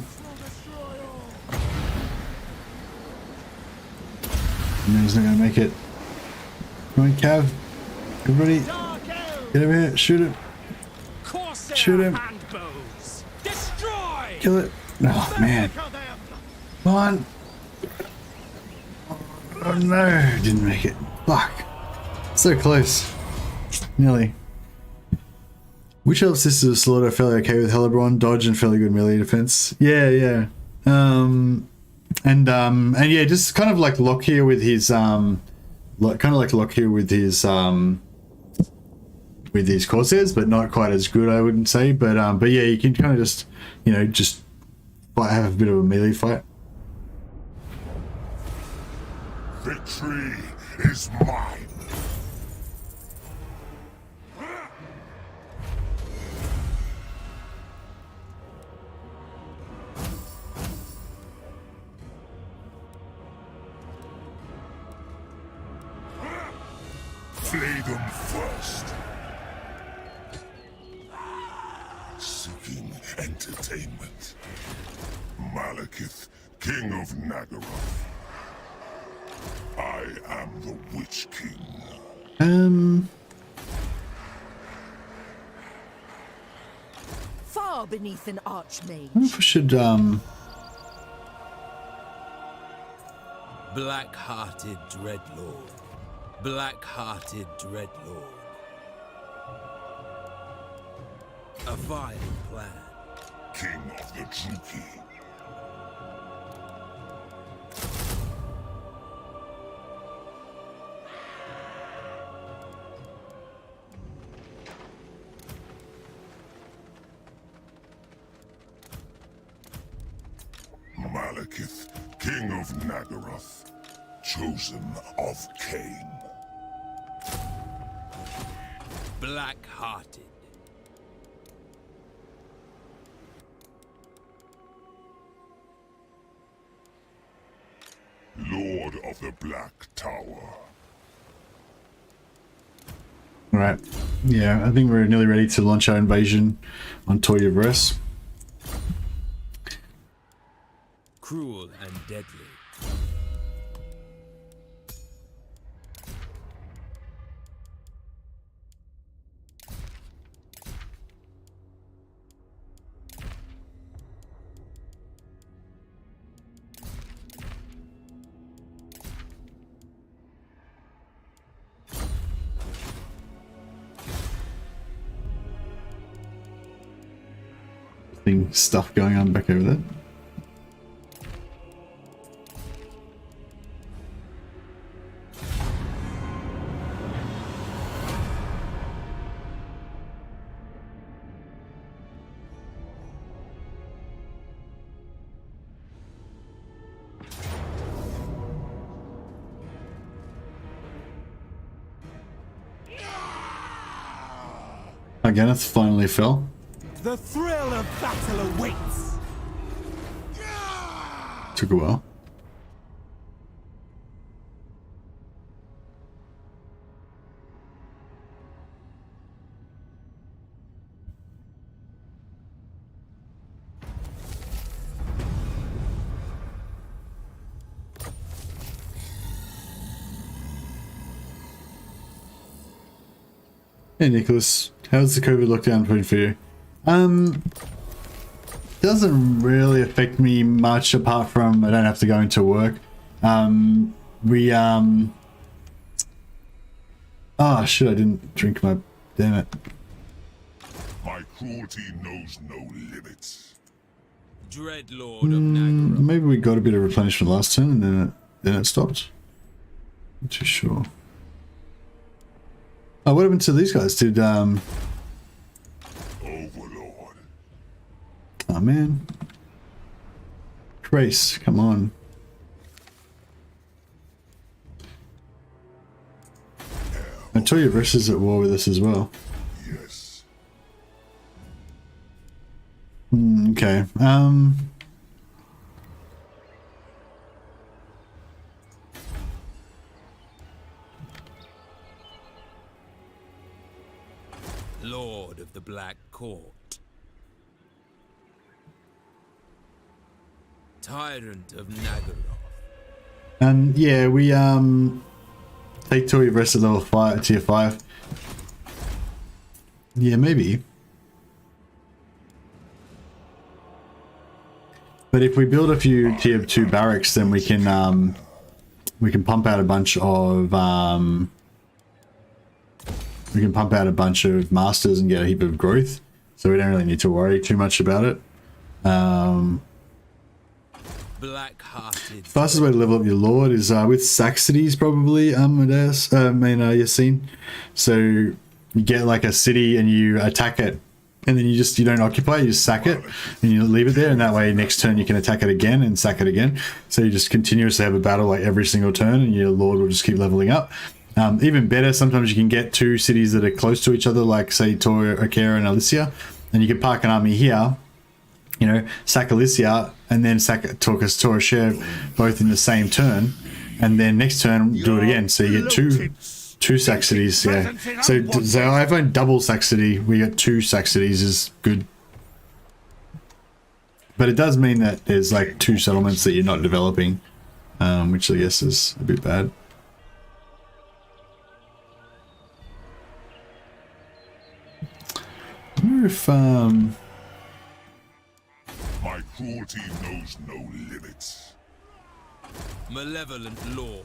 he's not gonna make it. Come on, Cav. Everybody, get over here. Shoot him. Corsair Shoot him. handbows. Destroy. Kill it. Oh, man. Come on. Oh, no. Didn't make it. Fuck. So close. Nearly. Which elf sisters of Slaughter fairly okay with Hellebron, dodge and fairly good melee defense? Yeah. And yeah, just kind of like Lockyer with his kind of like Lockyer with his Corsairs, but not quite as good, I wouldn't say. But yeah, you can kind of just, you know, just have a bit of a melee fight. Victory is mine. Slay them first. Seeking entertainment. Malekith, King of Nagaroth. I am the Witch King. Far beneath an archmage. I wonder if we should Black-hearted Dreadlord. Black-hearted Dreadlord. A vile plan. King of the Druki. Malekith, King of Nagaroth, chosen of Cain. Black-hearted. Lord of the Black Tower. Alright. Yeah, I think we're nearly ready to launch our invasion on Toya Vress. Cruel and deadly. Stuff going on back over there. Ganeth finally fell. The thrill of battle awaits. Took a while. Hey Nicholas, how's the COVID lockdown been for you? doesn't really affect me much apart from I don't have to go into work. Oh shit, I didn't drink my... Damn it. My cruelty knows no limits. Dreadlord of Nagara. Maybe we got a bit of replenishment last turn and then it stopped. Not too sure. Oh, what happened to these guys? Did Overlord. Oh man. Grace, come on. I tell you, Rush is at war with us as well. Yes. Okay. Lord of the Black Court. Tyrant of Nagaroth. Yeah, we take two of your rest at level 5, tier 5. Yeah, maybe. But if we build a few tier 2 barracks, then we can pump out a bunch of masters and get a heap of growth. So we don't really need to worry too much about it. Black-hearted. Fastest way to level up your lord is with Saxonies probably, Yassine. So you get like a city and you attack it, and then you don't occupy, you just sack it and you leave it there, and that way next turn you can attack it again and sack it again. So you just continuously have a battle like every single turn, and your lord will just keep leveling up. Even better, sometimes you can get two cities that are close to each other, like say Tor Akera and Alicia, and you can park an army here, you know, sack Alicia and then sack Torashare both in the same turn, and then next turn do it again. So you get two sack cities, yeah. So I find double sack city, we get 2 sack cities is good. But it does mean that there's like 2 settlements that you're not developing, which I guess is a bit bad. I wonder if My cruelty knows no limits. Malevolent Lord.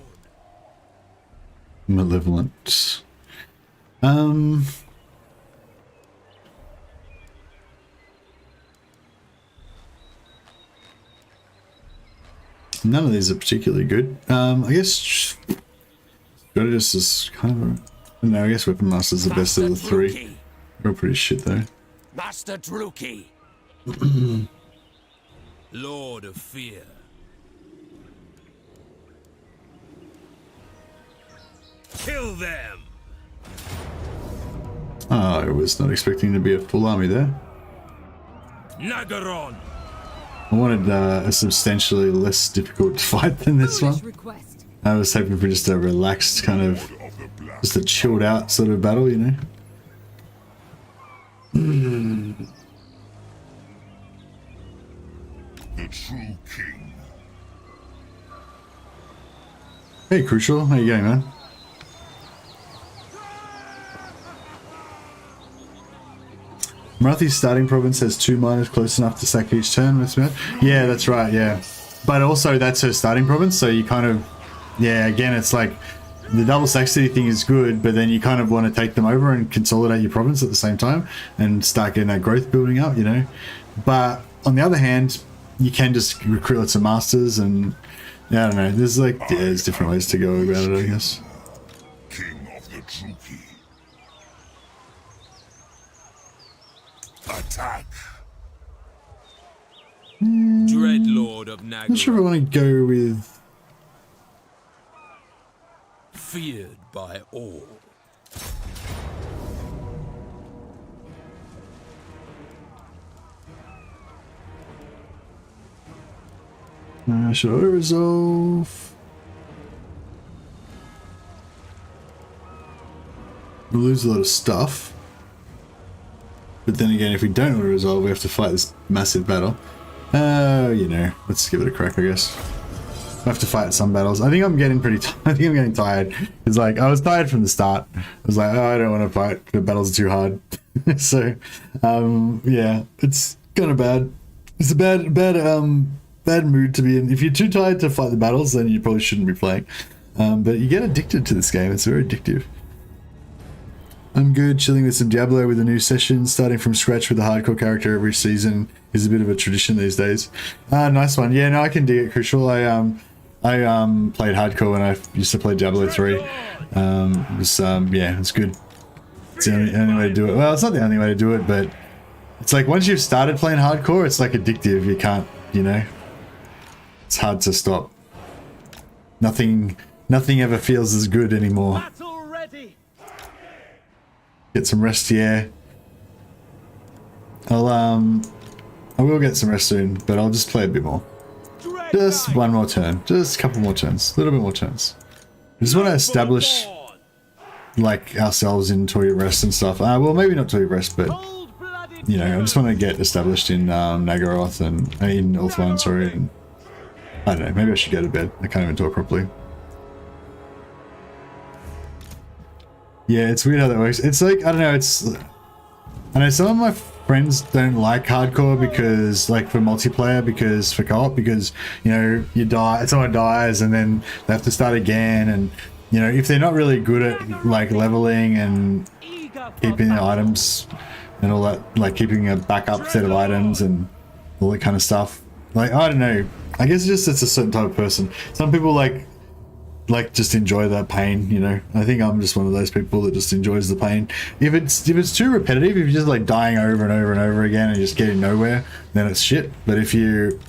Malevolent. None of these are particularly good. I guess Strategist is kind of no, I guess Weapon Master is the best of the 3. We're pretty shit though. Master Druki. Lord of Fear. Kill them. Oh, I was not expecting to be a full army there. Nagaron. I wanted a substantially less difficult fight than this one. I was hoping for just a relaxed kind of, just a chilled out sort of battle, you know? The true king. Hey Crucial, how you going, man? Marathi's starting province has 2 miners close enough to sack each turn. Yeah, that's right, yeah. But also that's her starting province, so you kind of, yeah, again, it's like the double sack city thing is good, but then you kind of want to take them over and consolidate your province at the same time and start getting that growth building up, you know. But on the other hand, you can just recruit lots of masters, and yeah, I don't know, there's like, yeah, there's different ways to go about it, I guess. King of the Druki. Attack. Dreadlord of Nagaroth. Not sure if I want to go with... Feared by all. Should auto resolve? We'll lose a lot of stuff. But then again, if we don't auto resolve, we have to fight this massive battle. You know, let's give it a crack, I guess. I have to fight some battles. I think I'm getting I think I'm getting tired. It's like, I was tired from the start. I was like, oh, I don't want to fight. The battles are too hard. So, yeah, it's kind of bad. It's a bad mood to be in. If you're too tired to fight the battles, then you probably shouldn't be playing. But you get addicted to this game. It's very addictive. I'm good, chilling with some Diablo with a new session, starting from scratch with a hardcore character every season is a bit of a tradition these days. Nice one. Yeah, no, I can dig it, Crucial. I played hardcore when I used to play Diablo 3. Yeah, it's good. It's the only way to do it. Well, it's not the only way to do it, but it's like once you've started playing hardcore, it's like addictive. You can't, you know, it's hard to stop. Nothing ever feels as good anymore. Get some rest, yeah. I will get some rest soon, but I'll just play a bit more. Just one more turn. Just a couple more turns. A little bit more turns. I just want to establish, like, ourselves in Toy Rest and stuff. Well, maybe not Toy Rest, but, you know, I just want to get established in Nagaroth and in Ulthuan, sorry. And, I don't know, maybe I should go to bed. I can't even talk properly. Yeah, it's weird how that works. It's like, I don't know, I know some of my friends don't like hardcore because, like, for multiplayer, because for co-op, because, you know, you die, someone dies and then they have to start again, and, you know, if they're not really good at, like, leveling and keeping the items and all that, like, keeping a backup set of items and all that kind of stuff, like, I don't know, I guess it's a certain type of person. Some people, like just enjoy that pain, you know. I think I'm just one of those people that just enjoys the pain. If it's too repetitive, if you're just like dying over and over and over again and just getting nowhere, then it's shit. But if you,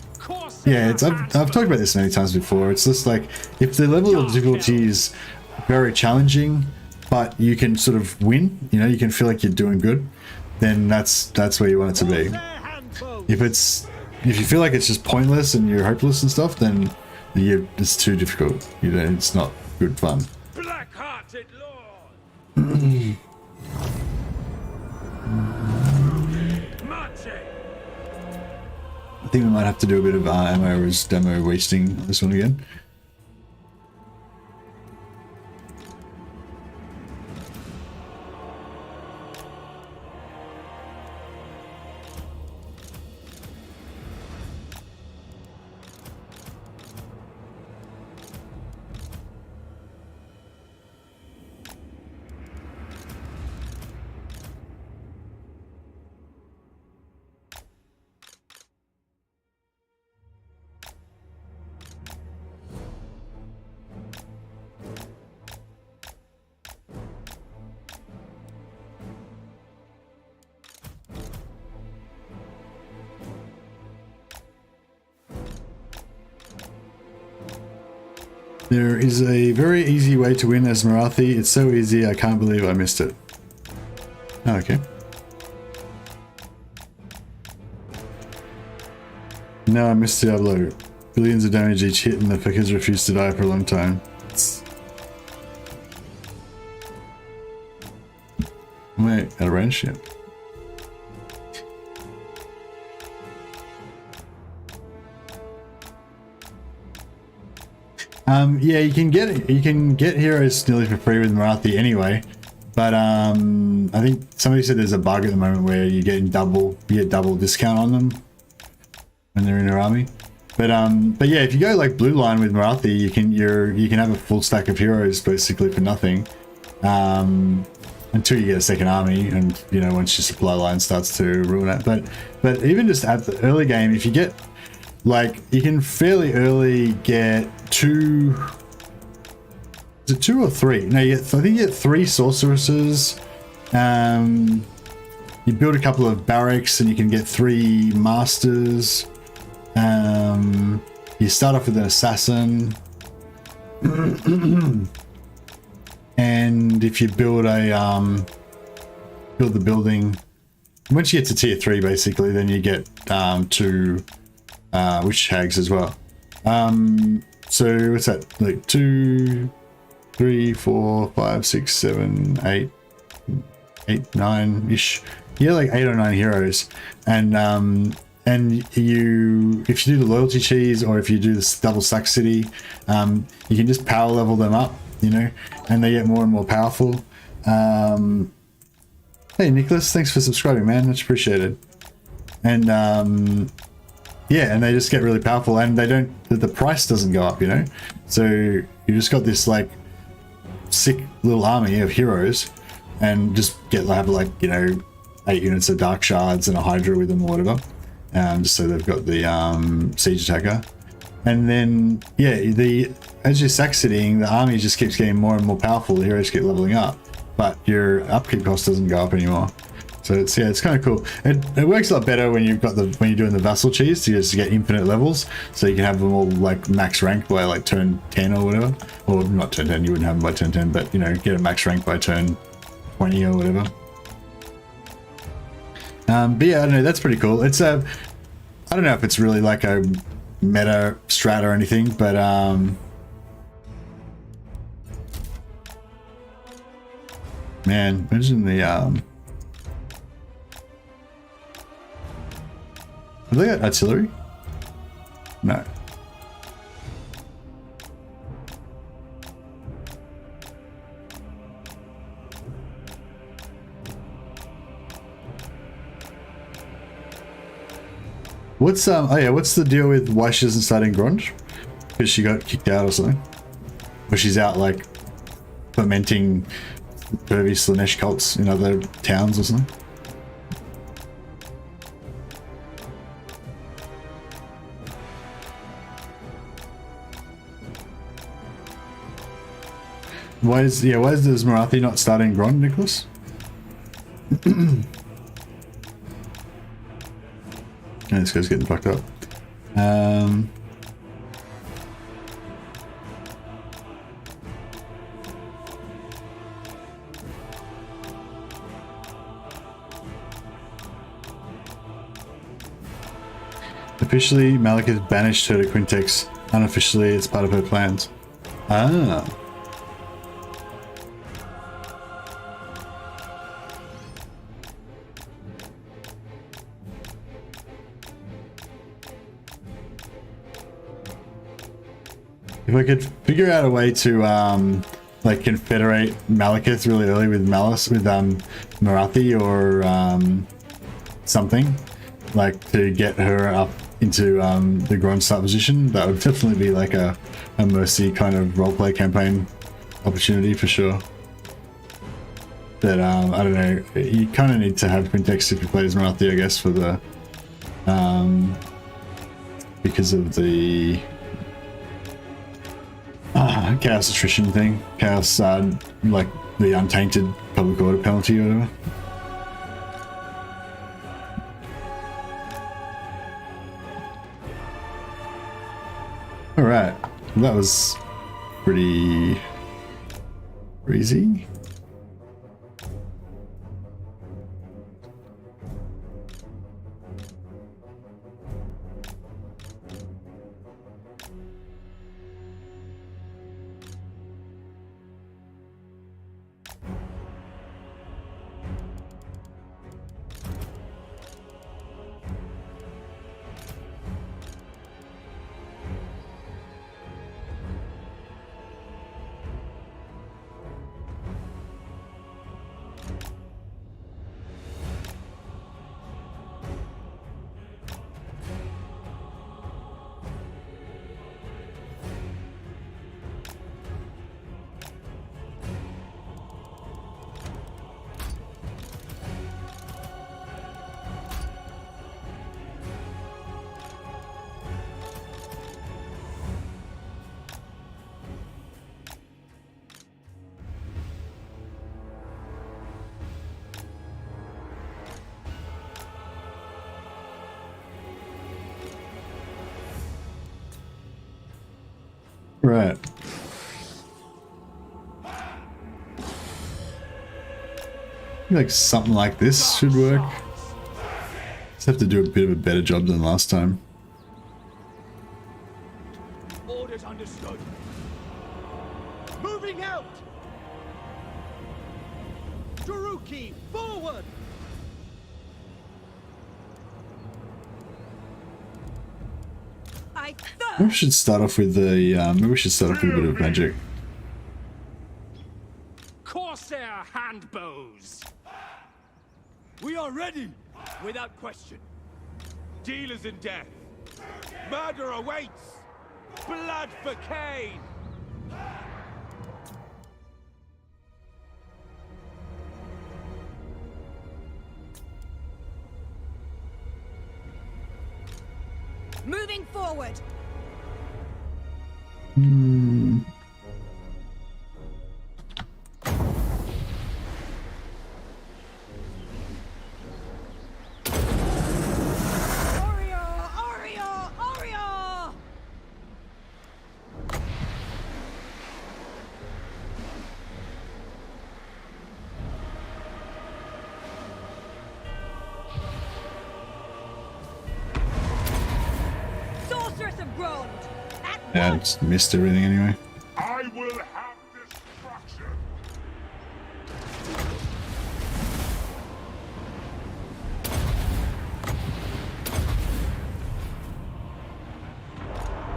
yeah, I've talked about this many times before. It's just like, if the level of difficulty is very challenging, but you can sort of win, you know, you can feel like you're doing good, then that's where you want it to be. If you feel like it's just pointless and you're hopeless and stuff, then it's too difficult, you know, it's not good fun. Black-hearted lord. I think we might have to do a bit of ammo as demo wasting on this one again. There is a very easy way to win as Marathi. It's so easy, I can't believe I missed it. Oh, okay. No, I missed Diablo. Billions of damage each hit and the fuckers refuse to die for a long time. Wait, out of range? Yeah. Yeah, you can get heroes nearly for free with Marathi anyway, but I think somebody said there's a bug at the moment where you get double discount on them when they're in your army. But yeah, if you go like blue line with Marathi, you can have a full stack of heroes basically for nothing, until you get a second army, and you know, once your supply line starts to ruin it. But even just at the early game, if you get, like, you can fairly early get two or three? No, I think you get 3 sorceresses. You build a couple of barracks and you can get 3 masters. You start off with an assassin. And if you build build the building, once you get to tier 3 basically, then you get 2 witch hags as well. So what's that, like 2, 3, 4, 5, 6, 7, 8, 9 ish. Yeah, like 8 or 9 heroes. And if you do the loyalty cheese, or if you do this double stack city, you can just power level them up, you know, and they get more and more powerful. Hey Nicholas, thanks for subscribing, man, much appreciated. And yeah, and they just get really powerful, and they don't. The price doesn't go up, you know. So you just got this like sick little army of heroes, and just have like, you know, 8 units of dark shards and a hydra with them or whatever. Just so they've got the siege attacker, and then yeah, as you're sack citying, the army just keeps getting more and more powerful. The heroes keep leveling up, but your upkeep cost doesn't go up anymore. So it's kind of cool. It works a lot better when you're doing the vassal cheese to just get infinite levels, so you can have them all like max rank by like turn 10 or whatever, or not turn 10. You wouldn't have them by turn 10, but you know, get a max rank by turn 20 or whatever. But yeah, I don't know. That's pretty cool. It's I don't know if it's really like a meta strat or anything, but man, imagine the have they got artillery? No. What's oh yeah, what's the deal with why she doesn't start in Grunge? Because she got kicked out or something? Or she's out like fermenting pervy Slanesh cults in other towns or something? Why does Marathi not start in Grunge, Nicholas? Yeah, this guy's getting fucked up. Officially, Malekith banished her to Quintex. Unofficially, it's part of her plans. Ah. If I could figure out a way to like confederate Malekith really early with Malus, with Marathi or something, like to get her up into the Grunge start position, that would definitely be like a Mercy kind of roleplay campaign opportunity for sure. But I don't know, you kind of need to have Quintex if you play as Marathi, I guess, for the because of the chaos attrition thing, chaos like the untainted public order penalty or whatever. All right, well, that was pretty easy. Right. Like something like this should work. Just have to do a bit of a better job than last time. Orders understood. Moving out. Daruki, forward. Maybe we should start off with the maybe we should start off with a bit of magic. Corsair handbows. We are ready, without question. Dealers in death. Murder awaits! Blood for Cain! Moving forward. Yeah, I just missed everything anyway. I will have destruction.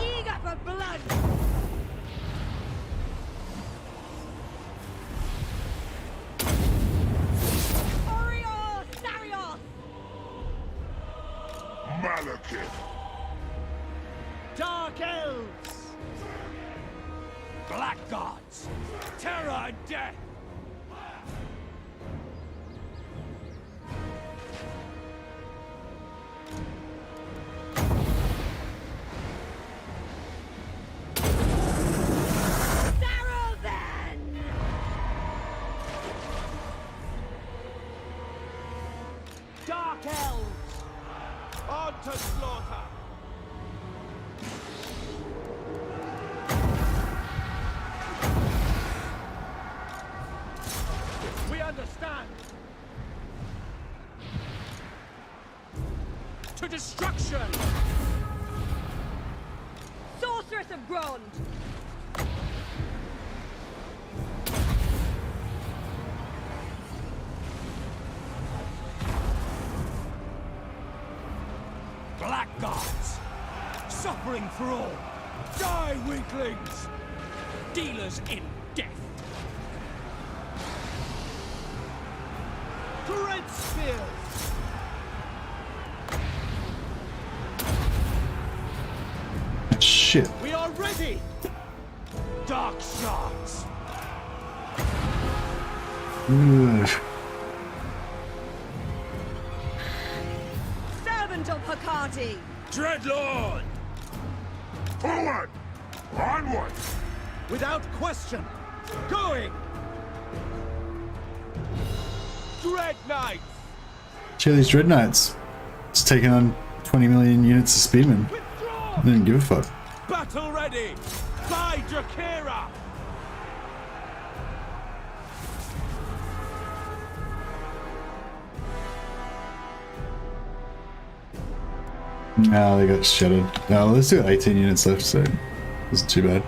Eager for blood. Malekith. Dark elves! Blackguards! Terror and death! Dark elves! On to slaughter! We understand! To destruction! Sorceress of Grond! Blackguards! Suffering for all! Die, weaklings! Dealers in death. Great spears! Shit. We are ready! Dark sharks! Ugh. Servant of Hecate! Dreadlord! Forward! Onward! Without question! Going! Dread Knights! Cheer these Dread Knights. It's taken on 20 million units of spearmen. Withdraw! I didn't give a fuck. Battle ready! By Drakira! No, they got shattered. No, let's do 18 units left, so it isn't too bad.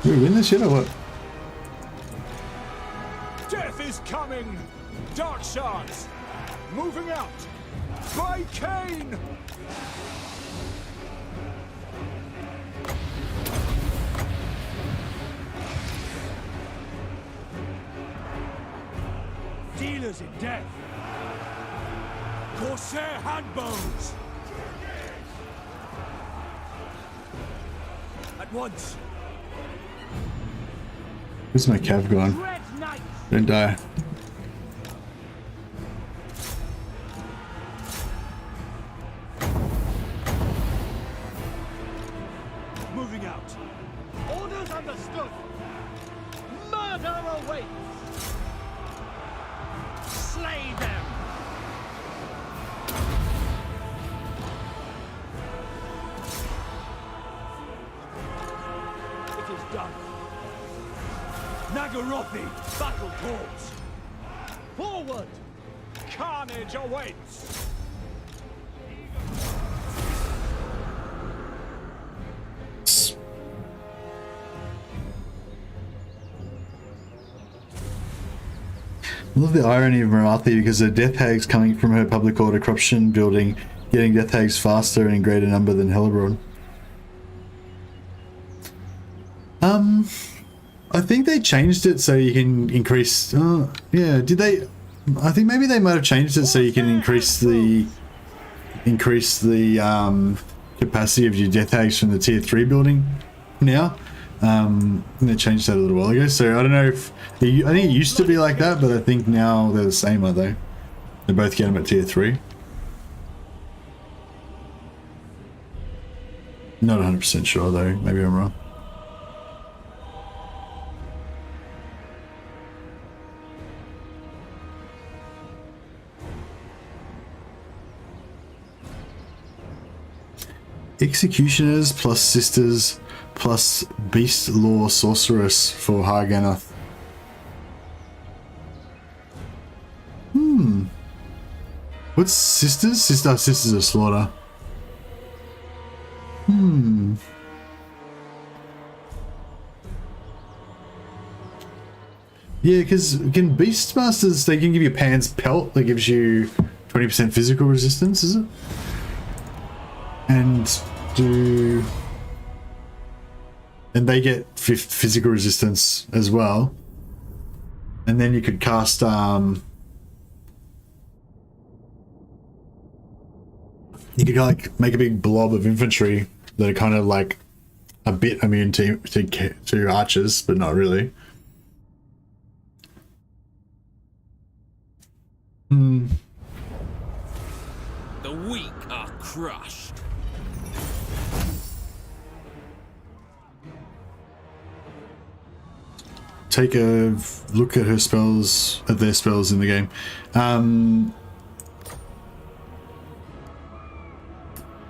Did we win this yet or what? Death is coming! Dark sharks! Moving out! By Cain! Dealers in death! Corsair handbows! At once! Where's my cav gone? Dread Knights! Don't die. Moving out! Orders understood! Murder awaits! Slay them! It is done! Nagarothi, battle calls! Forward! Carnage awaits! I love the irony of Marathi because the Death Hags coming from her public order corruption building, getting Death Hags faster and in greater number than Hellebron. I think they changed it so you can increase. Yeah, did they? I think maybe they might have changed it so you can increase the capacity of your death hags from the tier 3 building now. They changed that a little while ago, so I don't know if I think it used to be like that, but I think now they're the same, are they? They both get them at tier 3. Not 100% sure though, maybe I'm wrong. Executioners plus sisters plus beast law sorceress for Hag Graef. What's sisters? Sisters of slaughter. Yeah, because can Beastmasters, they can give you Pan's Pelt that gives you 20% physical resistance, is it? And they get physical resistance as well. And then you could cast you could like make a big blob of infantry that are kind of like a bit immune to archers, but not really. The weak are crushed. Take a look at her spells, at their spells in the game.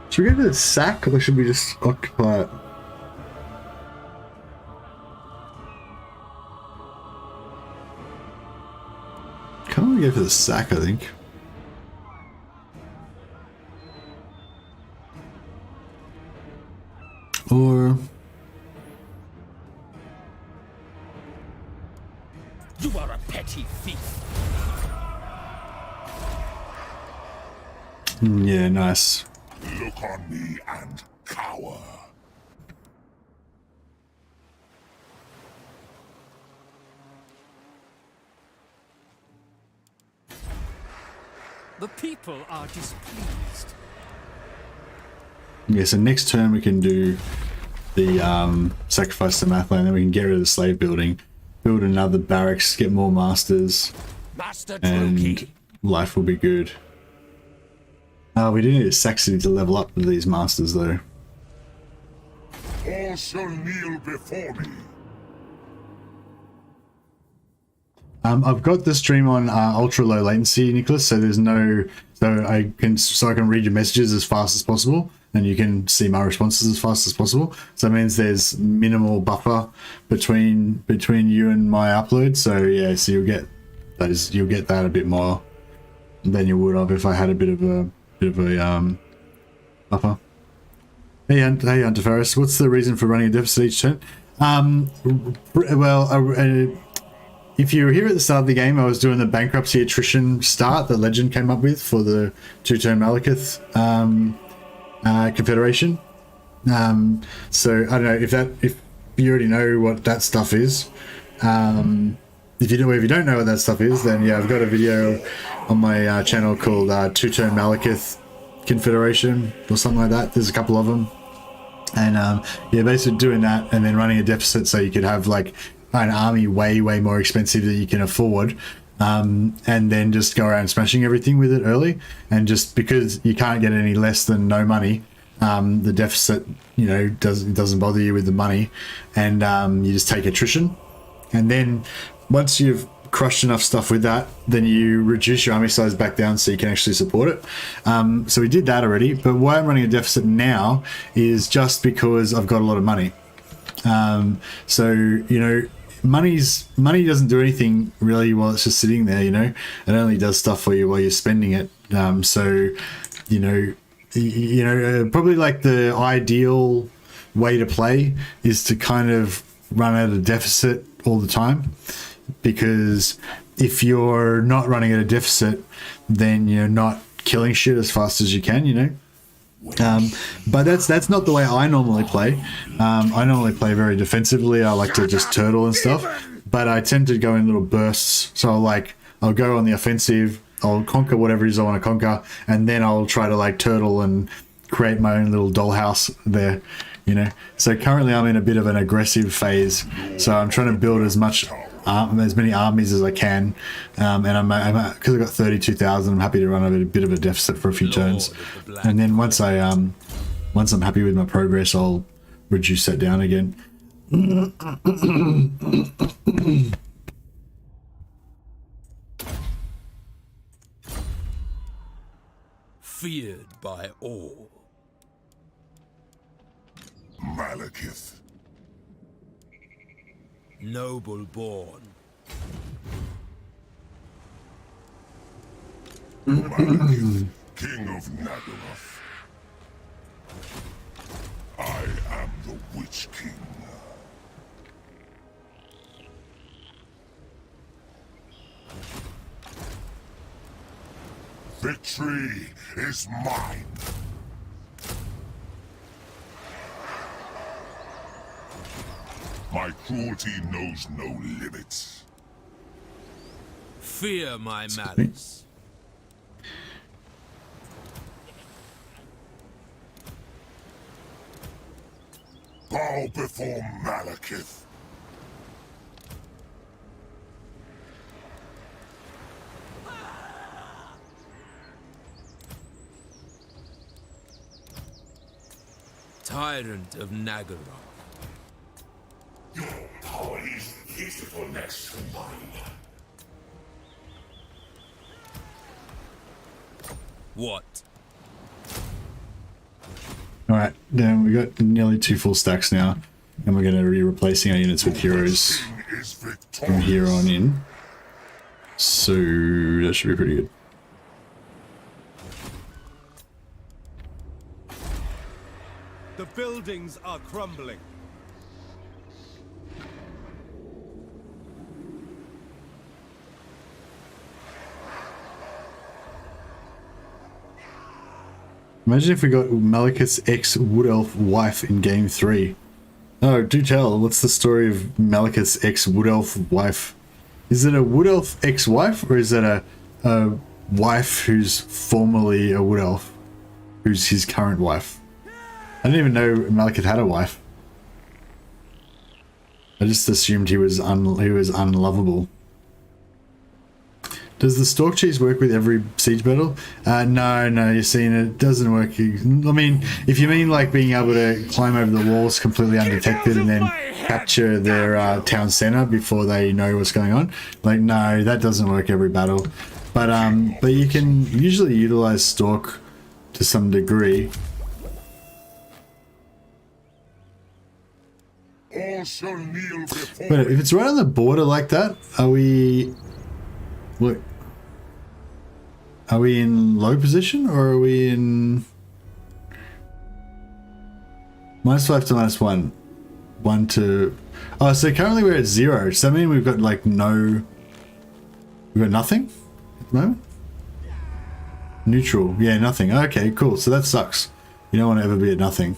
Should we go to the sack, or should we just occupy it? Can't we go for the sack, I think. Or... You are a petty thief. Yeah, nice. Look on me and cower. The people are displeased. Yeah, so next turn we can do the sacrifice to Mathland, then we can get rid of the slave building, build another barracks, get more masters, and life will be good. We do need a Saxony to level up with these masters though. All shall kneel before me. I've got the stream on ultra low latency, Nicholas, so there's no, so I can read your messages as fast as possible, and you can see my responses as fast as possible. So that means there's minimal buffer between you and my upload. So yeah, so you'll get that a bit more than you would have if I had a bit of a buffer. Hey Hunter Ferris, what's the reason for running a deficit each turn? If you were here at the start of the game, I was doing the bankruptcy attrition start that Legend came up with for the 2-turn Malekith Confederation. So I don't know if you already know what that stuff is. If you don't know what that stuff is, then yeah, I've got a video on my channel called 2-turn Malekith Confederation or something like that. There's a couple of them, and yeah, basically doing that and then running a deficit so you could have like an army way more expensive that you can afford, and then just go around smashing everything with it early, and just because you can't get any less than no money, the deficit, you know, doesn't bother you with the money, and you just take attrition, and then once you've crushed enough stuff with that, then you reduce your army size back down so you can actually support it. So we did that already, but why I'm running a deficit now is just because I've got a lot of money. So you know, money doesn't do anything really while it's just sitting there, you know. It only does stuff for you while you're spending it. So you know, probably like the ideal way to play is to kind of run at a deficit all the time, because if you're not running at a deficit, then you're not killing shit as fast as you can, you know. But that's not the way I normally play. I normally play very defensively. I like to just turtle and stuff, but I tend to go in little bursts. So I'll go on the offensive, I'll conquer whatever it is I want to conquer, and then I'll try to like turtle and create my own little dollhouse there, you know. So currently I'm in a bit of an aggressive phase, so I'm trying to build as many armies as I can, and I'm because I've got 32,000. I'm happy to run a bit of a deficit for a few turns, and then once I'm happy with my progress, I'll reduce that down again. Feared by all. Malekith. Noble born. Malekith, King of Nagaroth. I am the Witch King. Victory is mine. My cruelty knows no limits. Fear my malice. Bow before Malekith. Tyrant of Nagaroth. Your power is peaceful next to mine. What? All right, then we got nearly 2 full stacks now, and we're going to be replacing our units with heroes from here on in. So that should be pretty good. The buildings are crumbling. Imagine if we got Malekith's ex-Wood Elf wife in Game 3. Oh, do tell, what's the story of Malekith's ex-Wood Elf wife? Is it a Wood Elf ex-wife, or is it a wife who's formerly a Wood Elf, who's his current wife? I didn't even know Malekith had a wife. I just assumed he was unlovable. Does the Stalk Cheese work with every siege battle? No, you're seeing it doesn't work. I mean, if you mean like being able to climb over the walls completely undetected and then capture their town center before they know what's going on, like no, that doesn't work every battle. But you can usually utilize Stalk to some degree. All shall kneel before But if it's right on the border like that, are we? Look. Are we in low position, or are we in -5 to -1? 1 to... Oh, so currently we're at 0. Does that mean we've got like no... We've got nothing at the moment? Neutral. Yeah, nothing. Okay, cool. So that sucks. You don't want to ever be at nothing.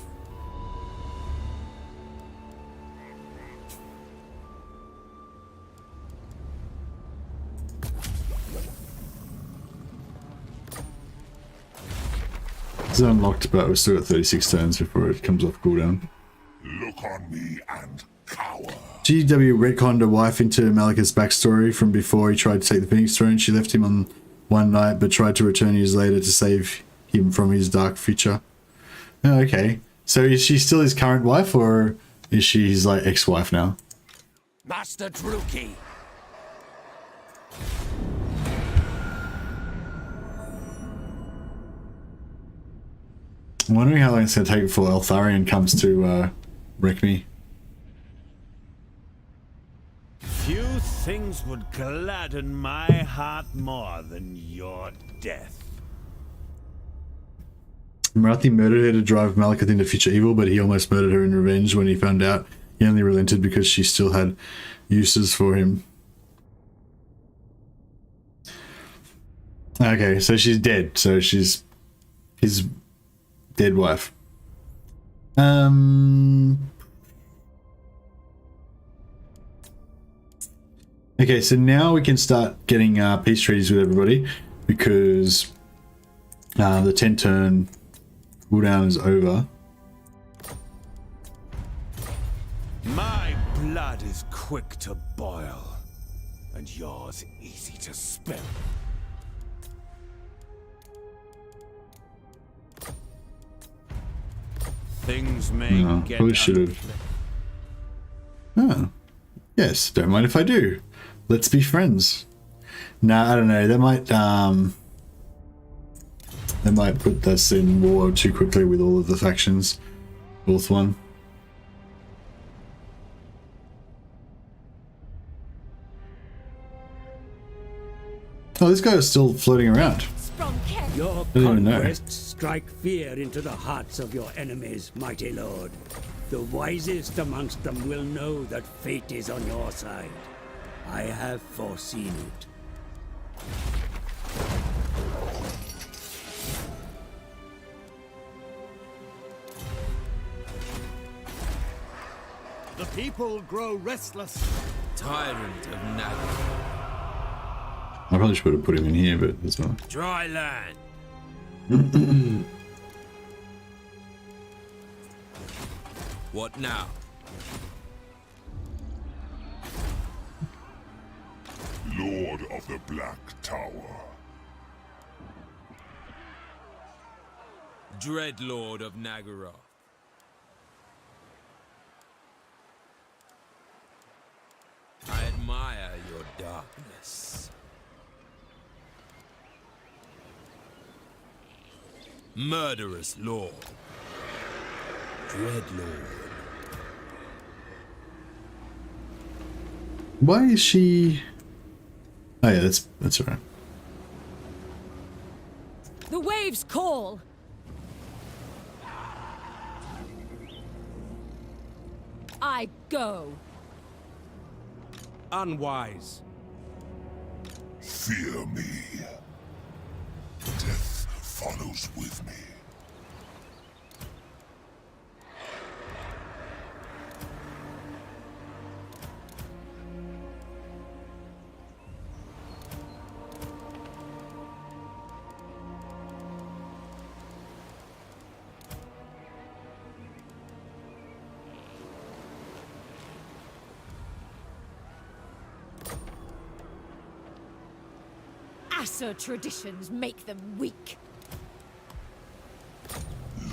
It's unlocked, but we've still got 36 turns before it comes off cooldown. Look on me and cower. GW retconned a wife into Malekith's backstory from before he tried to take the Phoenix Throne. She left him on one night, but tried to return years later to save him from his dark future. Oh, okay. So is she still his current wife, or is she his like ex-wife now? Master Druki. I'm wondering how long it's going to take before Eltharion comes to wreck me. Few things would gladden my heart more than your death. Marathi murdered her to drive Malekith into future evil, but he almost murdered her in revenge when he found out. He only relented because she still had uses for him. Okay, so she's dead. So she's his dead wife. Okay, so now we can start getting peace treaties with everybody, because the 10 turn cooldown is over. My blood is quick to boil, and yours easy to spill. Things may get Probably should have. Oh, yes. Don't mind if I do. Let's be friends. Nah, I don't know. They might put us in war too quickly with all of the factions. Fourth one. Oh, this guy is still floating around. Your I don't even know. conquests strike fear into the hearts of your enemies, mighty lord. The wisest amongst them will know that fate is on your side. I have foreseen it. The people grow restless. Tyrant of Nagaroth. I probably should have put him in here, but that's not. Dry land. What now? Lord of the Black Tower. Dreadlord of Nagaroth. I admire your darkness. Murderous Lord. Dreadlord. Why is she? Oh yeah, that's alright. The waves call. I go. Unwise. Fear me. Death follows with me. Asser traditions make them weak.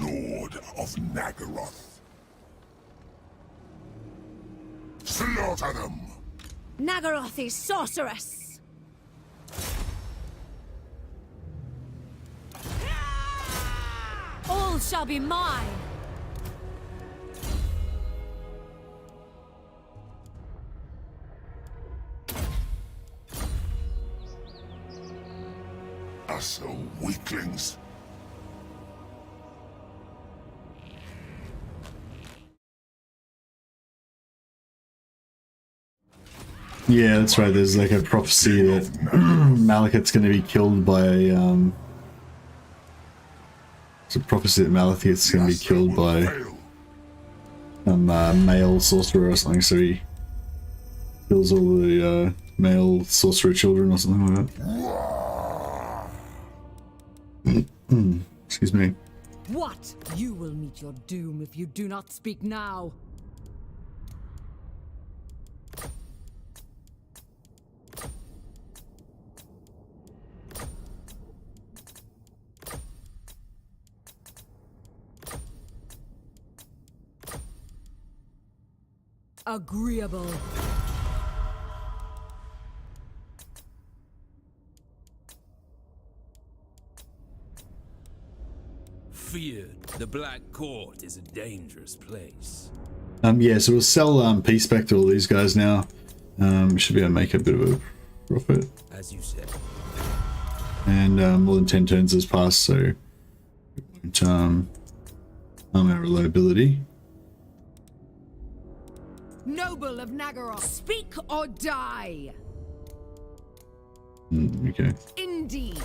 Lord of Nagaroth. Slaughter them! Nagaroth is sorceress. All shall be mine. Asshole weaklings. Yeah, that's right. There's like a prophecy that Malekith's going to be killed by. It's a prophecy that Malekith's going to be killed by a male sorcerer or something. So he kills all the male sorcerer children or something like that. Excuse me. What? You will meet your doom if you do not speak now. Agreeable. Feared. The Black Court is a dangerous place. Yeah, so we'll sell peace back to all these guys now. Should be able to make a bit of a profit. As you said. And more than 10 turns has passed, so it won't harm our reliability. Noble of Nagaroth, speak or die. Okay. Indeed.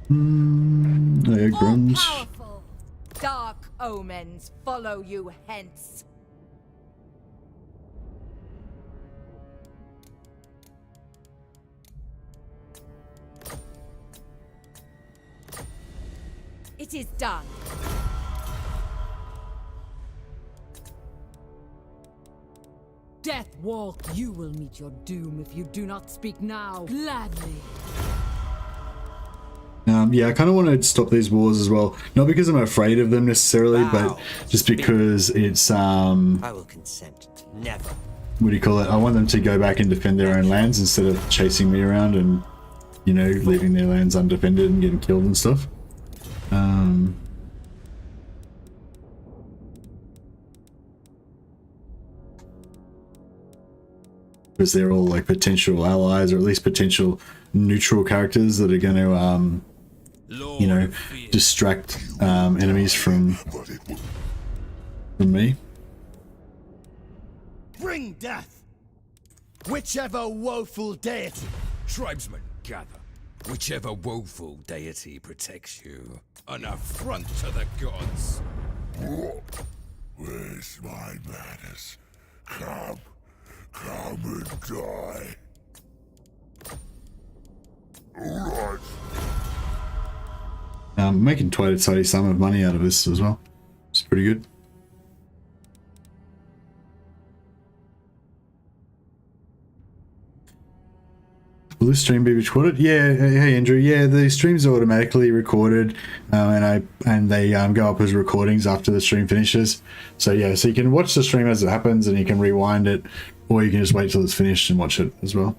Oh yeah, grunge. All powerful. Dark omens follow you hence. It is done. Death walk, you will meet your doom if you do not speak now. Gladly. Yeah, I kind of want to stop these wars as well. Not because I'm afraid of them necessarily, but just because it's I will consent. Never. what do you call it? I want them to go back and defend their own lands instead of chasing me around and, you know, leaving their lands undefended and getting killed and stuff. Because they're all like potential allies, or at least potential neutral characters that are going to, you know, distract enemies from me. Bring death! Whichever woeful deity. Tribesmen, gather. Whichever woeful deity protects you. An affront to the gods. Where's my madness? Come and die. Alright. Making quite a tidy sum of money out of this as well. It's pretty good. Will this stream be recorded? Yeah, hey Andrew. Yeah, the streams are automatically recorded, and they go up as recordings after the stream finishes. So yeah, so you can watch the stream as it happens, and you can rewind it, or you can just wait till it's finished and watch it as well.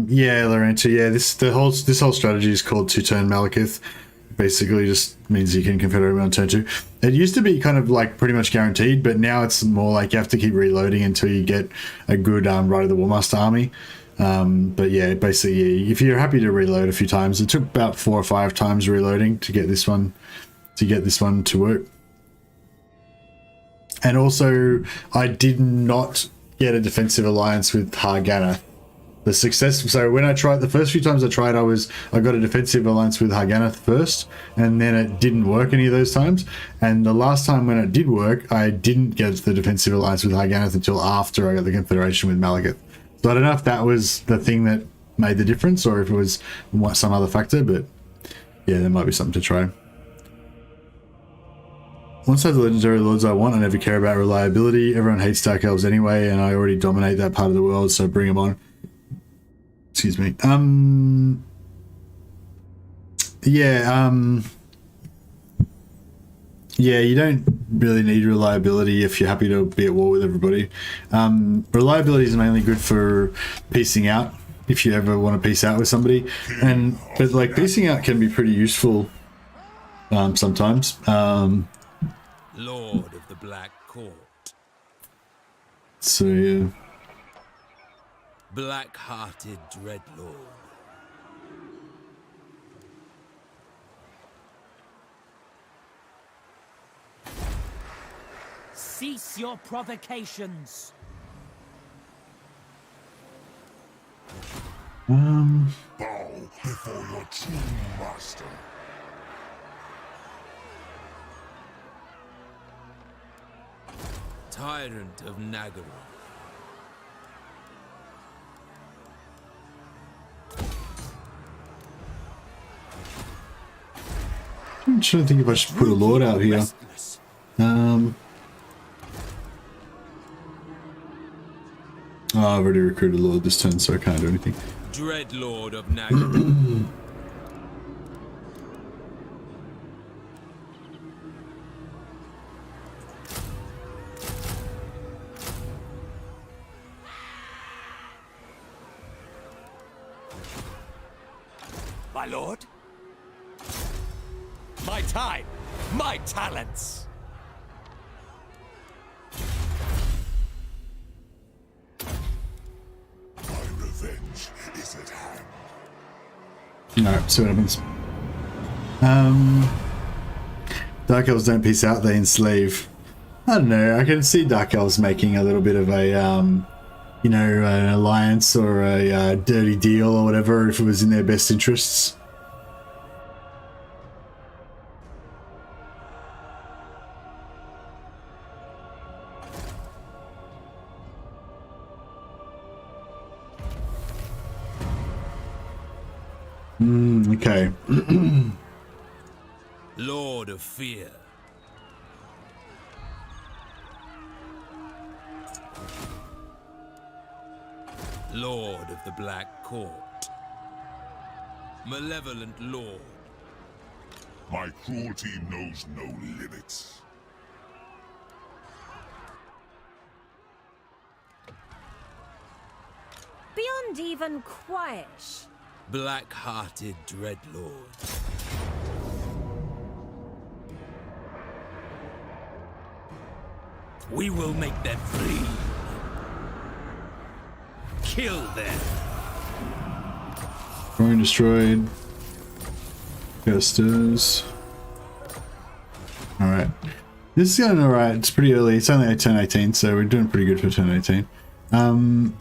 Yeah, Lorenzo. Yeah, this whole strategy is called two-turn Malekith. Basically, just means you can Confederate on turn 2. It used to be kind of like pretty much guaranteed, but now it's more like you have to keep reloading until you get a good Rite of the Warmaster army. But yeah, basically, if you're happy to reload a few times, it took about 4 or 5 times reloading to get this one to work. And also, I did not get a defensive alliance with Hag Graef. The success, so when I tried the first few times I tried, I got a defensive alliance with Hag Graef first, and then it didn't work any of those times. And the last time when it did work, I didn't get the defensive alliance with Hag Graef until after I got the Confederation with Malekith. So I don't know if that was the thing that made the difference, or if it was some other factor, but yeah, there might be something to try. Once I have the legendary lords I want, I never care about reliability. Everyone hates Dark Elves anyway, and I already dominate that part of the world, so bring them on. Excuse me. Yeah, you don't really need reliability if you're happy to be at war with everybody. Reliability is mainly good for piecing out, if you ever want to piece out with somebody. But like piecing out can be pretty useful sometimes. Lord of the Black Court. So yeah. Black-hearted Dreadlord. Cease your provocations. Bow before your true master. Tyrant of Nagaroth. I'm trying to think if I should put a lord out here. Oh, I've already recruited a lord this turn, so I can't do anything. Dreadlord of Nagaroth. My lord? My time, my talents. My revenge is at hand. Alright, see what happens. Dark Elves don't peace out, they enslave. I don't know, I can see Dark Elves making a little bit of a, you know, an alliance or a dirty deal or whatever if it was in their best interests. Okay. Lord of Fear. Lord of the Black Court. Malevolent Lord. My cruelty knows no limits. Beyond even quiet. Black-hearted Dreadlord. We will make them flee. Kill them. Growing destroyed. Gustos. Alright. This is going alright. It's pretty early. It's only turn 18, so we're doing pretty good for turn 18. Overlord.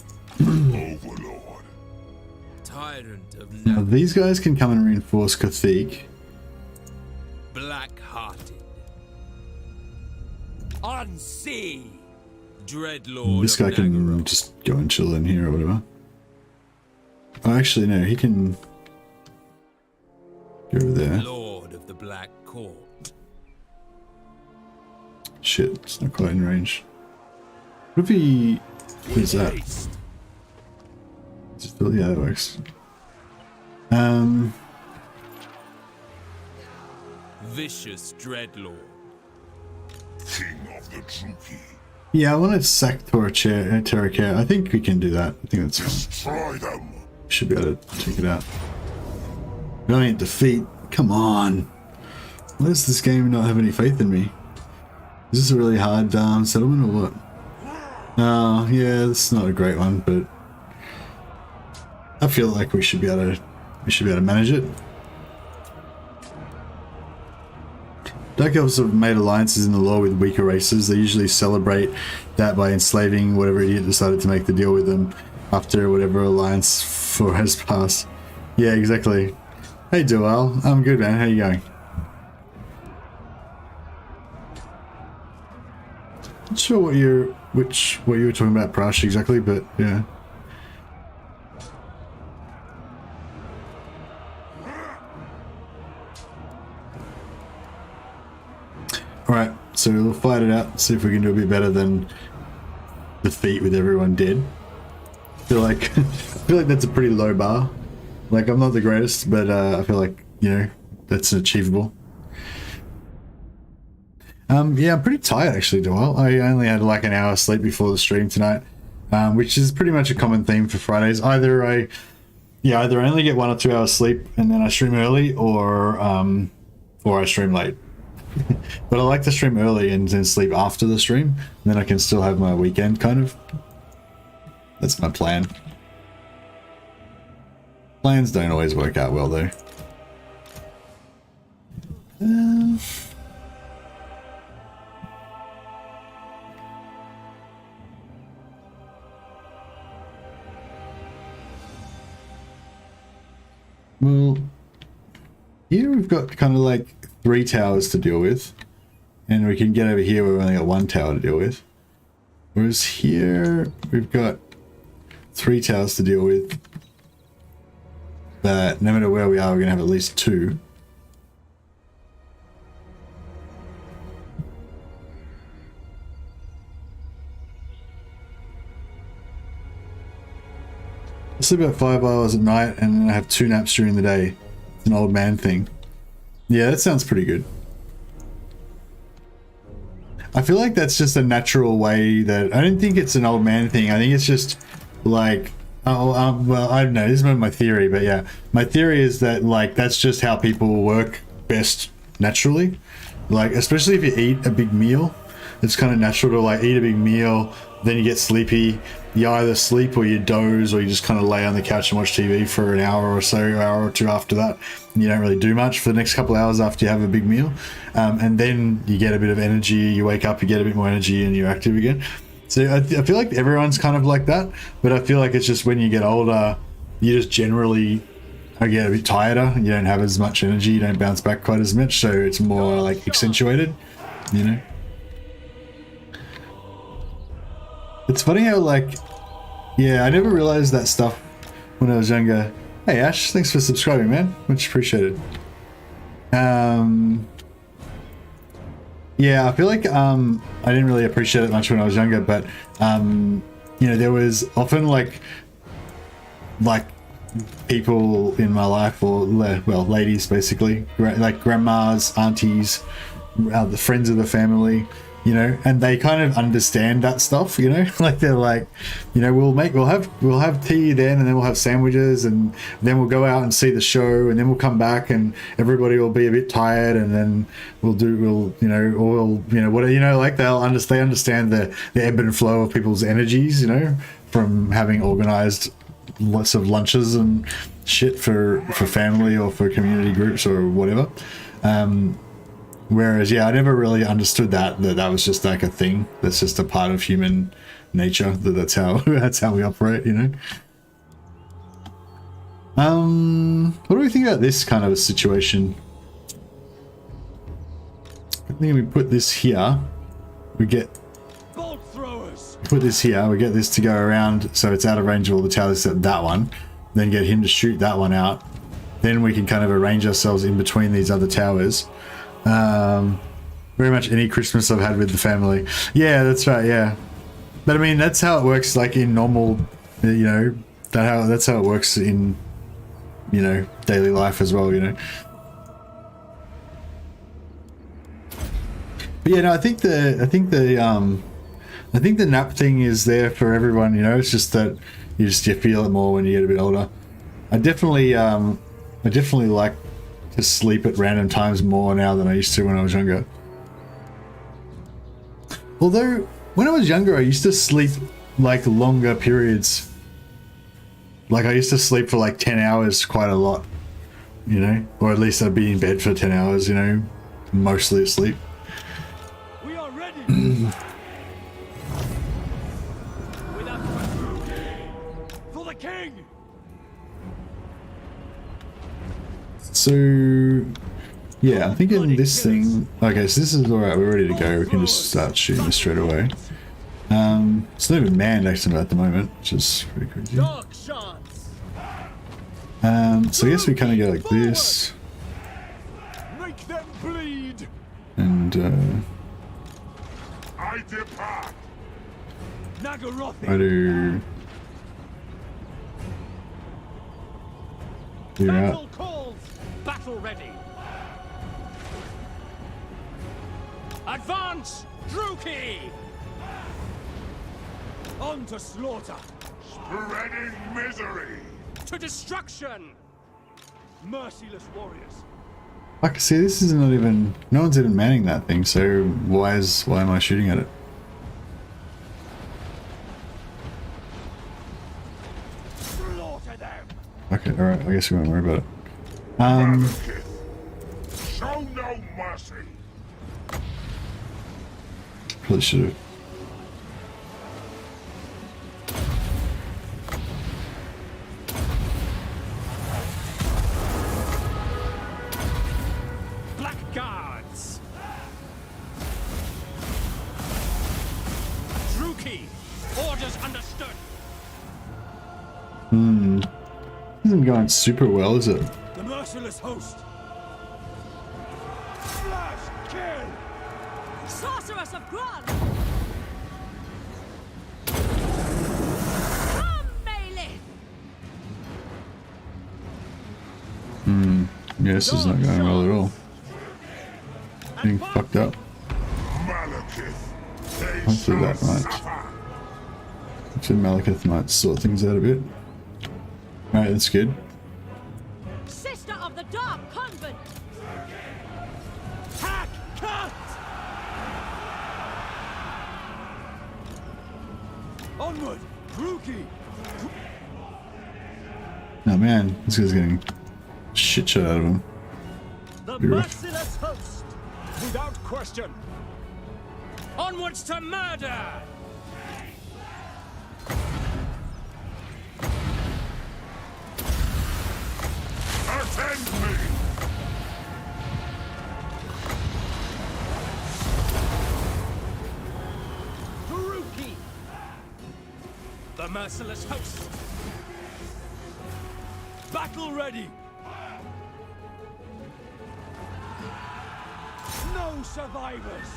Tyrant of Now these guys can come and reinforce Cathedral. Black-hearted. Unsee. Dreadlord. This guy can just go and chill in here or whatever. Oh, actually, no, he can go over there. Lord of the Black Court. Shit, it's not quite in range. What if he... What is that? Still, yeah, that works. Vicious Dreadlord. King of the Druki. Yeah, I want to sack Terracare. I think we can do that. I think that's Destroy them. should be able to take it out. Brilliant defeat. Come on. Why does this game not have any faith in me? Is this a really hard settlement or what? Oh, yeah, this is not a great one, but I feel like we should be able to manage it. Dark Elves have made alliances in the lore with weaker races. They usually celebrate that by enslaving whatever idiot decided to make the deal with them after whatever alliance for has passed. Yeah, exactly. Hey Dual, I'm good, man. How you going? Not sure what you were talking about, Prash, exactly, but yeah. Alright, so we'll fight it out, see if we can do a bit better than defeat with everyone dead. I feel like that's a pretty low bar. Like, I'm not the greatest, but I feel like, you know, that's achievable. Yeah, I'm pretty tired actually, Doyle. I only had like an hour sleep before the stream tonight, which is pretty much a common theme for Fridays. Either I only get 1 or 2 hours sleep and then I stream early, or I stream late. But I like to stream early and then sleep after the stream, and then I can still have my weekend, kind of. That's my plan. Plans don't always work out well, though. Well, here we've got kind of like 3 towers to deal with, and we can get over here where we've only got 1 tower to deal with. Whereas here we've got 3 towers to deal with, but no matter where we are, we're gonna have at least 2. I sleep about 5 hours at night and then I have 2 naps during the day. It's an old man thing. Yeah, that sounds pretty good. I feel like that's just a natural way that... I don't think it's an old man thing. I think it's just like... well, I don't know. This is not my theory, but yeah. My theory is that, like, that's just how people work best naturally. Like, especially if you eat a big meal. It's kind of natural to, like, eat a big meal, then you get sleepy. You either sleep or you doze, or you just kind of lay on the couch and watch TV for an hour or so, hour or two after that, and you don't really do much for the next couple of hours after you have a big meal, and then you get a bit of energy, you wake up, you get a bit more energy, and you're active again. So I feel like everyone's kind of like that, but I feel like it's just when you get older, you just generally get a bit tireder, you don't have as much energy, you don't bounce back quite as much, so it's more like accentuated, you know? It's funny how, like, yeah, I never realized that stuff when I was younger. Hey Ash, thanks for subscribing, man. Much appreciated. Yeah, I feel like I didn't really appreciate it much when I was younger, but you know, there was often like people in my life, or well, ladies basically, like grandmas, aunties, the friends of the family, you know, and they kind of understand that stuff, you know, like they're like, you know, we'll have tea then, and then we'll have sandwiches, and then we'll go out and see the show, and then we'll come back and everybody will be a bit tired, and then we'll you know, what, you know, like they understand the ebb and flow of people's energies, you know, from having organized lots of lunches and shit for family or for community groups or whatever. Whereas, yeah, I never really understood that was just like a thing. That's just a part of human nature. That's how we operate, you know. What do we think about this kind of a situation? I think we put this here. We get Bolt throwers. put this here. We get this to go around so it's out of range of all the towers except that one. Then get him to shoot that one out. Then we can kind of arrange ourselves in between these other towers. Very much any Christmas I've had with the family. Yeah, that's right. Yeah, but I mean that's how it works. Like in normal, you know, that's how it works in, you know, daily life as well. You know. But yeah, no, I think the nap thing is there for everyone. You know, it's just that you feel it more when you get a bit older. I definitely like to sleep at random times more now than I used to when I was younger. Although when I was younger I used to sleep like longer periods. Like I used to sleep for like 10 hours quite a lot, you know, or at least I'd be in bed for 10 hours, you know, mostly asleep. We are ready. For the king. So yeah, I'm thinking this thing. Okay, so this is all right. We're ready to go. We can just start shooting this straight away. It's not even manned actually at the moment, which is pretty crazy. So I guess we kind of go like this, Make them bleed. and I depart. Nagarothi. I do. You're out. Battle calls. Battle ready. Advance, Druki! On to slaughter. Spreading misery. To destruction! Merciless warriors. Fuck, see, this is not even. No one's even manning that thing. So why am I shooting at it? Slaughter them. Okay, all right. I guess we won't worry about it. Malekith. Show no mercy. Probably should have. Black Guards! Druki! Orders understood! Isn't going super well, is it? The merciless host. Slash, kill. Sorceress of Grun! Come, Malekith! Yeah, this is not going well at all. Getting fucked up. Malekith. Hopefully that might. Hopefully Malekith might sort things out a bit. Alright, that's good. Sister of the Dark Convent! Hack, cut. Onward, Druki. Oh man, this guy's getting shit shot out of him. The Be rough. merciless host. Without question. Onwards to murder! Attend me. Druki! The merciless host! Battle ready! No survivors!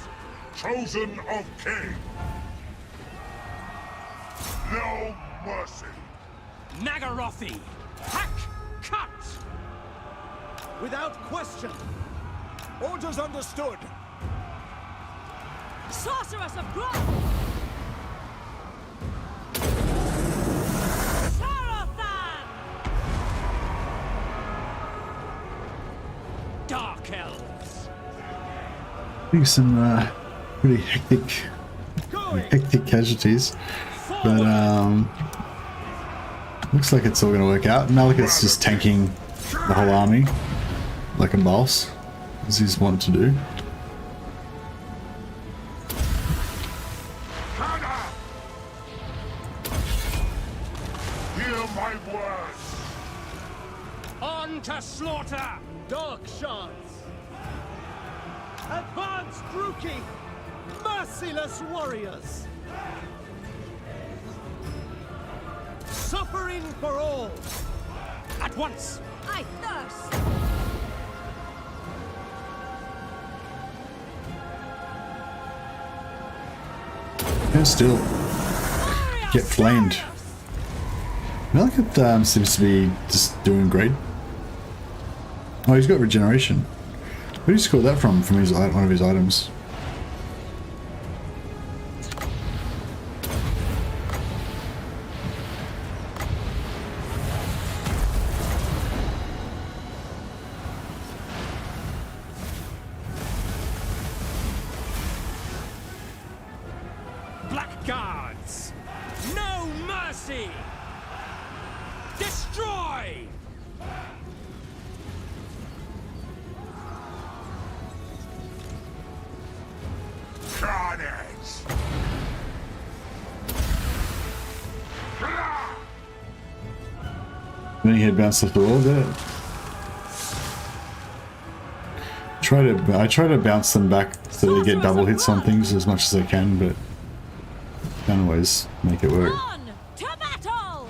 Chosen of King! No mercy! Nagarothi! Hack! Cut! Without question! Orders understood! Sorceress of Growth! Dark Elves! I think some pretty hectic casualties, but looks like it's all going to work out. Malekith's just tanking the whole army like a boss, as he's wont to do. Hear my words! On to slaughter! Dark shards! Advance, Druki! Merciless warriors! Suffering for all! At once! I thirst! And still get flamed. Malekith seems to be just doing great. Oh, he's got regeneration. Where did he score that from? From his one of his items. Blackguards! No mercy! Destroy! Carnage! Then he had bounced off the wall, did it? I try to bounce them back so they get double hits on things as much as I can, but can't always make it work. On to battle!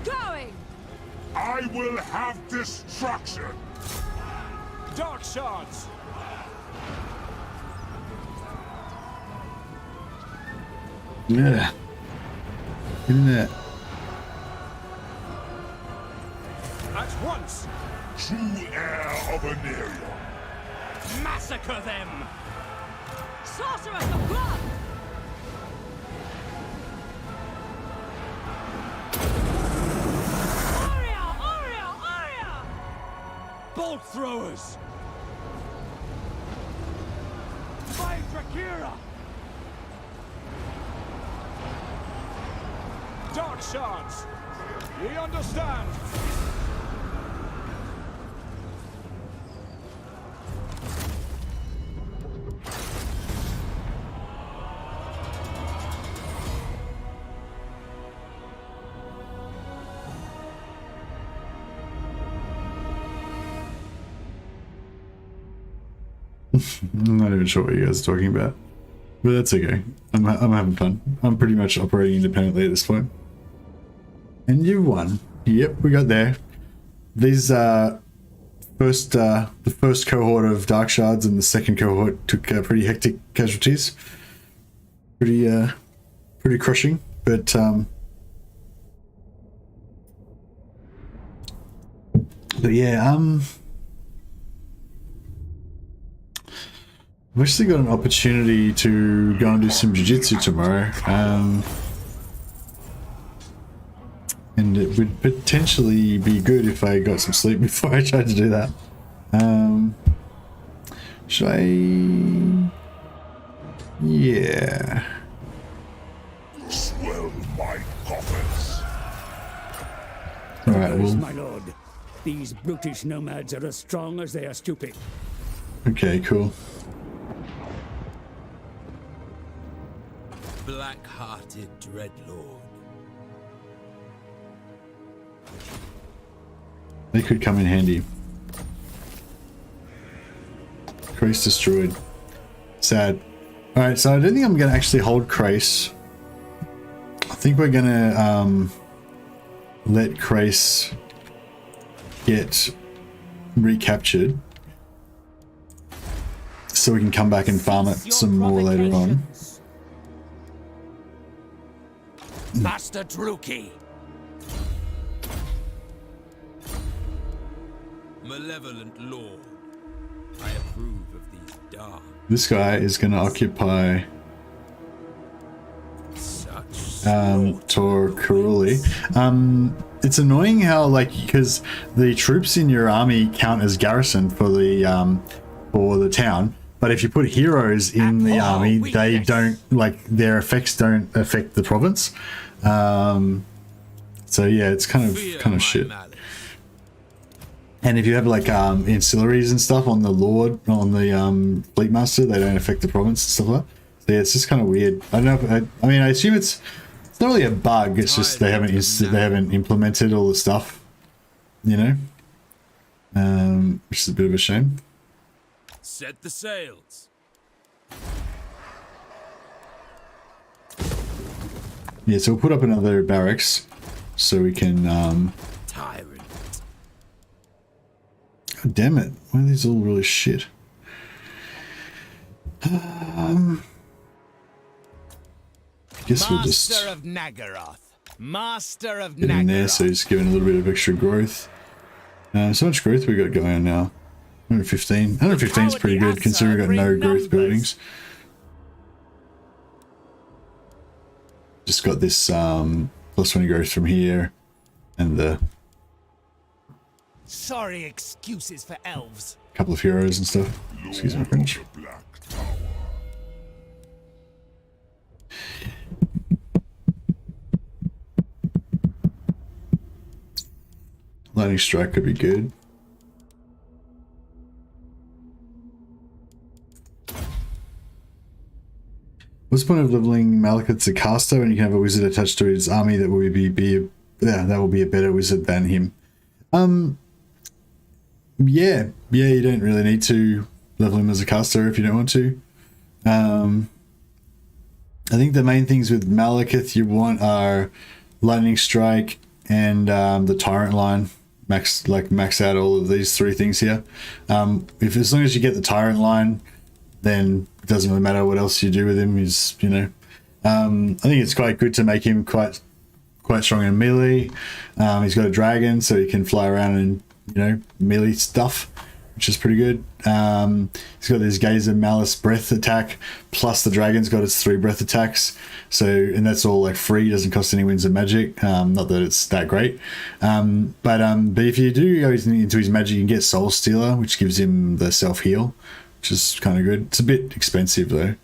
Going! I will have destruction! Dark shards! Yeah. Get in there. At once! True heir of Aneria! Massacre them! Sorceress of Blood! Aria! Bolt throwers! By Drakira! Dark shards! We understand! I'm not even sure what you guys are talking about, but that's okay. I'm having fun. I'm pretty much operating independently at this point. And you won. Yep, we got there. These the first cohort of Dark Shards and the second cohort took pretty hectic casualties. Pretty crushing, but yeah, I've actually got an opportunity to go and do some jiu-jitsu tomorrow, and it would potentially be good if I got some sleep before I tried to do that. Should I? Yeah. Swell my coffers! Alright, well, My lord, these brutish nomads are as strong as they are stupid. okay, cool. Black-hearted dreadlord. They could come in handy. Krace destroyed. Sad. Alright, so I don't think I'm going to actually hold Krace. I think we're going to let Krace get recaptured. So we can come back and farm it some more later on. Master Druki. Malevolent Lord, I approve of these dark. This guy is going to occupy Tor Karuli. It's annoying how, like, because the troops in your army count as garrison for the town, but if you put heroes in the army, they don't, like, their effects don't affect the province. So yeah, it's kind of shit. And if you have like ancillaries and stuff on the Lord, on the Fleet Master, they don't affect the province and stuff like that. So yeah, it's just kind of weird. I don't know. I mean, I assume it's not really a bug. It's just they haven't implemented all the stuff, you know, which is a bit of a shame. Set the sails. Yeah, so we'll put up another barracks so we can. Tyrant. God damn it! Why are these all really shit? I guess we'll just Master of Nagaroth. Master of get in there, Nagaroth. so just giving a little bit of extra growth. So much growth we got going on now. 115. 115 is pretty good considering we got no growth buildings. Just got this plus 20 growth from here, and the Sorry excuses for elves. couple of heroes and stuff. Excuse my French. Lightning strike could be good. What's the point of leveling Malekith to caster when you can have a wizard attached to his army that will be a better wizard than him? Yeah, you don't really need to level him as a caster if you don't want to. I think the main things with Malekith you want are lightning strike and the tyrant line. Max out all of these three things here. As long as you get the tyrant line, then it doesn't really matter what else you do with him. He's, you know, I think it's quite good to make him quite strong in melee. He's got a dragon, so he can fly around and, you know, melee stuff, which is pretty good. He's got this Gazer Malus breath attack, plus the dragon's got its 3 breath attacks. So, and that's all like free, doesn't cost any winds of magic. Not that it's that great. But if you do go into his magic, you can get Soul Stealer, which gives him the self heal, which is kind of good. It's a bit expensive though.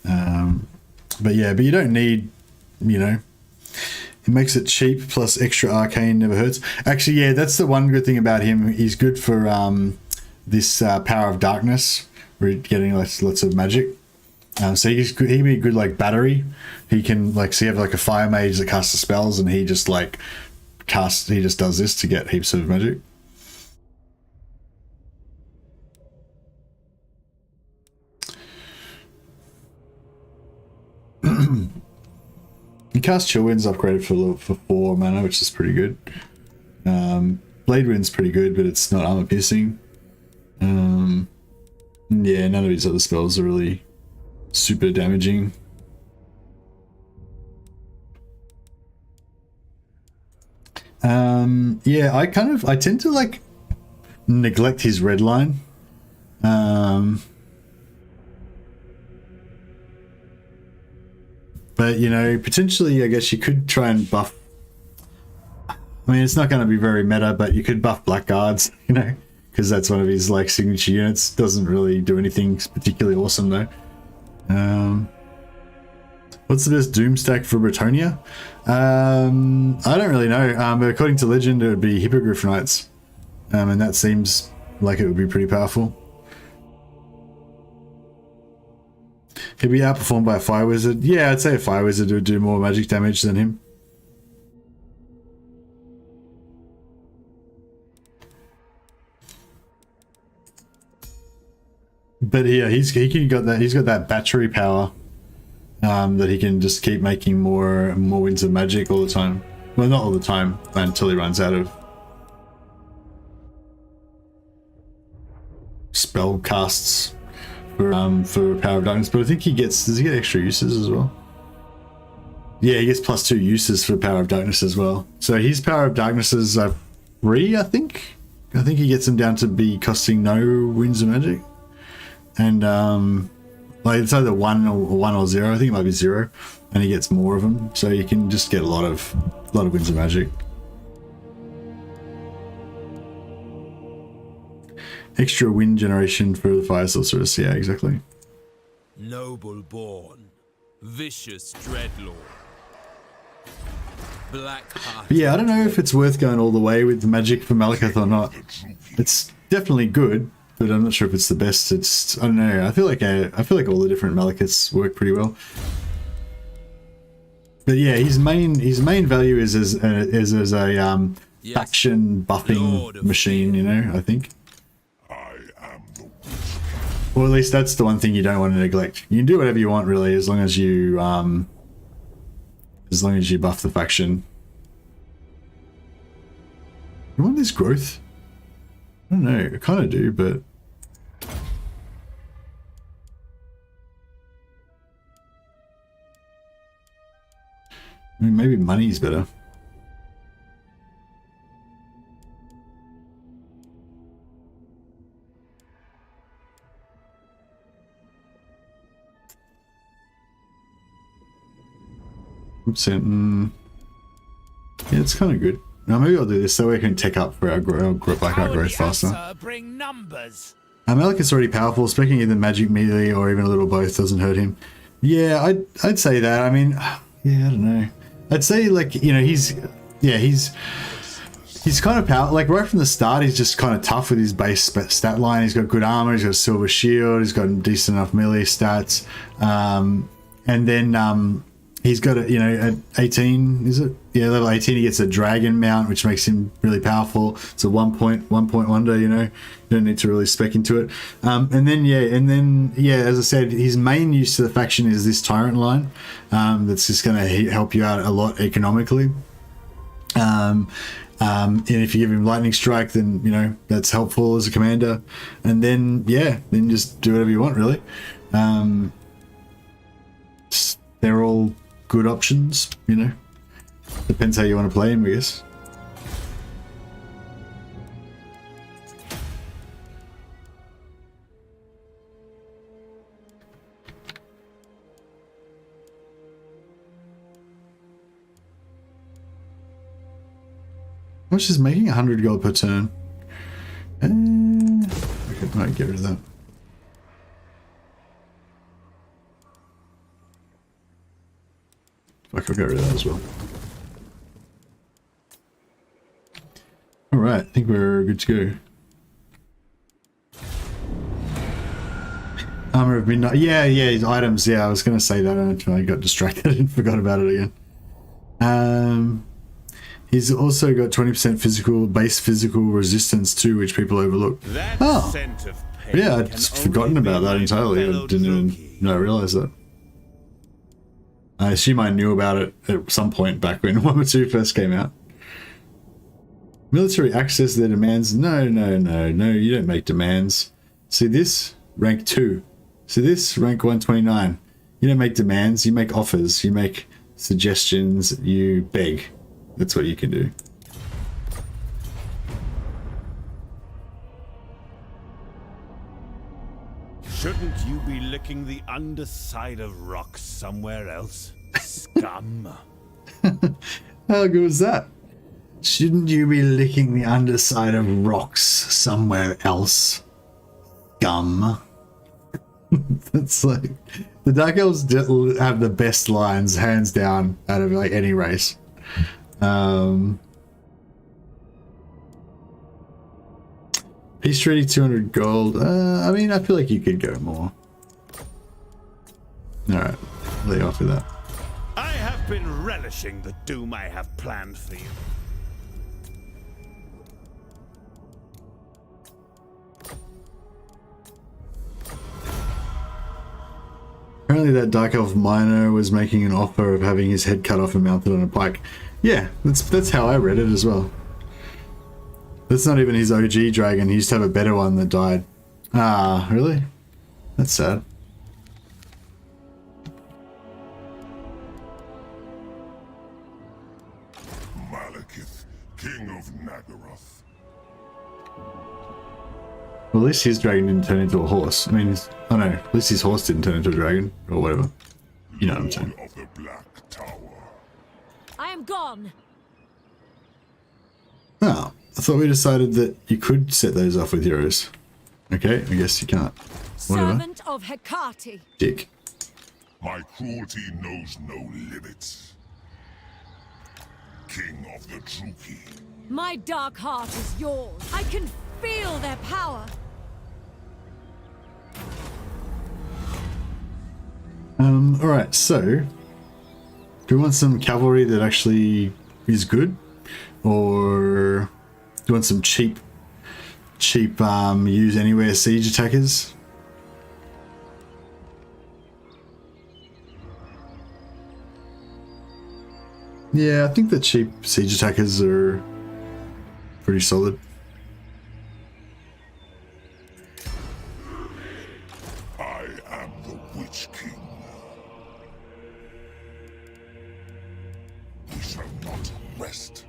But you don't need, you know, it makes it cheap, plus extra arcane never hurts. Actually, yeah, that's the one good thing about him. He's good for this power of darkness, where you're getting lots of magic. So he can be a good like battery. He can like, so you have like a fire mage that casts the spells, and he just does this to get heaps of magic. You cast Chill Wind's upgraded for 4 mana, which is pretty good. Blade Wind's pretty good, but it's not armor piercing. Yeah, none of his other spells are really super damaging. Yeah, I tend to like neglect his red line. But, you know, potentially, I guess you could try and buff. I mean, it's not going to be very meta, but you could buff Blackguards, you know, because that's one of his, like, signature units. Doesn't really do anything particularly awesome, though. What's the best Doom stack for Bretonia? I don't really know, but according to legend, it would be Hippogriff Knights. And that seems like it would be pretty powerful. He'd be outperformed by a Fire Wizard. Yeah, I'd say a Fire Wizard would do more magic damage than him. But yeah, he's got that battery power that he can just keep making more winds of magic all the time. Well, not all the time, until he runs out of spell casts for Power of Darkness. But I think does he get extra uses as well? Yeah, he gets +2 uses for Power of Darkness as well. So his Power of Darknesses are free, I think. I think he gets them down to be costing no winds of magic. And like it's either 1 or 0. I think it might be 0, and he gets more of them. So you can just get a lot of winds of magic. Extra wind generation for the fire sorceress. Yeah, exactly. Noble born, vicious dreadlord. But yeah, I don't know if it's worth going all the way with the magic for Malekith or not. It's definitely good, but I'm not sure if it's the best. I don't know. I feel like all the different Malekiths work pretty well. But yeah, his main value is as a faction buffing machine. You know, I think. Or at least that's the one thing you don't want to neglect. You can do whatever you want, really, as long as you buff the faction. You want this growth? I don't know. I kind of do, but I mean, maybe money's better. Yeah, it's kind of good. Now maybe I'll do this so we can tech up for our Hag Graef faster. Bring numbers. Malekith's already powerful. Speaking either magic melee or even a little both doesn't hurt him. Yeah, I'd say that. I mean, yeah, I don't know. I'd say, like, you know, he's kind of powerful. Like right from the start, he's just kind of tough with his base stat line. He's got good armor. He's got a silver shield. He's got decent enough melee stats. And then he's got a, you know, at 18, is it? Yeah, level 18, he gets a dragon mount, which makes him really powerful. It's a 1 point wonder, you know. You don't need to really spec into it. And then, as I said, his main use to the faction is this tyrant line. That's just going to help you out a lot economically. And if you give him lightning strike, then, you know, that's helpful as a commander. And then, yeah, then just do whatever you want, really. They're all good options, you know. Depends how you want to play him, I guess. How much is making? 100 gold per turn. Okay, I might get rid of that. Fuck, I'll get rid of that as well. Alright, I think we're good to go. Armor of Midnight. Yeah, his items. Yeah, I was going to say that until I got distracted and forgot about it again. He's also got 20% base physical resistance too, which people overlook. Oh, yeah, I'd forgotten about that entirely. I didn't even realize that. I assume I knew about it at some point back when Warhammer 2 first came out. Military access their demands. No, you don't make demands. See this? Rank 2. See this? Rank 129. You don't make demands, you make offers. You make suggestions, you beg. That's what you can do. Shouldn't you be licking the underside of rocks somewhere else? Scum. How good was that? Shouldn't you be licking the underside of rocks somewhere else? Scum. That's like... The Dark Elves have the best lines, hands down, out of like any race. Peace treaty, 200 gold. I mean, I feel like you could go more. Alright, lay off with that. I have been relishing the doom I have planned for you. Apparently that Dark Elf miner was making an offer of having his head cut off and mounted on a pike. Yeah, that's how I read it as well. That's not even his OG dragon. He used to have a better one that died. Ah, really? That's sad. Malekith, King of Nagaroth. Well, at least his dragon didn't turn into a horse. I mean, oh no, at least his horse didn't turn into a dragon, or whatever. You know what I'm saying. Of the Black Tower. I am gone. Oh, I thought we decided that you could set those off with heroes. Okay, I guess you can't. Whatever. Servant of Hecate. Dick. My cruelty knows no limits. King of the Druki. My dark heart is yours. I can feel their power. Alright, so do we want some cavalry that actually is good? Or do you want some cheap use anywhere siege attackers? Yeah, I think the cheap siege attackers are pretty solid. I am the Witch King. We shall not rest.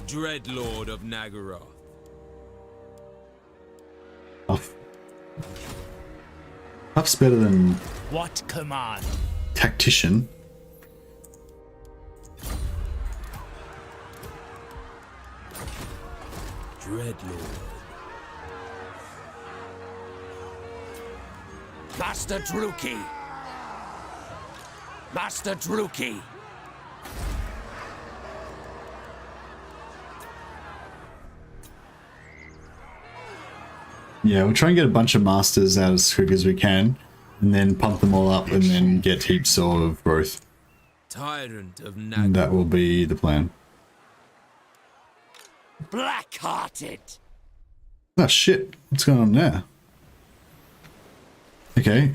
Dreadlord of Nagaroth. Puff's better than What command? tactician. Dreadlord. Master Druki. Master Druki. Yeah, we'll try and get a bunch of masters out as quick as we can, and then pump them all up and then get heaps of growth. Tyrant of And Nagaroth. that will be the plan. Black-hearted. Oh shit, what's going on now? Okay,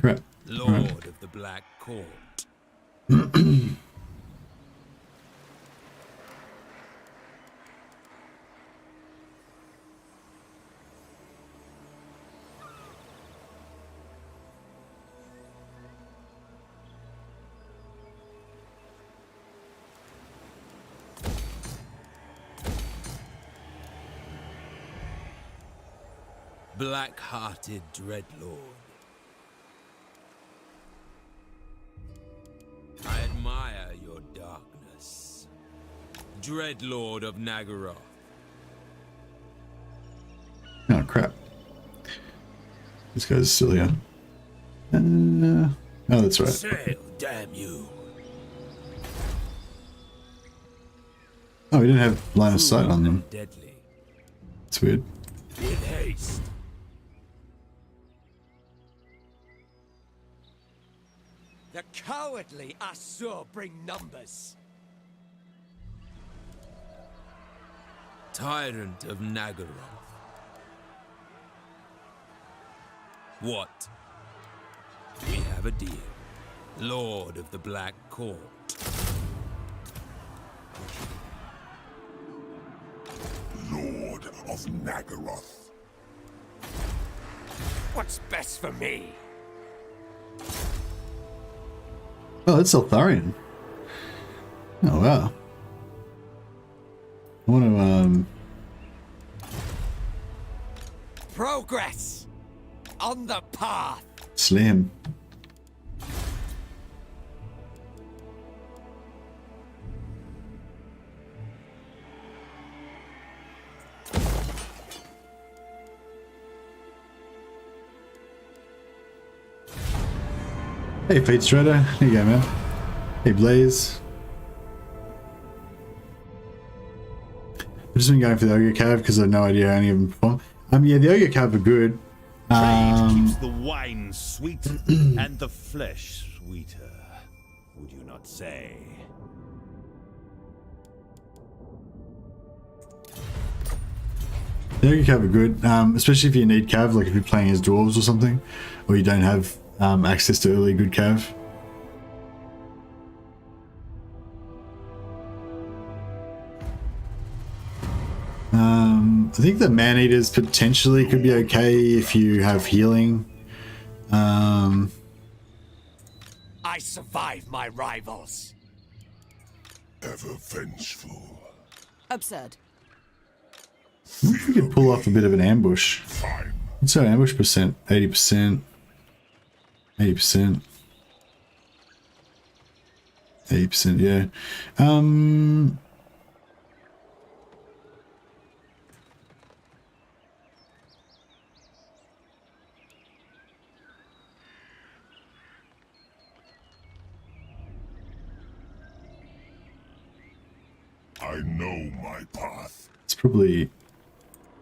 crap. Lord Right. of the Black Court. Black-hearted Dreadlord. I admire your darkness. Dreadlord of Nagaroth. Oh crap. This guy's still here. Oh, that's right. Sail, damn you. Oh, we didn't have line of sight on them. Deadly. It's weird. In haste. The cowardly Asur bring numbers. Tyrant of Nagaroth. What? We have a deal. Lord of the Black Court. Lord of Nagaroth. What's best for me? Oh, that's Eltharion. Oh wow. I want to Progress. On the path. slay him. Hey, Fate Strider. Here you go, man. Hey, Blaze. I've just been going for the Ogre Cav because I have no idea how any of them perform. Yeah, the Ogre Cav are good. Trade keeps the wine sweet and the flesh sweeter. Would you not say? The Ogre Cav are good, especially if you need Cav, like if you're playing as dwarves or something, or you don't have access to early good Cav. I think the Man-Eaters potentially could be okay if you have healing. I survive my rivals. Ever vengeful. Absurd. I think we could pull off a bit of an ambush. What's our ambush percent? 80%. 80%. 80%, yeah. I know my path. It's probably...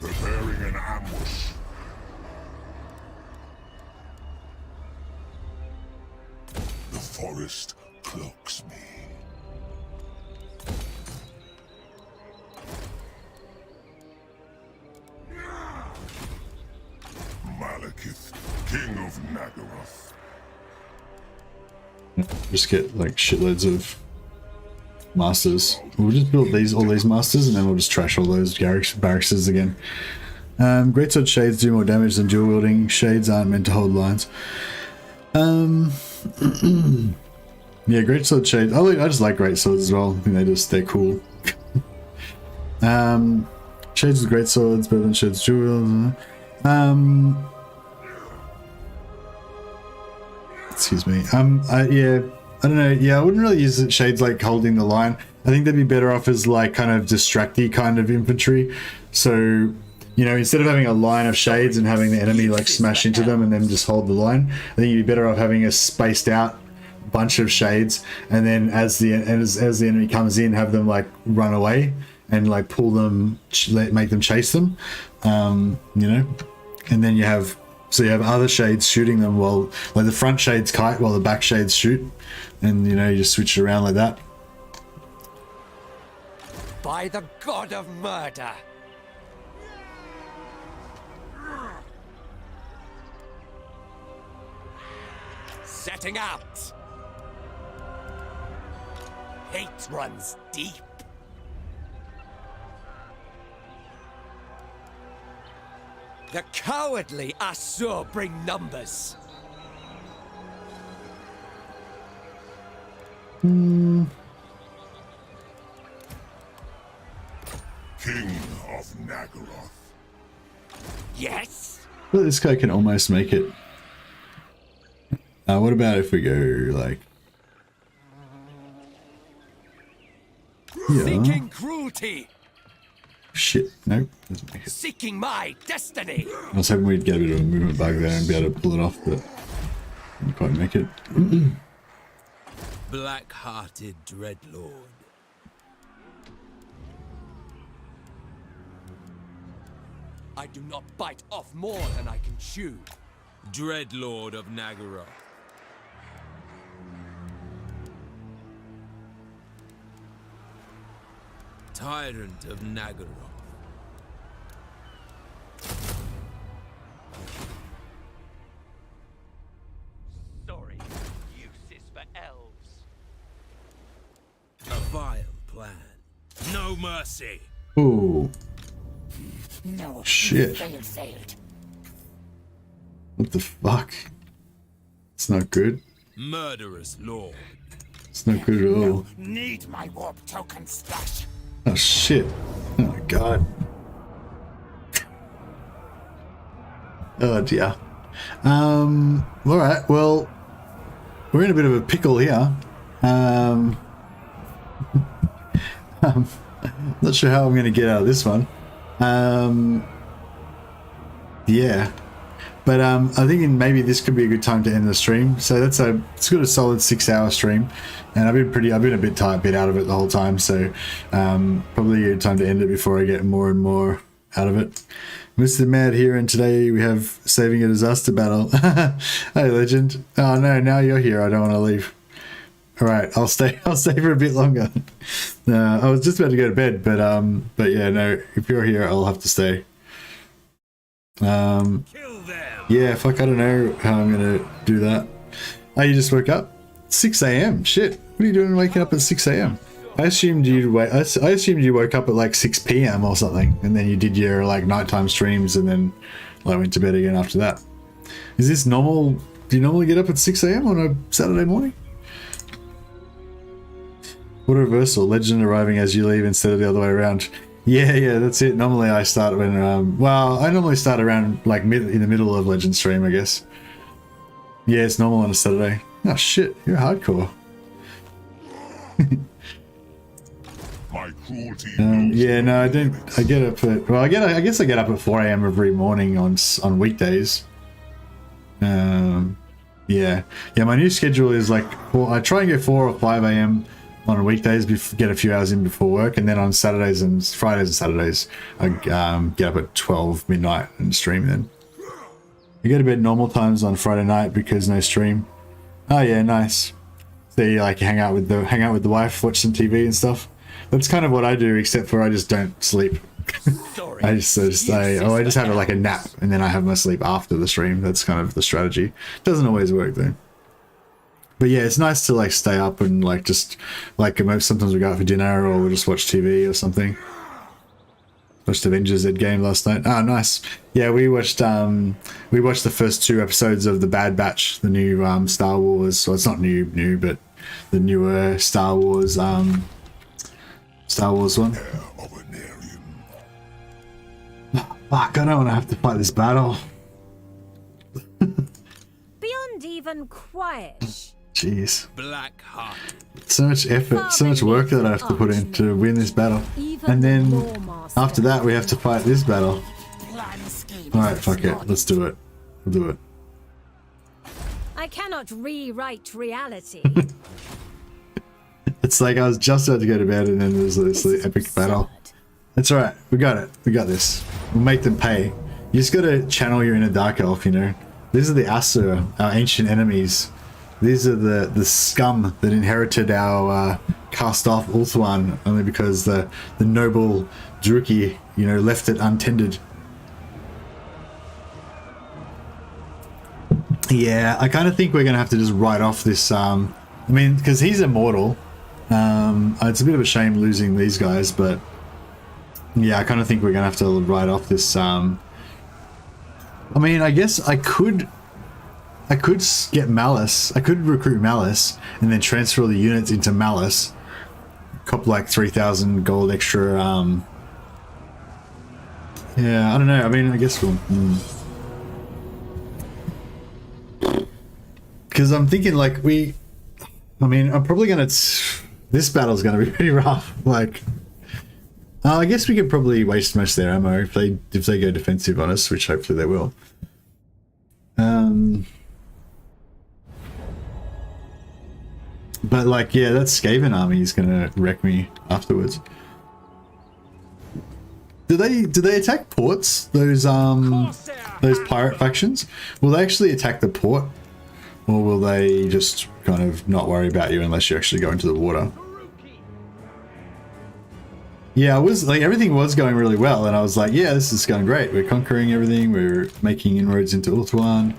Preparing an ambush. The forest cloaks me. Malekith, King of Nagaroth. Just get like shitloads of masters. We'll just build all these masters, and then we'll just trash all those barracks again. Greatsword shades do more damage than dual wielding. Shades aren't meant to hold lines. Yeah, greatsword shades. I just like greatswords as well. I think they're cool. Shades with greatswords better than shades dual wield. Excuse me. Yeah, I don't know. Yeah, I wouldn't really use shades like holding the line. I think they'd be better off as like kind of distracty kind of infantry. So, you know, instead of having a line of shades and having the enemy like smash into them and then just hold the line, I think you'd be better off having a spaced out bunch of shades, and then as the enemy comes in, have them like run away and like pull them, make them chase them. You know, and then you have other shades shooting them while like the front shades kite while the back shades shoot, and you know, you just switch it around like that. By the god of murder! Setting out! Hate runs deep. The cowardly Asur bring numbers. King of Nagaroth. Yes? Well, this guy can almost make it. What about if we go like... Seeking cruelty. Shit, nope, doesn't make it. Seeking my destiny. I was hoping we'd get a bit of a movement bug there and be able to pull it off, but didn't quite make it. Black-hearted Dreadlord. I do not bite off more than I can chew. Dreadlord of Nagaroth. Tyrant of Nagaroth. Sorry, uses for elves. A vile plan. No mercy. Ooh. No. Shit. Failed. What the fuck? It's not good. Murderous lord. It's not good at all. Need my warp token stash. Oh shit. Oh my god. Oh dear. Alright, well, we're in a bit of a pickle here. Not sure how I'm going to get out of this one. Yeah. But I'm thinking maybe this could be a good time to end the stream. So it's got a solid 6-hour stream, and I've been a bit tired, out of it the whole time. So probably a good time to end it before I get more and more out of it. Mr. Mad here, and today we have saving a disaster battle. Hey, legend. Oh no, now you're here. I don't want to leave. All right, I'll stay for a bit longer. I was just about to go to bed, but yeah, no. If you're here, I'll have to stay. Yeah, fuck, I don't know how I'm gonna do that. Oh, you just woke up? 6 a.m. Shit, what are you doing waking up at 6 a.m.? I assumed you woke up at like 6 p.m. or something, and then you did your like nighttime streams, and then like went to bed again after that. Is this normal? Do you normally get up at 6 a.m. on a Saturday morning? What a reversal! Legend arriving as you leave instead of the other way around. Yeah, that's it. Normally I start when I normally start around like in the middle of Legend stream, I guess. Yeah, it's normal on a Saturday. Oh shit, you're hardcore. Yeah, no, I don't. I get up at I guess I get up at 4 a.m. every morning on weekdays. Yeah. My new schedule is like I try and get 4 or 5 a.m. on weekdays, get a few hours in before work, and then on Saturdays and Fridays and Saturdays, I get up at 12 midnight and stream then. I go to bed normal times on Friday night because no stream. Oh yeah, nice. So you like hang out with the wife, watch some TV and stuff. That's kind of what I do, except for I just don't sleep. I just have like a nap, and then I have my sleep after the stream. That's kind of the strategy. Doesn't always work though. But yeah, it's nice to like stay up and like just like sometimes we go out for dinner or we'll just watch TV or something. Watched Avengers Endgame last night. Oh, nice. Yeah, we watched the first 2 episodes of The Bad Batch, the new Star Wars. Well, it's not new, but the newer Star Wars one. Fuck, I don't want to have to fight this battle. Beyond even quiet. Jeez. Black heart. So much effort, so much work that I have to put in to win this battle. And then after that we have to fight this battle. Alright, fuck it. Let's do it. We'll do it. I cannot rewrite reality. It's like I was just about to go to bed and then there's this epic battle. It's alright. We got it. We got this. We'll make them pay. You just gotta channel your inner dark elf, you know. These are the Asur, our ancient enemies. These are the scum that inherited our cast off Ulthuan only because the noble Druki, you know, left it untended. Yeah, I kind of think we're gonna have to just write off this. I mean, because he's immortal. It's a bit of a shame losing these guys, but yeah, I kind of think we're gonna have to write off this. I mean, I guess I could get Malus. I could recruit Malus and then transfer all the units into Malus. Cop like 3,000 gold extra. Yeah, I don't know. I mean, I guess we'll. Because I'm thinking like I mean, I'm probably gonna. This battle's gonna be pretty rough. Like, I guess we could probably waste most of their ammo if they go defensive on us, which hopefully they will. But like, yeah, that Skaven army is gonna wreck me afterwards. Do they attack ports? Those pirate factions? Will they actually attack the port, or will they just kind of not worry about you unless you actually go into the water? Yeah, I was like, everything was going really well, and I was like, yeah, this is going great. We're conquering everything. We're making inroads into Ulthuan.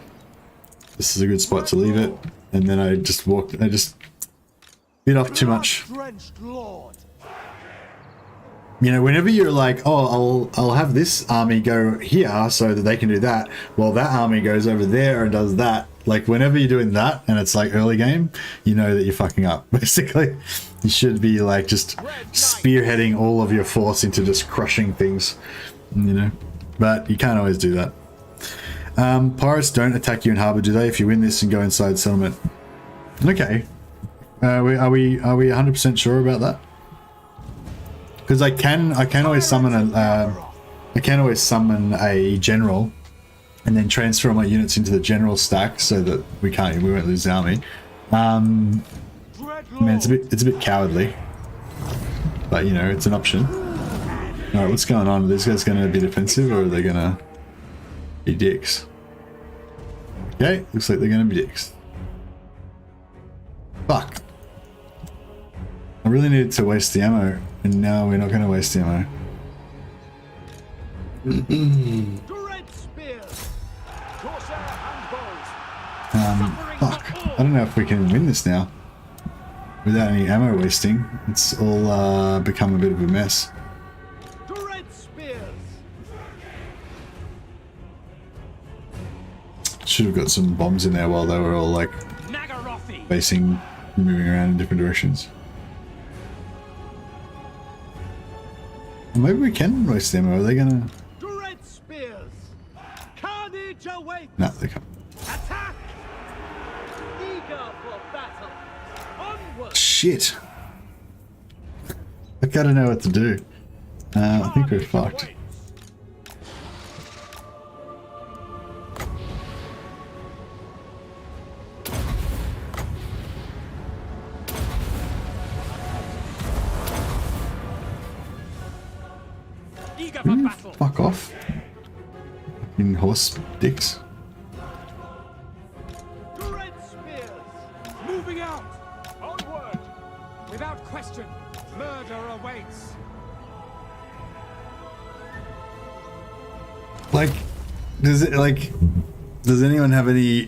This is a good spot to leave it. And then I just bit off too much. You know, whenever you're like, oh, I'll have this army go here so that they can do that, well, that army goes over there and does that. Like, whenever you're doing that and it's like early game, you know that you're fucking up, basically. You should be like just spearheading all of your force into just crushing things, you know, but you can't always do that. Pirates don't attack you in harbor, do they? If you win this and go inside settlement. Okay. Are we 100% sure about that? Because I can always summon a general and then transfer all my units into the general stack so that we won't lose the army. I mean, it's a bit cowardly, but you know, it's an option. All right, what's going on? Are these guys going to be defensive, or are they going to be dicks? Okay, looks like they're going to be dicks. Fuck. I really needed to waste the ammo, and now we're not going to waste the ammo. Fuck. I don't know if we can win this now without any ammo wasting. It's all become a bit of a mess. Should have got some bombs in there while they were all like facing, moving around in different directions. Well, maybe we can waste the ammo. Are they gonna? No, they can't. Shit. I gotta know what to do. I think we're fucked. Fuck off. In horse dicks. Moving out! Onward! Without question, murder awaits! Like, does anyone have any,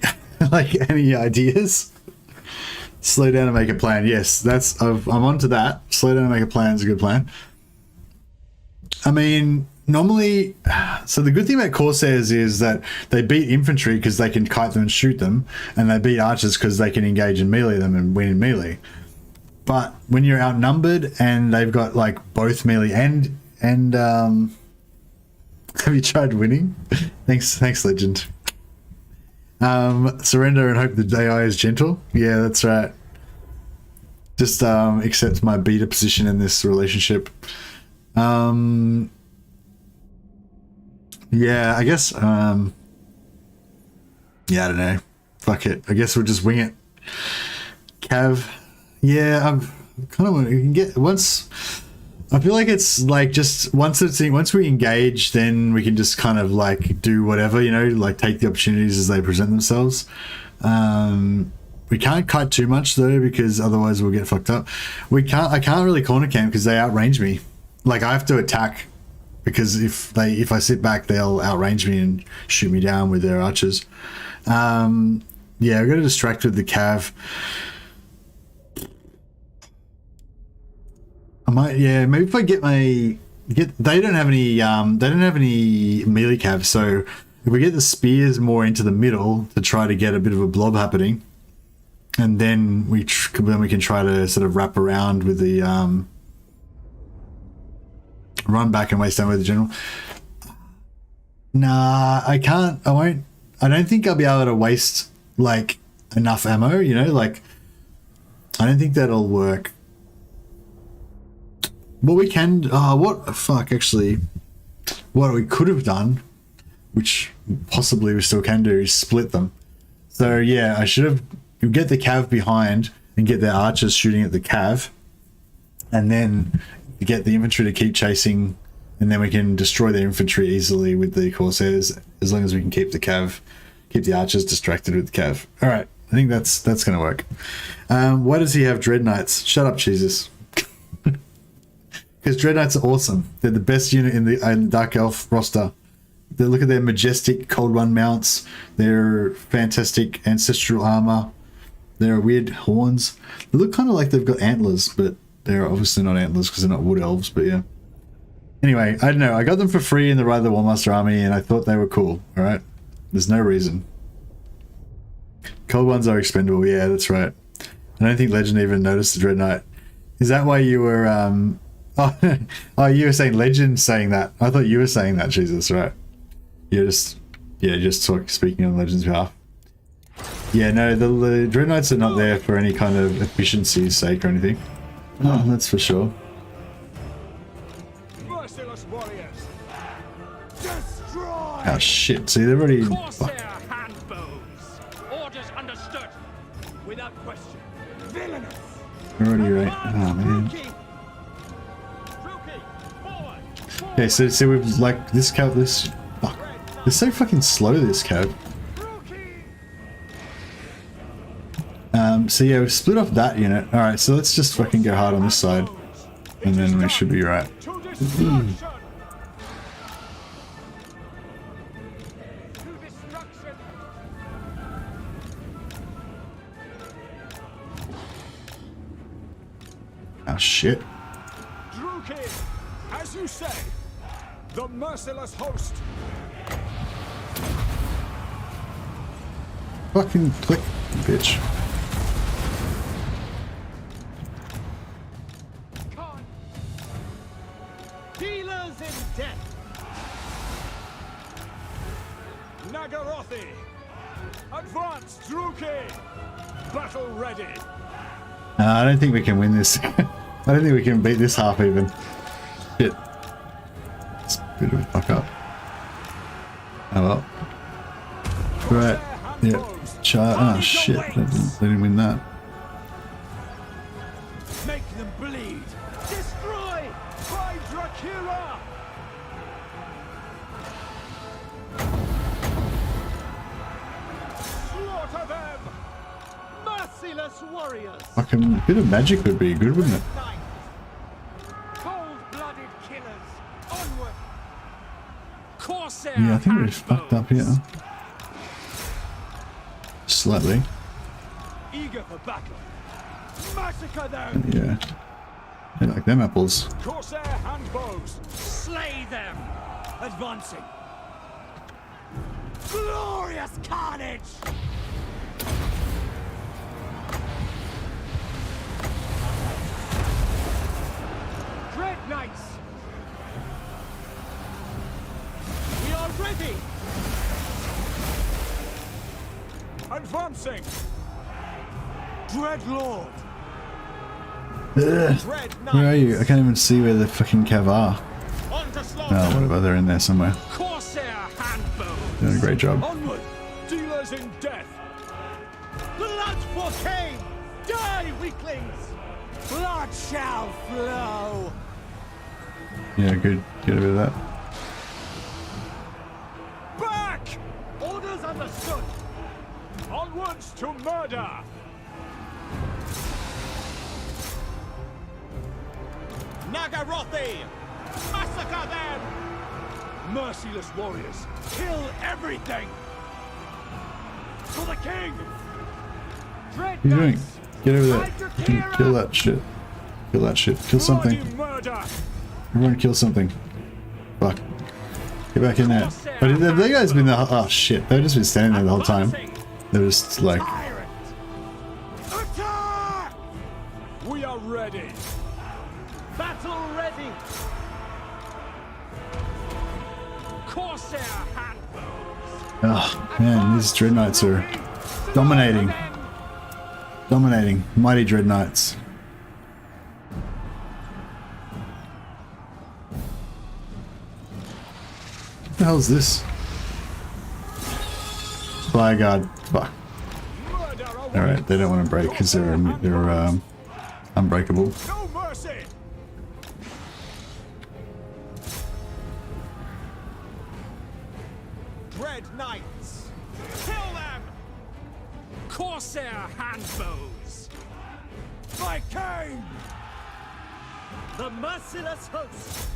any ideas? Slow down and make a plan. Yes, I'm onto that. Slow down and make a plan is a good plan. I mean, normally, so the good thing about Corsairs is that they beat infantry because they can kite them and shoot them, and they beat archers because they can engage and melee them and win in melee. But when you're outnumbered and they've got like both melee and have you tried winning? Thanks, Legend. Surrender and hope the AI is gentle. Yeah, that's right. Just accept my beta position in this relationship. Yeah, I guess, yeah, I don't know. Fuck it. I guess we'll just wing it. Cav. Yeah, I'm kind of, we can get, once, I feel like it's like just, once we engage, then we can just kind of like do whatever, you know, like take the opportunities as they present themselves. We can't kite too much though, because otherwise we'll get fucked up. I can't really corner camp because they outrange me. Like I have to attack, because if I sit back, they'll outrange me and shoot me down with their archers. Yeah, I've got to distract with the cav. I might, yeah, maybe if I they don't have any melee cav, so if we get the spears more into the middle to try to get a bit of a blob happening, and then we can try to sort of wrap around with the run back and waste ammo with the general. Nah, I can't. I won't. I don't think I'll be able to waste like enough ammo. You know, like I don't think that'll work. What we can. Actually, what we could have done, which possibly we still can do, is split them. So yeah, I should have. You get the cav behind and get their archers shooting at the cav, and then get the infantry to keep chasing, and then we can destroy their infantry easily with the Corsairs, as long as we can keep the archers distracted with the cav. All right, I think that's going to work. Why does he have Dread Knights? Shut up, Jesus. Because Dread Knights are awesome. They're the best unit in the Dark Elf roster. Look at their majestic Cold One mounts, their fantastic ancestral armor, their weird horns. They look kind of like they've got antlers, but they're obviously not antlers because they're not wood elves, but yeah. Anyway, I don't know. I got them for free in the Ride of the Warmaster army, and I thought they were cool, alright? There's no reason. Cold ones are expendable, yeah, that's right. I don't think Legend even noticed the Dread Knight. Is that why you were, oh, you were saying Legend saying that. I thought you were saying that, Jesus, right? You're just speaking on Legend's behalf. Yeah, no, the Dread Knights are not there for any kind of efficiency's sake or anything. Oh, that's for sure. Oh shit, see they've already... Corsair handbows. Orders understood. Without question. Villainous. They're already right. Oh man. Okay, so we've like this cab, this... Fuck. They're so fucking slow, this cab. So yeah, we've split off that unit. Alright, so let's just fucking go hard on this side. And then we should be right. Oh shit. Druki, as you say, the merciless host. Fucking click, bitch. Dealers in death. Nagarothi. Advance, Druki. Battle ready. I don't think we can win this. I don't think we can beat this half even. Shit. It's a bit of a fuck up. Oh well. Right. Yeah. Oh shit. They didn't win that. Make them bleed. Destroy by Dracula. Slaughter them. Merciless warriors. Fucking bit of magic would be good, wouldn't it? Cold-blooded killers. Onward. Corsair Yeah, I think we're fucked up here. Slightly. Eager for battle. Massacre them. Yeah. I like them apples. Corsair handbows. Slay them. Advancing. Glorious carnage. Dread Knights. We are ready. Advancing. Dread Lord. Ugh. Where are you? I can't even see where the fucking cav are. Oh, whatever, they're in there somewhere. Corsair handbows. Doing a great job. Onward. Dealers in death. Blood for Cain. Die, weaklings. Blood shall flow. Yeah, good. Get a bit of that. Back. Orders understood. Onwards to murder. Nagarothi! Massacre them! Merciless warriors, kill everything! For the king! Dread What are you doing? Knights, Get over there. Hydra Kill that shit. Kill that shit. Kill something. bloody murder! Everyone kill something. Fuck. Get back in there. But have they guys been there? Oh shit. They've just been standing there the whole time. They're just like... Attack! We are ready! Battle ready! Corsair handbows. Oh man, these Dread Knights are dominating. Dominating. Mighty Dread Knights. What the hell is this? By God. Fuck. Alright, they don't want to break because they're unbreakable. No mercy! Dread Knights! Kill them! Corsair handbows. By Cain! The merciless host!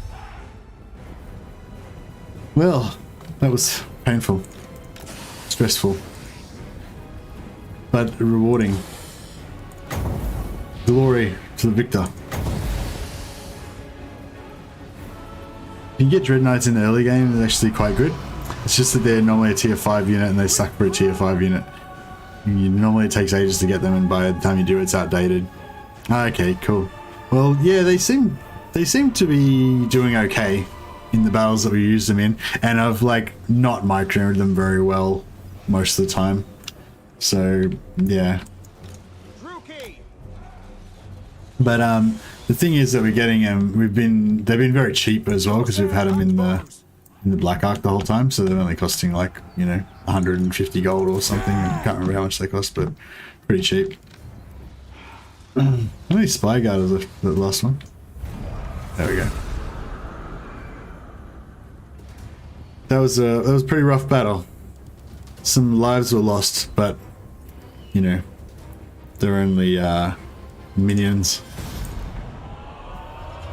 Well, that was painful. Stressful. But rewarding. Glory to the victor. You can get Dread Knights in the early game, they're actually quite good. It's just that they're normally a tier 5 unit and they suck for a tier 5 unit. Normally it takes ages to get them and by the time you do it's outdated. Okay, cool. Well, yeah, they seem to be doing okay in the battles that we use them in, and I've like not microed them very well most of the time. So yeah. But the thing is that we're getting them. They've been very cheap as well because we've had them in in the Black Ark the whole time, so they're only costing like, you know, 150 gold or something. I can't remember how much they cost, but pretty cheap. How many Spy Guard was the last one? There we go. That was a pretty rough battle. Some lives were lost, but you know, they're only minions.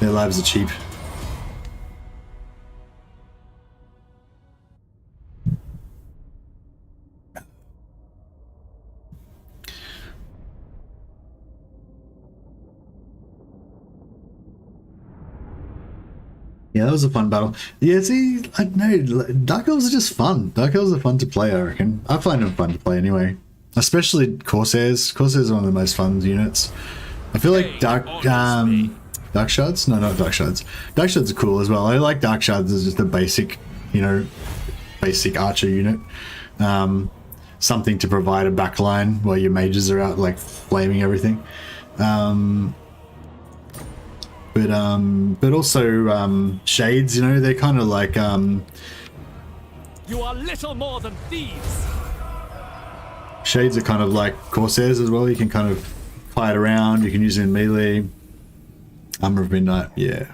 Their lives are cheap. Yeah, that was a fun battle. Yeah, see, I know, Dark Elves are just fun. Dark Elves are fun to play, I reckon. I find them fun to play anyway. Especially Corsairs. Corsairs are one of the most fun units. I feel like Dark Shards? No, not Dark Shards. Dark Shards are cool as well. I like Dark Shards as just a basic, you know, basic archer unit. Something to provide a backline while your mages are out, like, flaming everything. But also shades, you know, they're kind of like You are little more than thieves. shades are kind of like Corsairs as well. You can kind of fight around, you can use it in melee. Armor of Midnight, yeah.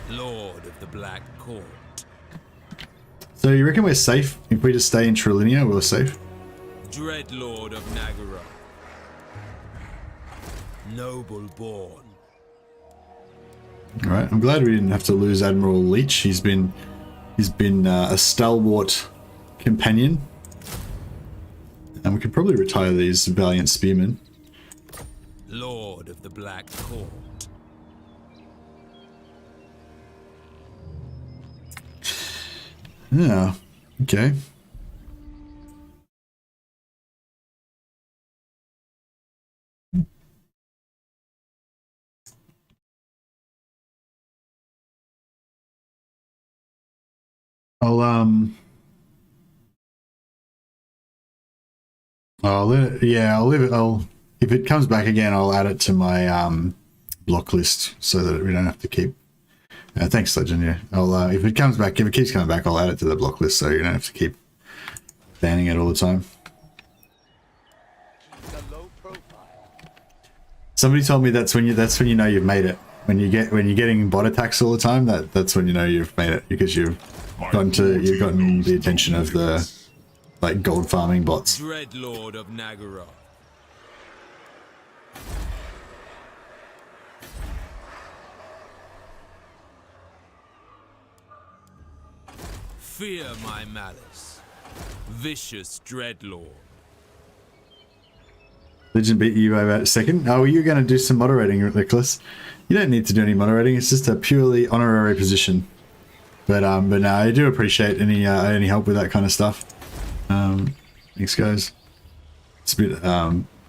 Lord of the Black Court. So you reckon we're safe if we just stay in Trilinia? We're safe. Dreadlord of Nagara. Noble born. All right, I'm glad we didn't have to lose Admiral Leech. He's been a stalwart companion, and we could probably retire these valiant spearmen. Lord of the Black Court. Yeah. Okay. I'll leave it. If it comes back again, I'll add it to my block list so that we don't have to keep. Thanks, Legend. Yeah, if it keeps coming back, I'll add it to the block list so you don't have to keep banning it all the time. Somebody told me that's when you know you've made it. When you're getting bot attacks all the time, that's when you know you've made it, because you've gotten the attention of the like gold farming bots. Dreadlord of Nagara. Fear my Malus, vicious Dreadlord. Legend beat you by about a second. Oh, you're going to do some moderating, Nicholas. You don't need to do any moderating. It's just a purely honorary position. But no, I do appreciate any help with that kind of stuff. Thanks, guys. It's a bit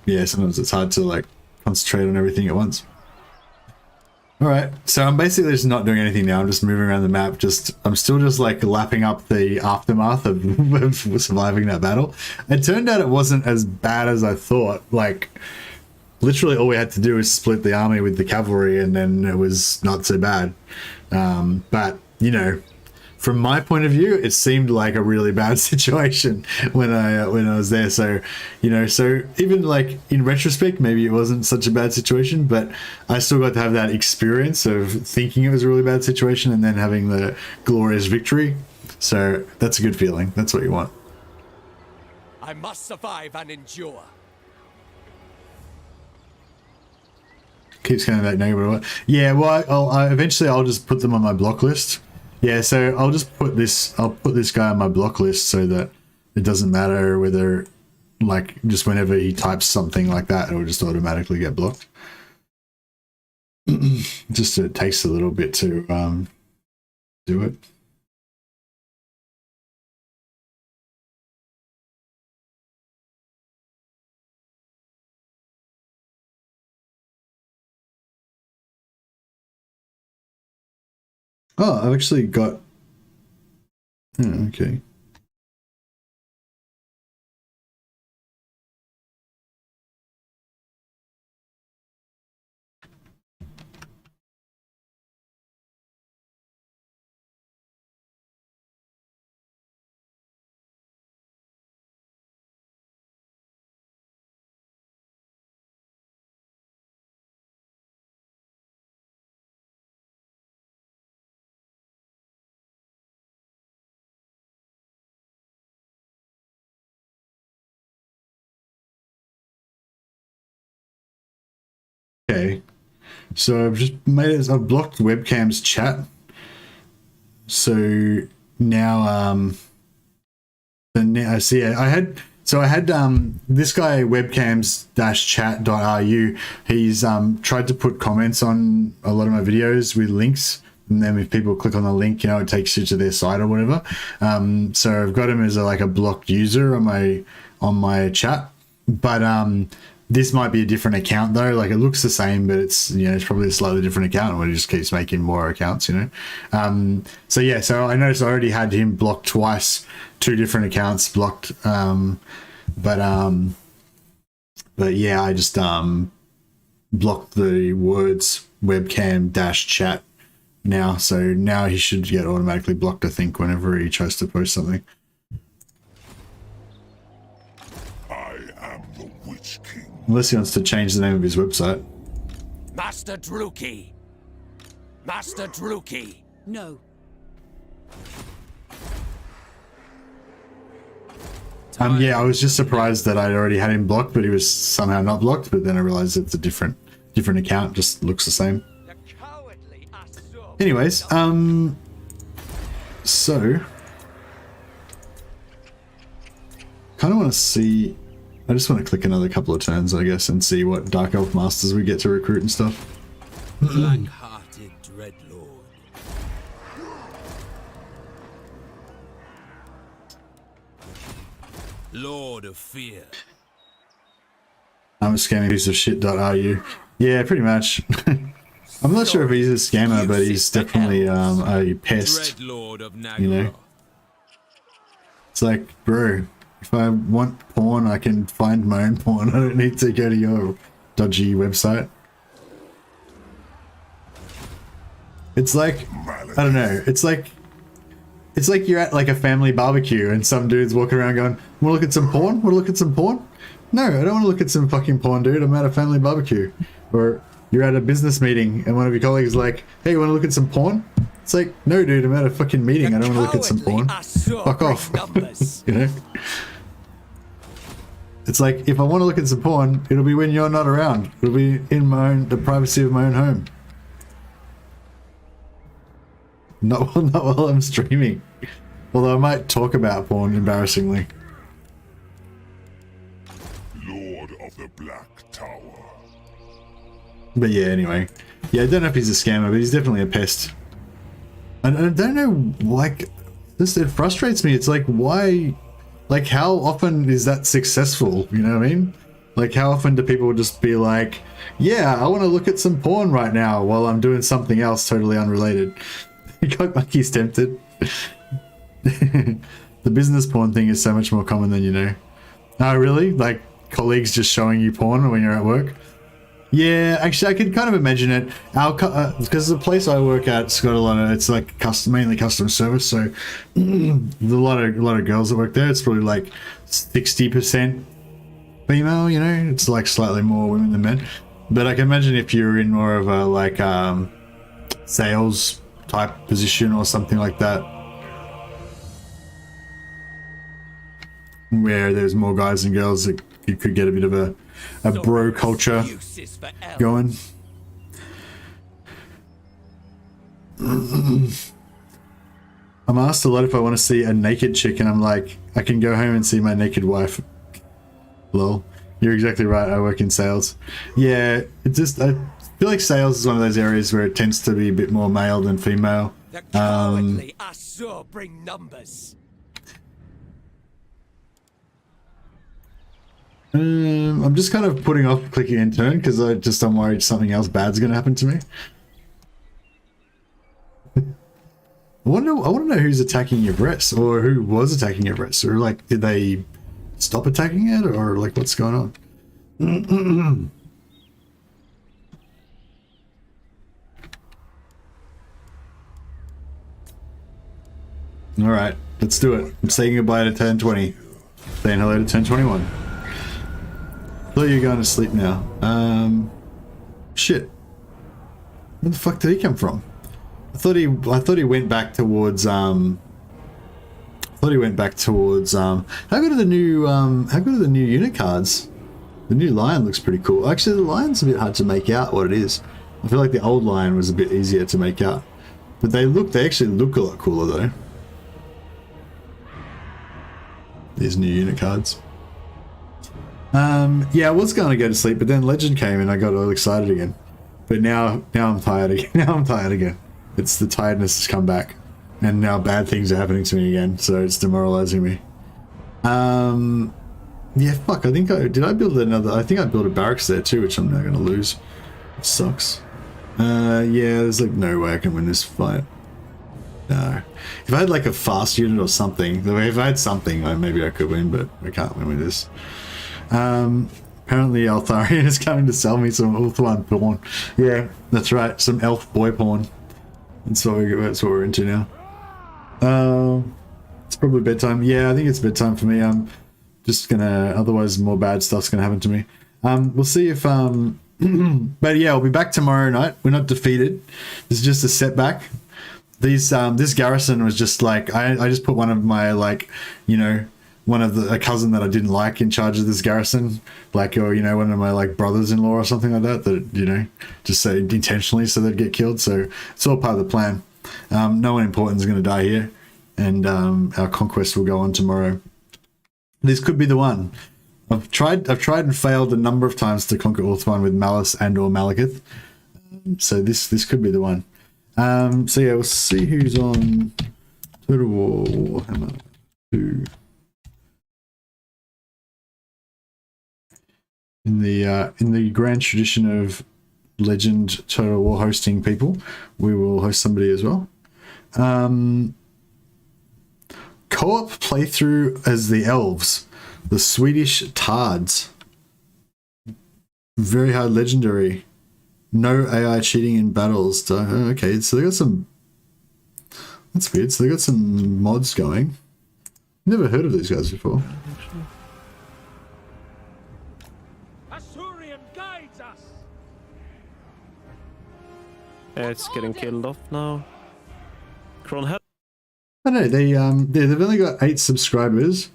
yeah. Sometimes it's hard to like concentrate on everything at once. All right, so I'm basically just not doing anything now. I'm just moving around the map. I'm still just like lapping up the aftermath of surviving that battle. It turned out it wasn't as bad as I thought. Like, literally all we had to do was split the army with the cavalry, and then it was not so bad. But you know, from my point of view, it seemed like a really bad situation when I was there. So, you know, so even like in retrospect, maybe it wasn't such a bad situation, but I still got to have that experience of thinking it was a really bad situation and then having the glorious victory. So that's a good feeling. That's what you want. I must survive and endure. Keeps coming back negative. Yeah, well, eventually I'll just put them on my block list. Yeah, so I'll just put this. I'll put this guy on my block list so that it doesn't matter whether, like, just whenever he types something like that, it will just automatically get blocked. Just it takes a little bit to do it. Oh, I've actually got... Oh, okay. Okay. So I've just I've blocked webcam's chat. So now, I see. I had this guy webcams-chat.ru. He's tried to put comments on a lot of my videos with links, and then if people click on the link, it takes you to their site or whatever. So I've got him as a blocked user on my chat, but this might be a different account though. It looks the same, but it's it's probably a slightly different account where he just keeps making more accounts. So yeah, so I noticed I already had him blocked twice, 2 different accounts blocked. But yeah, I just blocked the words webcam-chat now. So now he should get automatically blocked, I think, whenever he tries to post something. Unless he wants to change the name of his website. Master Druki! Master Druki! No. Yeah, I was just surprised that I'd already had him blocked, but he was somehow not blocked. But then I realized it's a different account, just looks the same. Anyways, so kind of want to see. I just want to click another couple of turns, I guess, and see what Dark Elf Masters we get to recruit and stuff. Black-hearted Dreadlord. Lord of Fear. I'm a scamming piece of shit.ru. Yeah, pretty much. I'm not sure if he's a scammer, but he's definitely a pest. It's like, bro, if I want porn, I can find my own porn. I don't need to go to your dodgy website. It's like, I don't know, it's like you're at a family barbecue and some dude's walking around going, wanna look at some porn? Wanna look at some porn? No, I don't want to look at some fucking porn, dude. I'm at a family barbecue. Or you're at a business meeting and one of your colleagues is like, hey, you want to look at some porn? It's like, no, dude, I'm at a fucking meeting. I don't want to look at some porn. Fuck off. It's like, if I want to look at some porn, it'll be when you're not around. It'll be in the privacy of my own home. Not while I'm streaming. Although I might talk about porn embarrassingly. Lord of the Black Tower. But yeah, anyway. Yeah, I don't know if he's a scammer, but he's definitely a pest. And I don't know, it frustrates me. It's like, why, how often is that successful? You know what I mean? How often do people just be like, yeah, I want to look at some porn right now while I'm doing something else totally unrelated. Got monkeys tempted. The business porn thing is so much more common than you know. Oh, really? Colleagues just showing you porn when you're at work? Yeah, actually, I could kind of imagine it. Because the place I work at's got a lot of, it's mainly customer service, so a lot of girls that work there. It's probably 60% female. It's slightly more women than men. But I can imagine if you're in more of a sales type position or something like that, where there's more guys and girls, that you could get a bit of a bro culture going. I'm asked a lot if I want to see a naked chick, and I'm like, I can go home and see my naked wife. Lol. You're exactly right, I work in sales. Yeah, I feel like sales is one of those areas where it tends to be a bit more male than female. The cowardly Asur bring numbers. I'm just kind of putting off clicking in turn because I'm worried something else bad's going to happen to me. I want to know who's attacking your breasts, or who was attacking your breasts, or did they stop attacking it, or what's going on? All right, let's do it. I'm saying goodbye to 1020. Saying hello to 1021. I thought you were going to sleep now. Shit. Where the fuck did he come from? I thought he went back towards how good are the new unit cards? The new lion looks pretty cool. Actually, the lion's a bit hard to make out what it is. I feel like the old lion was a bit easier to make out. But they actually look a lot cooler though. These new unit cards. Yeah, I was going to go to sleep, but then Legend came and I got all excited again. But now I'm tired again. Now I'm tired again. It's the tiredness has come back. And now bad things are happening to me again, so it's demoralizing me. Yeah, fuck, I think did I build another, I think I built a barracks there too, which I'm now going to lose. It sucks. Yeah, there's like no way I can win this fight. No. If I had like a fast unit or something, if I had something, maybe I could win, but I can't win with this. Apparently Altharian is coming to sell me some Ulthuan porn. Yeah, that's right, some elf boy porn. That's what we're into now. It's probably bedtime. Yeah, I think it's bedtime for me. I'm just gonna, otherwise more bad stuff's gonna happen to me. We'll see if but yeah, I'll be back tomorrow night. We're not defeated. This is just a setback. These this garrison was just like, I just put one of my, like, you know, a cousin that I didn't like in charge of this garrison, like, or, you know, one of my like brothers-in-law or something like that, you know, just say intentionally so they'd get killed. So it's all part of the plan. No one important is going to die here, and our conquest will go on tomorrow. This could be the one. I've tried and failed a number of times to conquer Ulthuan with Malus and or Malekith. So this could be the one. So yeah, we'll see who's on Total War Warhammer 2. In the grand tradition of Legend Total War hosting people, we will host somebody as well. Co-op playthrough as the elves, the Swedish Tards. Very hard legendary. No AI cheating in battles. Okay, so they got some. That's weird. So they got some mods going. Never heard of these guys before. Asturian guides us. It's getting killed off now. I don't know, they've only got 8 subscribers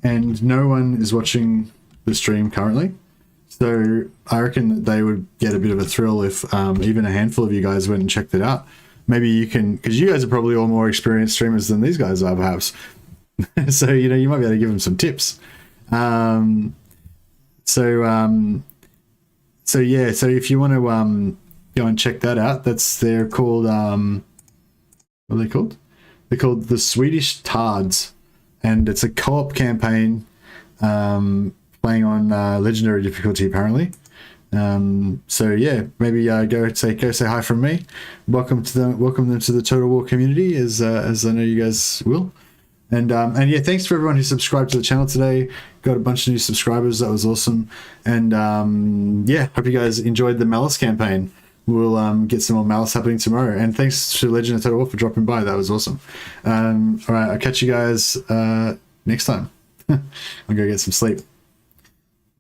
and no one is watching the stream currently. So I reckon that they would get a bit of a thrill if even a handful of you guys went and checked it out. Maybe you can, because you guys are probably all more experienced streamers than these guys are perhaps. So, you know, you might be able to give them some tips. So yeah, so if you want to go and check that out, they're called, what are they called? They're called the Swedish Tards, and it's a co-op campaign playing on legendary difficulty apparently. So yeah, maybe go say hi from me. Welcome them to the Total War community, as I know you guys will. And yeah, thanks for everyone who subscribed to the channel today. Got a bunch of new subscribers. That was awesome. And yeah, hope you guys enjoyed the Malus campaign. We'll get some more Malus happening tomorrow. And thanks to Legend of Total War for dropping by. That was awesome. All right, I'll catch you guys next time. I'll go get some sleep.